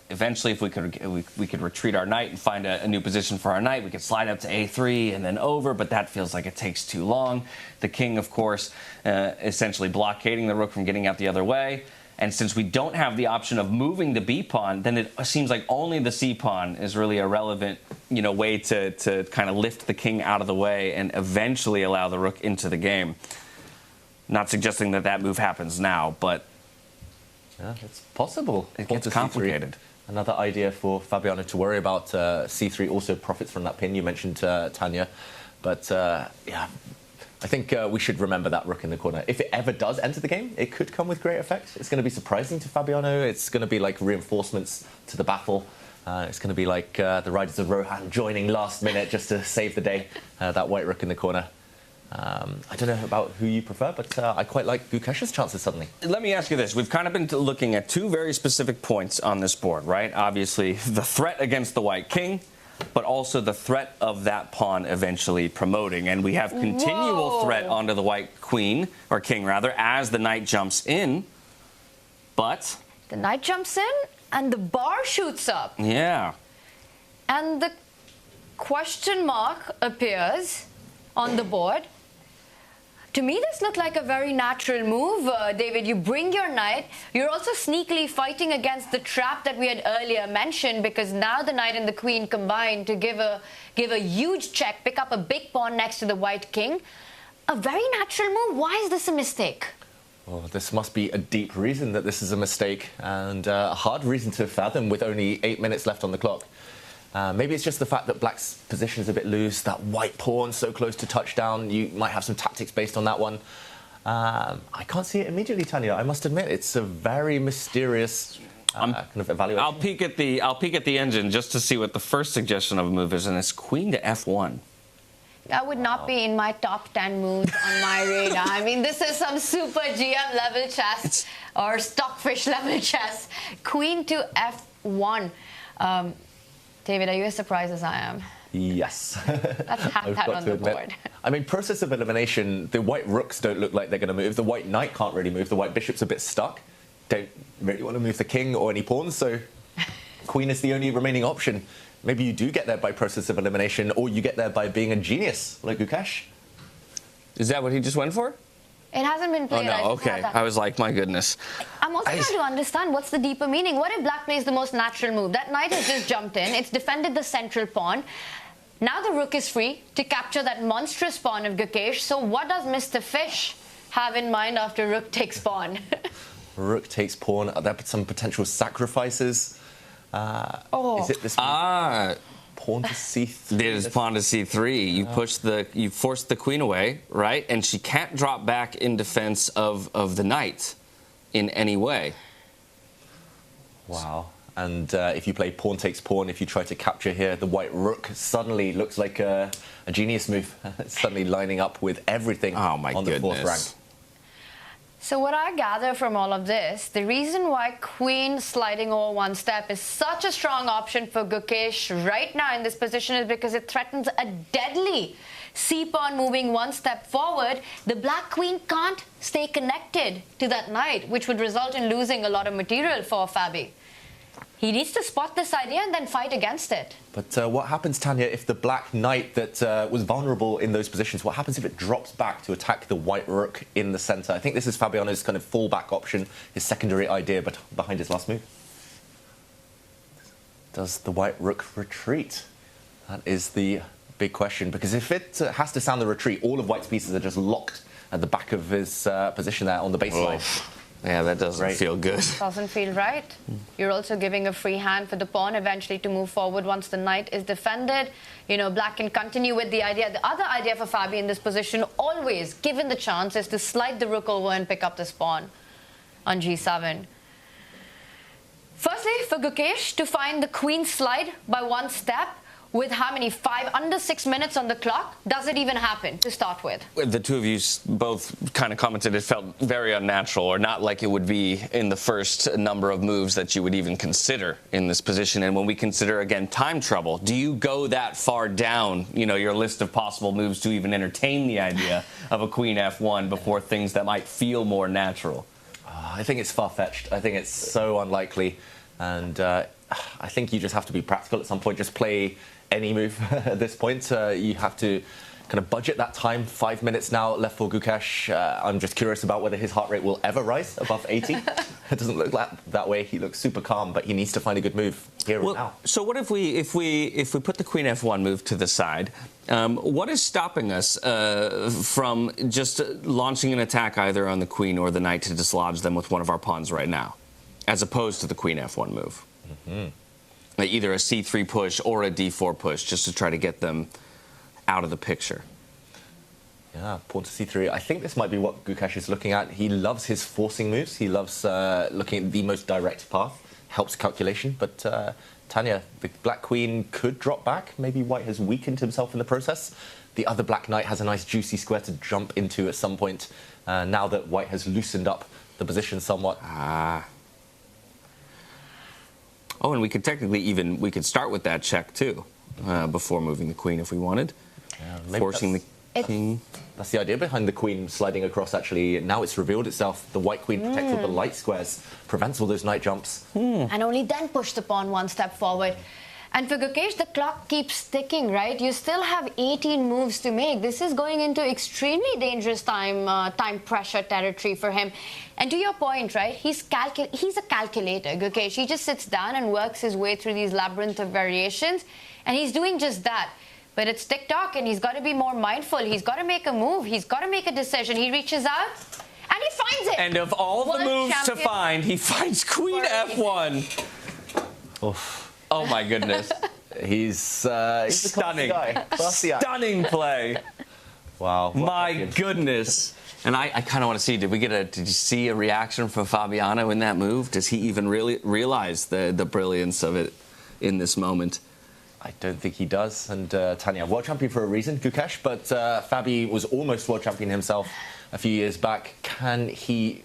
eventually, if we could retreat our knight and find a new position for our knight, we could slide up to A3 and then over, but that feels like it takes too long. The king, of course, essentially blockading the rook from getting out the other way. And since we don't have the option of moving the B pawn, then it seems like only the C pawn is really a relevant, you know, way to kind of lift the king out of the way and eventually allow the rook into the game. Not suggesting that that move happens now, but yeah, it's possible. It gets complicated. Another idea for Fabiano to worry about. C3 also profits from that pin. You mentioned Tanya. But yeah, I think we should remember that rook in the corner. If it ever does enter the game, it could come with great effect. It's going to be surprising to Fabiano. It's going to be like reinforcements to the battle. It's going to be like the Riders of Rohan joining last minute just to save the day. That white rook in the corner. I don't know about who you prefer, but I quite like Gukesh's chances suddenly. Let me ask you this. We've kind of been looking at two very specific points on this board, right? Obviously, the threat against the white king, but also the threat of that pawn eventually promoting. And we have continual threat onto the white queen, or king rather, as the knight jumps in. But the knight jumps in and the bar shoots up. Yeah. And the question mark appears on the board. To me, this looked like a very natural move, David. You bring your knight. You're also sneakily fighting against the trap that we had earlier mentioned, because now the knight and the queen combine to give a huge check, pick up a big pawn next to the white king. A very natural move. Why is this a mistake? Well, this must be a deep reason that this is a mistake, and a hard reason to fathom with only 8 minutes left on the clock. Maybe it's just the fact that Black's position is a bit loose, that white pawn so close to touchdown. You might have some tactics based on that one. I can't see it immediately, Tanya. I must admit, it's a very mysterious kind of evaluation. I'll peek at the engine just to see what the first suggestion of a move is, and it's queen to F1. That would not be in my top 10 moves on my radar. I mean, this is some super GM level chess or stockfish level chess. Queen to F1. David, are you as surprised as I am? Yes. Let's have that on the board. I mean, process of elimination, the white rooks don't look like they're going to move. The white knight can't really move. The white bishop's a bit stuck. Don't really want to move the king or any pawns, so queen is the only remaining option. Maybe you do get there by process of elimination, or you get there by being a genius, like Gukesh. Is that what he just went for? It hasn't been played. Oh, no, okay. I was like, my goodness. I'm also trying to understand what's the deeper meaning. What if Black plays the most natural move? That knight has just jumped in. It's defended the central pawn. Now the rook is free to capture that monstrous pawn of Gukesh. So what does Mr. Fish have in mind after rook takes pawn? Rook takes pawn. Are there some potential sacrifices? Is it this pawn to C3? There's pawn to C3. You force the queen away, right? And she can't drop back in defense of the knight in any way. Wow. And if you play pawn takes pawn, if you try to capture here, the white rook suddenly looks like a genius move. It's suddenly lining up with everything on the fourth rank. So what I gather from all of this, the reason why queen sliding over one step is such a strong option for Gukesh right now in this position is because it threatens a deadly c-pawn moving one step forward. The black queen can't stay connected to that knight, which would result in losing a lot of material for Fabi. He needs to spot this idea and then fight against it. But what happens, Tanya, if the black knight that was vulnerable in those positions, what happens if it drops back to attack the white rook in the centre? I think this is Fabiano's kind of fallback option, his secondary idea behind his last move. Does the white rook retreat? That is the big question, because if it has to sound the retreat, all of white's pieces are just locked at the back of his position there on the baseline. Yeah, that doesn't feel good. Doesn't feel right. You're also giving a free hand for the pawn eventually to move forward once the knight is defended. You know, black can continue with the idea. The other idea for Fabi in this position, always, given the chance, is to slide the rook over and pick up this pawn on G7. First Firstly, for Gukesh to find the queen slide by one step with how many? Under 6 minutes on the clock? Does it even happen to start with? The two of you both kind of commented it felt very unnatural, or not like it would be in the first number of moves that you would even consider in this position. And when we consider, again, time trouble, do you go that far down, your list of possible moves to even entertain the idea of a queen f1 before things that might feel more natural? I think it's far-fetched. I think it's so unlikely. And I think you just have to be practical at some point. Just play any move at this point. You have to kind of budget that time. 5 minutes now left for Gukesh. I'm just curious about whether his heart rate will ever rise above 80. It doesn't look that way. He looks super calm, but he needs to find a good move here and now. So what if we put the queen f1 move to the side? What is stopping us from just launching an attack either on the queen or the knight to dislodge them with one of our pawns right now, as opposed to the queen f1 move? Mm-hmm. Like either a c3 push or a d4 push, just to try to get them out of the picture. Yeah, pawn to c3. I think this might be what Gukesh is looking at. He loves his forcing moves. He loves looking at the most direct path. Helps calculation. But Tanya, the black queen could drop back. Maybe white has weakened himself in the process. The other black knight has a nice juicy square to jump into at some point, now that white has loosened up the position somewhat. Oh, and we could technically we could start with that check too, before moving the queen if we wanted. Yeah, forcing the king. That's the idea behind the queen sliding across, actually. Now it's revealed itself. The white queen protects all the light squares, prevents all those knight jumps. And only then push the pawn one step forward. And for Gukesh, the clock keeps ticking, right? You still have 18 moves to make. This is going into extremely dangerous time pressure territory for him. And to your point, right, he's a calculator, Gukesh. He just sits down and works his way through these labyrinth of variations, and he's doing just that. But it's TikTok, and he's got to be more mindful. He's got to make a move. He's got to make a decision. He reaches out, and he finds it. And of all the moves to find, he finds queen f1. Oof. Oh, my goodness. He's stunning. Stunning play. Wow. My goodness. And I kind of want to see, did you see a reaction from Fabiano in that move? Does he even really realize the brilliance of it in this moment? I don't think he does. And Tanya, world champion for a reason, Gukesh, but Fabi was almost world champion himself a few years back. Can he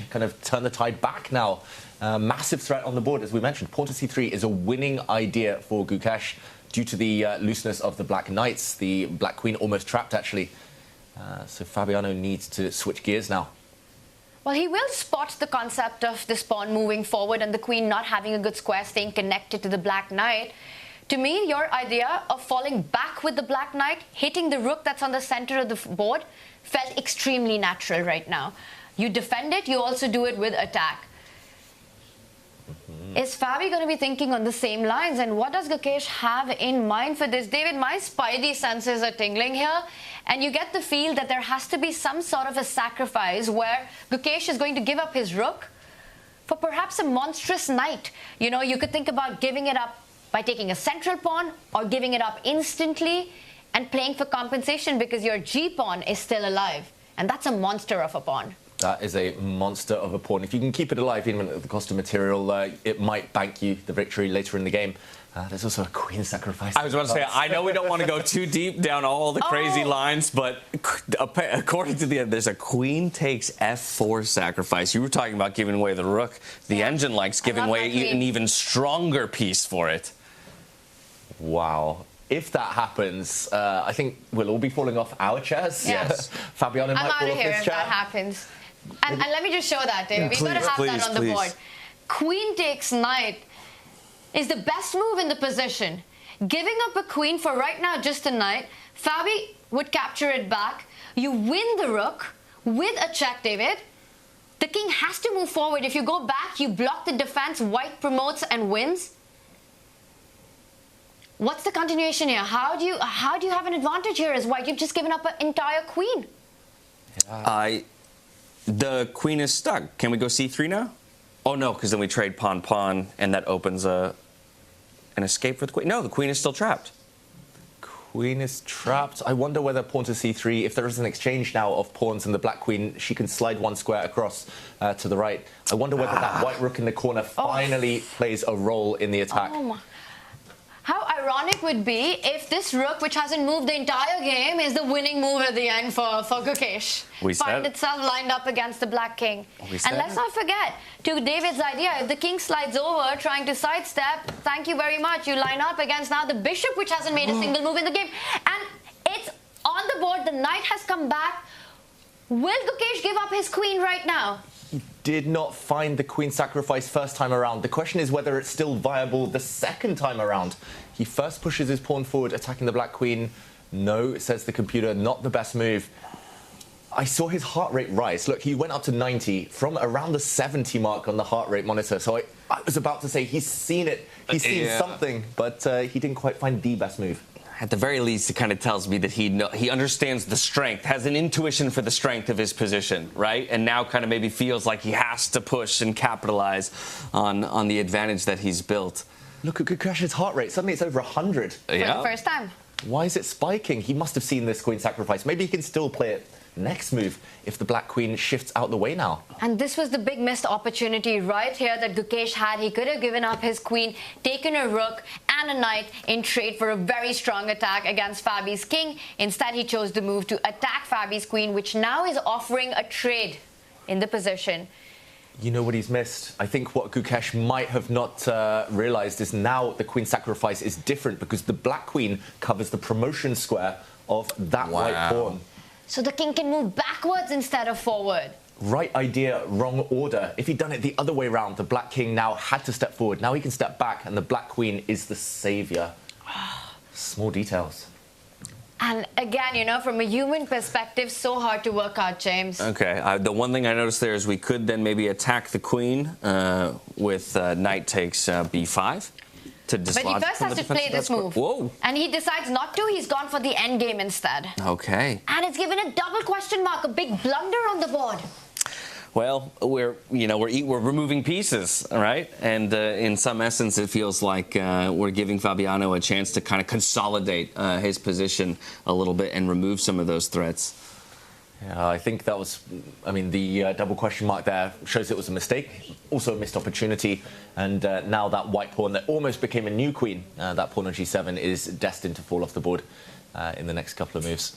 kind of turn the tide back now? Massive threat on the board, as we mentioned. Pawn to c3 is a winning idea for Gukesh due to the looseness of the black knights. The black queen almost trapped, actually. So Fabiano needs to switch gears now. Well, he will spot the concept of this pawn moving forward and the queen not having a good square, staying connected to the black knight. To me, your idea of falling back with the black knight, hitting the rook that's on the center of the board, felt extremely natural right now. You defend it, you also do it with attack. Is Fabi going to be thinking on the same lines? And what does Gukesh have in mind for this? David, my spidey senses are tingling here. And you get the feel that there has to be some sort of a sacrifice where Gukesh is going to give up his rook for perhaps a monstrous knight. You could think about giving it up by taking a central pawn or giving it up instantly and playing for compensation because your G-pawn is still alive. And that's a monster of a pawn. That is a monster of a pawn. If you can keep it alive, even at the cost of material, it might bank you the victory later in the game. There's also a queen sacrifice. I was about to say, I know we don't want to go too deep down all the crazy lines, but according to the end, there's a queen takes f4 sacrifice. You were talking about giving away the rook. The engine likes giving away an even stronger piece for it. Wow. If that happens, I think we'll all be falling off our chairs. Yes. Fabiano might I'm fall out off of here his if chair. that happens. And let me just show that, David. We've got to have that on the board. Queen takes knight is the best move in the position. Giving up a queen for right now just a knight, Fabi would capture it back. You win the rook with a check, David. The king has to move forward. If you go back, you block the defense, white promotes and wins. What's the continuation here? How do you have an advantage here as white? You've just given up an entire queen. The queen is stuck. Can we go c3 now? Oh, no, because then we trade pawn-pawn, and that opens an escape for the queen. No, the queen is still trapped. Queen is trapped. I wonder whether pawn to c3, if there is an exchange now of pawns and the black queen, she can slide one square across to the right. I wonder whether that white rook in the corner finally plays a role in the attack. Oh my. How ironic would be if this rook, which hasn't moved the entire game, is the winning move at the end for Gukesh. Find itself lined up against the black king. And let's not forget, to David's idea, if the king slides over trying to sidestep, thank you very much. You line up against now the bishop, which hasn't made a single move in the game. And it's on the board. The knight has come back. Will Gukesh give up his queen right now? He did not find the queen sacrifice first time around. The question is whether it's still viable the second time around. He first pushes his pawn forward, attacking the black queen. No, says the computer, not the best move. I saw his heart rate rise. Look, he went up to 90 from around the 70 mark on the heart rate monitor. So I was about to say he's seen it. He's seen something, but he didn't quite find the best move. At the very least, it kind of tells me that he understands the strength, has an intuition for the strength of his position, right? And now kind of maybe feels like he has to push and capitalize on the advantage that he's built. Look at Gukesh's heart rate. Suddenly it's over 100. For the first time. Why is it spiking? He must have seen this queen sacrifice. Maybe he can still play it next move if the black queen shifts out the way now. And this was the big missed opportunity right here that Gukesh had. He could have given up his queen, taken a rook and a knight in trade for a very strong attack against Fabi's king. Instead, he chose the move to attack Fabi's queen, which now is offering a trade in the position. You know what he's missed? I think what Gukesh might have not realized is now the queen sacrifice is different because the black queen covers the promotion square of that white pawn. So the king can move backwards instead of forward. Right idea, wrong order. If he'd done it the other way around, the black king now had to step forward. Now he can step back, and the black queen is the savior. Small details. And again, you know, from a human perspective, so hard to work out, James. Okay, the one thing I noticed there is we could then maybe attack the queen with knight takes b5. But he first has to play this move. Whoa. And he decides not to. He's gone for the endgame instead. Okay. And it's given a double question mark, a big blunder on the board. Well, we're removing pieces, right? And in some essence, it feels like we're giving Fabiano a chance to kind of consolidate his position a little bit and remove some of those threats. Yeah, I think that was, I mean, the double question mark there shows it was a mistake, also a missed opportunity, and now that white pawn that almost became a new queen, that pawn on g7, is destined to fall off the board in the next couple of moves.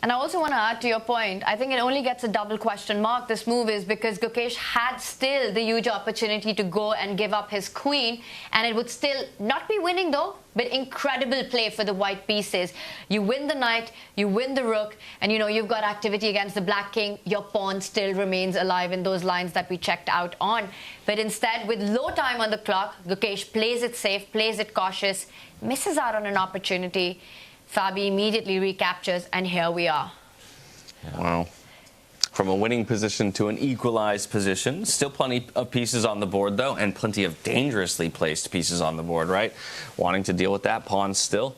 And I also want to add to your point, I think it only gets a double question mark, this move, is because Gukesh had still the huge opportunity to go and give up his queen, and it would still not be winning though, but incredible play for the white pieces. You win the knight, you win the rook, and you know, you've got activity against the black king. Your pawn still remains alive in those lines that we checked out on. But instead, with low time on the clock, Gukesh plays it safe, plays it cautious, misses out on an opportunity. Fabi immediately recaptures, and here we are. Wow. From a winning position to an equalized position. Still plenty of pieces on the board, though, and plenty of dangerously placed pieces on the board, right? Wanting to deal with that pawn still.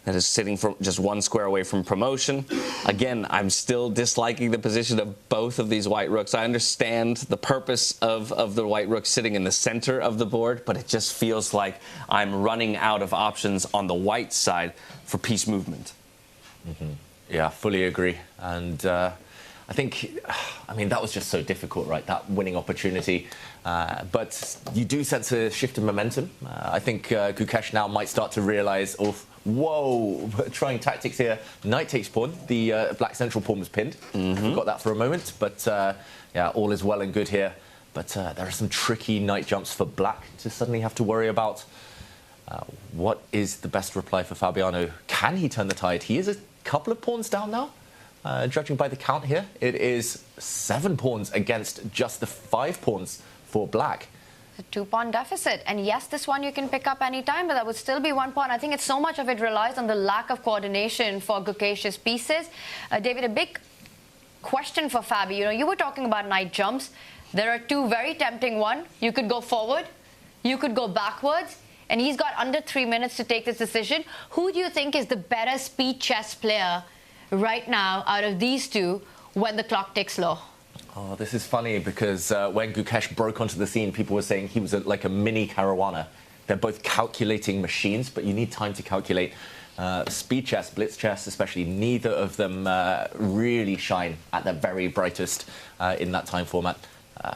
That is sitting from just one square away from promotion. Again, I'm still disliking the position of both of these white rooks. I understand the purpose of the white rook sitting in the center of the board, but it just feels like I'm running out of options on the white side for piece movement. Mm-hmm. Yeah, fully agree. And I think, I mean, that was just so difficult, right? That winning opportunity. But you do sense a shift in momentum. I think Gukesh now might start to realize, oh, whoa, trying tactics here. Knight takes pawn. The black central pawn was pinned. Forgot that for a moment. But yeah, all is well and good here. But there are some tricky knight jumps for black to suddenly have to worry about. What is the best reply for Fabiano? Can he turn the tide? He is a couple of pawns down now. Judging by the count here, it is 7 pawns against just the 5 pawns for black. A 2-pawn deficit. And yes, this one you can pick up any time, but that would still be 1 pawn. I think it's so much of it relies on the lack of coordination for Gukesh's pieces. David, a big question for Fabi. You know, you were talking about knight jumps. There are 2 very tempting ones. You could go forward, you could go backwards, and he's got under 3 minutes to take this decision. Who do you think is the better speed chess player right now out of these 2 when the clock ticks low? Oh, this is funny because when Gukesh broke onto the scene, people were saying he was like a mini Caruana. they're both calculating machines, but you need time to calculate. Speed chess, blitz chess especially, neither of them really shine at their very brightest in that time format.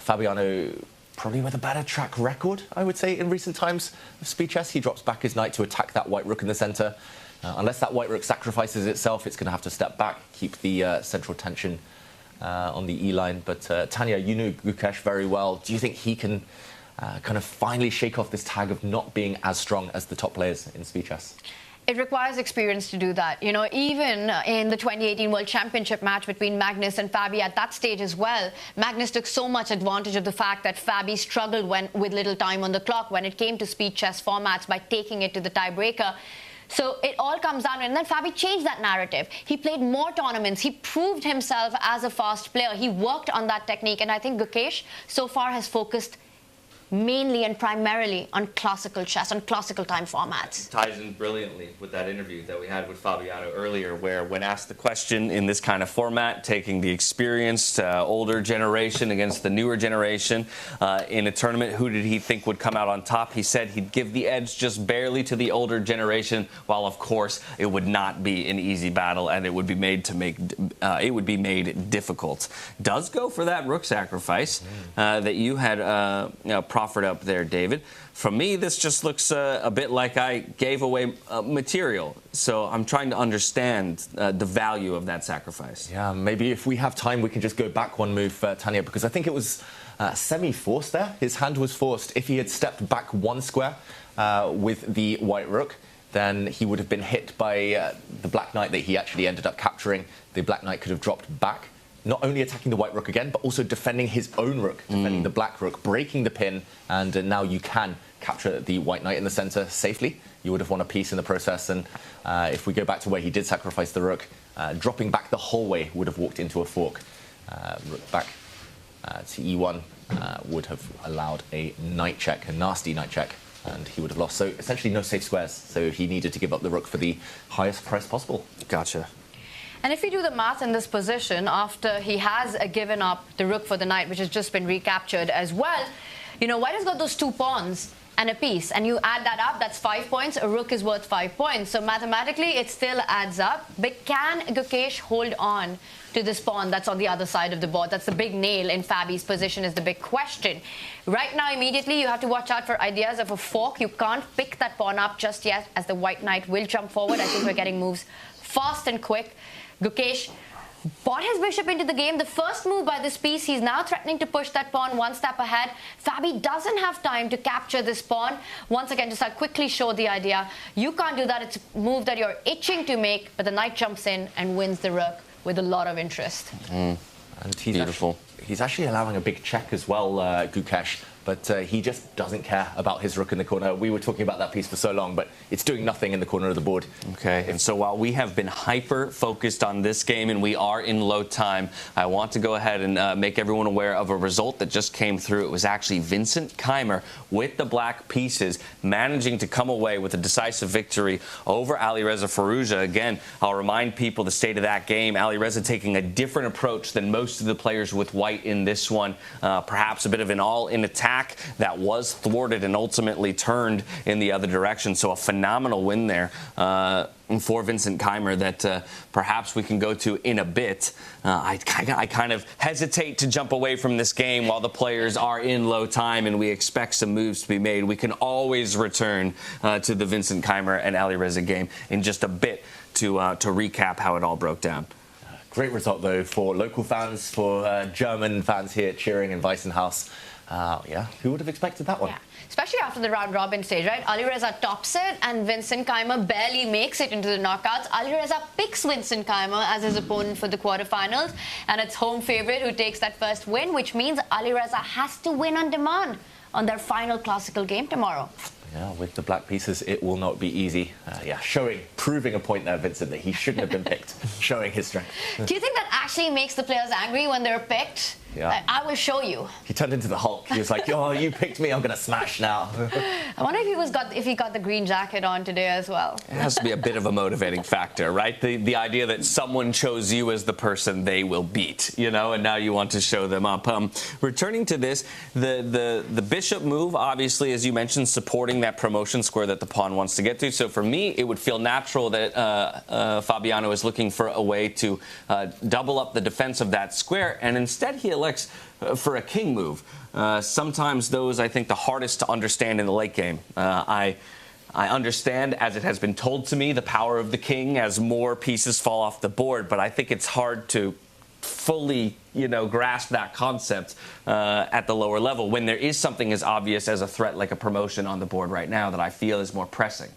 Fabiano probably with a better track record, I would say, in recent times of speed chess. He drops back his knight to attack that white rook in the centre. Unless that white rook sacrifices itself, it's going to have to step back, keep the central tension on the E-line. But Tanya, you knew Gukesh very well. Do you think he can kind of finally shake off this tag of not being as strong as the top players in speed chess? It requires experience to do that. You know, even in the 2018 World Championship match between Magnus and Fabi at that stage as well, Magnus took so much advantage of the fact that Fabi struggled with little time on the clock when it came to speed chess formats by taking it to the tiebreaker. So it all comes down, and then Fabi changed that narrative. He played more tournaments. He proved himself as a fast player. He worked on that technique, and I think Gukesh so far has focused mainly and primarily on classical chess, on classical time formats. Ties in brilliantly with that interview that we had with Fabiano earlier, where when asked the question in this kind of format, taking the experienced older generation against the newer generation in a tournament, who did he think would come out on top? He said he'd give the edge just barely to the older generation, while of course it would not be an easy battle and it would be made made difficult. Does go for that rook sacrifice that you had proffered up there, David. For me, this just looks a bit like I gave away material. So I'm trying to understand the value of that sacrifice. Yeah, maybe if we have time, we can just go back one move, Tanya, because I think it was semi-forced there. His hand was forced. If he had stepped back one square with the white rook, then he would have been hit by the black knight that he actually ended up capturing. The black knight could have dropped back, not only attacking the white rook again, but also defending his own rook, defending the black rook, breaking the pin, and now you can capture the white knight in the center safely. You would have won a piece in the process, and if we go back to where he did sacrifice the rook, dropping back the whole way would have walked into a fork. Rook back to e1 would have allowed a knight check, a nasty knight check, and he would have lost. So essentially no safe squares, so he needed to give up the rook for the highest price possible. Gotcha. And if you do the math in this position, after he has given up the rook for the knight, which has just been recaptured as well, you know, white has got those 2 pawns and a piece, and you add that up, that's 5 points. A rook is worth 5 points. So mathematically, it still adds up. But can Gukesh hold on to this pawn that's on the other side of the board? That's the big nail in Fabi's position, is the big question. Right now, immediately, you have to watch out for ideas of a fork. You can't pick that pawn up just yet, as the white knight will jump forward. I think we're getting moves fast and quick. Gukesh brought his bishop into the game. The first move by this piece, he's now threatening to push that pawn one step ahead. Fabi doesn't have time to capture this pawn. Once again, just I'll quickly show the idea. You can't do that. It's a move that you're itching to make, but the knight jumps in and wins the rook with a lot of interest. And he's beautiful. He's actually allowing a big check as well, Gukesh. But he just doesn't care about his rook in the corner. We were talking about that piece for so long, but it's doing nothing in the corner of the board. Okay, and so while we have been hyper-focused on this game and we are in low time, I want to go ahead and make everyone aware of a result that just came through. It was actually Vincent Keymer with the black pieces managing to come away with a decisive victory over Alireza Firouzja. Again, I'll remind people the state of that game. Alireza taking a different approach than most of the players with white in this one. Perhaps a bit of an all-in attack that was thwarted and ultimately turned in the other direction. So a phenomenal win there for Vincent Keymer that perhaps we can go to in a bit. I kind of hesitate to jump away from this game while the players are in low time and we expect some moves to be made. We can always return to the Vincent Keymer and Alireza game in just a bit to recap how it all broke down. Great result, though, for local fans, for German fans here cheering in Weissenhaus. Yeah, who would have expected that one? Yeah. Especially after the round-robin stage, right? Alireza tops it, and Vincent Keymer barely makes it into the knockouts. Alireza picks Vincent Keymer as his opponent for the quarterfinals, and it's home favorite who takes that first win, which means Alireza has to win on demand on their final classical game tomorrow. Yeah, with the black pieces, it will not be easy. Yeah, proving a point there, Vincent, that he shouldn't have been picked, showing his strength. Do you think that actually makes the players angry when they're picked? Yeah. I will show you. He turned into the Hulk. He was like, "Oh, you picked me. I'm gonna smash now." I wonder if he got the green jacket on today as well. It has to be a bit of a motivating factor, right? The idea that someone chose you as the person they will beat, you know, and now you want to show them up. Returning to this, the bishop move, obviously, as you mentioned, supporting that promotion square that the pawn wants to get to. So for me, it would feel natural that Fabiano is looking for a way to double up the defense of that square, and instead he elects for a king move. Sometimes those, I think, the hardest to understand in the late game. I understand, as it has been told to me, the power of the king as more pieces fall off the board, but I think it's hard to fully, grasp that concept at the lower level when there is something as obvious as a threat like a promotion on the board right now that I feel is more pressing.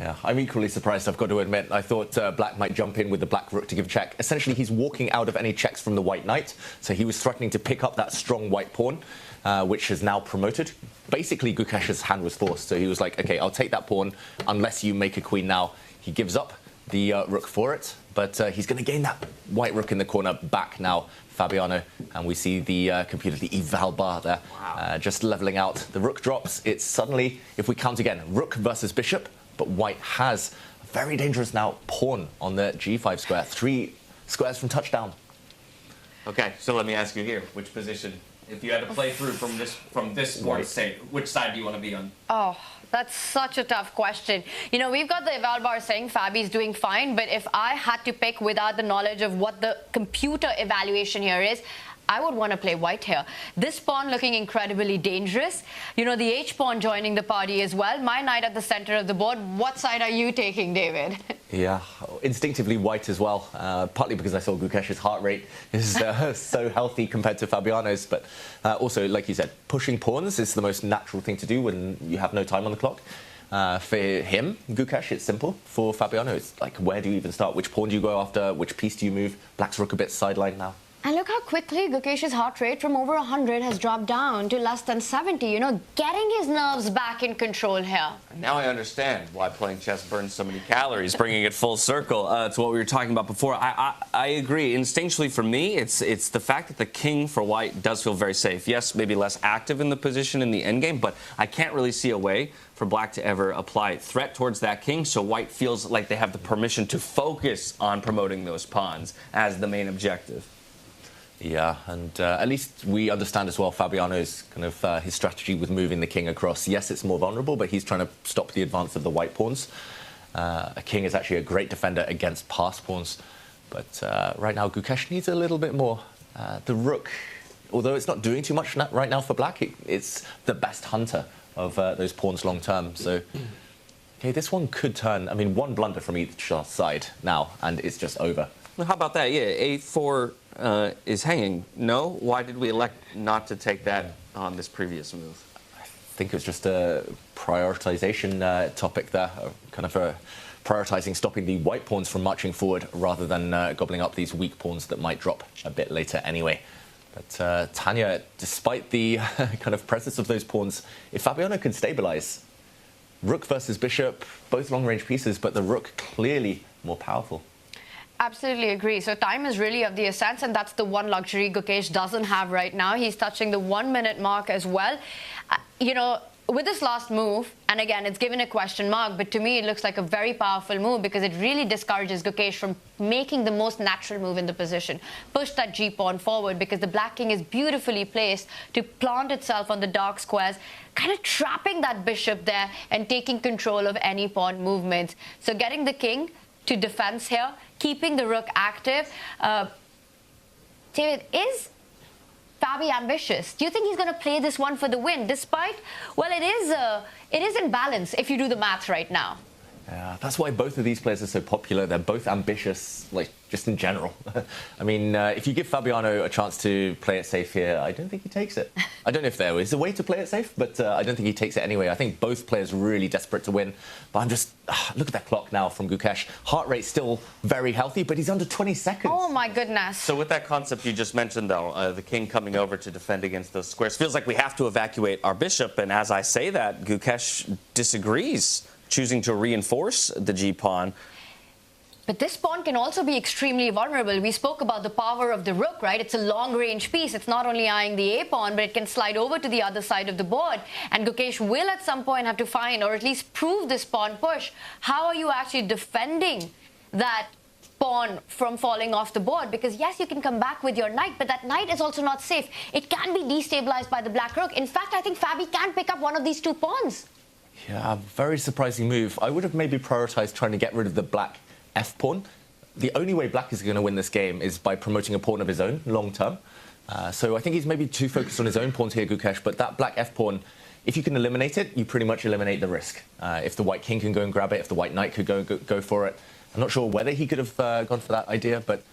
Yeah, I'm equally surprised, I've got to admit. I thought black might jump in with the black rook to give a check. Essentially, he's walking out of any checks from the white knight, so he was threatening to pick up that strong white pawn, which is now promoted. Basically, Gukesh's hand was forced, so he was like, okay, I'll take that pawn unless you make a queen now. He gives up the rook for it, but he's going to gain that white rook in the corner back now, Fabiano, and we see the computer, the eval bar there, just leveling out. The rook drops. It's suddenly, if we count again, rook versus bishop, but white has a very dangerous now pawn on the g5 square. 3 squares from touchdown. Okay, so let me ask you here, which position, if you had to play through from this board, say, which side do you want to be on? Oh, that's such a tough question. We've got the eval bar saying Fabi's doing fine, but if I had to pick without the knowledge of what the computer evaluation here is, I would want to play white here. This pawn looking incredibly dangerous. The h-pawn joining the party as well. My knight at the center of the board. What side are you taking, David? Yeah, instinctively white as well, partly because I saw Gukesh's heart rate is so healthy compared to Fabiano's, but also, like you said, pushing pawns is the most natural thing to do when you have no time on the clock. For him, Gukesh, it's simple. For Fabiano, it's like, where do you even start? Which pawn do you go after? Which piece do you move? Black's rook a bit sidelined now. And look how quickly Gukesh's heart rate from over 100 has dropped down to less than 70. Getting his nerves back in control here. Now I understand why playing chess burns so many calories, bringing it full circle to what we were talking about before. I agree. Instinctually for me, it's the fact that the king for white does feel very safe. Yes, maybe less active in the position in the endgame, but I can't really see a way for black to ever apply threat towards that king, so white feels like they have the permission to focus on promoting those pawns as the main objective. Yeah, and at least we understand as well Fabiano's kind of his strategy with moving the king across. Yes, it's more vulnerable, but he's trying to stop the advance of the white pawns. A king is actually a great defender against passed pawns, but right now Gukesh needs a little bit more. The rook, although it's not doing too much right now for black, it's the best hunter of those pawns long term. So, okay, this one could turn. I mean, one blunder from each side now, and it's just over. Well, how about that? Yeah, a4 is hanging. No? Why did we elect not to take that on this previous move? I think it was just a prioritization topic there, kind of prioritizing stopping the white pawns from marching forward rather than gobbling up these weak pawns that might drop a bit later anyway. But Tanya, despite the kind of presence of those pawns, if Fabiano can stabilize, rook versus bishop, both long-range pieces, but the rook clearly more powerful. Absolutely agree. So time is really of the essence, and that's the one luxury Gukesh doesn't have right now. He's touching the 1 minute mark as well. With this last move, and again, it's given a question mark, but to me, it looks like a very powerful move because it really discourages Gukesh from making the most natural move in the position. Push that g-pawn forward because the black king is beautifully placed to plant itself on the dark squares, kind of trapping that bishop there and taking control of any pawn movements. So getting the king to defense here, keeping the rook active. David, is Fabi ambitious? Do you think he's going to play this one for the win? Despite, well, it is in balance if you do the maths right now. Yeah, that's why both of these players are so popular. They're both ambitious, like, just in general. I mean, if you give Fabiano a chance to play it safe here, I don't think he takes it. I don't know if there is a way to play it safe, but I don't think he takes it anyway. I think both players are really desperate to win. But I'm just, look at that clock now from Gukesh. Heart rate still very healthy, but he's under 20 seconds. Oh, my goodness. So with that concept you just mentioned, though, the king coming over to defend against those squares, feels like we have to evacuate our bishop. And as I say that, Gukesh disagrees, choosing to reinforce the g-pawn. But this pawn can also be extremely vulnerable. We spoke about the power of the rook, right? It's a long-range piece. It's not only eyeing the a-pawn, but it can slide over to the other side of the board. And Gukesh will at some point have to find, or at least prove, this pawn push. How are you actually defending that pawn from falling off the board? Because yes, you can come back with your knight, but that knight is also not safe. It can be destabilized by the black rook. In fact, I think Fabi can pick up one of these two pawns. Yeah, very surprising move. I would have maybe prioritized trying to get rid of the black f-pawn. The only way black is going to win this game is by promoting a pawn of his own long term. So I think he's maybe too focused on his own pawns here, Gukesh, but that black f-pawn, if you can eliminate it, you pretty much eliminate the risk. If the white king can go and grab it, if the white knight could go for it. I'm not sure whether he could have gone for that idea, but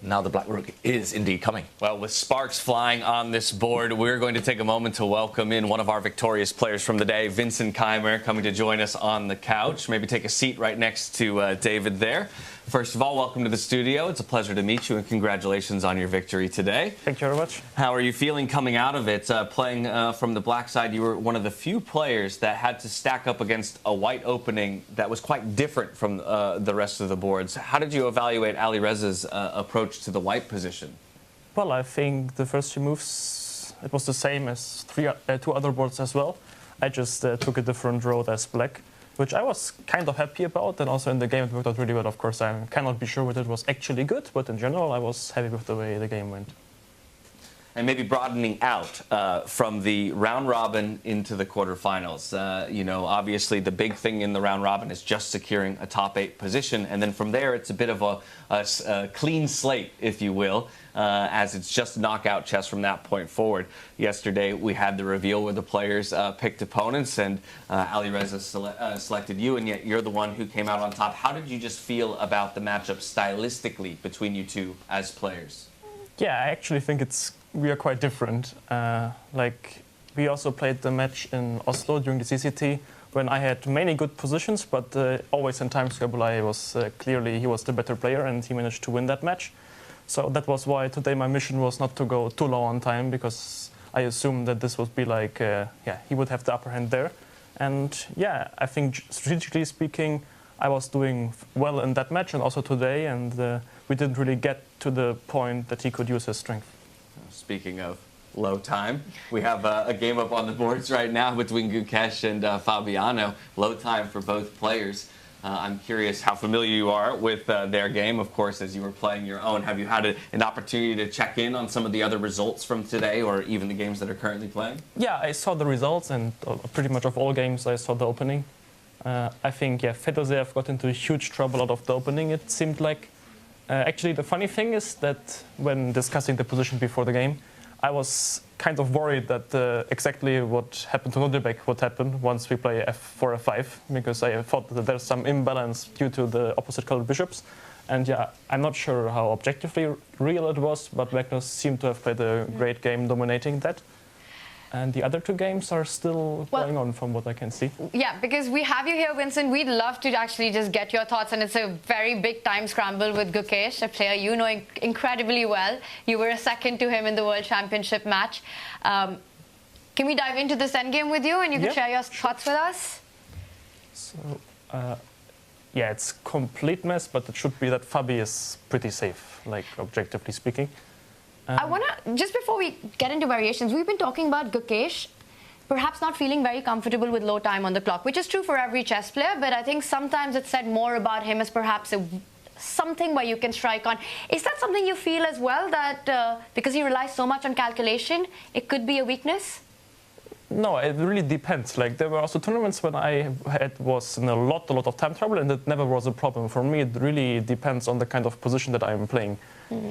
now the black rook is indeed coming. Well, with sparks flying on this board, we're going to take a moment to welcome in one of our victorious players from the day, Vincent Keymer, coming to join us on the couch. Maybe take a seat right next to David there. First of all, welcome to the studio. It's a pleasure to meet you, and congratulations on your victory today. Thank you very much. How are you feeling coming out of it? Playing from the black side, you were one of the few players that had to stack up against a white opening that was quite different from the rest of the boards. How did you evaluate Alireza's approach to the white position? Well, I think the first few moves, it was the same as two other boards as well. I just took a different road as black, which I was kind of happy about, and also in the game it worked out really well. Of course, I cannot be sure whether it was actually good, but in general I was happy with the way the game went. And maybe broadening out from the round robin into the quarterfinals. You know, obviously the big thing in the round robin is just securing a top 8 position, and then from there it's a bit of a clean slate, if you will, as it's just knockout chess from that point forward. Yesterday we had the reveal where the players picked opponents, and Alireza selected you, and yet you're the one who came out on top. How did you just feel about the matchup stylistically between you two as players? Yeah, I actually think we are quite different. Like, we also played the match in Oslo during the CCT when I had many good positions, but always in time scramble I was clearly he was the better player, and he managed to win that match. So that was why today my mission was not to go too low on time, because I assumed that this would be like, he would have the upper hand there. And yeah, I think strategically speaking, I was doing well in that match and also today, and we didn't really get to the point that he could use his strength. Speaking of low time, we have a game up on the boards right now between Gukesh and Fabiano. Low time for both players. I'm curious how familiar you are with their game, of course, as you were playing your own. Have you had an opportunity to check in on some of the other results from today, or even the games that are currently playing? Yeah, I saw the results, and pretty much of all games I saw the opening. I think, Fedoseev got into huge trouble out of the opening, it seemed like. Actually, the funny thing is that when discussing the position before the game, I was kind of worried that exactly what happened to Nodirbek would happen once we play f4, f5, because I thought that there's some imbalance due to the opposite colored bishops. And yeah, I'm not sure how objectively real it was, but Magnus seemed to have played a great game dominating that. And the other two games are still going on from what I can see. Yeah, because we have you here, Vincent. We'd love to actually just get your thoughts. And it's a very big time scramble with Gukesh, a player you know incredibly well. You were a second to him in the World Championship match. Can we dive into this endgame with you, and you can share your thoughts with us? So, yeah, it's complete mess, but it should be that Fabi is pretty safe, like objectively speaking. I want to, just before we get into variations, we've been talking about Gukesh perhaps not feeling very comfortable with low time on the clock, which is true for every chess player, but I think sometimes it's said more about him as perhaps something where you can strike on. Is that something you feel as well, that because he relies so much on calculation, it could be a weakness? No, it really depends. Like, there were also tournaments when I was in a lot of time trouble, and it never was a problem. For me, it really depends on the kind of position that I'm playing.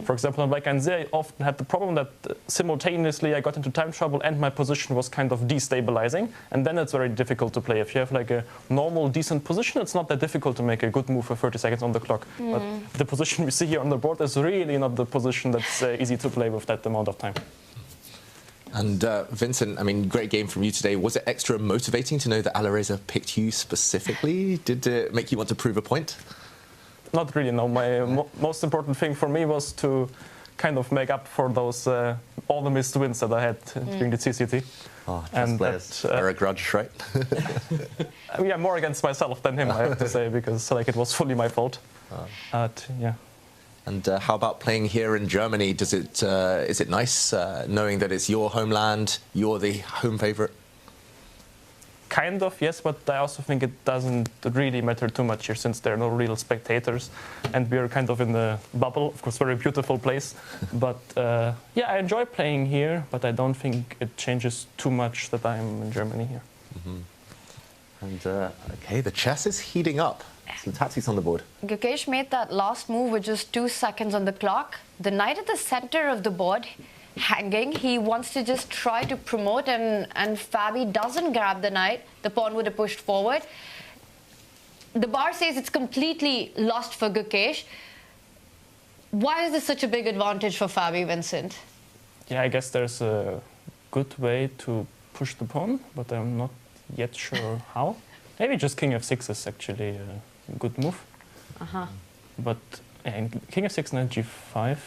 For example, in Black and Z, I often had the problem that simultaneously I got into time trouble and my position was kind of destabilizing, and then it's very difficult to play. If you have like a normal, decent position, it's not that difficult to make a good move for 30 seconds on the clock. But the position we see here on the board is really not the position that's easy to play with that amount of time. And Vincent, I mean, great game from you today. Was it extra motivating to know that Alireza picked you specifically? Did it make you want to prove a point? Not really, no. My most important thing for me was to kind of make up for those all the missed wins that I had during the CCT. Oh, chess players are a grudge, right? Yeah, more against myself than him, I have to say, because like it was fully my fault. Yeah. And how about playing here in Germany? Is it nice knowing that it's your homeland, you're the home favorite? Kind of, yes, but I also think it doesn't really matter too much here since there are no real spectators and we are kind of in the bubble. Of course, very beautiful place. But yeah, I enjoy playing here, but I don't think it changes too much that I'm in Germany here. And okay, the chess is heating up. Some tactics on the board. Gukesh made that last move with just 2 seconds on the clock. The knight at the center of the board, hanging. He wants to just try to promote, and Fabi doesn't grab the knight. The pawn would have pushed forward. The bar says it's completely lost for Gukesh. Why is this such a big advantage for Fabi, Vincent? Yeah, I guess there's a good way to push the pawn, but I'm not yet sure how. Maybe just king f6 is actually a good move. But king f6, knight g5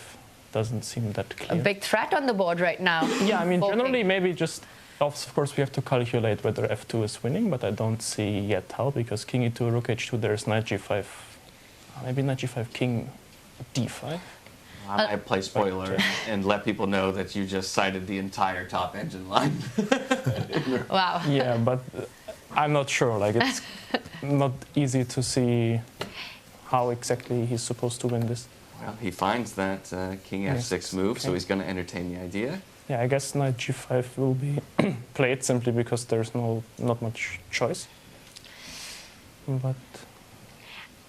doesn't seem that clear. A big threat on the board right now. Yeah, I mean, generally maybe just, of course, we have to calculate whether f2 is winning, but I don't see yet how, because king e2, rook h2, there's knight g5. Maybe knight g5, king d5. I play spoiler and let people know that you just cited the entire top engine line. Wow. Yeah, but I'm not sure. Like, it's not easy to see how exactly he's supposed to win this. Well, he finds that king f6 move, so he's going to entertain the idea. Yeah, I guess knight g5 will be played simply because there's not much choice. But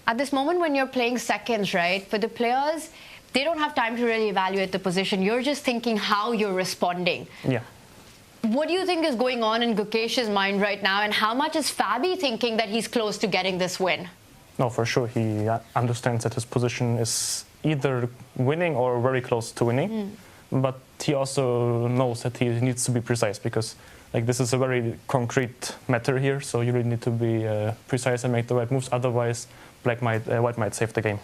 at this moment when you're playing seconds, right, for the players, they don't have time to really evaluate the position. You're just thinking how you're responding. Yeah. What do you think is going on in Gukesh's mind right now, and how much is Fabi thinking that he's close to getting this win? No, for sure. He understands that his position is either winning or very close to winning. But he also knows that he needs to be precise, because like this is a very concrete matter here. So you really need to be precise and make the right moves. Otherwise, white might save the game.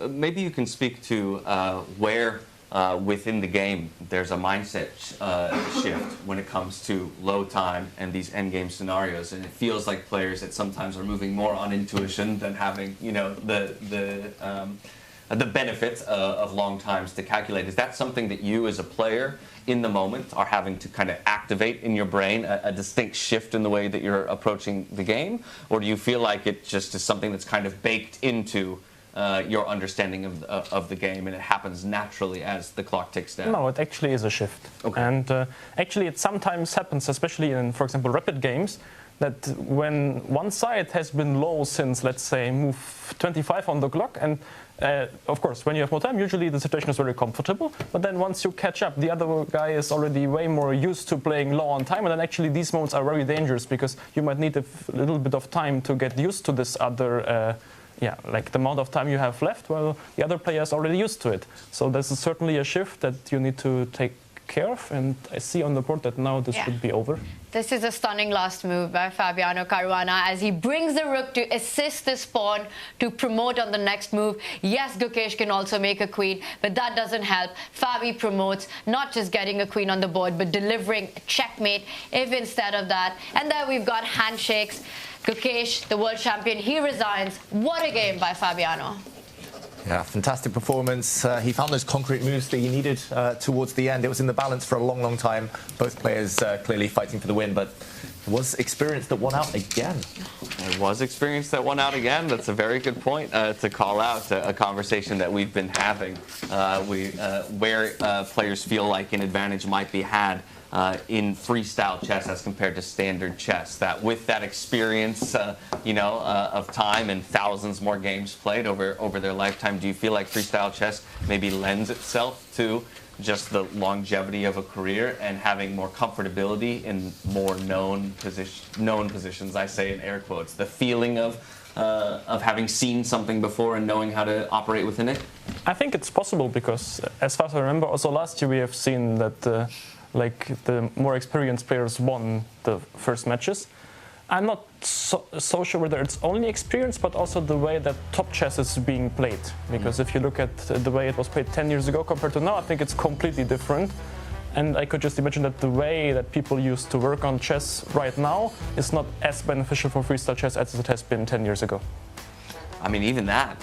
Maybe you can speak to where within the game there's a mindset shift when it comes to low time and these endgame scenarios, and it feels like players that sometimes are moving more on intuition than having, you know, the benefit of long times to calculate. Is that something that you as a player in the moment are having to kind of activate in your brain, a distinct shift in the way that you're approaching the game? Or do you feel like it just is something that's kind of baked into your understanding of the game, and it happens naturally as the clock ticks down? No, it actually is a shift. Okay. And actually it sometimes happens, especially in, for example, rapid games, that when one side has been low since, let's say, move 25 on the clock, and of course, when you have more time, usually the situation is very comfortable, but then once you catch up, the other guy is already way more used to playing low on time, and then actually these moments are very dangerous, because you might need a little bit of time to get used to this other like the amount of time you have left, well, the other player is already used to it. So this is certainly a shift that you need to take care of, and I see on the board that now this would be over. This is a stunning last move by Fabiano Caruana as he brings the rook to assist this pawn to promote on the next move. Yes, Gukesh can also make a queen, but that doesn't help. Fabi promotes, not just getting a queen on the board, but delivering a checkmate if instead of that. And there we've got handshakes. Gukesh, the world champion, he resigns. What a game by Fabiano. Yeah, fantastic performance. He found those concrete moves that he needed towards the end. It was in the balance for a long, long time. Both players clearly fighting for the win, but it was experience that won out again. It was experience that won out again. That's a very good point to call out a conversation that we've been having, where players feel like an advantage might be had in freestyle chess as compared to standard chess. That with that experience, of time and thousands more games played over their lifetime, do you feel like freestyle chess maybe lends itself to just the longevity of a career and having more comfortability in more known positions? I say in air quotes, the feeling of having seen something before and knowing how to operate within it. I think it's possible, because as far as I remember, also last year we have seen that the more experienced players won the first matches. I'm not so sure whether it's only experience, but also the way that top chess is being played. Because if you look at the way it was played 10 years ago compared to now, I think it's completely different. And I could just imagine that the way that people used to work on chess right now is not as beneficial for freestyle chess as it has been 10 years ago. I mean, even that,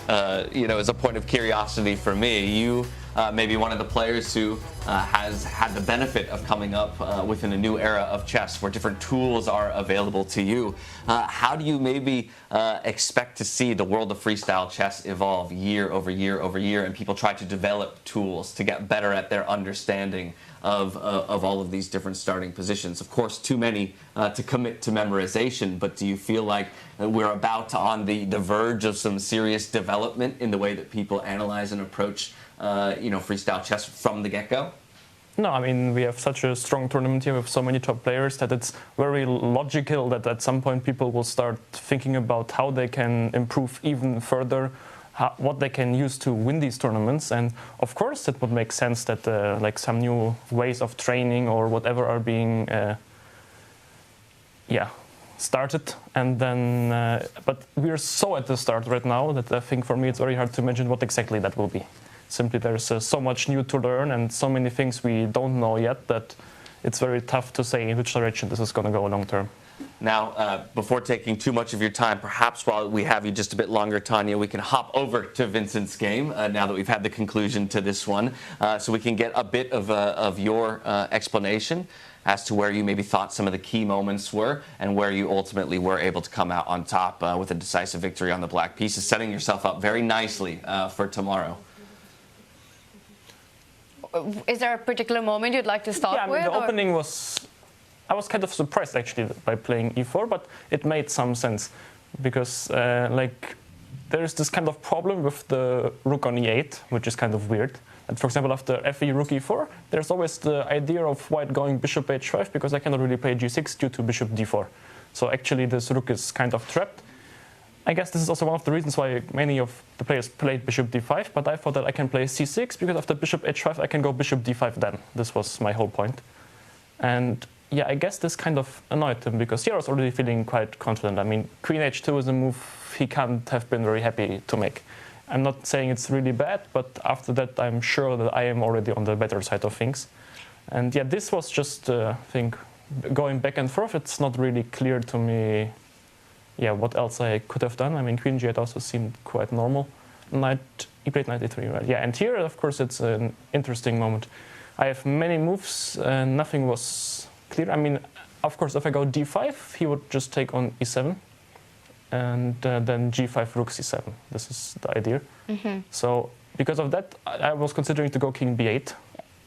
is a point of curiosity for me. You may be one of the players who has had the benefit of coming up within a new era of chess where different tools are available to you. How do you maybe expect to see the world of freestyle chess evolve year over year over year, and people try to develop tools to get better at their understanding of all of these different starting positions? Of course, too many to commit to memorization, but do you feel like we're about on the verge of some serious development in the way that people analyze and approach freestyle chess from the get-go? No, I mean, we have such a strong tournament here with so many top players that it's very logical that at some point people will start thinking about how they can improve even further, what they can use to win these tournaments. And of course it would make sense that like some new ways of training or whatever are being started. And then but we're so at the start right now that I think for me it's very hard to imagine what exactly that will be. Simply there's so much new to learn and so many things we don't know yet that it's very tough to say in which direction this is going to go long term. Now, before taking too much of your time, perhaps while we have you just a bit longer, Tanya, we can hop over to Vincent's game now that we've had the conclusion to this one, so we can get a bit of your explanation as to where you maybe thought some of the key moments were and where you ultimately were able to come out on top with a decisive victory on the black pieces, setting yourself up very nicely for tomorrow. Is there a particular moment you'd like to start with? The opening was... I was kind of surprised actually by playing e4, but it made some sense because there's this kind of problem with the rook on e8, which is kind of weird. And for example, after fe rook e4, there's always the idea of white going bishop h5 because I cannot really play g6 due to bishop d4. So actually this rook is kind of trapped. I guess this is also one of the reasons why many of the players played bishop d5, but I thought that I can play c6 because after bishop h5 I can go bishop d5 then. This was my whole point. And yeah, I guess this kind of annoyed him because he was already feeling quite confident. I mean, queen h2 is a move he can't have been very happy to make. I'm not saying it's really bad, but after that I'm sure that I am already on the better side of things. And yeah, this was just, I think, going back and forth. It's not really clear to me, yeah, what else I could have done. I mean, queen g8 also seemed quite normal. Knight e8, knight e3, right? Yeah, and here, of course, it's an interesting moment. I have many moves, and nothing was clear. I mean, of course, if I go d5, he would just take on e7, and then g5, rook c7. This is the idea. Mm-hmm. So because of that, I was considering to go king b8,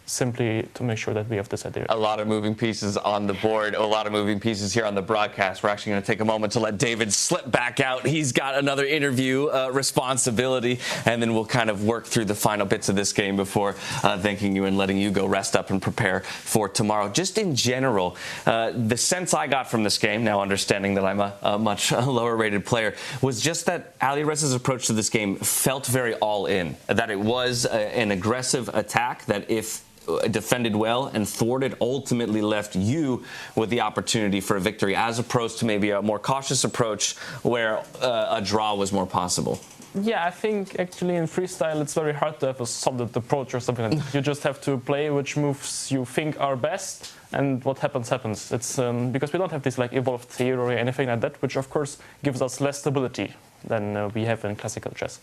simply to make sure that we have this idea. A lot of moving pieces on the board, a lot of moving pieces here on the broadcast. We're actually going to take a moment to let David slip back out. He's got another interview responsibility, and then we'll kind of work through the final bits of this game before thanking you and letting you go rest up and prepare for tomorrow. Just in general, the sense I got from this game, now understanding that I'm a much lower rated player, was just that Alireza's approach to this game felt very all in, that it was an aggressive attack, that if defended well and thwarted, ultimately left you with the opportunity for a victory, as opposed to maybe a more cautious approach where a draw was more possible. Yeah, I think actually in freestyle it's very hard to have a solid approach or something like that. You just have to play which moves you think are best, and what happens, happens. It's because we don't have this like evolved theory or anything like that, which of course gives us less stability than we have in classical chess.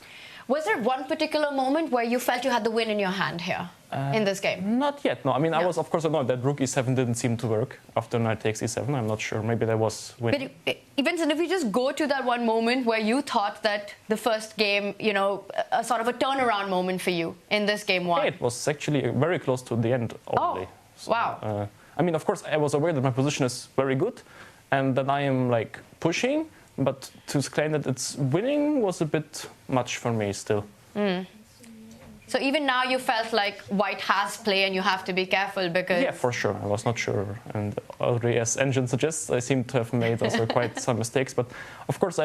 Was there one particular moment where you felt you had the win in your hand here in this game? Not yet, no. I mean, I was, of course, annoyed that rook e7 didn't seem to work after knight takes e7. I'm not sure. Maybe there was win. But Vincent, if we just go to that one moment where you thought that the first game, you know, a sort of a turnaround moment for you in this game one. Yeah, it was actually very close to the end only. Oh, so, wow. I mean, of course, I was aware that my position is very good and that I am, like, pushing. But to claim that it's winning was a bit much for me still. Mm. So even now you felt like white has play and you have to be careful because... Yeah, for sure. I was not sure. And already, as Engine suggests, I seem to have made also quite some mistakes. But of course,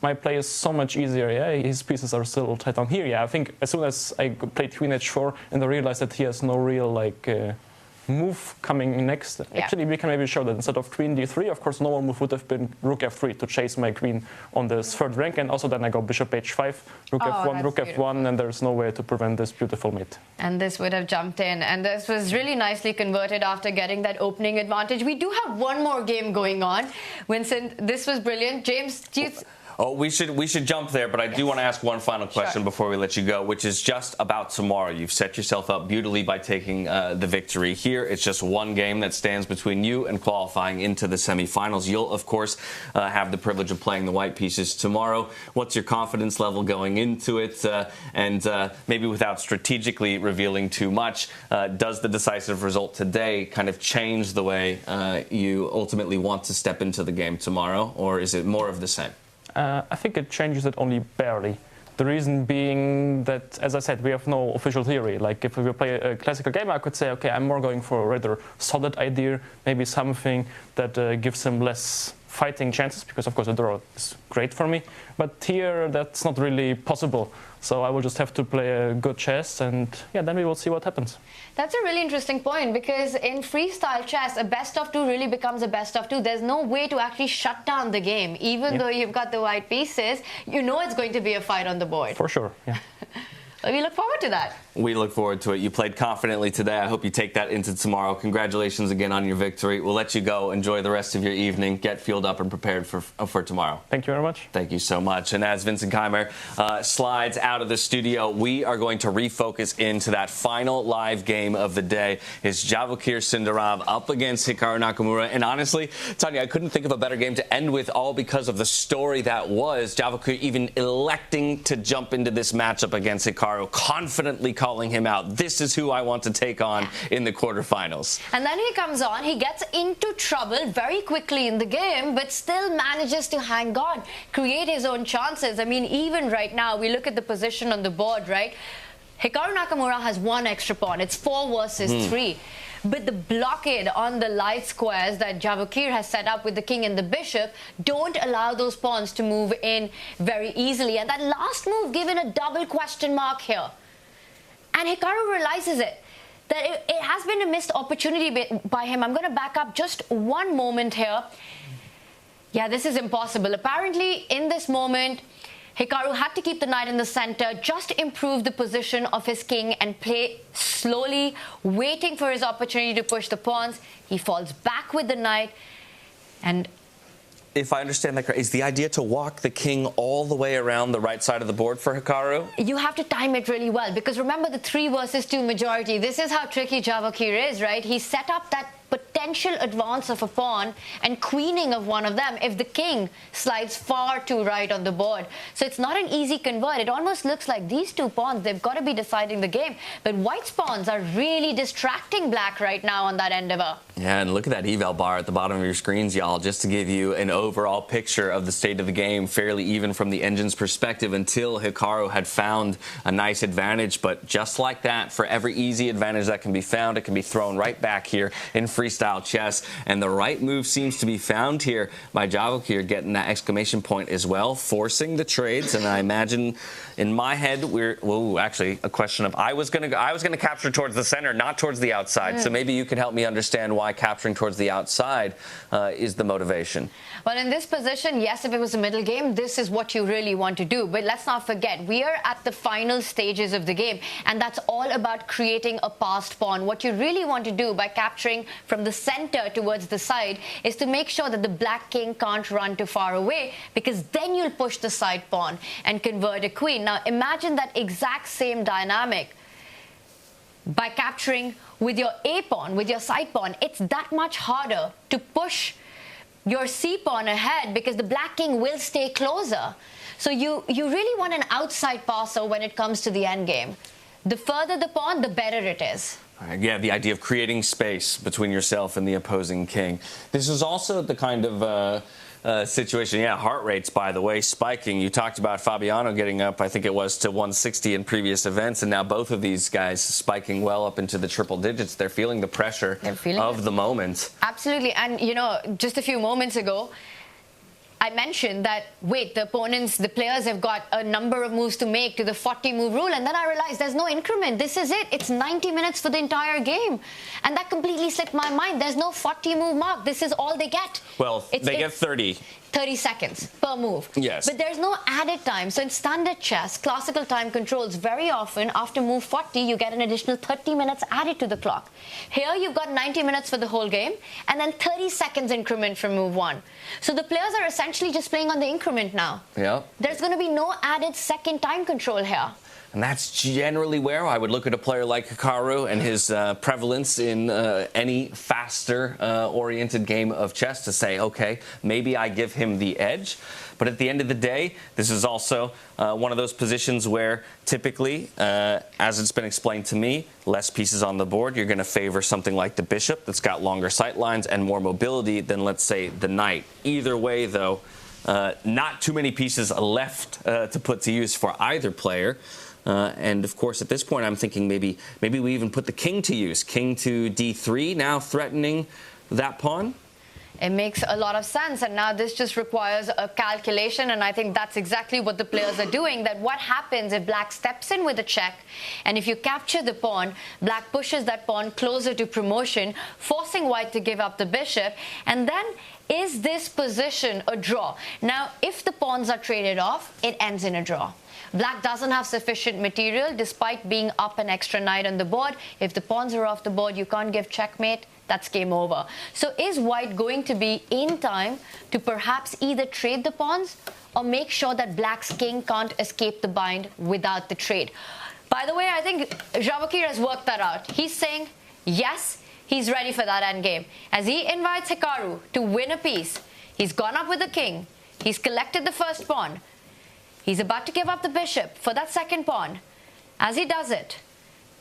my play is so much easier. Yeah, his pieces are still tight down here. Yeah, I think as soon as I played queen h4 and I realized that he has no real like move coming next. Actually, we can maybe show that instead of queen d3, of course, normal move would have been rook f3 to chase my queen on this third rank, and also then I go bishop h5, rook f1, rook f1, and there's no way to prevent this beautiful mate. And this would have jumped in, and this was really nicely converted after getting that opening advantage. We do have one more game going on. Vincent, this was brilliant. James, do you... Oh, we should jump there, but I do want to ask one final question before we let you go, which is just about tomorrow. You've set yourself up beautifully by taking the victory here. It's just one game that stands between you and qualifying into the semifinals. You'll, of course, have the privilege of playing the white pieces tomorrow. What's your confidence level going into it? And maybe without strategically revealing too much, does the decisive result today kind of change the way you ultimately want to step into the game tomorrow, or is it more of the same? I think it changes it only barely. The reason being that, as I said, we have no official theory. Like if we play a classical game, I could say, okay, I'm more going for a rather solid idea, maybe something that gives him less fighting chances, because of course a draw is great for me. But here, that's not really possible. So I will just have to play a good chess, and yeah, then we will see what happens. That's a really interesting point, because in freestyle chess, a best of two really becomes a best of two. There's no way to actually shut down the game. Even though you've got the white pieces, you know it's going to be a fight on the board. For sure, yeah. We look forward to that. We look forward to it. You played confidently today. I hope you take that into tomorrow. Congratulations again on your victory. We'll let you go. Enjoy the rest of your evening. Get fueled up and prepared for tomorrow. Thank you very much. Thank you so much. And as Vincent Keymer slides out of the studio, we are going to refocus into that final live game of the day. It's Javokhir Sindarov up against Hikaru Nakamura. And honestly, Tanya, I couldn't think of a better game to end with, all because of the story that was Javokhir even electing to jump into this matchup against Hikaru, confidently calling him out. This is who I want to take on in the quarterfinals. And then he comes on, he gets into trouble very quickly in the game, but still manages to hang on, create his own chances. I mean, even right now, we look at the position on the board, right? Hikaru Nakamura has one extra pawn. It's 4 versus 3. But the blockade on the light squares that Javokhir has set up with the king and the bishop don't allow those pawns to move in very easily. And that last move given a double question mark here. And Hikaru realizes it, that it has been a missed opportunity by him. I'm going to back up just one moment here. Yeah, this is impossible. Apparently, in this moment, Hikaru had to keep the knight in the center, just improve the position of his king and play slowly, waiting for his opportunity to push the pawns. He falls back with the knight, and if I understand that correctly, is the idea to walk the king all the way around the right side of the board for Hikaru? You have to time it really well, because remember the 3 versus 2 majority. This is how tricky Javokhir is, right? He set up that potential advance of a pawn and queening of one of them if the king slides far too right on the board. So it's not an easy convert. It almost looks like these 2 pawns, they've got to be deciding the game. But white's pawns are really distracting black right now on that endeavor. Yeah, and look at that eval bar at the bottom of your screens, y'all, just to give you an overall picture of the state of the game, fairly even from the engine's perspective, until Hikaru had found a nice advantage. But just like that, for every easy advantage that can be found, it can be thrown right back here in freestyle chess. And the right move seems to be found here by Javokhir, getting that exclamation point as well, forcing the trades. And I imagine in my head, actually a question of I was gonna capture towards the center, not towards the outside. So maybe you can help me understand why capturing towards the outside is the motivation. Well, in this position, yes, if it was a middle game, this is what you really want to do. But let's not forget, we are at the final stages of the game, and that's all about creating a passed pawn. What you really want to do by capturing from the center towards the side is to make sure that the black king can't run too far away, because then you'll push the side pawn and convert a queen. Now, imagine that exact same dynamic by capturing with your A pawn, with your side pawn. It's that much harder to push your C pawn ahead, because the black king will stay closer. So you really want an outside passer when it comes to the endgame. The further the pawn, the better it is. Yeah, the idea of creating space between yourself and the opposing king. This is also the kind of situation. Yeah, heart rates, by the way, spiking. You talked about Fabiano getting up, I think it was, to 160 in previous events, and now both of these guys spiking well up into the triple digits. They're feeling the pressure of the moment. Absolutely. And, you know, just a few moments ago, I mentioned that, wait, the players have got a number of moves to make to the 40-move rule, and then I realized there's no increment. This is it. It's 90 minutes for the entire game. And that completely slipped my mind. There's no 40-move mark. This is all they get. Well, they get 30. 30 seconds per move. Yes. But there's no added time. So in standard chess, classical time controls, very often after move 40, you get an additional 30 minutes added to the clock. Here you've got 90 minutes for the whole game and then 30 seconds increment from move 1. So the players are essentially just playing on the increment now. Yeah. There's going to be no added second time control here. And that's generally where I would look at a player like Hikaru and his prevalence in any faster-oriented game of chess to say, okay, maybe I give him the edge. But at the end of the day, this is also one of those positions where typically, as it's been explained to me, less pieces on the board. You're going to favor something like the bishop that's got longer sight lines and more mobility than, let's say, the knight. Either way, though, not too many pieces left to put to use for either player. And, of course, at this point, I'm thinking maybe we even put the king to use. King to d3, now threatening that pawn. It makes a lot of sense, and now this just requires a calculation, and I think that's exactly what the players are doing, that what happens if black steps in with a check, and if you capture the pawn, black pushes that pawn closer to promotion, forcing white to give up the bishop, and then is this position a draw? Now, if the pawns are traded off, it ends in a draw. Black doesn't have sufficient material despite being up an extra knight on the board. If the pawns are off the board, you can't give checkmate. That's game over. So is white going to be in time to perhaps either trade the pawns or make sure that black's king can't escape the bind without the trade? By the way, I think Javokhir has worked that out. He's saying, yes, he's ready for that endgame. As he invites Hikaru to win a piece, he's gone up with the king. He's collected the first pawn. He's about to give up the bishop for that second pawn. As he does it,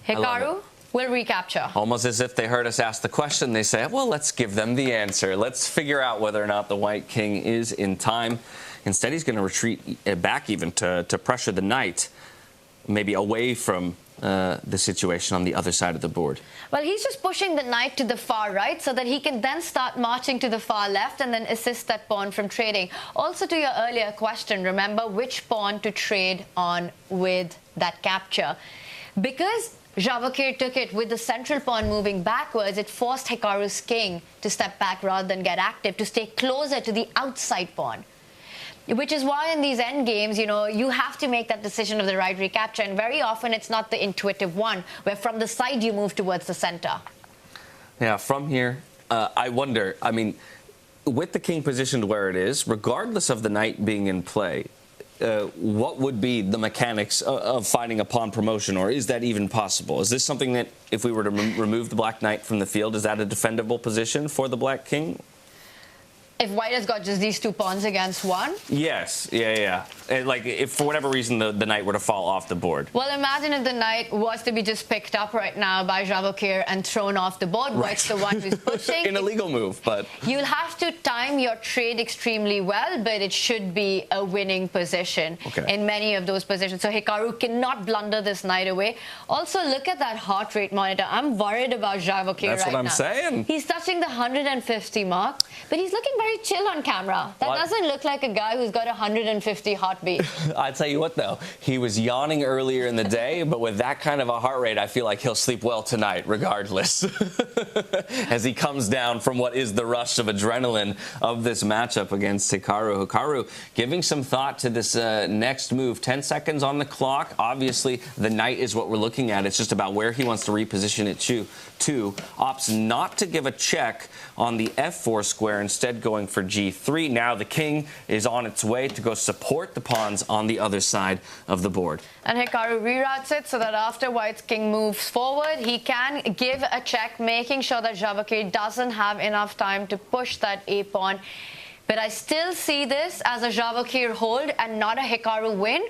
Hikaru will recapture. Almost as if they heard us ask the question, they say, well, let's give them the answer. Let's figure out whether or not the white king is in time. Instead, he's going to retreat back even to pressure the knight, maybe away from the situation on the other side of the board. Well, he's just pushing the knight to the far right so that he can then start marching to the far left and then assist that pawn from trading. Also, to your earlier question, remember which pawn to trade on with that capture. Because Javokhir took it with the central pawn moving backwards, it forced Hikaru's king to step back rather than get active, to stay closer to the outside pawn. Which is why in these endgames, you know, you have to make that decision of the right recapture. And very often it's not the intuitive one, where from the side you move towards the center. Yeah, from here, I wonder, I mean, with the king positioned where it is, regardless of the knight being in play, what would be the mechanics of finding a pawn promotion, or is that even possible? Is this something that, if we were to remove the black knight from the field, is that a defendable position for the black king? If white has got just these two pawns against one? Yes, yeah. Like, if for whatever reason the knight were to fall off the board. Well, imagine if the knight was to be just picked up right now by Javokhir and thrown off the board. Right. White's the one who's pushing. An illegal move, but... You'll have to time your trade extremely well, but it should be a winning position in many of those positions. So Hikaru cannot blunder this knight away. Also, look at that heart rate monitor. I'm worried about Javokhir right now. That's what I'm saying. He's touching the 150 mark, but he's looking very chill on camera. That doesn't look like a guy who's got 150 heartbeat. I tell you what, though, he was yawning earlier in the day, but with that kind of a heart rate, I feel like he'll sleep well tonight, regardless, as he comes down from what is the rush of adrenaline of this matchup against Hikaru. Hikaru giving some thought to this next move. 10 seconds on the clock. Obviously, the knight is what we're looking at. It's just about where he wants to reposition it to. Opts not to give a check on the f4 square, instead going for g3. Now the king is on its way to go support the pawns on the other side of the board. And Hikaru reroutes it so that after white's king moves forward, he can give a check, making sure that Javokhir doesn't have enough time to push that a pawn. But I still see this as a Javokhir hold and not a Hikaru win.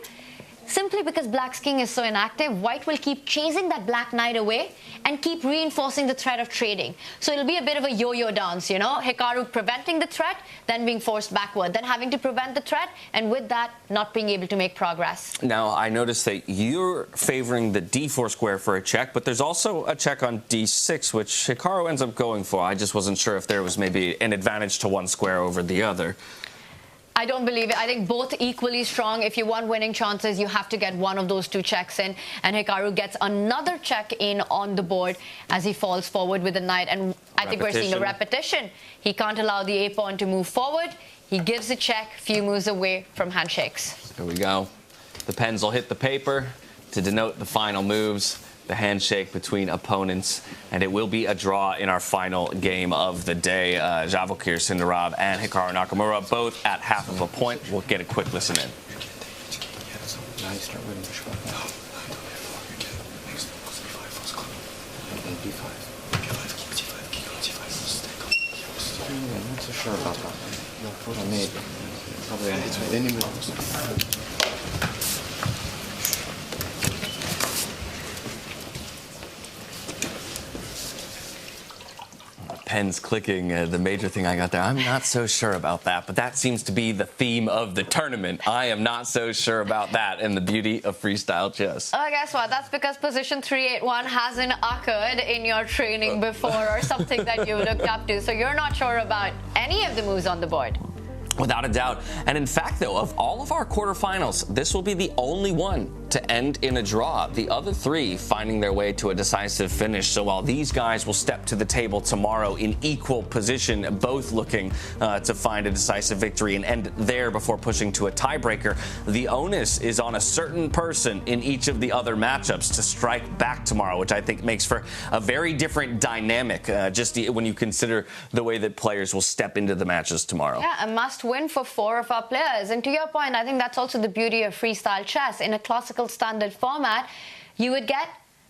Simply because black's king is so inactive, white will keep chasing that black knight away and keep reinforcing the threat of trading. So it'll be a bit of a yo-yo dance, you know? Hikaru preventing the threat, then being forced backward, then having to prevent the threat, and with that, not being able to make progress. Now, I noticed that you're favoring the d4 square for a check, but there's also a check on d6, which Hikaru ends up going for. I just wasn't sure if there was maybe an advantage to one square over the other. I don't believe it. I think both equally strong. If you want winning chances, you have to get one of those two checks in. And Hikaru gets another check in on the board as he falls forward with the knight. And I think we're seeing a repetition. He can't allow the a-pawn to move forward. He gives a check, few moves away from handshakes. Here we go. The pens will hit the paper to denote the final moves. The handshake between opponents, and it will be a draw in our final game of the day. Javokhir Sindarov and Hikaru Nakamura both at half of a point. We'll get a quick listen in. I'm not so sure about that. Probably Pens clicking, the major thing I got there. I'm not so sure about that, but that seems to be the theme of the tournament. I am not so sure about that, and the beauty of freestyle chess. Oh, guess what? That's because position 381 hasn't occurred in your training before or something that you looked up to, so you're not sure about any of the moves on the board. Without a doubt. And in fact, though, of all of our quarterfinals, this will be the only one to end in a draw. The other three finding their way to a decisive finish. So while these guys will step to the table tomorrow in equal position, both looking to find a decisive victory and end there before pushing to a tiebreaker, the onus is on a certain person in each of the other matchups to strike back tomorrow, which I think makes for a very different dynamic, just when you consider the way that players will step into the matches tomorrow. Yeah, a must win for 4 of our players. And to your point, I think that's also the beauty of freestyle chess. In a classical standard format, you would get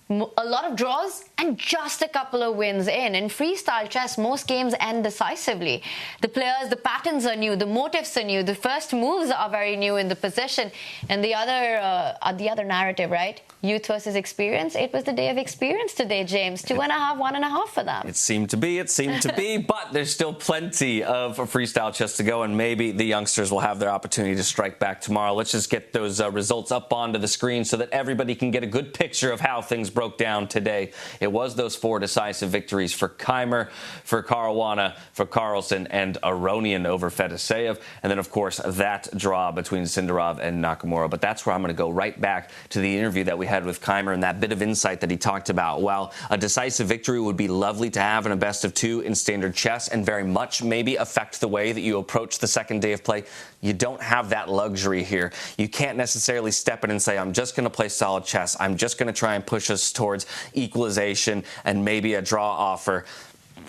a lot of draws and just a couple of wins in. In freestyle chess, most games end decisively. The players, the patterns are new, the motifs are new, the first moves are very new in the position. And the other narrative, right? Youth versus experience. It was the day of experience today, James. 2.5, 1.5 for them. It seemed to be, but there's still plenty of freestyle chess to go, and maybe the youngsters will have their opportunity to strike back tomorrow. Let's just get those results up onto the screen so that everybody can get a good picture of how things broke down today. It was those 4 decisive victories for Keymer, for Caruana, for Carlsen, and Aronian over Fedoseev. And then, of course, that draw between Sindarov and Nakamura. But that's where I'm going to go right back to the interview that we had with Keymer and that bit of insight that he talked about. While a decisive victory would be lovely to have in a best of 2 in standard chess and very much maybe affect the way that you approach the second day of play, you don't have that luxury here. You can't necessarily step in and say, I'm just going to play solid chess. I'm just going to try and push us towards equalization and maybe a draw offer.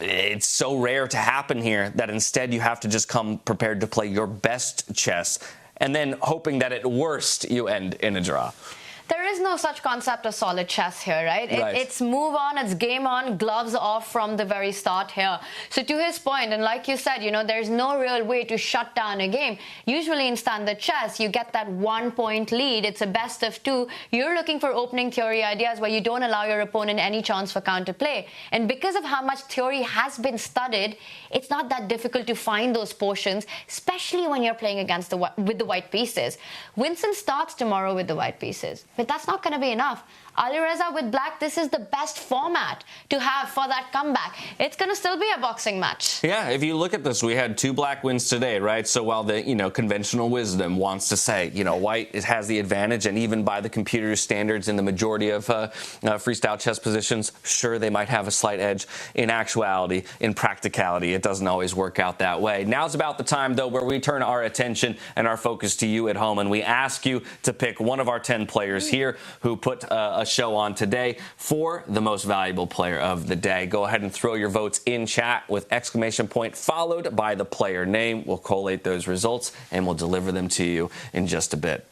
It's so rare to happen here that instead you have to just come prepared to play your best chess and then hoping that at worst you end in a draw. There is no such concept of solid chess here, right? It's move on, it's game on, gloves off from the very start here. So to his point, and like you said, there's no real way to shut down a game. Usually in standard chess, you get that 1-point lead. It's a best of 2. You're looking for opening theory ideas where you don't allow your opponent any chance for counterplay. And because of how much theory has been studied, it's not that difficult to find those portions, especially when you're playing against with the white pieces. Vincent starts tomorrow with the white pieces. But that's not going to be enough. Alireza with black, this is the best format to have for that comeback. It's going to still be a boxing match. Yeah, if you look at this, we had 2 black wins today, right? So while the, conventional wisdom wants to say, white has the advantage, and even by the computer standards in the majority of freestyle chess positions, sure, they might have a slight edge. In actuality, in practicality, it doesn't always work out that way. Now's about the time, though, where we turn our attention and our focus to you at home, and we ask you to pick one of our 10 players here who put a show on today for the most valuable player of the day. Go ahead and throw your votes in chat with exclamation point followed by the player name. We'll collate those results and we'll deliver them to you in just a bit.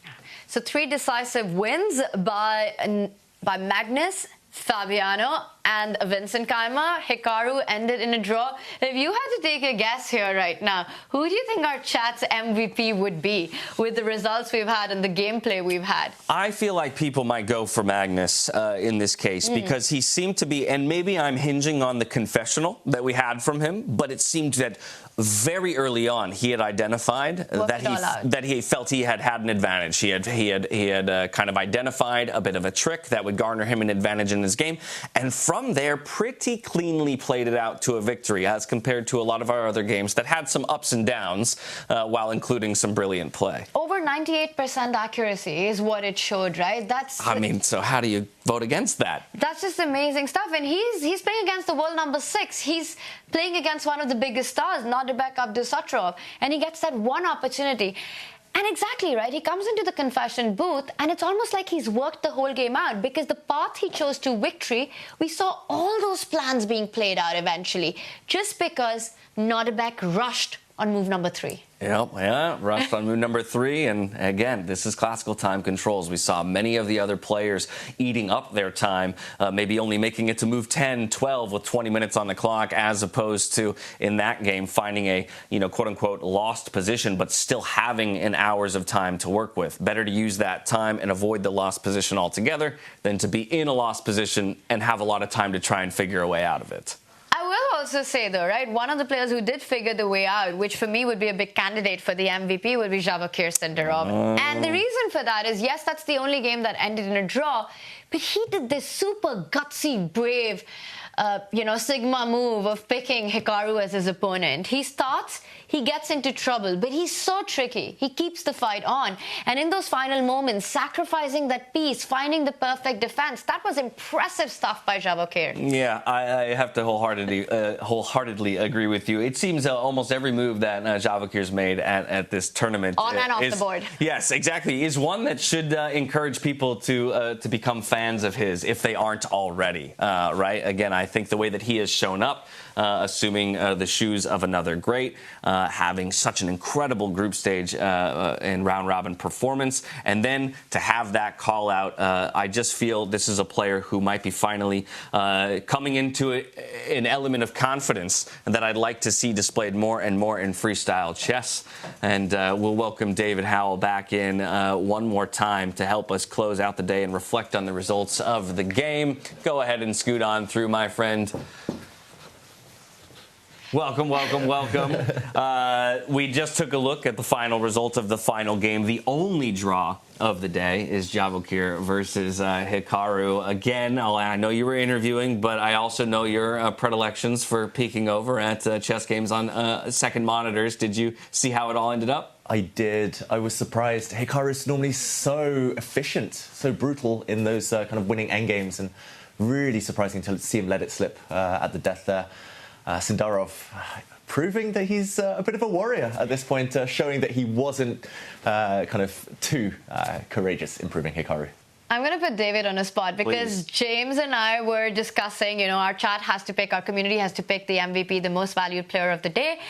So 3 decisive wins by Magnus, Fabiano, and Vincent Keymer. Hikaru ended in a draw. If you had to take a guess here right now, who do you think our chat's MVP would be with the results we've had and the gameplay we've had? I feel like people might go for Magnus in this case because he seemed to be, and maybe I'm hinging on the confessional that we had from him, but it seemed that very early on he had identified that he felt he had an advantage. He had kind of identified a bit of a trick that would garner him an advantage in his game, and from there, pretty cleanly played it out to a victory as compared to a lot of our other games that had some ups and downs while including some brilliant play. Over 98% accuracy is what it showed, right? So how do you vote against that? That's just amazing stuff. And he's playing against the world number 6. He's playing against one of the biggest stars, Nodirbek Abdusattorov, and he gets that one opportunity. And exactly, right? He comes into the confession booth, and it's almost like he's worked the whole game out, because the path he chose to victory, we saw all those plans being played out eventually, just because Nodirbek rushed on move number 3. Yeah, rushed on move number 3. And again, this is classical time controls. We saw many of the other players eating up their time, maybe only making it to move 10, 12 with 20 minutes on the clock, as opposed to in that game finding a, quote unquote, lost position, but still having an hours of time to work with. Better to use that time and avoid the lost position altogether than to be in a lost position and have a lot of time to try and figure a way out of it. I will also say, though, right, one of the players who did figure the way out, which for me would be a big candidate for the MVP, would be Javokhir Sindarov. And the reason for that is, yes, that's the only game that ended in a draw, but he did this super gutsy, brave, Sigma move of picking Hikaru as his opponent. He starts, he gets into trouble, but he's so tricky. He keeps the fight on. And in those final moments, sacrificing that piece, finding the perfect defense, that was impressive stuff by Javokhir. Yeah, I have to wholeheartedly agree with you. It seems almost every move that Javokhir's made at this tournament on and off the board. Yes, exactly, is one that should encourage people to become fans of his if they aren't already. Right? Again, I think the way that he has shown up, assuming the shoes of another great, having such an incredible group stage and round-robin performance, and then to have that call-out, I just feel this is a player who might be finally coming into an element of confidence that I'd like to see displayed more and more in freestyle chess. And we'll welcome David Howell back in one more time to help us close out the day and reflect on the results of the game. Go ahead and scoot on through, my friend. Welcome. We just took a look at the final result of the final game. The only draw of the day is Javokhir versus Hikaru. Again, I know you were interviewing, but I also know your predilections for peeking over at chess games on second monitors. Did you see how it all ended up? I did. I was surprised. Hikaru is normally so efficient, so brutal in those kind of winning endgames, and really surprising to see him let it slip at the death there. Sindarov proving that he's a bit of a warrior at this point, showing that he wasn't kind of too courageous in proving Hikaru. I'm going to put David on a spot because James and I were discussing, our chat has to pick, our community has to pick the MVP, the most valued player of the day.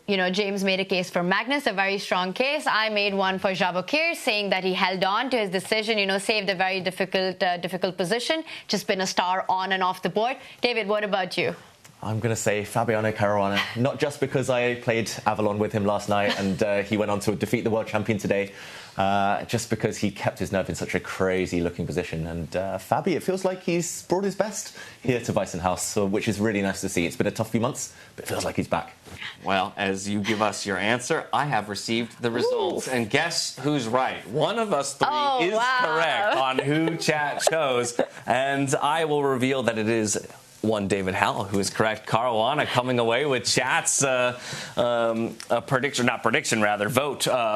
James made a case for Magnus, a very strong case. I made one for Javokhir, saying that he held on to his decision, saved a very difficult position, just been a star on and off the board. David, what about you? I'm going to say Fabiano Caruana, not just because I played Avalon with him last night and he went on to defeat the world champion today, just because he kept his nerve in such a crazy-looking position. And Fabi, it feels like he's brought his best here to Weissenhaus, which is really nice to see. It's been a tough few months, but it feels like he's back. Well, as you give us your answer, I have received the results. And guess who's right? One of us three is correct on who chat chose. And I will reveal that it is one David Howell who is correct. Caruana coming away with chat's vote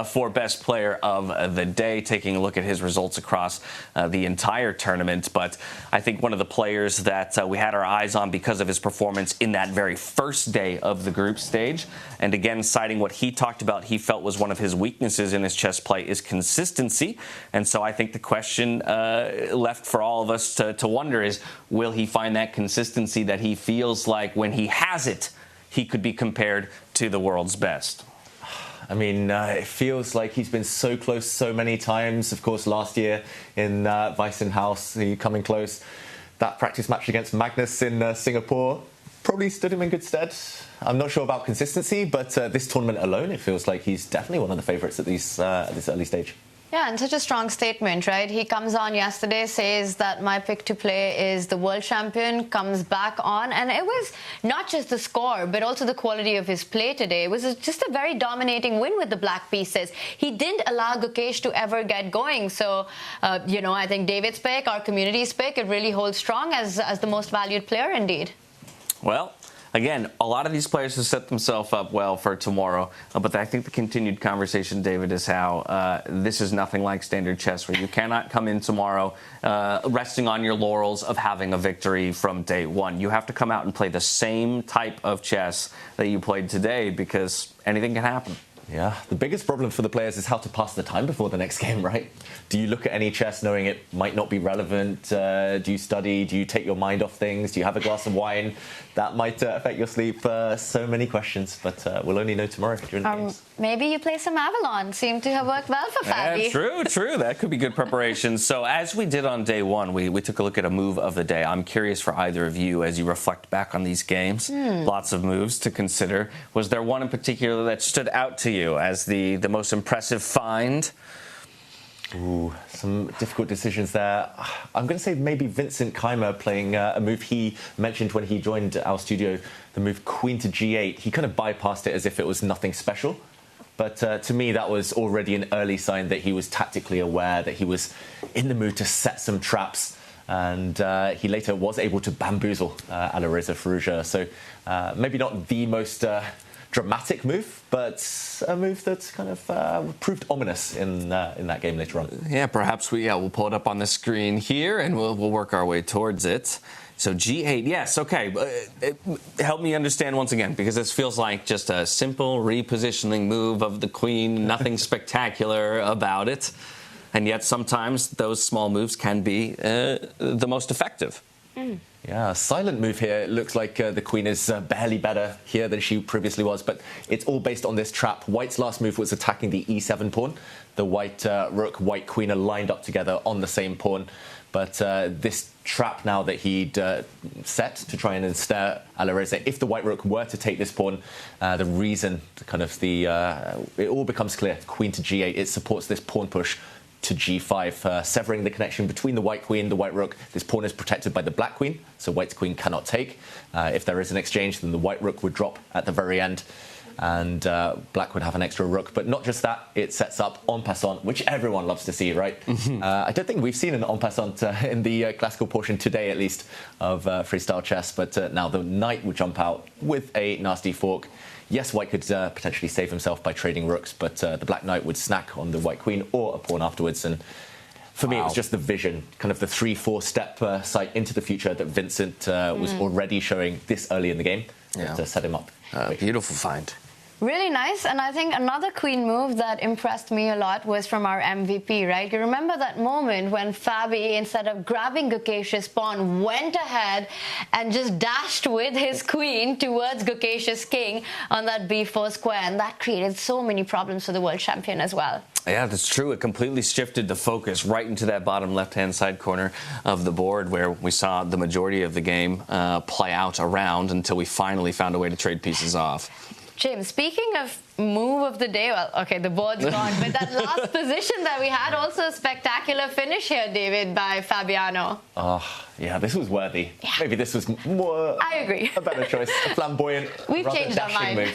for best player of the day, taking a look at his results across the entire tournament. But I think one of the players that we had our eyes on because of his performance in that very first day of the group stage, and again citing what he talked about he felt was one of his weaknesses in his chess play, is consistency. And so I think the question left for all of us to wonder is, will he find that consistency that he feels like when he has it, he could be compared to the world's best? I mean, it feels like he's been so close so many times. Of course, last year in Weissenhaus, he coming close. That practice match against Magnus in Singapore probably stood him in good stead. I'm not sure about consistency, but this tournament alone, it feels like he's definitely one of the favourites at this early stage. Yeah, and such a strong statement, right? He comes on yesterday, says that my pick to play is the world champion, comes back on, and it was not just the score, but also the quality of his play today. It was just a very dominating win with the black pieces. He didn't allow Gukesh to ever get going. So, I think David's pick, our community's pick, it really holds strong as the most valued player indeed. Well, again, a lot of these players have set themselves up well for tomorrow, but I think the continued conversation, David, is how this is nothing like standard chess, where you cannot come in tomorrow resting on your laurels of having a victory from day one. You have to come out and play the same type of chess that you played today, because anything can happen. Yeah, the biggest problem for the players is how to pass the time before the next game, right? Do you look at any chess knowing it might not be relevant? Do you study? Do you take your mind off things? Do you have a glass of wine? That might affect your sleep. So many questions, but we'll only know tomorrow during the games. Maybe you play some Avalon. Seemed to have worked well for Fabi. Yeah, true. That could be good preparation. So as we did on day one, we took a look at a move of the day. I'm curious for either of you, as you reflect back on these games, lots of moves to consider. Was there one in particular that stood out to you as the most impressive find? Ooh, some difficult decisions there. I'm going to say maybe Vincent Keymer playing a move he mentioned when he joined our studio, the move Queen to G8. He kind of bypassed it as if it was nothing special. But to me, that was already an early sign that he was tactically aware, that he was in the mood to set some traps. And he later was able to bamboozle Alireza Firouzja. So maybe not the most dramatic move, but a move that's kind of proved ominous in that game later on. Yeah, perhaps we'll pull it up on the screen here, and we'll work our way towards it. So G8, yes, okay. Help me understand once again, because this feels like just a simple repositioning move of the queen, nothing spectacular about it. And yet sometimes those small moves can be the most effective. Yeah, a silent move here. It looks like the queen is barely better here than she previously was, but it's all based on this trap. White's last move was attacking the e7 pawn. The white rook, white queen are lined up together on the same pawn. But this trap now that he'd set to try and ensnare Alireza, if the white rook were to take this pawn, the reason, it all becomes clear. Queen to G8, it supports this pawn push to G5, severing the connection between the white queen, the white rook. This pawn is protected by the black queen, so white's queen cannot take. If there is an exchange, then the white rook would drop at the very end, and black would have an extra rook. But not just that, it sets up en passant, which everyone loves to see, right? I don't think we've seen an en passant in the classical portion today, at least, of freestyle chess, but now the knight would jump out with a nasty fork. Yes, white could potentially save himself by trading rooks, but the black knight would snack on the white queen or a pawn afterwards. And for me, it was just the vision, kind of the 3-4 step sight into the future that Vincent was already showing this early in the game to set him up. Beautiful find. Really nice, and I think another queen move that impressed me a lot was from our MVP, right? You remember that moment when Fabi, instead of grabbing Gukesh's pawn, went ahead and just dashed with his queen towards Gukesh's king on that b4 square, and that created so many problems for the world champion as well. Yeah, that's true. It completely shifted the focus right into that bottom left-hand side corner of the board, where we saw the majority of the game play out around until we finally found a way to trade pieces off. James, speaking of move of the day, well, okay, the board's gone, but that last position that we had, also a spectacular finish here, David, by Fabiano. Yeah, this was worthy. Yeah. Maybe this was more I agree. a better choice. A flamboyant, We've changed our mind.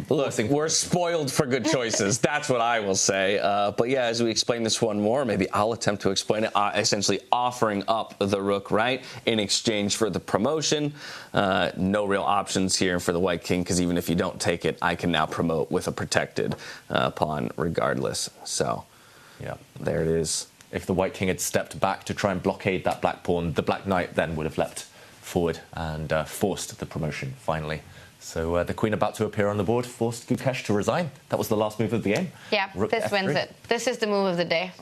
Look, we're spoiled for good choices. That's what I will say. But yeah, as we explain this one more, maybe I'll attempt to explain it. Essentially offering up the rook, right, in exchange for the promotion. No real options here for the white king, because even if you don't take it, I can now promote with a protected pawn regardless. So, yeah, there it is. If the white king had stepped back to try and blockade that black pawn, the black knight then would have leapt forward and forced the promotion finally. So the queen about to appear on the board forced Gukesh to resign. That was the last move of the game. Yeah, Rook this F3. wins it. This is the move of the day.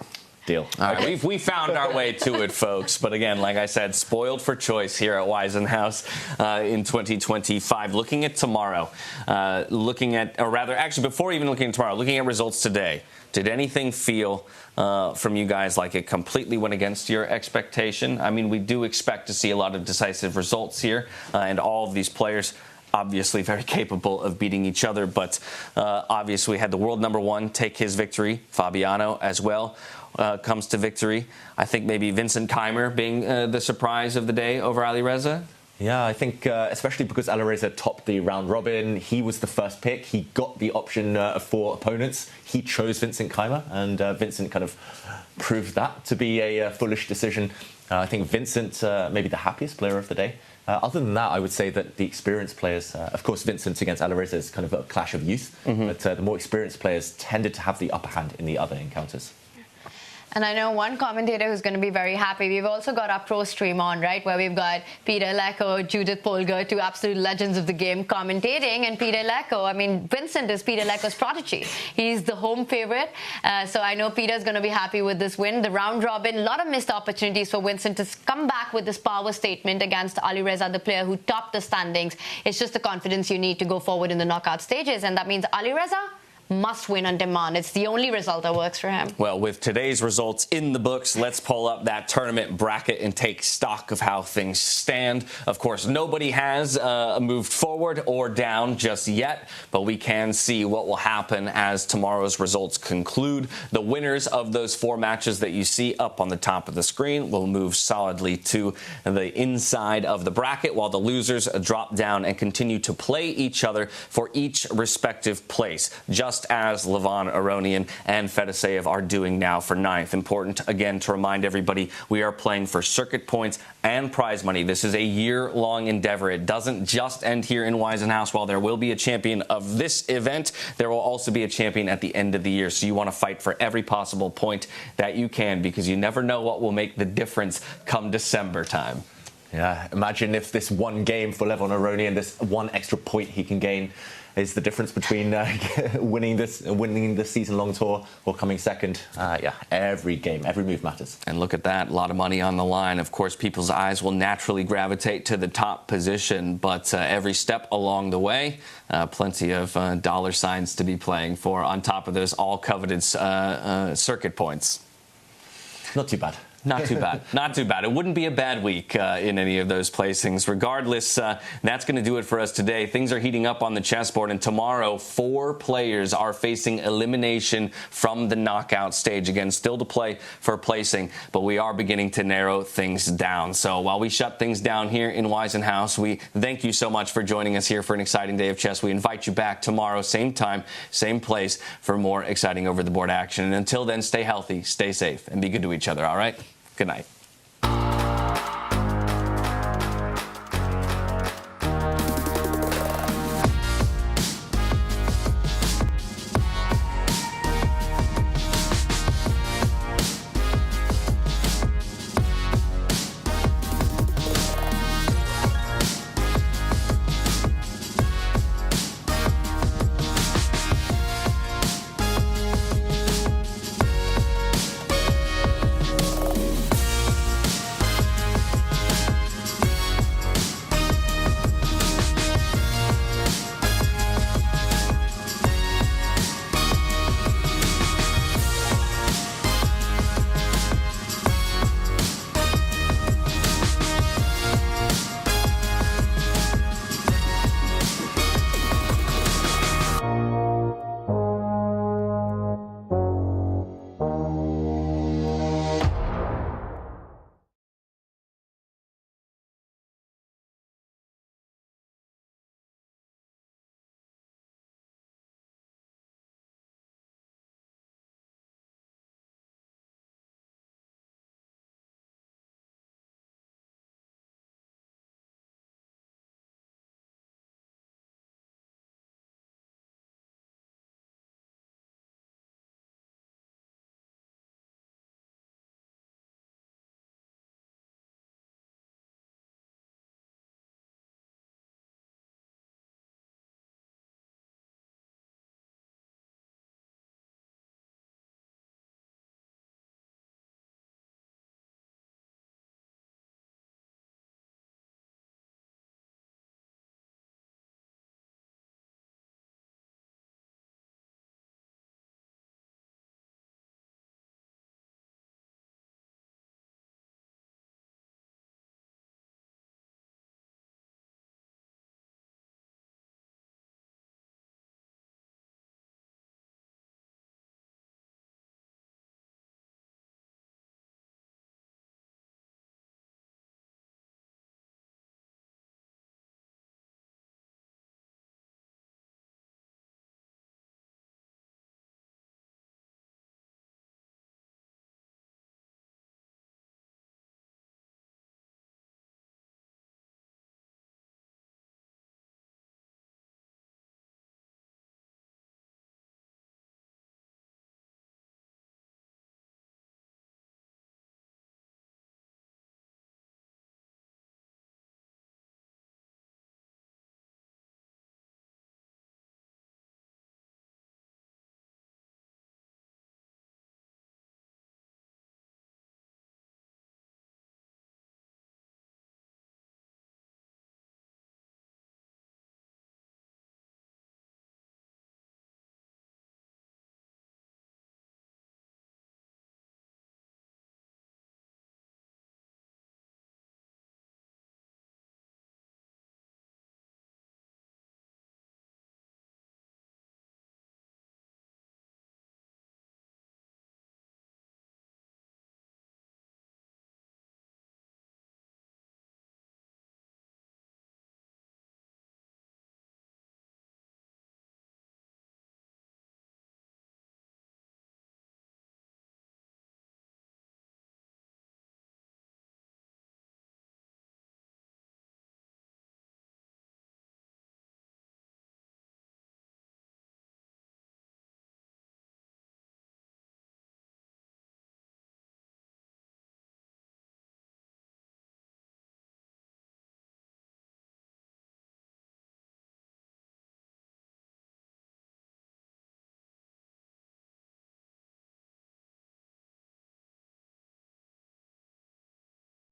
Deal. All right, we found our way to it, folks. But again, like I said, spoiled for choice here at Weissenhaus in 2025. Looking at tomorrow, before even looking at tomorrow, looking at results today, did anything feel from you guys like it completely went against your expectation? I mean, we do expect to see a lot of decisive results here, and all of these players obviously very capable of beating each other, but obviously we had the world #1 take his victory. Fabiano as well comes to victory. I think maybe Vincent Keymer being the surprise of the day over Alireza. Yeah, I think especially because Alireza topped the round robin, he was the first pick. He got the option of 4 opponents. He chose Vincent Keymer, and Vincent kind of proved that to be a foolish decision. I think Vincent maybe the happiest player of the day. Other than that, I would say that the experienced players, of course, Vincent against Alireza is kind of a clash of youth, but the more experienced players tended to have the upper hand in the other encounters. And I know one commentator who's going to be very happy. We've also got our pro stream on, right, where we've got Peter Lecco, Judith Polgar, 2 absolute legends of the game commentating. And Peter Lecco, I mean, Vincent is Peter Lecco's prodigy. He's the home favorite. So I know Peter's going to be happy with this win. The round robin, a lot of missed opportunities for Vincent to come back with this power statement against Alireza, the player who topped the standings. It's just the confidence you need to go forward in the knockout stages. And that means Alireza must win on demand. It's the only result that works for him. Well, with today's results in the books, let's pull up that tournament bracket and take stock of how things stand. Of course, nobody has moved forward or down just yet, but we can see what will happen as tomorrow's results conclude. The winners of those 4 matches that you see up on the top of the screen will move solidly to the inside of the bracket, while the losers drop down and continue to play each other for each respective place, just as Levon Aronian and Fedoseev are doing now for 9th. Important, again, to remind everybody, we are playing for circuit points and prize money. This is a year-long endeavor. It doesn't just end here in Weissenhaus. While there will be a champion of this event, there will also be a champion at the end of the year. So you want to fight for every possible point that you can, because you never know what will make the difference come December time. Yeah, imagine if this one game for Levon Aronian, this one extra point he can gain, is the difference between winning the season-long tour or coming second. Yeah, every game, every move matters. And look at that, a lot of money on the line. Of course, people's eyes will naturally gravitate to the top position, but every step along the way, plenty of dollar signs to be playing for on top of those all-coveted circuit points. Not too bad. Not too bad. Not too bad. It wouldn't be a bad week in any of those placings. Regardless, that's going to do it for us today. Things are heating up on the chessboard, and tomorrow 4 players are facing elimination from the knockout stage. Again, still to play for placing, but we are beginning to narrow things down. So while we shut things down here in Weissenhaus, we thank you so much for joining us here for an exciting day of chess. We invite you back tomorrow, same time, same place, for more exciting over-the-board action. And until then, stay healthy, stay safe, and be good to each other, all right? Good night.